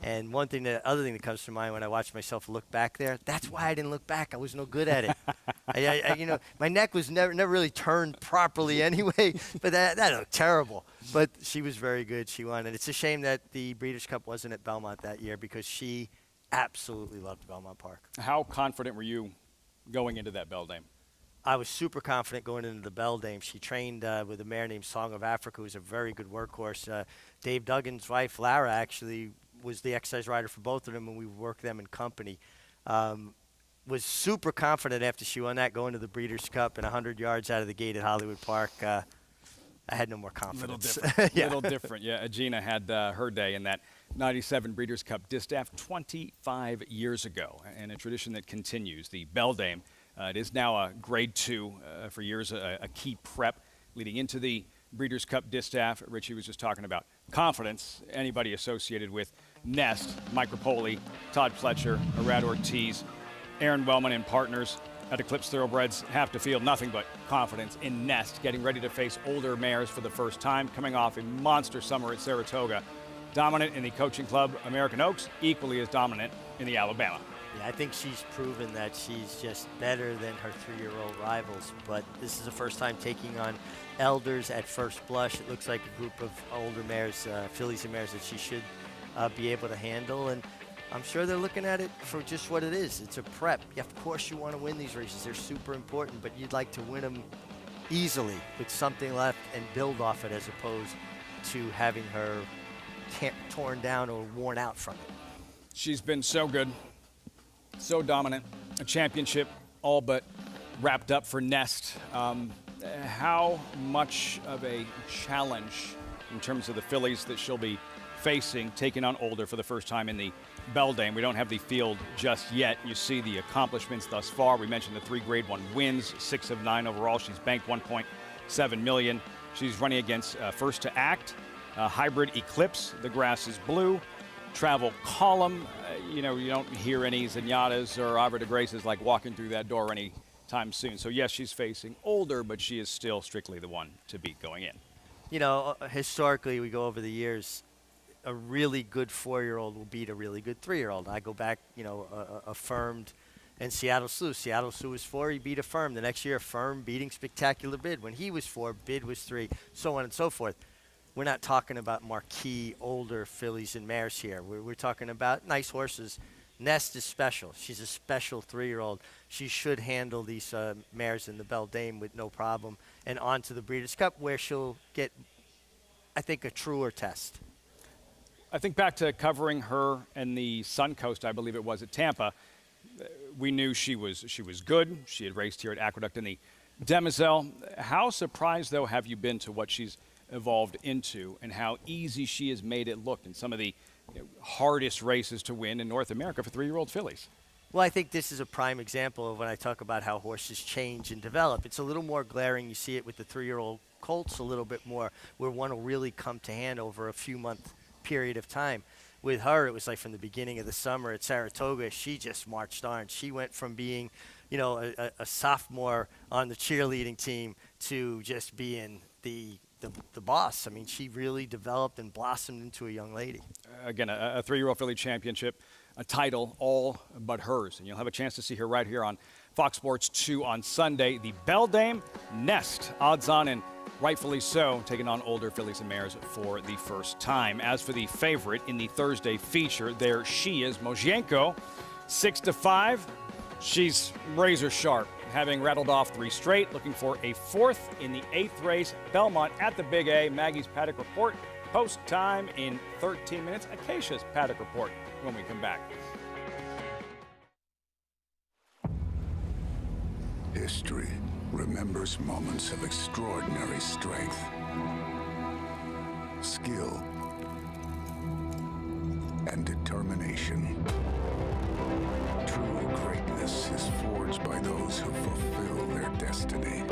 And other thing that comes to mind when I watch myself look back there, that's why I didn't look back. I was no good at it. You know, my neck was never really turned properly anyway, but that looked terrible. But she was very good. She won, and it's a shame that the Breeders' Cup wasn't at Belmont that year because she absolutely loved Belmont Park. How confident were you going into that Beldame? I was super confident going into the Beldame. She trained with a mare named Song of Africa, who's a very good workhorse. Dave Duggan's wife, Lara, actually was the exercise rider for both of them, and we worked them in company. Was super confident after she won that going to the Breeders' Cup and 100 yards out of the gate at Hollywood Park. I had no more confidence. Little different. Yeah, Agena had her day in that 97 Breeders' Cup Distaff 25 years ago, and a tradition that continues. The Beldame, it is now a Grade 2, for years a key prep leading into the Breeders' Cup Distaff. Richie was just talking about confidence. Anybody associated with Nest, Mike Rapoli, Todd Fletcher, Arad Ortiz, Aaron Wellman and partners at Eclipse Thoroughbreds have to feel nothing but confidence in Nest, getting ready to face older mares for the first time, coming off a monster summer at Saratoga. Dominant in the coaching club, American Oaks, equally as dominant in the Alabama. Yeah, I think she's proven that she's just better than her 3-year-old rivals, but this is the first time taking on elders at first blush. It looks like a group of older mares, fillies and mares that she should be able to handle, and I'm sure they're looking at it for just what it is. It's a prep. Of course you want to win these races. They're super important, but you'd like to win them easily with something left and build off it as opposed to having her torn down or worn out from it. She's been so good, so dominant. A championship all but wrapped up for Nest. How much of a challenge in terms of the fillies that she'll be facing, taking on older for the first time in the Beldame? We don't have the field just yet. You see the accomplishments thus far. We mentioned the 3 Grade 1 wins, 6 of 9 overall. She's banked $1.7 million. She's running against First to Act, Hybrid Eclipse, The Grass is Blue, Travel Column. You don't hear any Zenyatas or Ava de Graces like walking through that door anytime soon. So yes, she's facing older, but she is still strictly the one to beat going in. You know, historically, we go over the years, a really good 4-year-old will beat a really good 3-year-old. I go back, Affirmed and Seattle Slew. Seattle Slew was 4, he beat Affirmed. The next year, Affirmed beating Spectacular Bid. When he was 4, Bid was 3, so on and so forth. We're not talking about marquee, older fillies and mares here. We're talking about nice horses. Nest is special. She's a special 3-year-old. She should handle these mares in the Beldame with no problem and on to the Breeders' Cup where she'll get, I think, a truer test. I think back to covering her and the Suncoast, I believe it was, at Tampa. We knew she was good. She had raced here at Aqueduct in the Demoiselle. How surprised, though, have you been to what she's evolved into and how easy she has made it look in some of the hardest races to win in North America for 3-year-old fillies? Well, I think this is a prime example of when I talk about how horses change and develop. It's a little more glaring. You see it with the 3-year-old colts a little bit more, where one will really come to hand over a few-month period of time. With her, it was like from the beginning of the summer at Saratoga, she just marched on. She went from being, a sophomore on the cheerleading team to just being the boss. I mean, she really developed and blossomed into a young lady. Again, a 3-year-old filly championship, a title all but hers. And you'll have a chance to see her right here on Fox Sports 2 on Sunday. The Beldame Nest, odds on and rightfully so, taking on older fillies and mares for the first time. As for the favorite in the Thursday feature, there she is, Mozienko, 6-5. She's razor sharp, having rattled off 3 straight, looking for a 4th in the 8th race. Belmont at the Big A. Maggie's paddock report. Post time in 13 minutes. Acacia's paddock report when we come back. History remembers moments of extraordinary strength, skill, and determination. True greatness is forged by those who fulfill their destiny.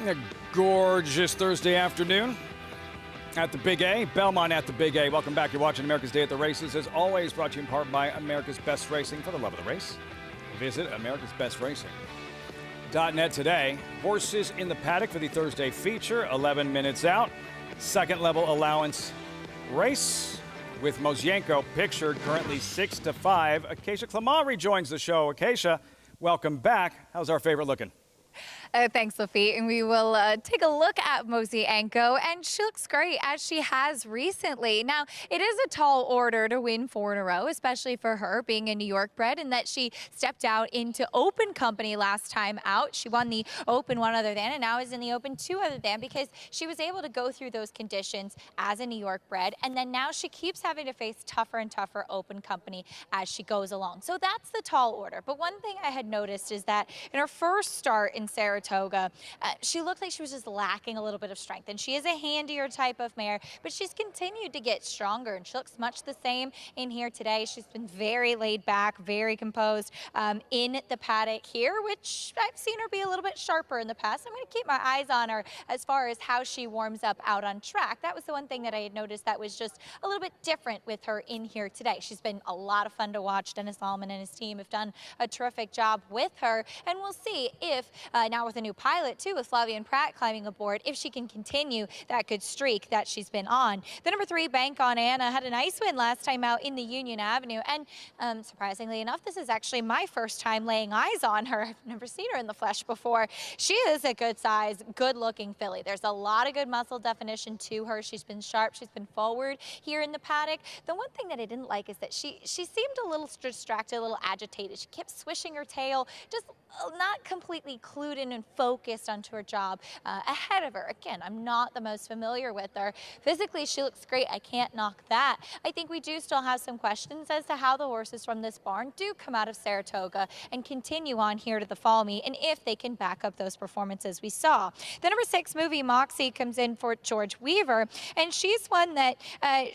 A gorgeous Thursday afternoon at the Big A. Belmont at the Big A. Welcome back. You're watching America's Day at the Races. As always, brought to you in part by America's Best Racing. For the love of the race, visit americasbestracing.net today. Horses in the paddock for the Thursday feature. 11 minutes out. Second level allowance race with Mosienko pictured currently 6-5. Acacia Clement rejoins the show. Acacia, welcome back. How's our favorite looking? Thanks, Lafitte. And we will take a look at Mosienko, and she looks great as she has recently. Now, it is a tall order to win 4 in a row, especially for her being a New York bred, and that she stepped out into open company last time out. She won the Open 1 other than, and now is in the Open 2 other than, because she was able to go through those conditions as a New York bred, and then now she keeps having to face tougher and tougher open company as she goes along. So that's the tall order. But one thing I had noticed is that in her first start in Saratoga, she looked like she was just lacking a little bit of strength, and she is a handier type of mare, but she's continued to get stronger, and she looks much the same in here today. She's been very laid back, very composed in the paddock here, which I've seen her be a little bit sharper in the past. I'm going to keep my eyes on her as far as how she warms up out on track. That was the one thing that I had noticed that was just a little bit different with her in here today. She's been a lot of fun to watch. Dennis Allman and his team have done a terrific job with her, and we'll see if now with a new pilot too, with Flavian Pratt climbing aboard, if she can continue that good streak that she's been on. The number 3, Bank on Anna, had a nice win last time out in the Union Avenue, and surprisingly enough, this is actually my first time laying eyes on her. I've never seen her in the flesh before. She is a good size, good looking filly. There's a lot of good muscle definition to her. She's been sharp, she's been forward here in the paddock. The one thing that I didn't like is that she seemed a little distracted, a little agitated. She kept swishing her tail, just not completely clued in and focused onto her job ahead of her. Again, I'm not the most familiar with her. Physically, she looks great. I can't knock that. I think we do still have some questions as to how the horses from this barn do come out of Saratoga and continue on here to the fall meet, and if they can back up those performances we saw. The number 6, Movie Moxie, comes in for George Weaver, and she's one that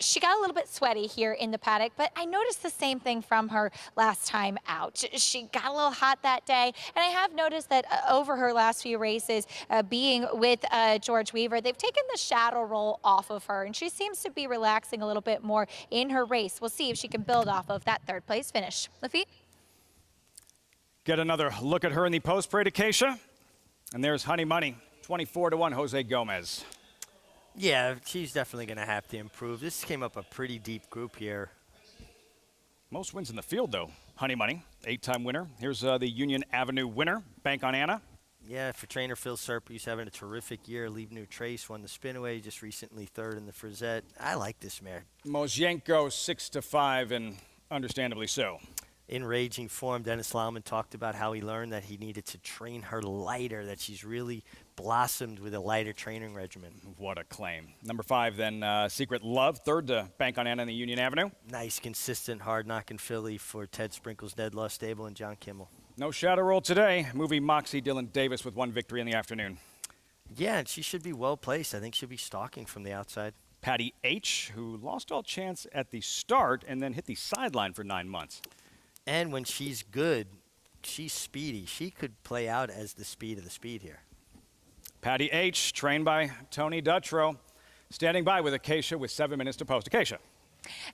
she got a little bit sweaty here in the paddock, but I noticed the same thing from her last time out. She got a little hot that day, and I have noticed that over her last few races being with George Weaver. They've taken the shadow role off of her, and she seems to be relaxing a little bit more in her race. We'll see if she can build off of that third place finish. Lafitte? Get another look at her in the post parade, Acacia. And there's Honey Money, 24-1, Jose Gomez. Yeah, she's definitely going to have to improve. This came up a pretty deep group here. Most wins in the field, though. Honey Money, 8-time winner. Here's the Union Avenue winner, Bank on Anna. Yeah, for trainer Phil Serp, he's having a terrific year. Leave New Trace won the Spinaway, just recently third in the Frizette. I like this mare. Mosyenko 6-5, and understandably so. In raging form, Dennis Laumann talked about how he learned that he needed to train her lighter, that she's really blossomed with a lighter training regimen. What a claim. Number 5, then, Secret Love, third to Bank on Anna in the Union Avenue. Nice, consistent, hard-knocking filly for Ted Sprinkle's Ned Law Stable and John Kimmel. No shadow roll today. Movie Moxie Dylan Davis with 1 victory in the afternoon. Yeah, and she should be well-placed. I think she'll be stalking from the outside. Patty H., who lost all chance at the start and then hit the sideline for 9 months. And when she's good, she's speedy. She could play out as the speed of the speed here. Patty H., trained by Tony Dutrow, standing by with Acacia with 7 minutes to post. Acacia.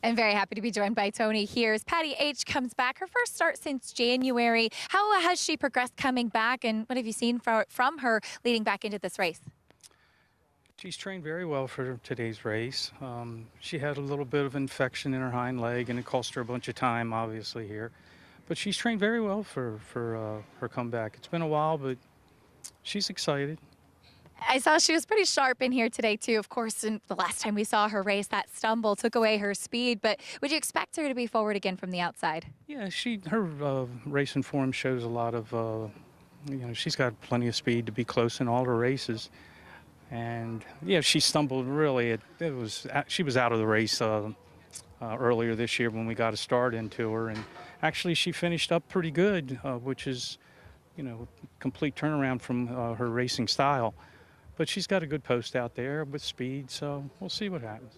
I'm very happy to be joined by Tony here as Patty H. comes back. Her first start since January. How has she progressed coming back, and what have you seen from her leading back into this race? She's trained very well for today's race. She had a little bit of infection in her hind leg, and it cost her a bunch of time, obviously, here. But she's trained very well for her comeback. It's been a while, but she's excited. I saw she was pretty sharp in here today, too. Of course, in the last time we saw her race, that stumble took away her speed. But would you expect her to be forward again from the outside? Yeah, her racing form shows a lot of, she's got plenty of speed to be close in all her races. And yeah, she stumbled really. She was out of the race earlier this year when we got a start into her, and actually she finished up pretty good, which is, complete turnaround from her racing style. But she's got a good post out there with speed, so we'll see what happens.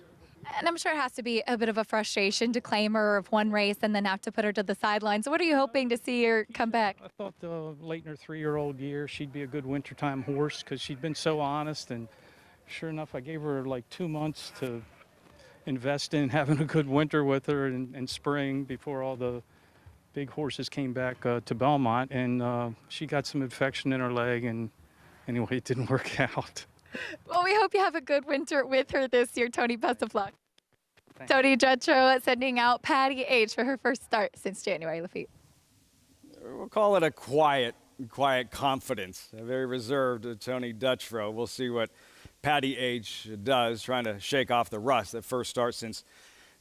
And I'm sure it has to be a bit of a frustration to claim her of one race and then have to put her to the sidelines. So what are you hoping to see her come back? I thought late in her 3-year-old year, she'd be a good wintertime horse because she'd been so honest. And sure enough, I gave her like 2 months to invest in having a good winter with her in spring before all the big horses came back to Belmont. And she got some infection in her leg, and anyway, it didn't work out. Well, we hope you have a good winter with her this year, Tony. Best of luck. Thanks. Tony Dutrow sending out Patty H. for her first start since January. Lafitte. We'll call it a quiet confidence, a very reserved Tony Dutrow. We'll see what Patty H. does, trying to shake off the rust. That first start since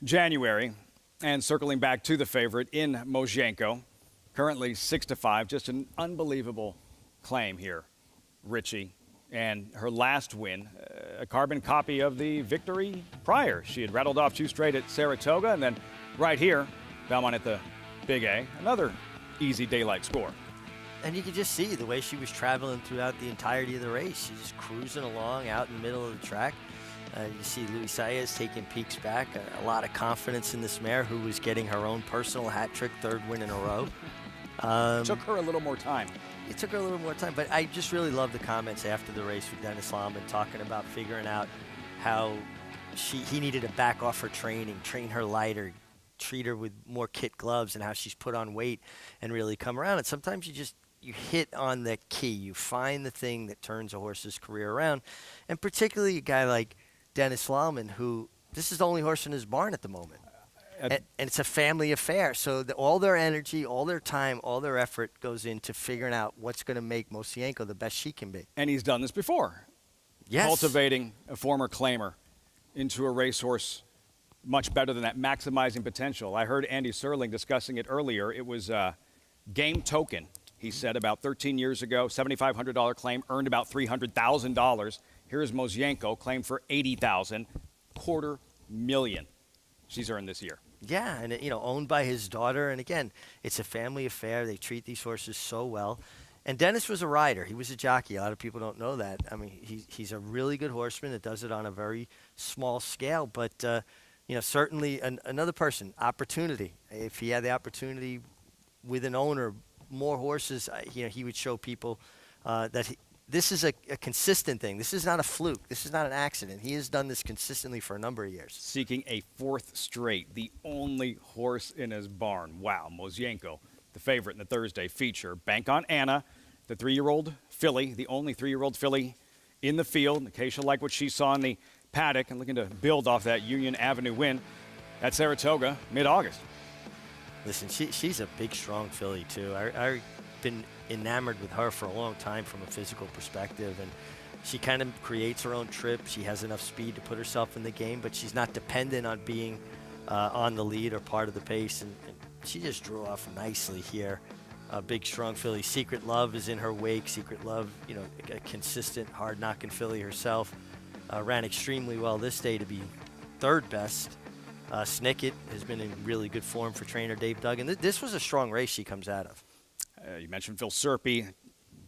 January. And circling back to the favorite in Mosyenko, currently 6-5, just an unbelievable claim here, Richie. And her last win, a carbon copy of the victory prior. She had rattled off 2 straight at Saratoga, and then right here, Belmont at the Big A, another easy daylight score. And you could just see the way she was traveling throughout the entirety of the race. She's just cruising along out in the middle of the track. You see Luis Saez taking peeks back. A lot of confidence in this mare, who was getting her own personal hat trick, 3rd win in a row. Took her a little more time. It took her a little more time, but I just really love the comments after the race with Dennis Laumann talking about figuring out how he needed to back off her training, train her lighter, treat her with more kit gloves, and how she's put on weight and really come around. And sometimes you hit on the key. You find the thing that turns a horse's career around, and particularly a guy like Dennis Laumann, who this is the only horse in his barn at the moment. And it's a family affair, so all their energy, all their time, all their effort goes into figuring out what's going to make Mosyenko the best she can be. And he's done this before. Yes. Cultivating a former claimer into a racehorse much better than that, maximizing potential. I heard Andy Serling discussing it earlier. It was Game Token, he said, about 13 years ago, $7,500 claim, earned about $300,000. Here's Mosyenko, claimed for $80,000, $250,000 she's earned this year. Yeah, and owned by his daughter. And again, it's a family affair. They treat these horses so well. And Dennis was a rider. He was a jockey. A lot of people don't know that. I mean, he's a really good horseman that does it on a very small scale. But, certainly another person, opportunity. If he had the opportunity with an owner, more horses, he would show people This is a consistent thing. This is not a fluke. This is not an accident. He has done this consistently for a number of years. Seeking a 4th straight, the only horse in his barn. Wow, Mosienko, the favorite in the Thursday feature. Bank on Anna, the 3-year-old filly, the only 3-year-old filly in the field. Acacia liked what she saw in the paddock and looking to build off that Union Avenue win at Saratoga mid-August. Listen, she's a big, strong filly, too. I've been enamored with her for a long time from a physical perspective, and she kind of creates her own trip. She has enough speed to put herself in the game, but she's not dependent on being on the lead or part of the pace, and she just drew off nicely here. A big, strong filly. Secret Love is in her wake. Secret Love, you know, a consistent, hard-knocking filly herself. Ran extremely well this day to be 3rd best. Snicket has been in really good form for trainer Dave Duggan. This was a strong race she comes out of. You mentioned Phil Serpy,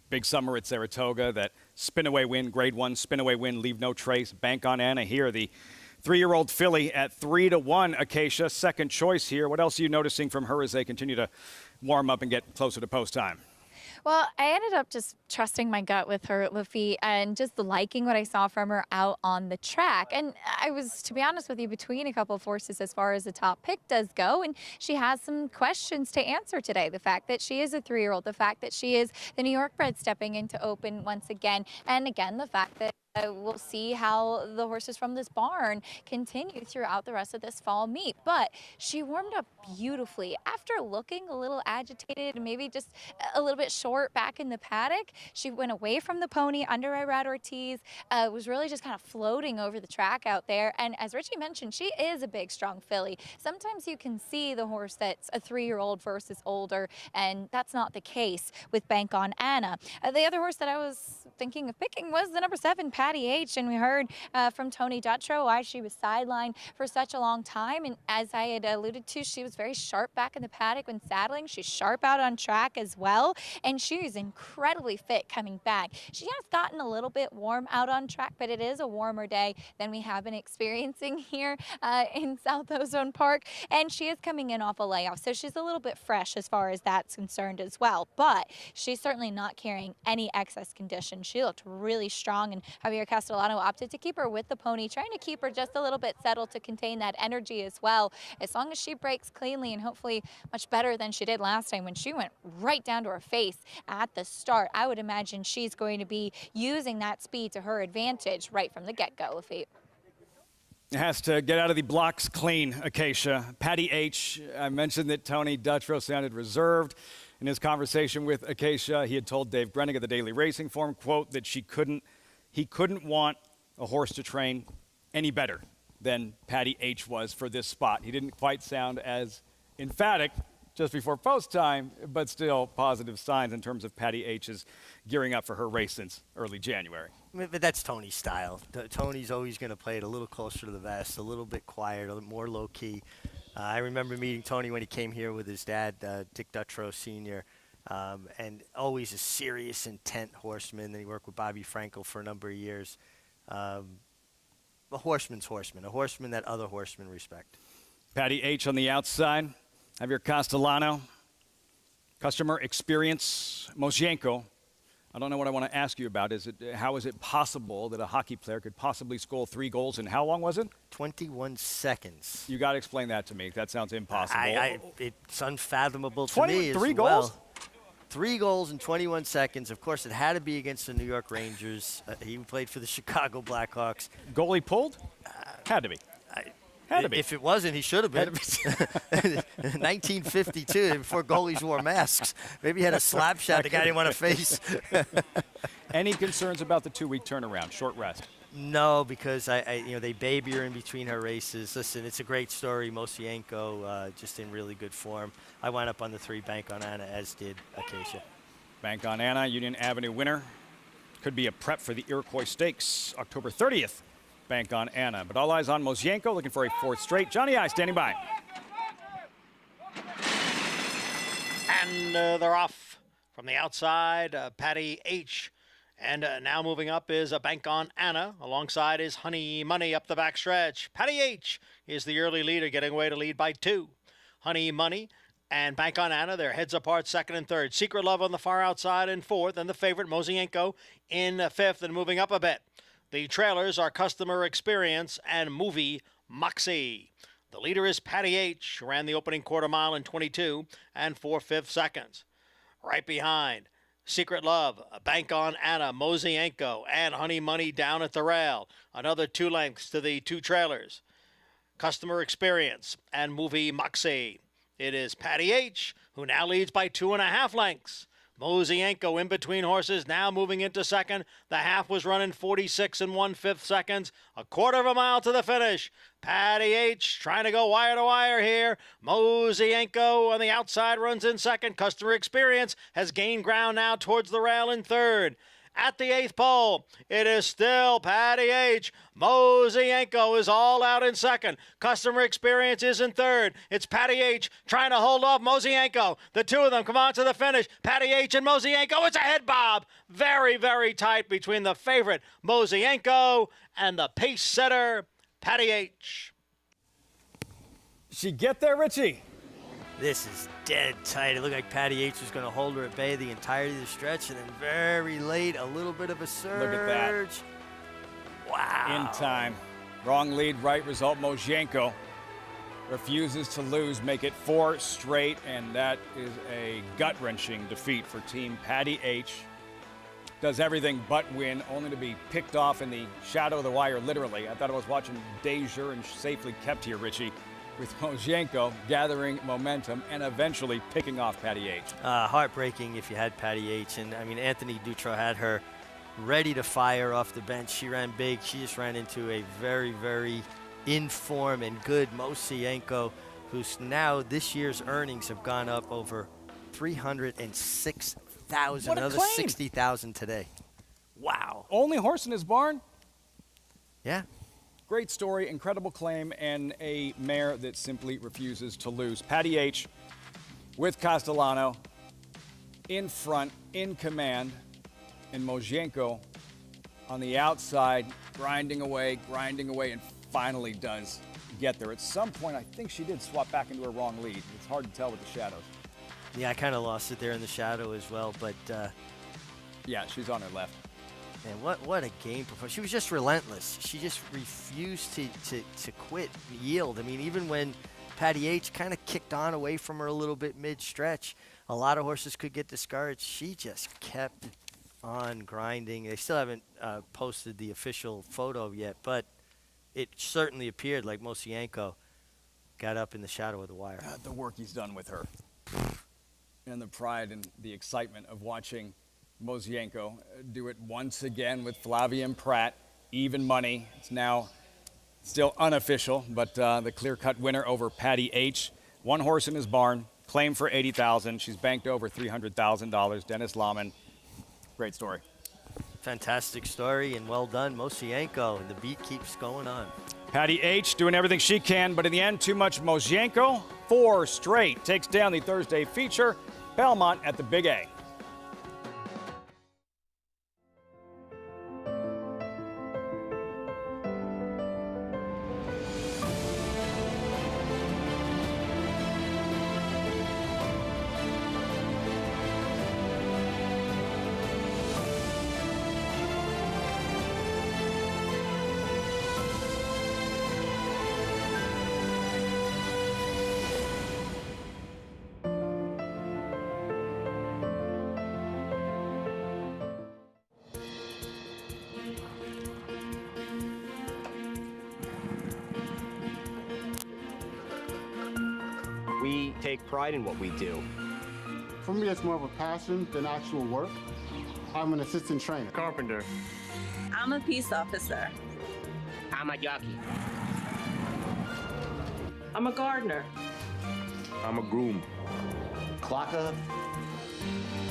big summer at Saratoga, that spin-away win, Grade 1 spin-away win, leave no trace. Bank on Anna here, the 3-year-old filly at 3-1. Acacia, second choice here. What else are you noticing from her as they continue to warm up and get closer to post time? Well, I ended up just trusting my gut with her, Lafitte, and just liking what I saw from her out on the track. And I was, to be honest with you, between a couple of horses as far as the top pick does go. And she has some questions to answer today. The fact that she is a 3-year-old, the fact that she is the New York bred stepping into open once again. And again, the fact that we'll see how the horses from this barn continue throughout the rest of this fall meet. But she warmed up beautifully. After looking a little agitated and maybe just a little bit short back in the paddock, she went away from the pony under Irad Ortiz, was really just kind of floating over the track out there. And as Richie mentioned, she is a big, strong filly. Sometimes you can see the horse that's a 3-year-old versus older, and that's not the case with Bank on Anna. The other horse that I was thinking of picking was the number 7, Patty H, and we heard from Tony Dutrow why she was sidelined for such a long time. And as I had alluded to, she was very sharp back in the paddock when saddling. She's sharp out on track as well, and she's incredibly fit coming back. She has gotten a little bit warm out on track, but it is a warmer day than we have been experiencing here in South Ozone Park, and she is coming in off a layoff, so she's a little bit fresh as far as that's concerned as well. But she's certainly not carrying any excess condition. She looked really strong, and Javier Castellano opted to keep her with the pony, trying to keep her just a little bit settled to contain that energy as well. As long as she breaks cleanly and hopefully much better than she did last time when she went right down to her face at the start, I would imagine she's going to be using that speed to her advantage right from the get-go, Lafitte. Has to get out of the blocks clean, Acacia. Patty H, I mentioned that Tony Dutrow sounded reserved in his conversation with Acacia. He had told Dave Brennig of the Daily Racing Form, quote, that he couldn't want a horse to train any better than Patty H was for this spot. He didn't quite sound as emphatic just before post time, but still positive signs in terms of Patty H's gearing up for her race since early January. But that's Tony's style. Tony's always going to play it a little closer to the vest, a little bit quieter, a little more low-key. I remember meeting Tony when he came here with his dad, Dick Dutrow Sr., and always a serious, intent horseman. Then he worked with Bobby Frankel for a number of years. A horseman's horseman, a horseman that other horsemen respect. Patty H on the outside. Javier Castellano. Customer experience. Mosienko. I don't know what I want to ask you about. How is it possible that a hockey player could possibly score 3 goals in how long was it? 21 seconds. You got to explain that to me. That sounds impossible. It's unfathomable to me as 3 well. goals? 3 goals in 21 seconds. Of course, it had to be against the New York Rangers. He played for the Chicago Blackhawks. Goalie pulled? Had to be. Had to be. If it wasn't, he should have been. 1952, before goalies wore masks. Maybe he had a slap shot the guy didn't want to face. Any concerns about the 2-week turnaround, short rest? No, because they baby her in between her races. Listen, it's a great story. Mosienko just in really good form. I wound up on the 3 Bank on Anna, as did Acacia. Bank on Anna, Union Avenue winner. Could be a prep for the Iroquois Stakes, October 30th. Bank on Anna. But all eyes on Mosienko, looking for a 4th straight. Johnny I standing by. And they're off from the outside. Patty H. And now moving up is a Bank on Anna. Alongside is Honey Money up the backstretch. Patty H. is the early leader, getting away to lead by 2. Honey Money and Bank on Anna. They're heads apart, second and third. Secret Love on the far outside in fourth, and the favorite, Mosienko, in fifth and moving up a bit. The trailers are Customer Experience and Movie Moxie. The leader is Patty H., who ran the opening quarter mile in 22 and 4/5 seconds. Right behind, Secret Love, Bank on Anna, Mosienko, and Honey Money down at the rail. Another 2 lengths to the 2 trailers. Customer Experience and Movie Moxie. It is Patty H., who now leads by 2.5 lengths. Mosienko in between horses, now moving into second. The half was running 46 and 1/5 seconds. A quarter of a mile to the finish. Patty H. trying to go wire to wire here. Mosienko on the outside runs in second. Customer Experience has gained ground now towards the rail in third. At the 8th pole, it is still Patty H. Mosienko is all out in second. Customer Experience is in third. It's Patty H. trying to hold off Mosienko. The two of them come on to the finish. Patty H. and Mosienko. It's a head bob. Very, very tight between the favorite, Mosienko, and the pace setter, Patty H. She get there, Richie? This is dead tight. It looked like Patty H. was going to hold her at bay the entirety of the stretch, and then very late, a little bit of a surge. Look at that. Wow. In time. Wrong lead, right result. Mosienko refuses to lose, make it 4 straight, and that is a gut-wrenching defeat for Team Patty H. Does everything but win, only to be picked off in the shadow of the wire, literally. I thought I was watching Deja and safely kept here, Richie, with Mosienko gathering momentum and eventually picking off Patty H. Heartbreaking if you had Patty H. And, I mean, Anthony Dutrow had her ready to fire off the bench. She ran big. She just ran into a very, very in form and good Mosienko, who's now this year's earnings have gone up over $306,000. Another $60,000 today. Wow. Only horse in his barn? Yeah. Great story, incredible claim, and a mare that simply refuses to lose. Patty H. with Castellano in front, in command, and Mosienko on the outside, grinding away, and finally does get there. At some point, I think she did swap back into her wrong lead. It's hard to tell with the shadows. Yeah, I kind of lost it there in the shadow as well, but... yeah, she's on her left. And what a game performance. She was just relentless. She just refused to quit, yield. I mean, even when Patty H. kind of kicked on away from her a little bit mid-stretch, a lot of horses could get discouraged. She just kept on grinding. They still haven't posted the official photo yet, but it certainly appeared like Mosienko got up in the shadow of the wire. The work he's done with her. And the pride and the excitement of watching Mosienko do it once again with Flavien Prat. Even money. It's now still unofficial, but the clear-cut winner over Patty H. 1 horse in his barn, claimed for $80,000. She's banked over $300,000. Dennis Lahman. Great story. Fantastic story and well done, Mosienko. The beat keeps going on. Patty H. doing everything she can, but in the end, too much Mosienko. 4 straight. Takes down the Thursday feature. Belmont at the Big A. We take pride in what we do. For me, it's more of a passion than actual work. I'm an assistant trainer. Carpenter. I'm a peace officer. I'm a jockey. I'm a gardener. I'm a groom. Clocker.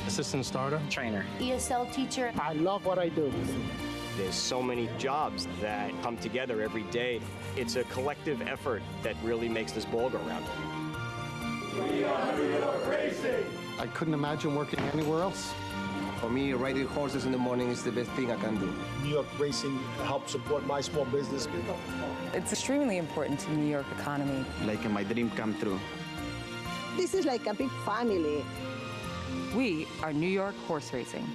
Assistant starter. Trainer. ESL teacher. I love what I do. There's so many jobs that come together every day. It's a collective effort that really makes this ball go round. We are New York Racing! I couldn't imagine working anywhere else. For me, riding horses in the morning is the best thing I can do. New York Racing helps support my small business. It's extremely important to the New York economy. Like my dream come true. This is like a big family. We are New York Horse Racing.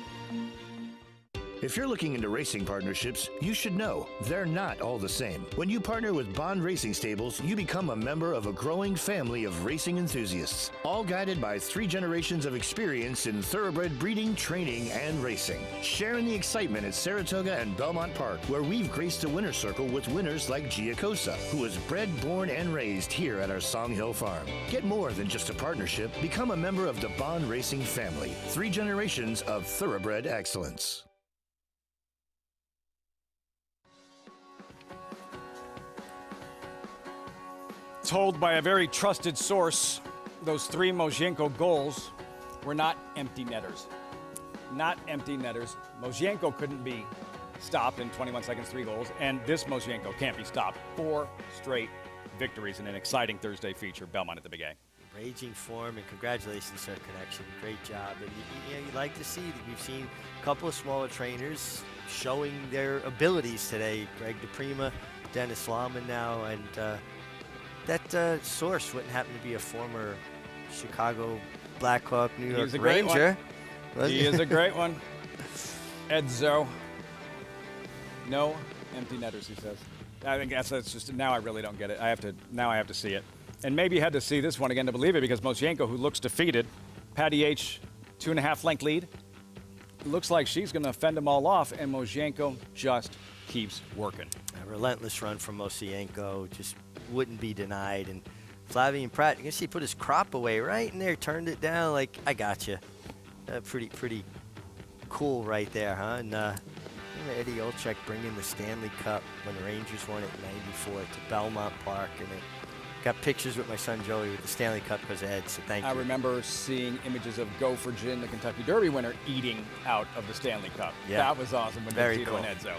If you're looking into racing partnerships, you should know they're not all the same. When you partner with Bond Racing Stables, you become a member of a growing family of racing enthusiasts, all guided by 3 generations of experience in thoroughbred breeding, training, and racing. Sharing the excitement at Saratoga and Belmont Park, where we've graced the winner's circle with winners like Giacosa, who was bred, born, and raised here at our Song Hill farm. Get more than just a partnership. Become a member of the Bond Racing family. 3 generations of thoroughbred excellence. Told by a very trusted source, those 3 Mozhenko goals were not empty netters. Not empty netters. Mozhenko couldn't be stopped in 21 seconds, 3 goals, and this Mozhenko can't be stopped. 4 straight victories in an exciting Thursday feature. Belmont at the Big A. Raging form, and congratulations, Sir Connection. Great job. And you like to see that we've seen a couple of smaller trainers showing their abilities today. Greg DePrima, Dennis Lahman now, and that source wouldn't happen to be a former Chicago Blackhawk, New York Ranger. He is a great one. Edzo. No empty netters, he says. I guess that's just, now I really don't get it. Now I have to see it. And maybe you had to see this one again to believe it, because Mozhenko, who looks defeated, Patty H, 2.5 length lead. Looks like she's going to fend them all off, and Mozhenko just keeps working. A relentless run from Mosienko, just wouldn't be denied. And Flavien Prat, you can see he put his crop away right in there, turned it down like, I got you. Pretty cool right there, huh? And Eddie Olczyk bringing the Stanley Cup when the Rangers won it in '94 to Belmont Park, and I got pictures with my son Joey with the Stanley Cup because of Ed, so thank you. I remember seeing images of Gopher Jin, the Kentucky Derby winner, eating out of the Stanley Cup. Yeah. That was awesome when Very Tito cool. and Edzo.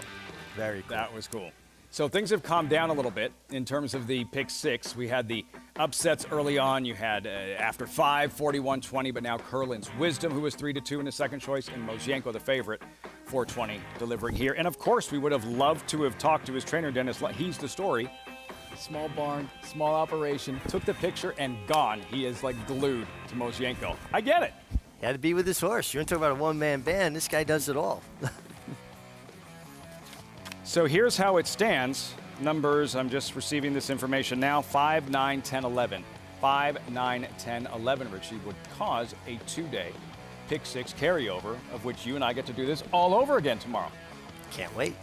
Very cool. That was cool. So things have calmed down a little bit in terms of the pick 6. We had the upsets early on. You had after 5, 41-20, but now Curlin's Wisdom, who was 3-2 in the second choice, and Mozhenko, the favorite, 420, delivering here. And of course, we would have loved to have talked to his trainer, Dennis. He's the story. Small barn, small operation, took the picture and gone. He is like glued to Mozhenko. I get it. He had to be with his horse. You're talking about a one-man band. This guy does it all. So here's how it stands. Numbers, I'm just receiving this information now. 5, 9, 10, 11. 5, 9, 10, 11, Richie, would cause a 2-day pick 6 carryover, of which you and I get to do this all over again tomorrow. Can't wait.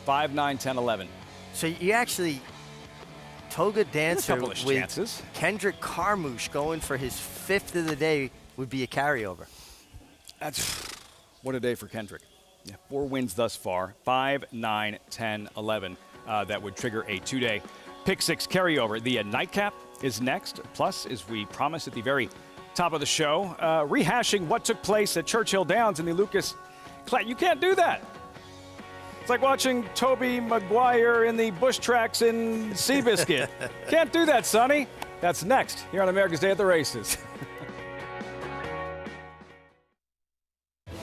5, 9, 10, 11. So you actually, Toga Dancer with chances. Kendrick Carmouche going for his 5th of the day would be a carryover. That's what a day for Kendrick. Yeah, 4 wins thus far. 5, 9, 10, 11. That would trigger a 2-day pick 6 carryover. The nightcap is next. Plus, as we promised at the very top of the show, rehashing what took place at Churchill Downs in the Lucas Clatt. You can't do that. It's like watching Toby Maguire in the bush tracks in Seabiscuit. Can't do that, Sonny. That's next here on America's Day at the Races.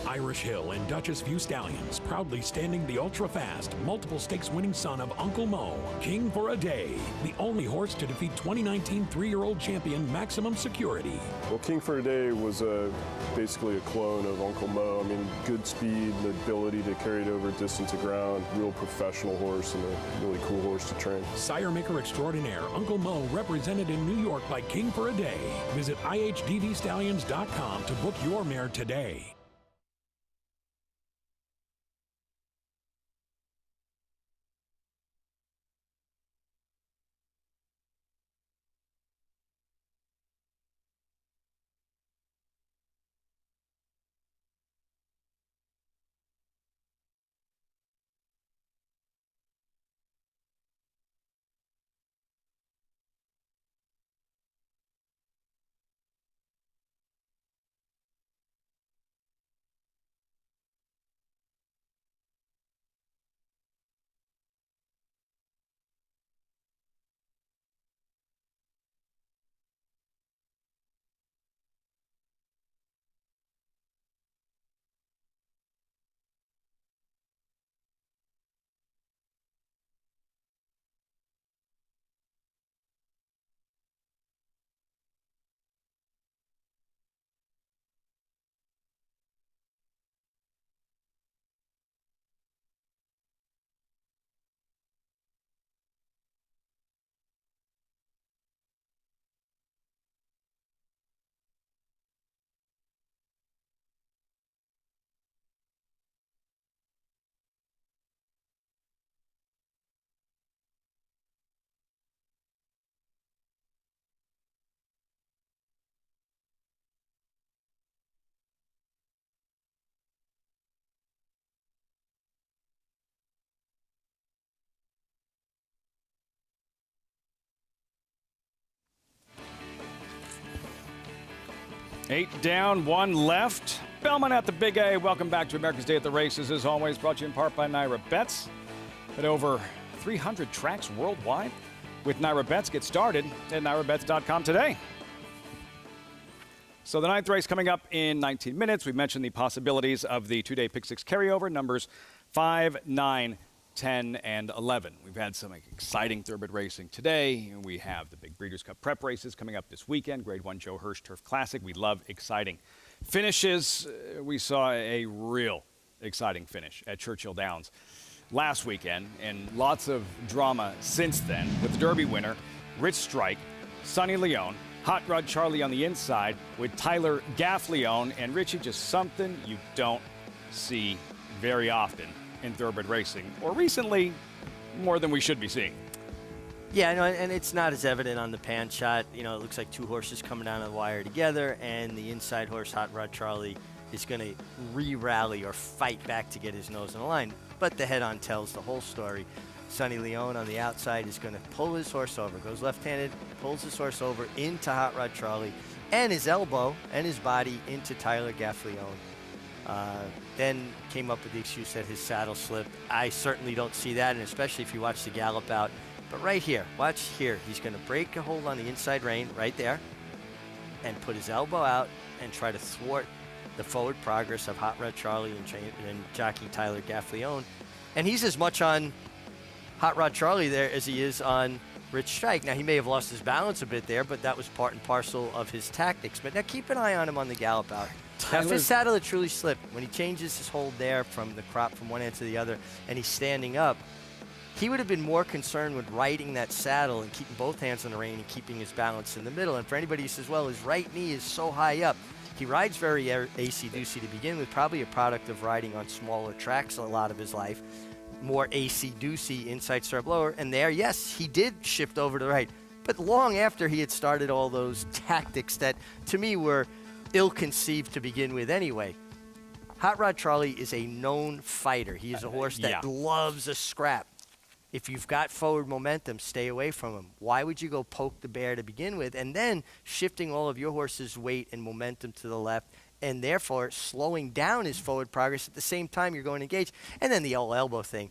Irish Hill and Duchess View Stallions, proudly standing the ultra-fast, multiple stakes winning son of Uncle Mo, King for a Day, the only horse to defeat 2019 3-year-old champion Maximum Security. Well, King for a Day was basically a clone of Uncle Mo. I mean, good speed, the ability to carry it over distance of ground, real professional horse and a really cool horse to train. Sire maker extraordinaire Uncle Mo, represented in New York by King for a Day. Visit ihdvstallions.com to book your mare today. 8 down, 1 left. Belmont at the Big A. Welcome back to America's Day at the Races. As always, brought to you in part by Naira Bets. At over 300 tracks worldwide with Naira Bets. Get started at nairabets.com today. So the 9th race coming up in 19 minutes. We mentioned the possibilities of the 2-day Pick 6 carryover, numbers 5, 9, 10, and 11. We've had some exciting thoroughbred racing today. We have the big Breeders' Cup prep races coming up this weekend. Grade 1 Joe Hirsch Turf Classic. We love exciting finishes. We saw a real exciting finish at Churchill Downs last weekend, and lots of drama since then with the Derby winner, Rich Strike, Sonny Leone, Hot Rod Charlie on the inside with Tyler Gaffleone, and Richie, just something you don't see very often in thoroughbred racing, or recently more than we should be seeing. Yeah, no, and it's not as evident on the pan shot. You know, it looks like two horses coming down the wire together, and the inside horse, Hot Rod Charlie, is going to re-rally or fight back to get his nose in the line. But the head-on tells the whole story. Sonny Leone on the outside is going to pull his horse over, goes left-handed, pulls his horse over into Hot Rod Charlie, and his elbow and his body into Tyler Gaffleone. Then came up with the excuse that his saddle slipped. I certainly don't see that, and especially if you watch the gallop out. But right here, watch here. He's going to break a hold on the inside rein right there and put his elbow out and try to thwart the forward progress of Hot Rod Charlie and jockey Tyler Gaffleone. And he's as much on Hot Rod Charlie there as he is on Rich Strike. Now, he may have lost his balance a bit there, but that was part and parcel of his tactics. But now keep an eye on him on the gallop out. Now, if his saddle had truly slipped, when he changes his hold there from the crop from one end to the other, and he's standing up, he would have been more concerned with riding that saddle and keeping both hands on the rein and keeping his balance in the middle. And for anybody who says, well, his right knee is so high up, he rides very AC-doocy to begin with, probably a product of riding on smaller tracks a lot of his life, more AC-doocy inside start blower. And there, yes, he did shift over to the right, but long after he had started all those tactics that, to me, were ill-conceived to begin with anyway. Hot Rod Charlie is a known fighter. He is a horse that loves a scrap. If you've got forward momentum, stay away from him. Why would you go poke the bear to begin with, and then shifting all of your horse's weight and momentum to the left, and therefore slowing down his forward progress at the same time you're going to engage? And then the old elbow thing.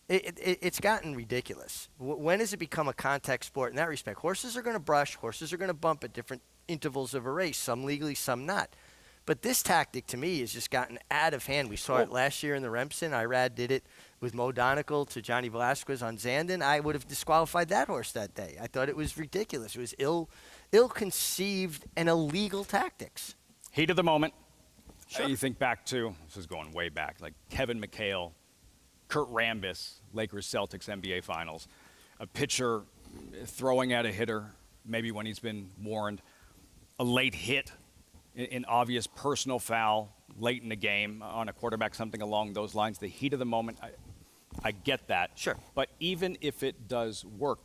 It's gotten ridiculous. When has it become a contact sport in that respect? Horses are going to brush. Horses are going to bump at different intervals of a race, some legally, some not. But this tactic, to me, has just gotten out of hand. We saw it last year in the Remsen. Irad did it with Mo Donegal to Johnny Velasquez on Zandon. I would have disqualified that horse that day. I thought it was ridiculous. It was ill-conceived and illegal tactics. Heat of the moment. Sure. You think back to, this is going way back, like Kevin McHale, Kurt Rambis, Lakers Celtics NBA Finals. A pitcher throwing at a hitter, maybe when he's been warned. A late hit, an obvious personal foul late in the game on a quarterback, something along those lines. The heat of the moment, I get that. Sure. But even if it does work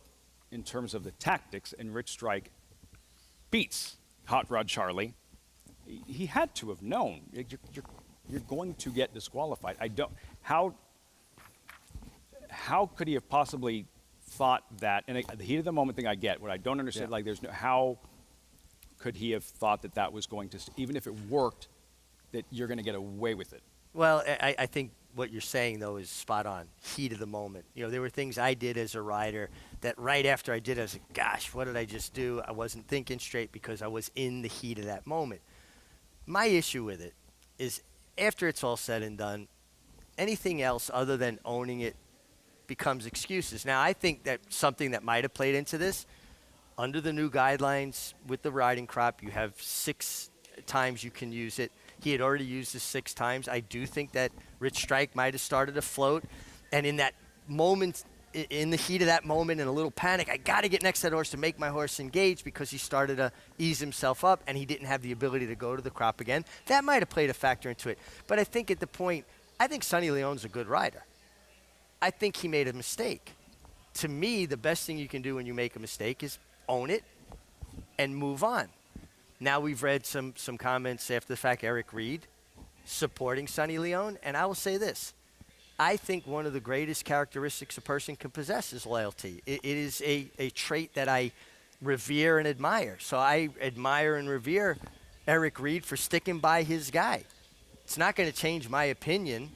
in terms of the tactics, and Rich Strike beats Hot Rod Charlie, he had to have known you're going to get disqualified. How could he have possibly thought that? And the heat of the moment thing I get. What I don't understand, how could he have thought that was going to, even if it worked, that you're going to get away with it? Well, I think what you're saying, though, is spot on. Heat of the moment. You know, there were things I did as a rider that right after I did, I was like, gosh, what did I just do? I wasn't thinking straight because I was in the heat of that moment. My issue with it is after it's all said and done, anything else other than owning it becomes excuses. Now, I think that something that might have played into this, under the new guidelines with the riding crop, you have 6 times you can use it. He had already used this 6 times. I do think that Rich Strike might have started a float. And in that moment, in the heat of that moment, in a little panic, I got to get next to that horse to make my horse engage because he started to ease himself up and he didn't have the ability to go to the crop again. That might have played a factor into it. But I think at the point, I think Sonny Leone's a good rider. I think he made a mistake. To me, the best thing you can do when you make a mistake is own it and move on. Now we've read some comments after the fact, Eric Reed supporting Sonny Leone, and I will say this. I think one of the greatest characteristics a person can possess is loyalty. It is a trait that I revere and admire. So I admire and revere Eric Reed for sticking by his guy. It's not going to change my opinion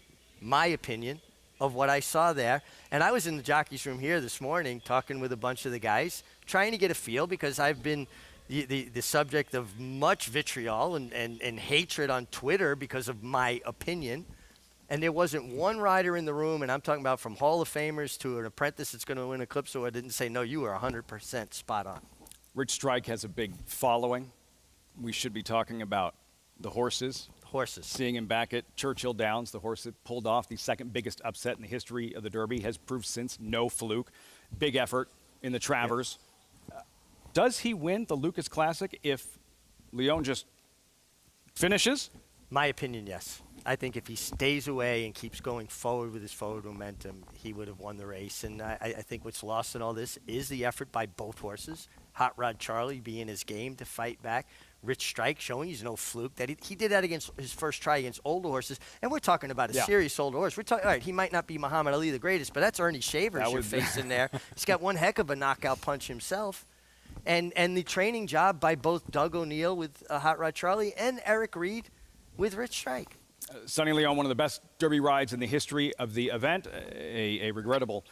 of what I saw there. And I was in the jockey's room here this morning talking with a bunch of the guys, trying to get a feel because I've been the subject of much vitriol and hatred on Twitter because of my opinion. And there wasn't one rider in the room, and I'm talking about from Hall of Famers to an apprentice that's going to win Eclipse, who I didn't say, no, you were 100% spot on. Rich Strike has a big following. We should be talking about the horses. Seeing him back at Churchill Downs, the horse that pulled off the second biggest upset in the history of the Derby, has proved since no fluke. Big effort in the Travers. Yep. Does he win the Lucas Classic if Leon just finishes? My opinion, yes. I think if he stays away and keeps going forward with his forward momentum, he would have won the race. And I think what's lost in all this is the effort by both horses. Hot Rod Charlie being his game to fight back. Rich Strike showing he's no fluke. That he did that against his first try against older horses. And we're talking about a serious older horse. We're talking, all right, he might not be Muhammad Ali the greatest, but that's Ernie Shavers you're facing there. He's got one heck of a knockout punch himself. And the training job by both Doug O'Neill with Hot Rod Charlie and Eric Reed with Rich Strike. Sonny Leon, one of the best Derby rides in the history of the event. A regrettable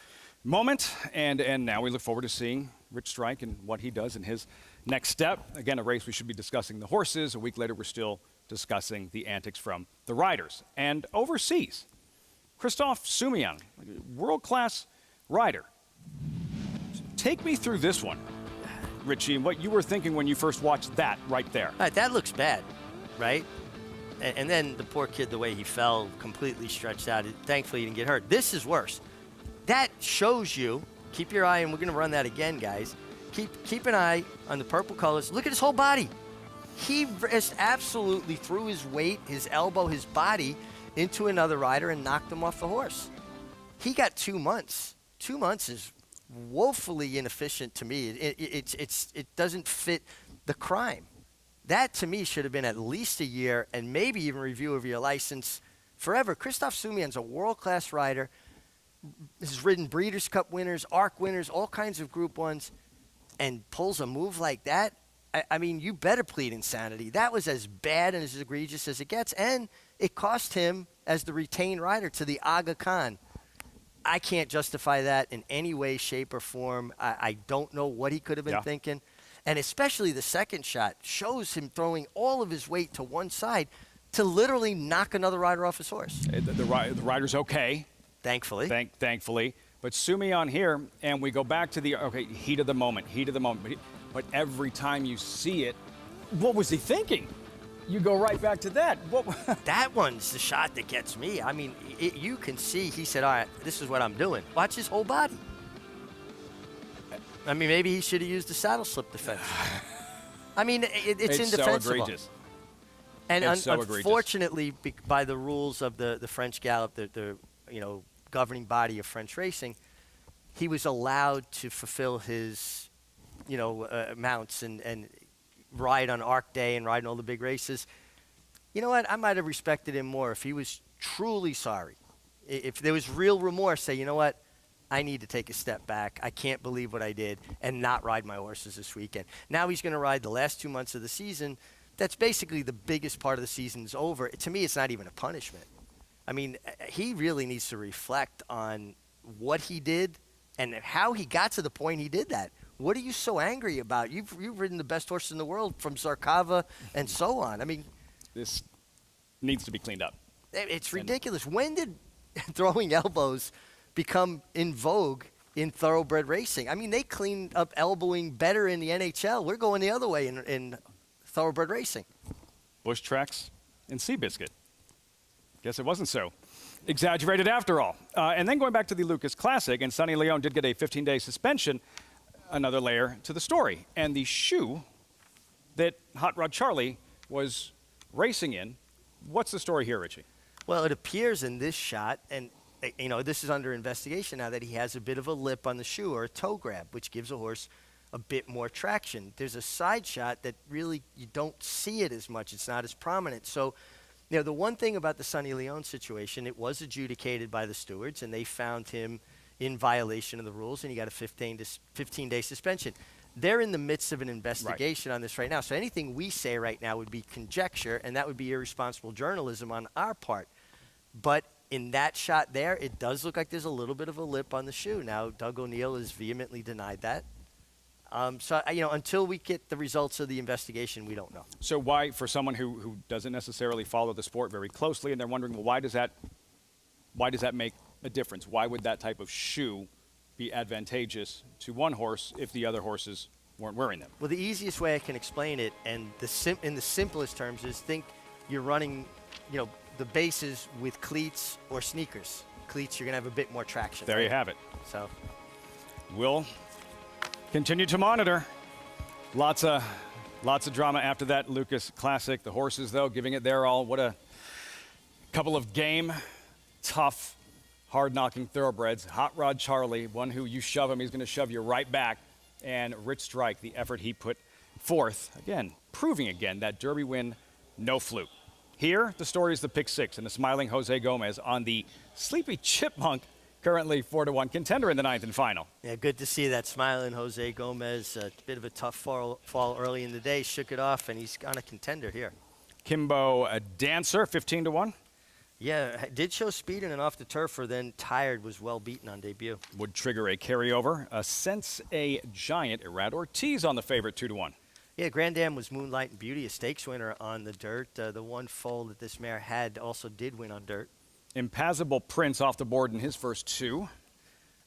moment. And now we look forward to seeing Rich Strike and what he does in his next step. Again, a race we should be discussing the horses. A week later, we're still discussing the antics from the riders. And overseas, Christophe Soumillon, world-class rider. Take me through this one, Richie, and what you were thinking when you first watched that right there. All right, that looks bad, right? And then the poor kid, the way he fell, completely stretched out. Thankfully, he didn't get hurt. This is worse. That shows you, keep your eye, and we're going to run that again, guys. Keep an eye on the purple colors. Look at his whole body. He just absolutely threw his weight, his elbow, his body into another rider and knocked him off the horse. He got 2 months. 2 months is woefully inefficient to me. It doesn't fit the crime. That, to me, should have been at least a year and maybe even review of your license forever. Christophe Soumillon's a world-class rider. Has ridden Breeders' Cup winners, ARC winners, all kinds of Group 1s, and pulls a move like that. I mean, you better plead insanity. That was as bad and as egregious as it gets, and it cost him as the retained rider to the Aga Khan. I can't justify that in any way, shape, or form. I don't know what he could have been thinking. And especially the second shot shows him throwing all of his weight to one side to literally knock another rider off his horse. The rider's okay. Thankfully. Thankfully. But Soumillon here, and we go back to the heat of the moment. But every time you see it, what was he thinking? You go right back to that. That one's the shot that gets me. I mean, you can see he said, all right, this is what I'm doing. Watch his whole body. I mean, maybe he should have used the saddle slip defense. I mean, it's indefensible. So egregious. And unfortunately, by the rules of the French Gallop, the governing body of French racing, he was allowed to fulfill his, mounts and ride on Arc Day and ride in all the big races. You know what? I might have respected him more if he was truly sorry. If there was real remorse, say, you know what? I need to take a step back. I can't believe what I did and not ride my horses this weekend. Now he's going to ride the last 2 months of the season. That's basically the biggest part of the season's over. To me, it's not even a punishment. I mean, he really needs to reflect on what he did and how he got to the point he did that. What are you so angry about? You've ridden the best horse in the world from Zarkava and so on. I mean, this needs to be cleaned up. It's ridiculous. When did throwing elbows become in vogue in thoroughbred racing? I mean, they cleaned up elbowing better in the NHL. We're going the other way in thoroughbred racing. Bush Tracks and Seabiscuit. Guess it wasn't so exaggerated after all. And then going back to the Lucas Classic, and Sonny Leon did get a 15-day suspension, another layer to the story. And the shoe that Hot Rod Charlie was racing in, what's the story here, Richie? Well, it appears in this shot, and this is under investigation now, that he has a bit of a lip on the shoe or a toe grab, which gives a horse a bit more traction. There's a side shot that really you don't see it as much. It's not as prominent. So, the one thing about the Sonny Leon situation, it was adjudicated by the stewards, and they found him in violation of the rules, and he got a 15-day suspension. they're in the midst of an investigation on this right now. So anything we say right now would be conjecture, and that would be irresponsible journalism on our part. But in that shot there, it does look like there's a little bit of a lip on the shoe. Now, Doug O'Neill has vehemently denied that. So, until we get the results of the investigation, we don't know. So why, for someone who doesn't necessarily follow the sport very closely, and they're wondering, well, why does that make a difference? Why would that type of shoe be advantageous to one horse if the other horses weren't wearing them? Well, the easiest way I can explain it, and in the simplest terms, is think you're running, the bases with cleats or sneakers. Cleats, you're going to have a bit more traction. There you have it. So we'll continue to monitor. Lots of drama after that Lucas Classic. The horses, though, giving it their all. What a couple of game, tough, hard-knocking thoroughbreds. Hot Rod Charlie, one who you shove him, he's going to shove you right back. And Rich Strike, the effort he put forth, again, proving again that Derby win, no fluke. Here, the story is the pick six and the smiling Jose Gomez on the Sleepy Chipmunk, currently 4-1 contender in the 9th and final. Yeah, good to see that smiling Jose Gomez. A bit of a tough fall early in the day, shook it off, and he's on a contender here. Kimbo, a Dancer, 15-1. Yeah, did show speed in an off the turfer, then tired, was well beaten on debut. Would trigger a carryover. A Sense a Giant, Irad Ortiz on the favorite, 2-1. Yeah, Grand Dam was Moonlight and Beauty, a stakes winner on the dirt. The one foal that this mare had also did win on dirt. Impassable Prince off the board in his first two.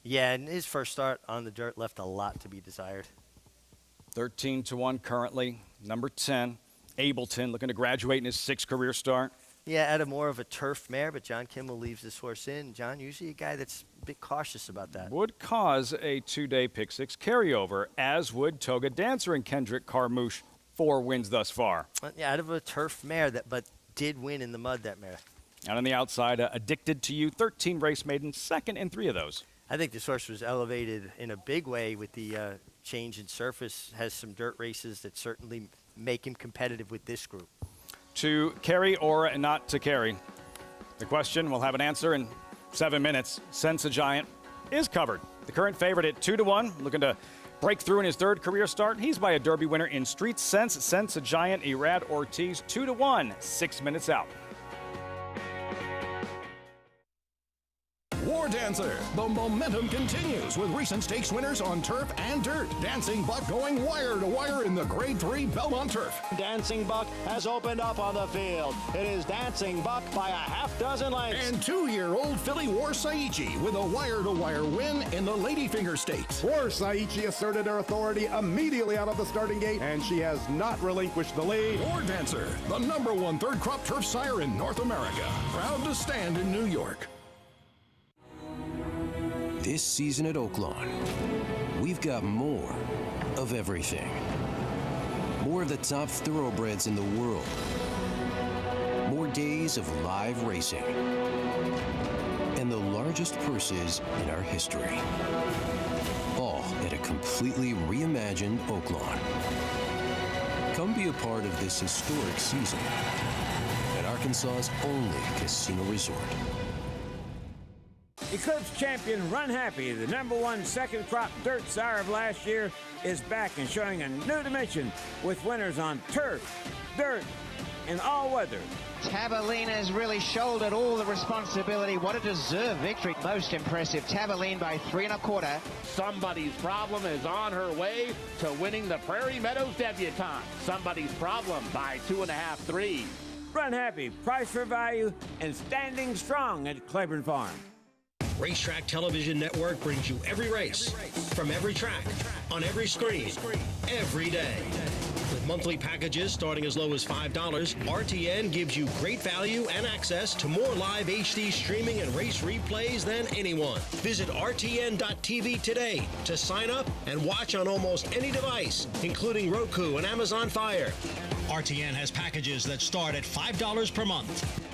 Yeah, and his first start on the dirt left a lot to be desired. 13-1 currently. Number 10, Ableton, looking to graduate in his 6th career start. Yeah, at a more of a turf mare, but John Kimmel leaves this horse in. John, usually a guy that's a bit cautious about that. Would cause a 2-day pick six carryover, as would Toga Dancer and Kendrick Carmouche, 4 wins thus far. Yeah, out of a turf mare, but did win in the mud, that mare. And on the outside, Addicted to You, 13 race maidens, second in 3 of those. I think this horse was elevated in a big way with the change in surface. Has some dirt races that certainly make him competitive with this group. To carry or not to carry? The question, we'll have an answer in 7 minutes. Sense a Giant is covered. The current favorite at 2-1, looking to break through in his 3rd career start. He's by a Derby winner in Street Sense. Sense a Giant, Irad Ortiz, 2-1, 6 minutes out. War Dancer. The momentum continues with recent stakes winners on turf and dirt. Dancing Buck going wire to wire in the Grade 3 Belmont Turf. Dancing Buck has opened up on the field. It is Dancing Buck by a half dozen lengths. And 2-year-old filly War Saichi with a wire-to-wire win in the Ladyfinger Stakes. War Saichi asserted her authority immediately out of the starting gate, and she has not relinquished the lead. War Dancer, the #1 third crop turf sire in North America. Proud to stand in New York. This season at Oaklawn, we've got more of everything. More of the top thoroughbreds in the world. More days of live racing. And the largest purses in our history. All at a completely reimagined Oaklawn. Come be a part of this historic season at Arkansas's only casino resort. Eclipse champion Run Happy, the #1 second crop dirt sire of last year, is back and showing a new dimension with winners on turf, dirt, and all weather. Tabalina has really shouldered all the responsibility. What a deserved victory. Most impressive. Tabalina by 3 1/4. Somebody's Problem is on her way to winning the Prairie Meadows debutante. Somebody's Problem by 2.5, 3. Run Happy, price for value, and standing strong at Claiborne Farm. Racetrack Television Network brings you every race, from every track, on every screen, every day. With monthly packages starting as low as $5, RTN gives you great value and access to more live HD streaming and race replays than anyone. Visit RTN.tv today to sign up and watch on almost any device, including Roku and Amazon Fire. RTN has packages that start at $5 per month.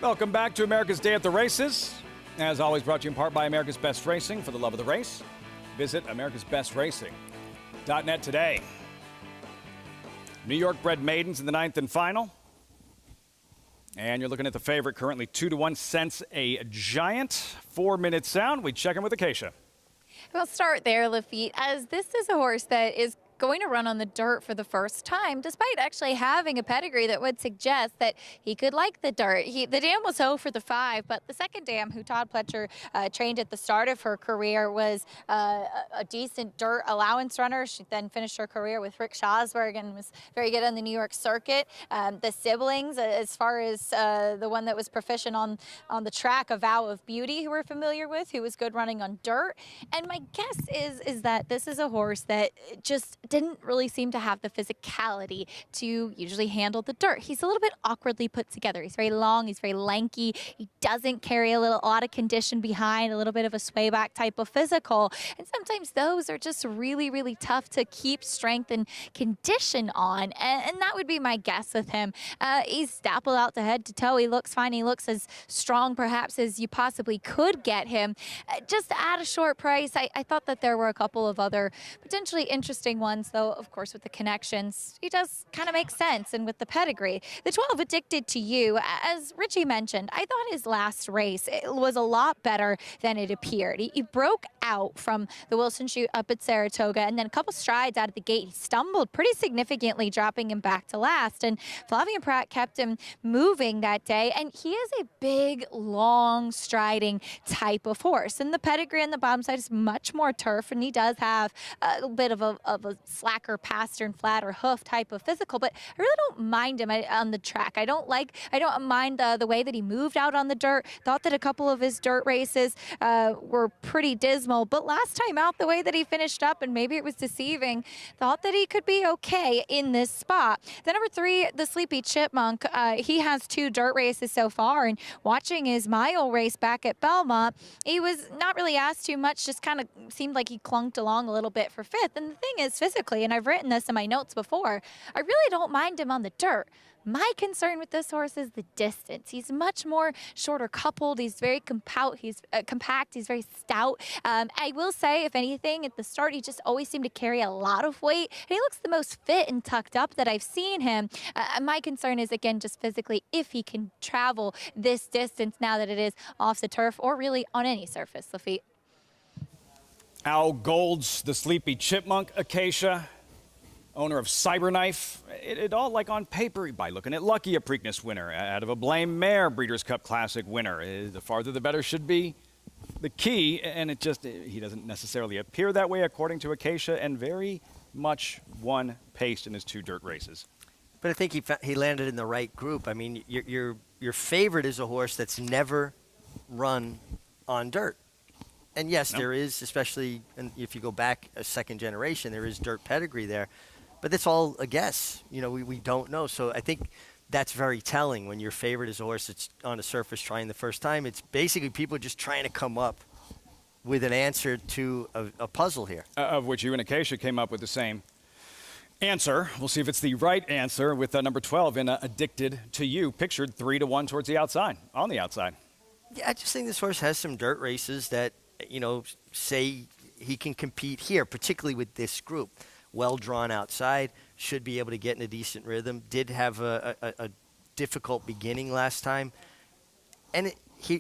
Welcome back to America's Day at the Races. As always, brought to you in part by America's Best Racing. For the love of the race, visit americasbestracing.net today. New York bred maidens in the 9th and final. And you're looking at the favorite currently 2-1 Sense a Giant. 4 minutes sound. We check in with Acacia. We'll start there, Lafitte, as this is a horse that is going to run on the dirt for the first time, despite actually having a pedigree that would suggest that he could like the dirt. The dam was 0 for the 5, but the second dam, who Todd Pletcher trained at the start of her career, was a decent dirt allowance runner. She then finished her career with Rick Schosberg and was very good on the New York circuit. The siblings, as far as the one that was proficient on the track, A Vow of Beauty, who we're familiar with, who was good running on dirt. And my guess is that this is a horse that just didn't really seem to have the physicality to usually handle the dirt. He's a little bit awkwardly put together. He's very long, he's very lanky. He doesn't carry a lot of condition behind, a little bit of a sway back type of physical. And sometimes those are just really, really tough to keep strength and condition on. And that would be my guess with him. He's dappled out to head to toe. He looks fine. He looks as strong perhaps as you possibly could get him. Just at a short price, I thought that there were a couple of other potentially interesting ones, though, of course, with the connections, he does kind of make sense. And with the pedigree, the 12 Addicted to You, as Richie mentioned, I thought his last race was a lot better than it appeared. He broke out from the Wilson chute up at Saratoga, and then a couple strides out of the gate, he stumbled pretty significantly, dropping him back to last. And Flavien Prat kept him moving that day, and he is a big, long, striding type of horse. And the pedigree on the bottom side is much more turf, and he does have a bit of a slacker pastern, flat, or hoof type of physical, but I really don't mind him on the track. I don't mind the way that he moved out on the dirt. Thought that a couple of his dirt races were pretty dismal, but last time out, the way that he finished up, and maybe it was deceiving, thought that he could be okay in this spot. The number 3, the Sleepy Chipmunk, he has 2 dirt races so far, and watching his mile race back at Belmont, he was not really asked too much, just kind of seemed like he clunked along a little bit for 5th. And the thing is, physically, and I've written this in my notes before, I really don't mind him on the dirt. My concern with this horse is the distance. He's much more shorter coupled. He's very compact. He's very stout. I will say, if anything, at the start, he just always seemed to carry a lot of weight. And he looks the most fit and tucked up that I've seen him. My concern is, again, just physically, if he can travel this distance now that it is off the turf or really on any surface, Lafitte. Al Gold's the Sleepy Chipmunk, Acacia, owner of Cyberknife. It all, like on paper, by looking at Lucky, a Preakness winner, out of a Blame Mare, Breeders' Cup Classic winner. The farther the better should be the key, and he doesn't necessarily appear that way according to Acacia, and very much one paced in his 2 dirt races. But I think he landed in the right group. I mean, your favorite is a horse that's never run on dirt. And yes, there is, especially if you go back a second generation, there is dirt pedigree there. But that's all a guess. You know, we don't know. So I think that's very telling when your favorite is a horse that's on a surface trying the first time. It's basically people just trying to come up with an answer to a puzzle here. Of which you and Acacia came up with the same answer. We'll see if it's the right answer with number 12 in Addicted to You, pictured 3-1 towards the outside, on the outside. Yeah, I just think this horse has some dirt races that, say he can compete here, particularly with this group. Well drawn outside, should be able to get in a decent rhythm. Did have a difficult beginning last time. And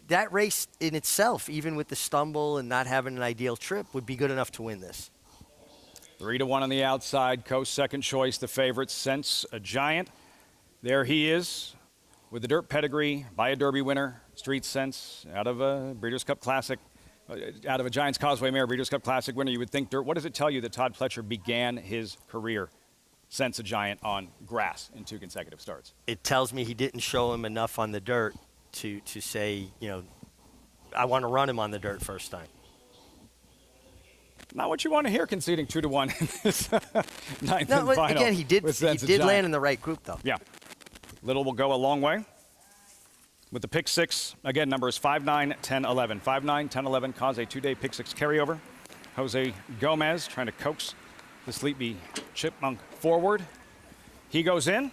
that race in itself, even with the stumble and not having an ideal trip, would be good enough to win this. 3-1 on the outside. Coast second choice, the favorite, Sense a Giant. There he is with the dirt pedigree by a Derby winner, Street Sense, out of a Breeders' Cup Classic. Out of a Giants Causeway Mare Breeders' Cup Classic winner, you would think dirt. What does it tell you that Todd Pletcher began his career, Sense a Giant, on grass in 2 consecutive starts? It tells me he didn't show him enough on the dirt to say, I want to run him on the dirt first time. Not what you want to hear, conceding 2-1 in this ninth and final. Again, he did land in the right group, though. Yeah. Little will go a long way. With the pick 6, again, numbers 5, 9, 10, 11. 5, 9, 10, 11 cause a 2-day pick 6 carryover. Jose Gomez trying to coax the Sleepy Chipmunk forward. He goes in.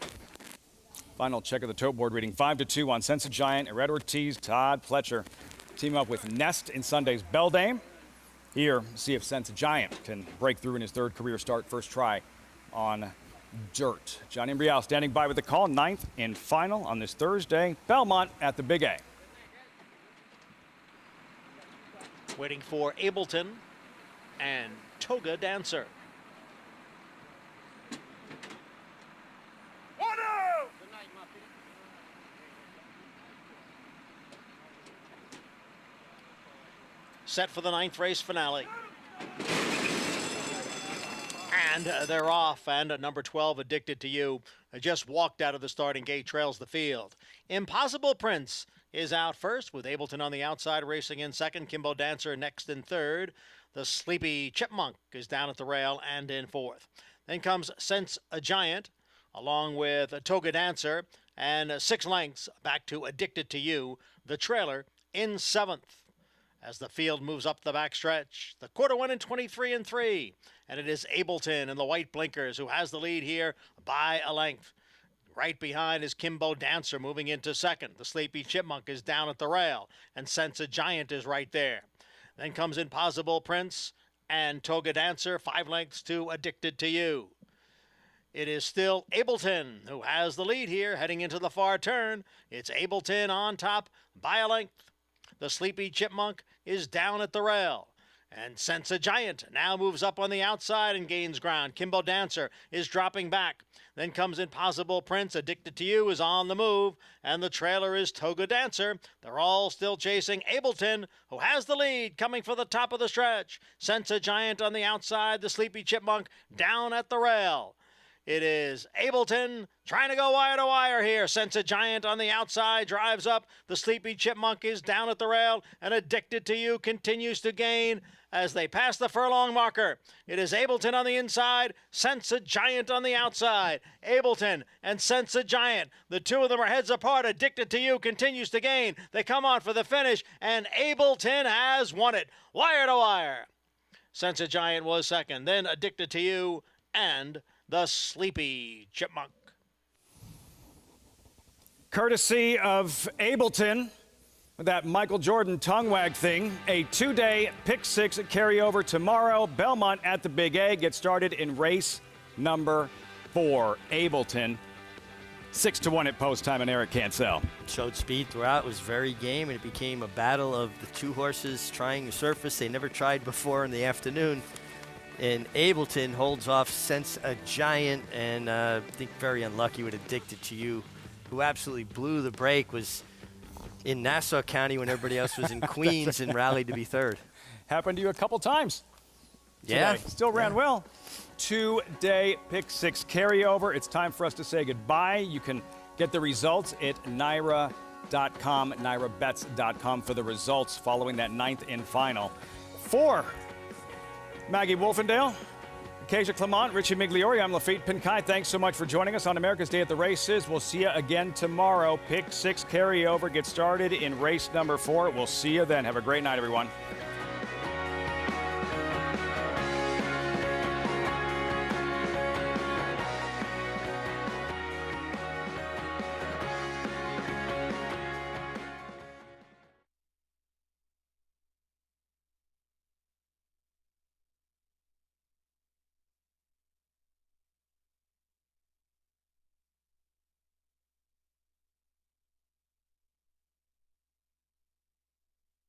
Final check of the tote board reading 5-2 on Sense a Giant. Red Ortiz, Todd Pletcher team up with Nest in Sunday's Beldame. Here, see if Sense a Giant can break through in his 3rd career start, first try on Dirt. Johnny Brielle standing by with the call. 9th and final on this Thursday. Belmont at the Big A. Waiting for Ableton and Toga Dancer. Set for the 9th race finale. And they're off, and number 12, Addicted to You, just walked out of the starting gate, trails the field. Impossible Prince is out first, with Ableton on the outside racing in second, Kimbo Dancer next in third. The Sleepy Chipmunk is down at the rail and in fourth. Then comes Sense a Giant, along with Toga Dancer, and 6 lengths back to Addicted to You, the trailer in seventh. As the field moves up the backstretch, the quarter went in 23 and 3, and it is Ableton in the white blinkers who has the lead here by a length. Right behind is Kimbo Dancer moving into second. The Sleepy Chipmunk is down at the rail, and Sense a Giant is right there. Then comes Impossible Prince and Toga Dancer, 5 lengths to Addicted to You. It is still Ableton who has the lead here heading into the far turn. It's Ableton on top by a length. The Sleepy Chipmunk is down at the rail. And Sense a Giant now moves up on the outside and gains ground. Kimbo Dancer is dropping back. Then comes Impossible Prince. Addicted to You is on the move. And the trailer is Toga Dancer. They're all still chasing Ableton, who has the lead coming for the top of the stretch. Sense a Giant on the outside. The Sleepy Chipmunk down at the rail. It is Ableton trying to go wire to wire here. Sense a Giant on the outside drives up. The Sleepy Chipmunk is down at the rail, and Addicted to You continues to gain as they pass the furlong marker. It is Ableton on the inside, Sense a Giant on the outside. Ableton and Sense a Giant, the two of them are heads apart. Addicted to You continues to gain. They come on for the finish, and Ableton has won it. Wire to wire. Sense a Giant was second, then Addicted to You and the Sleepy Chipmunk. Courtesy of Ableton, that Michael Jordan tongue wag thing. A 2-day pick 6 carryover tomorrow. Belmont at the Big A gets started in race number 4. Ableton 6-1 at post time, and Eric Cancel. Showed speed throughout, was very game, and it became a battle of the 2 horses trying the surface they never tried before in the afternoon. And Ableton holds off Sense a Giant, and I think very unlucky with Addicted to You, who absolutely blew the break, was in Nassau County when everybody else was in Queens and rallied to be third. Happened to you a couple times. Yeah. Today. Still ran well. 2-day pick 6 carryover. It's time for us to say goodbye. You can get the results at NYRA.com, NYRABets.com for the results following that 9th and final. For Maggie Wolfendale, Acacia Clement, Richie Migliori, I'm Lafitte Pinkai. Thanks so much for joining us on America's Day at the Races. We'll see you again tomorrow. Pick 6 carryover gets started in race number 4. We'll see you then. Have a great night, everyone.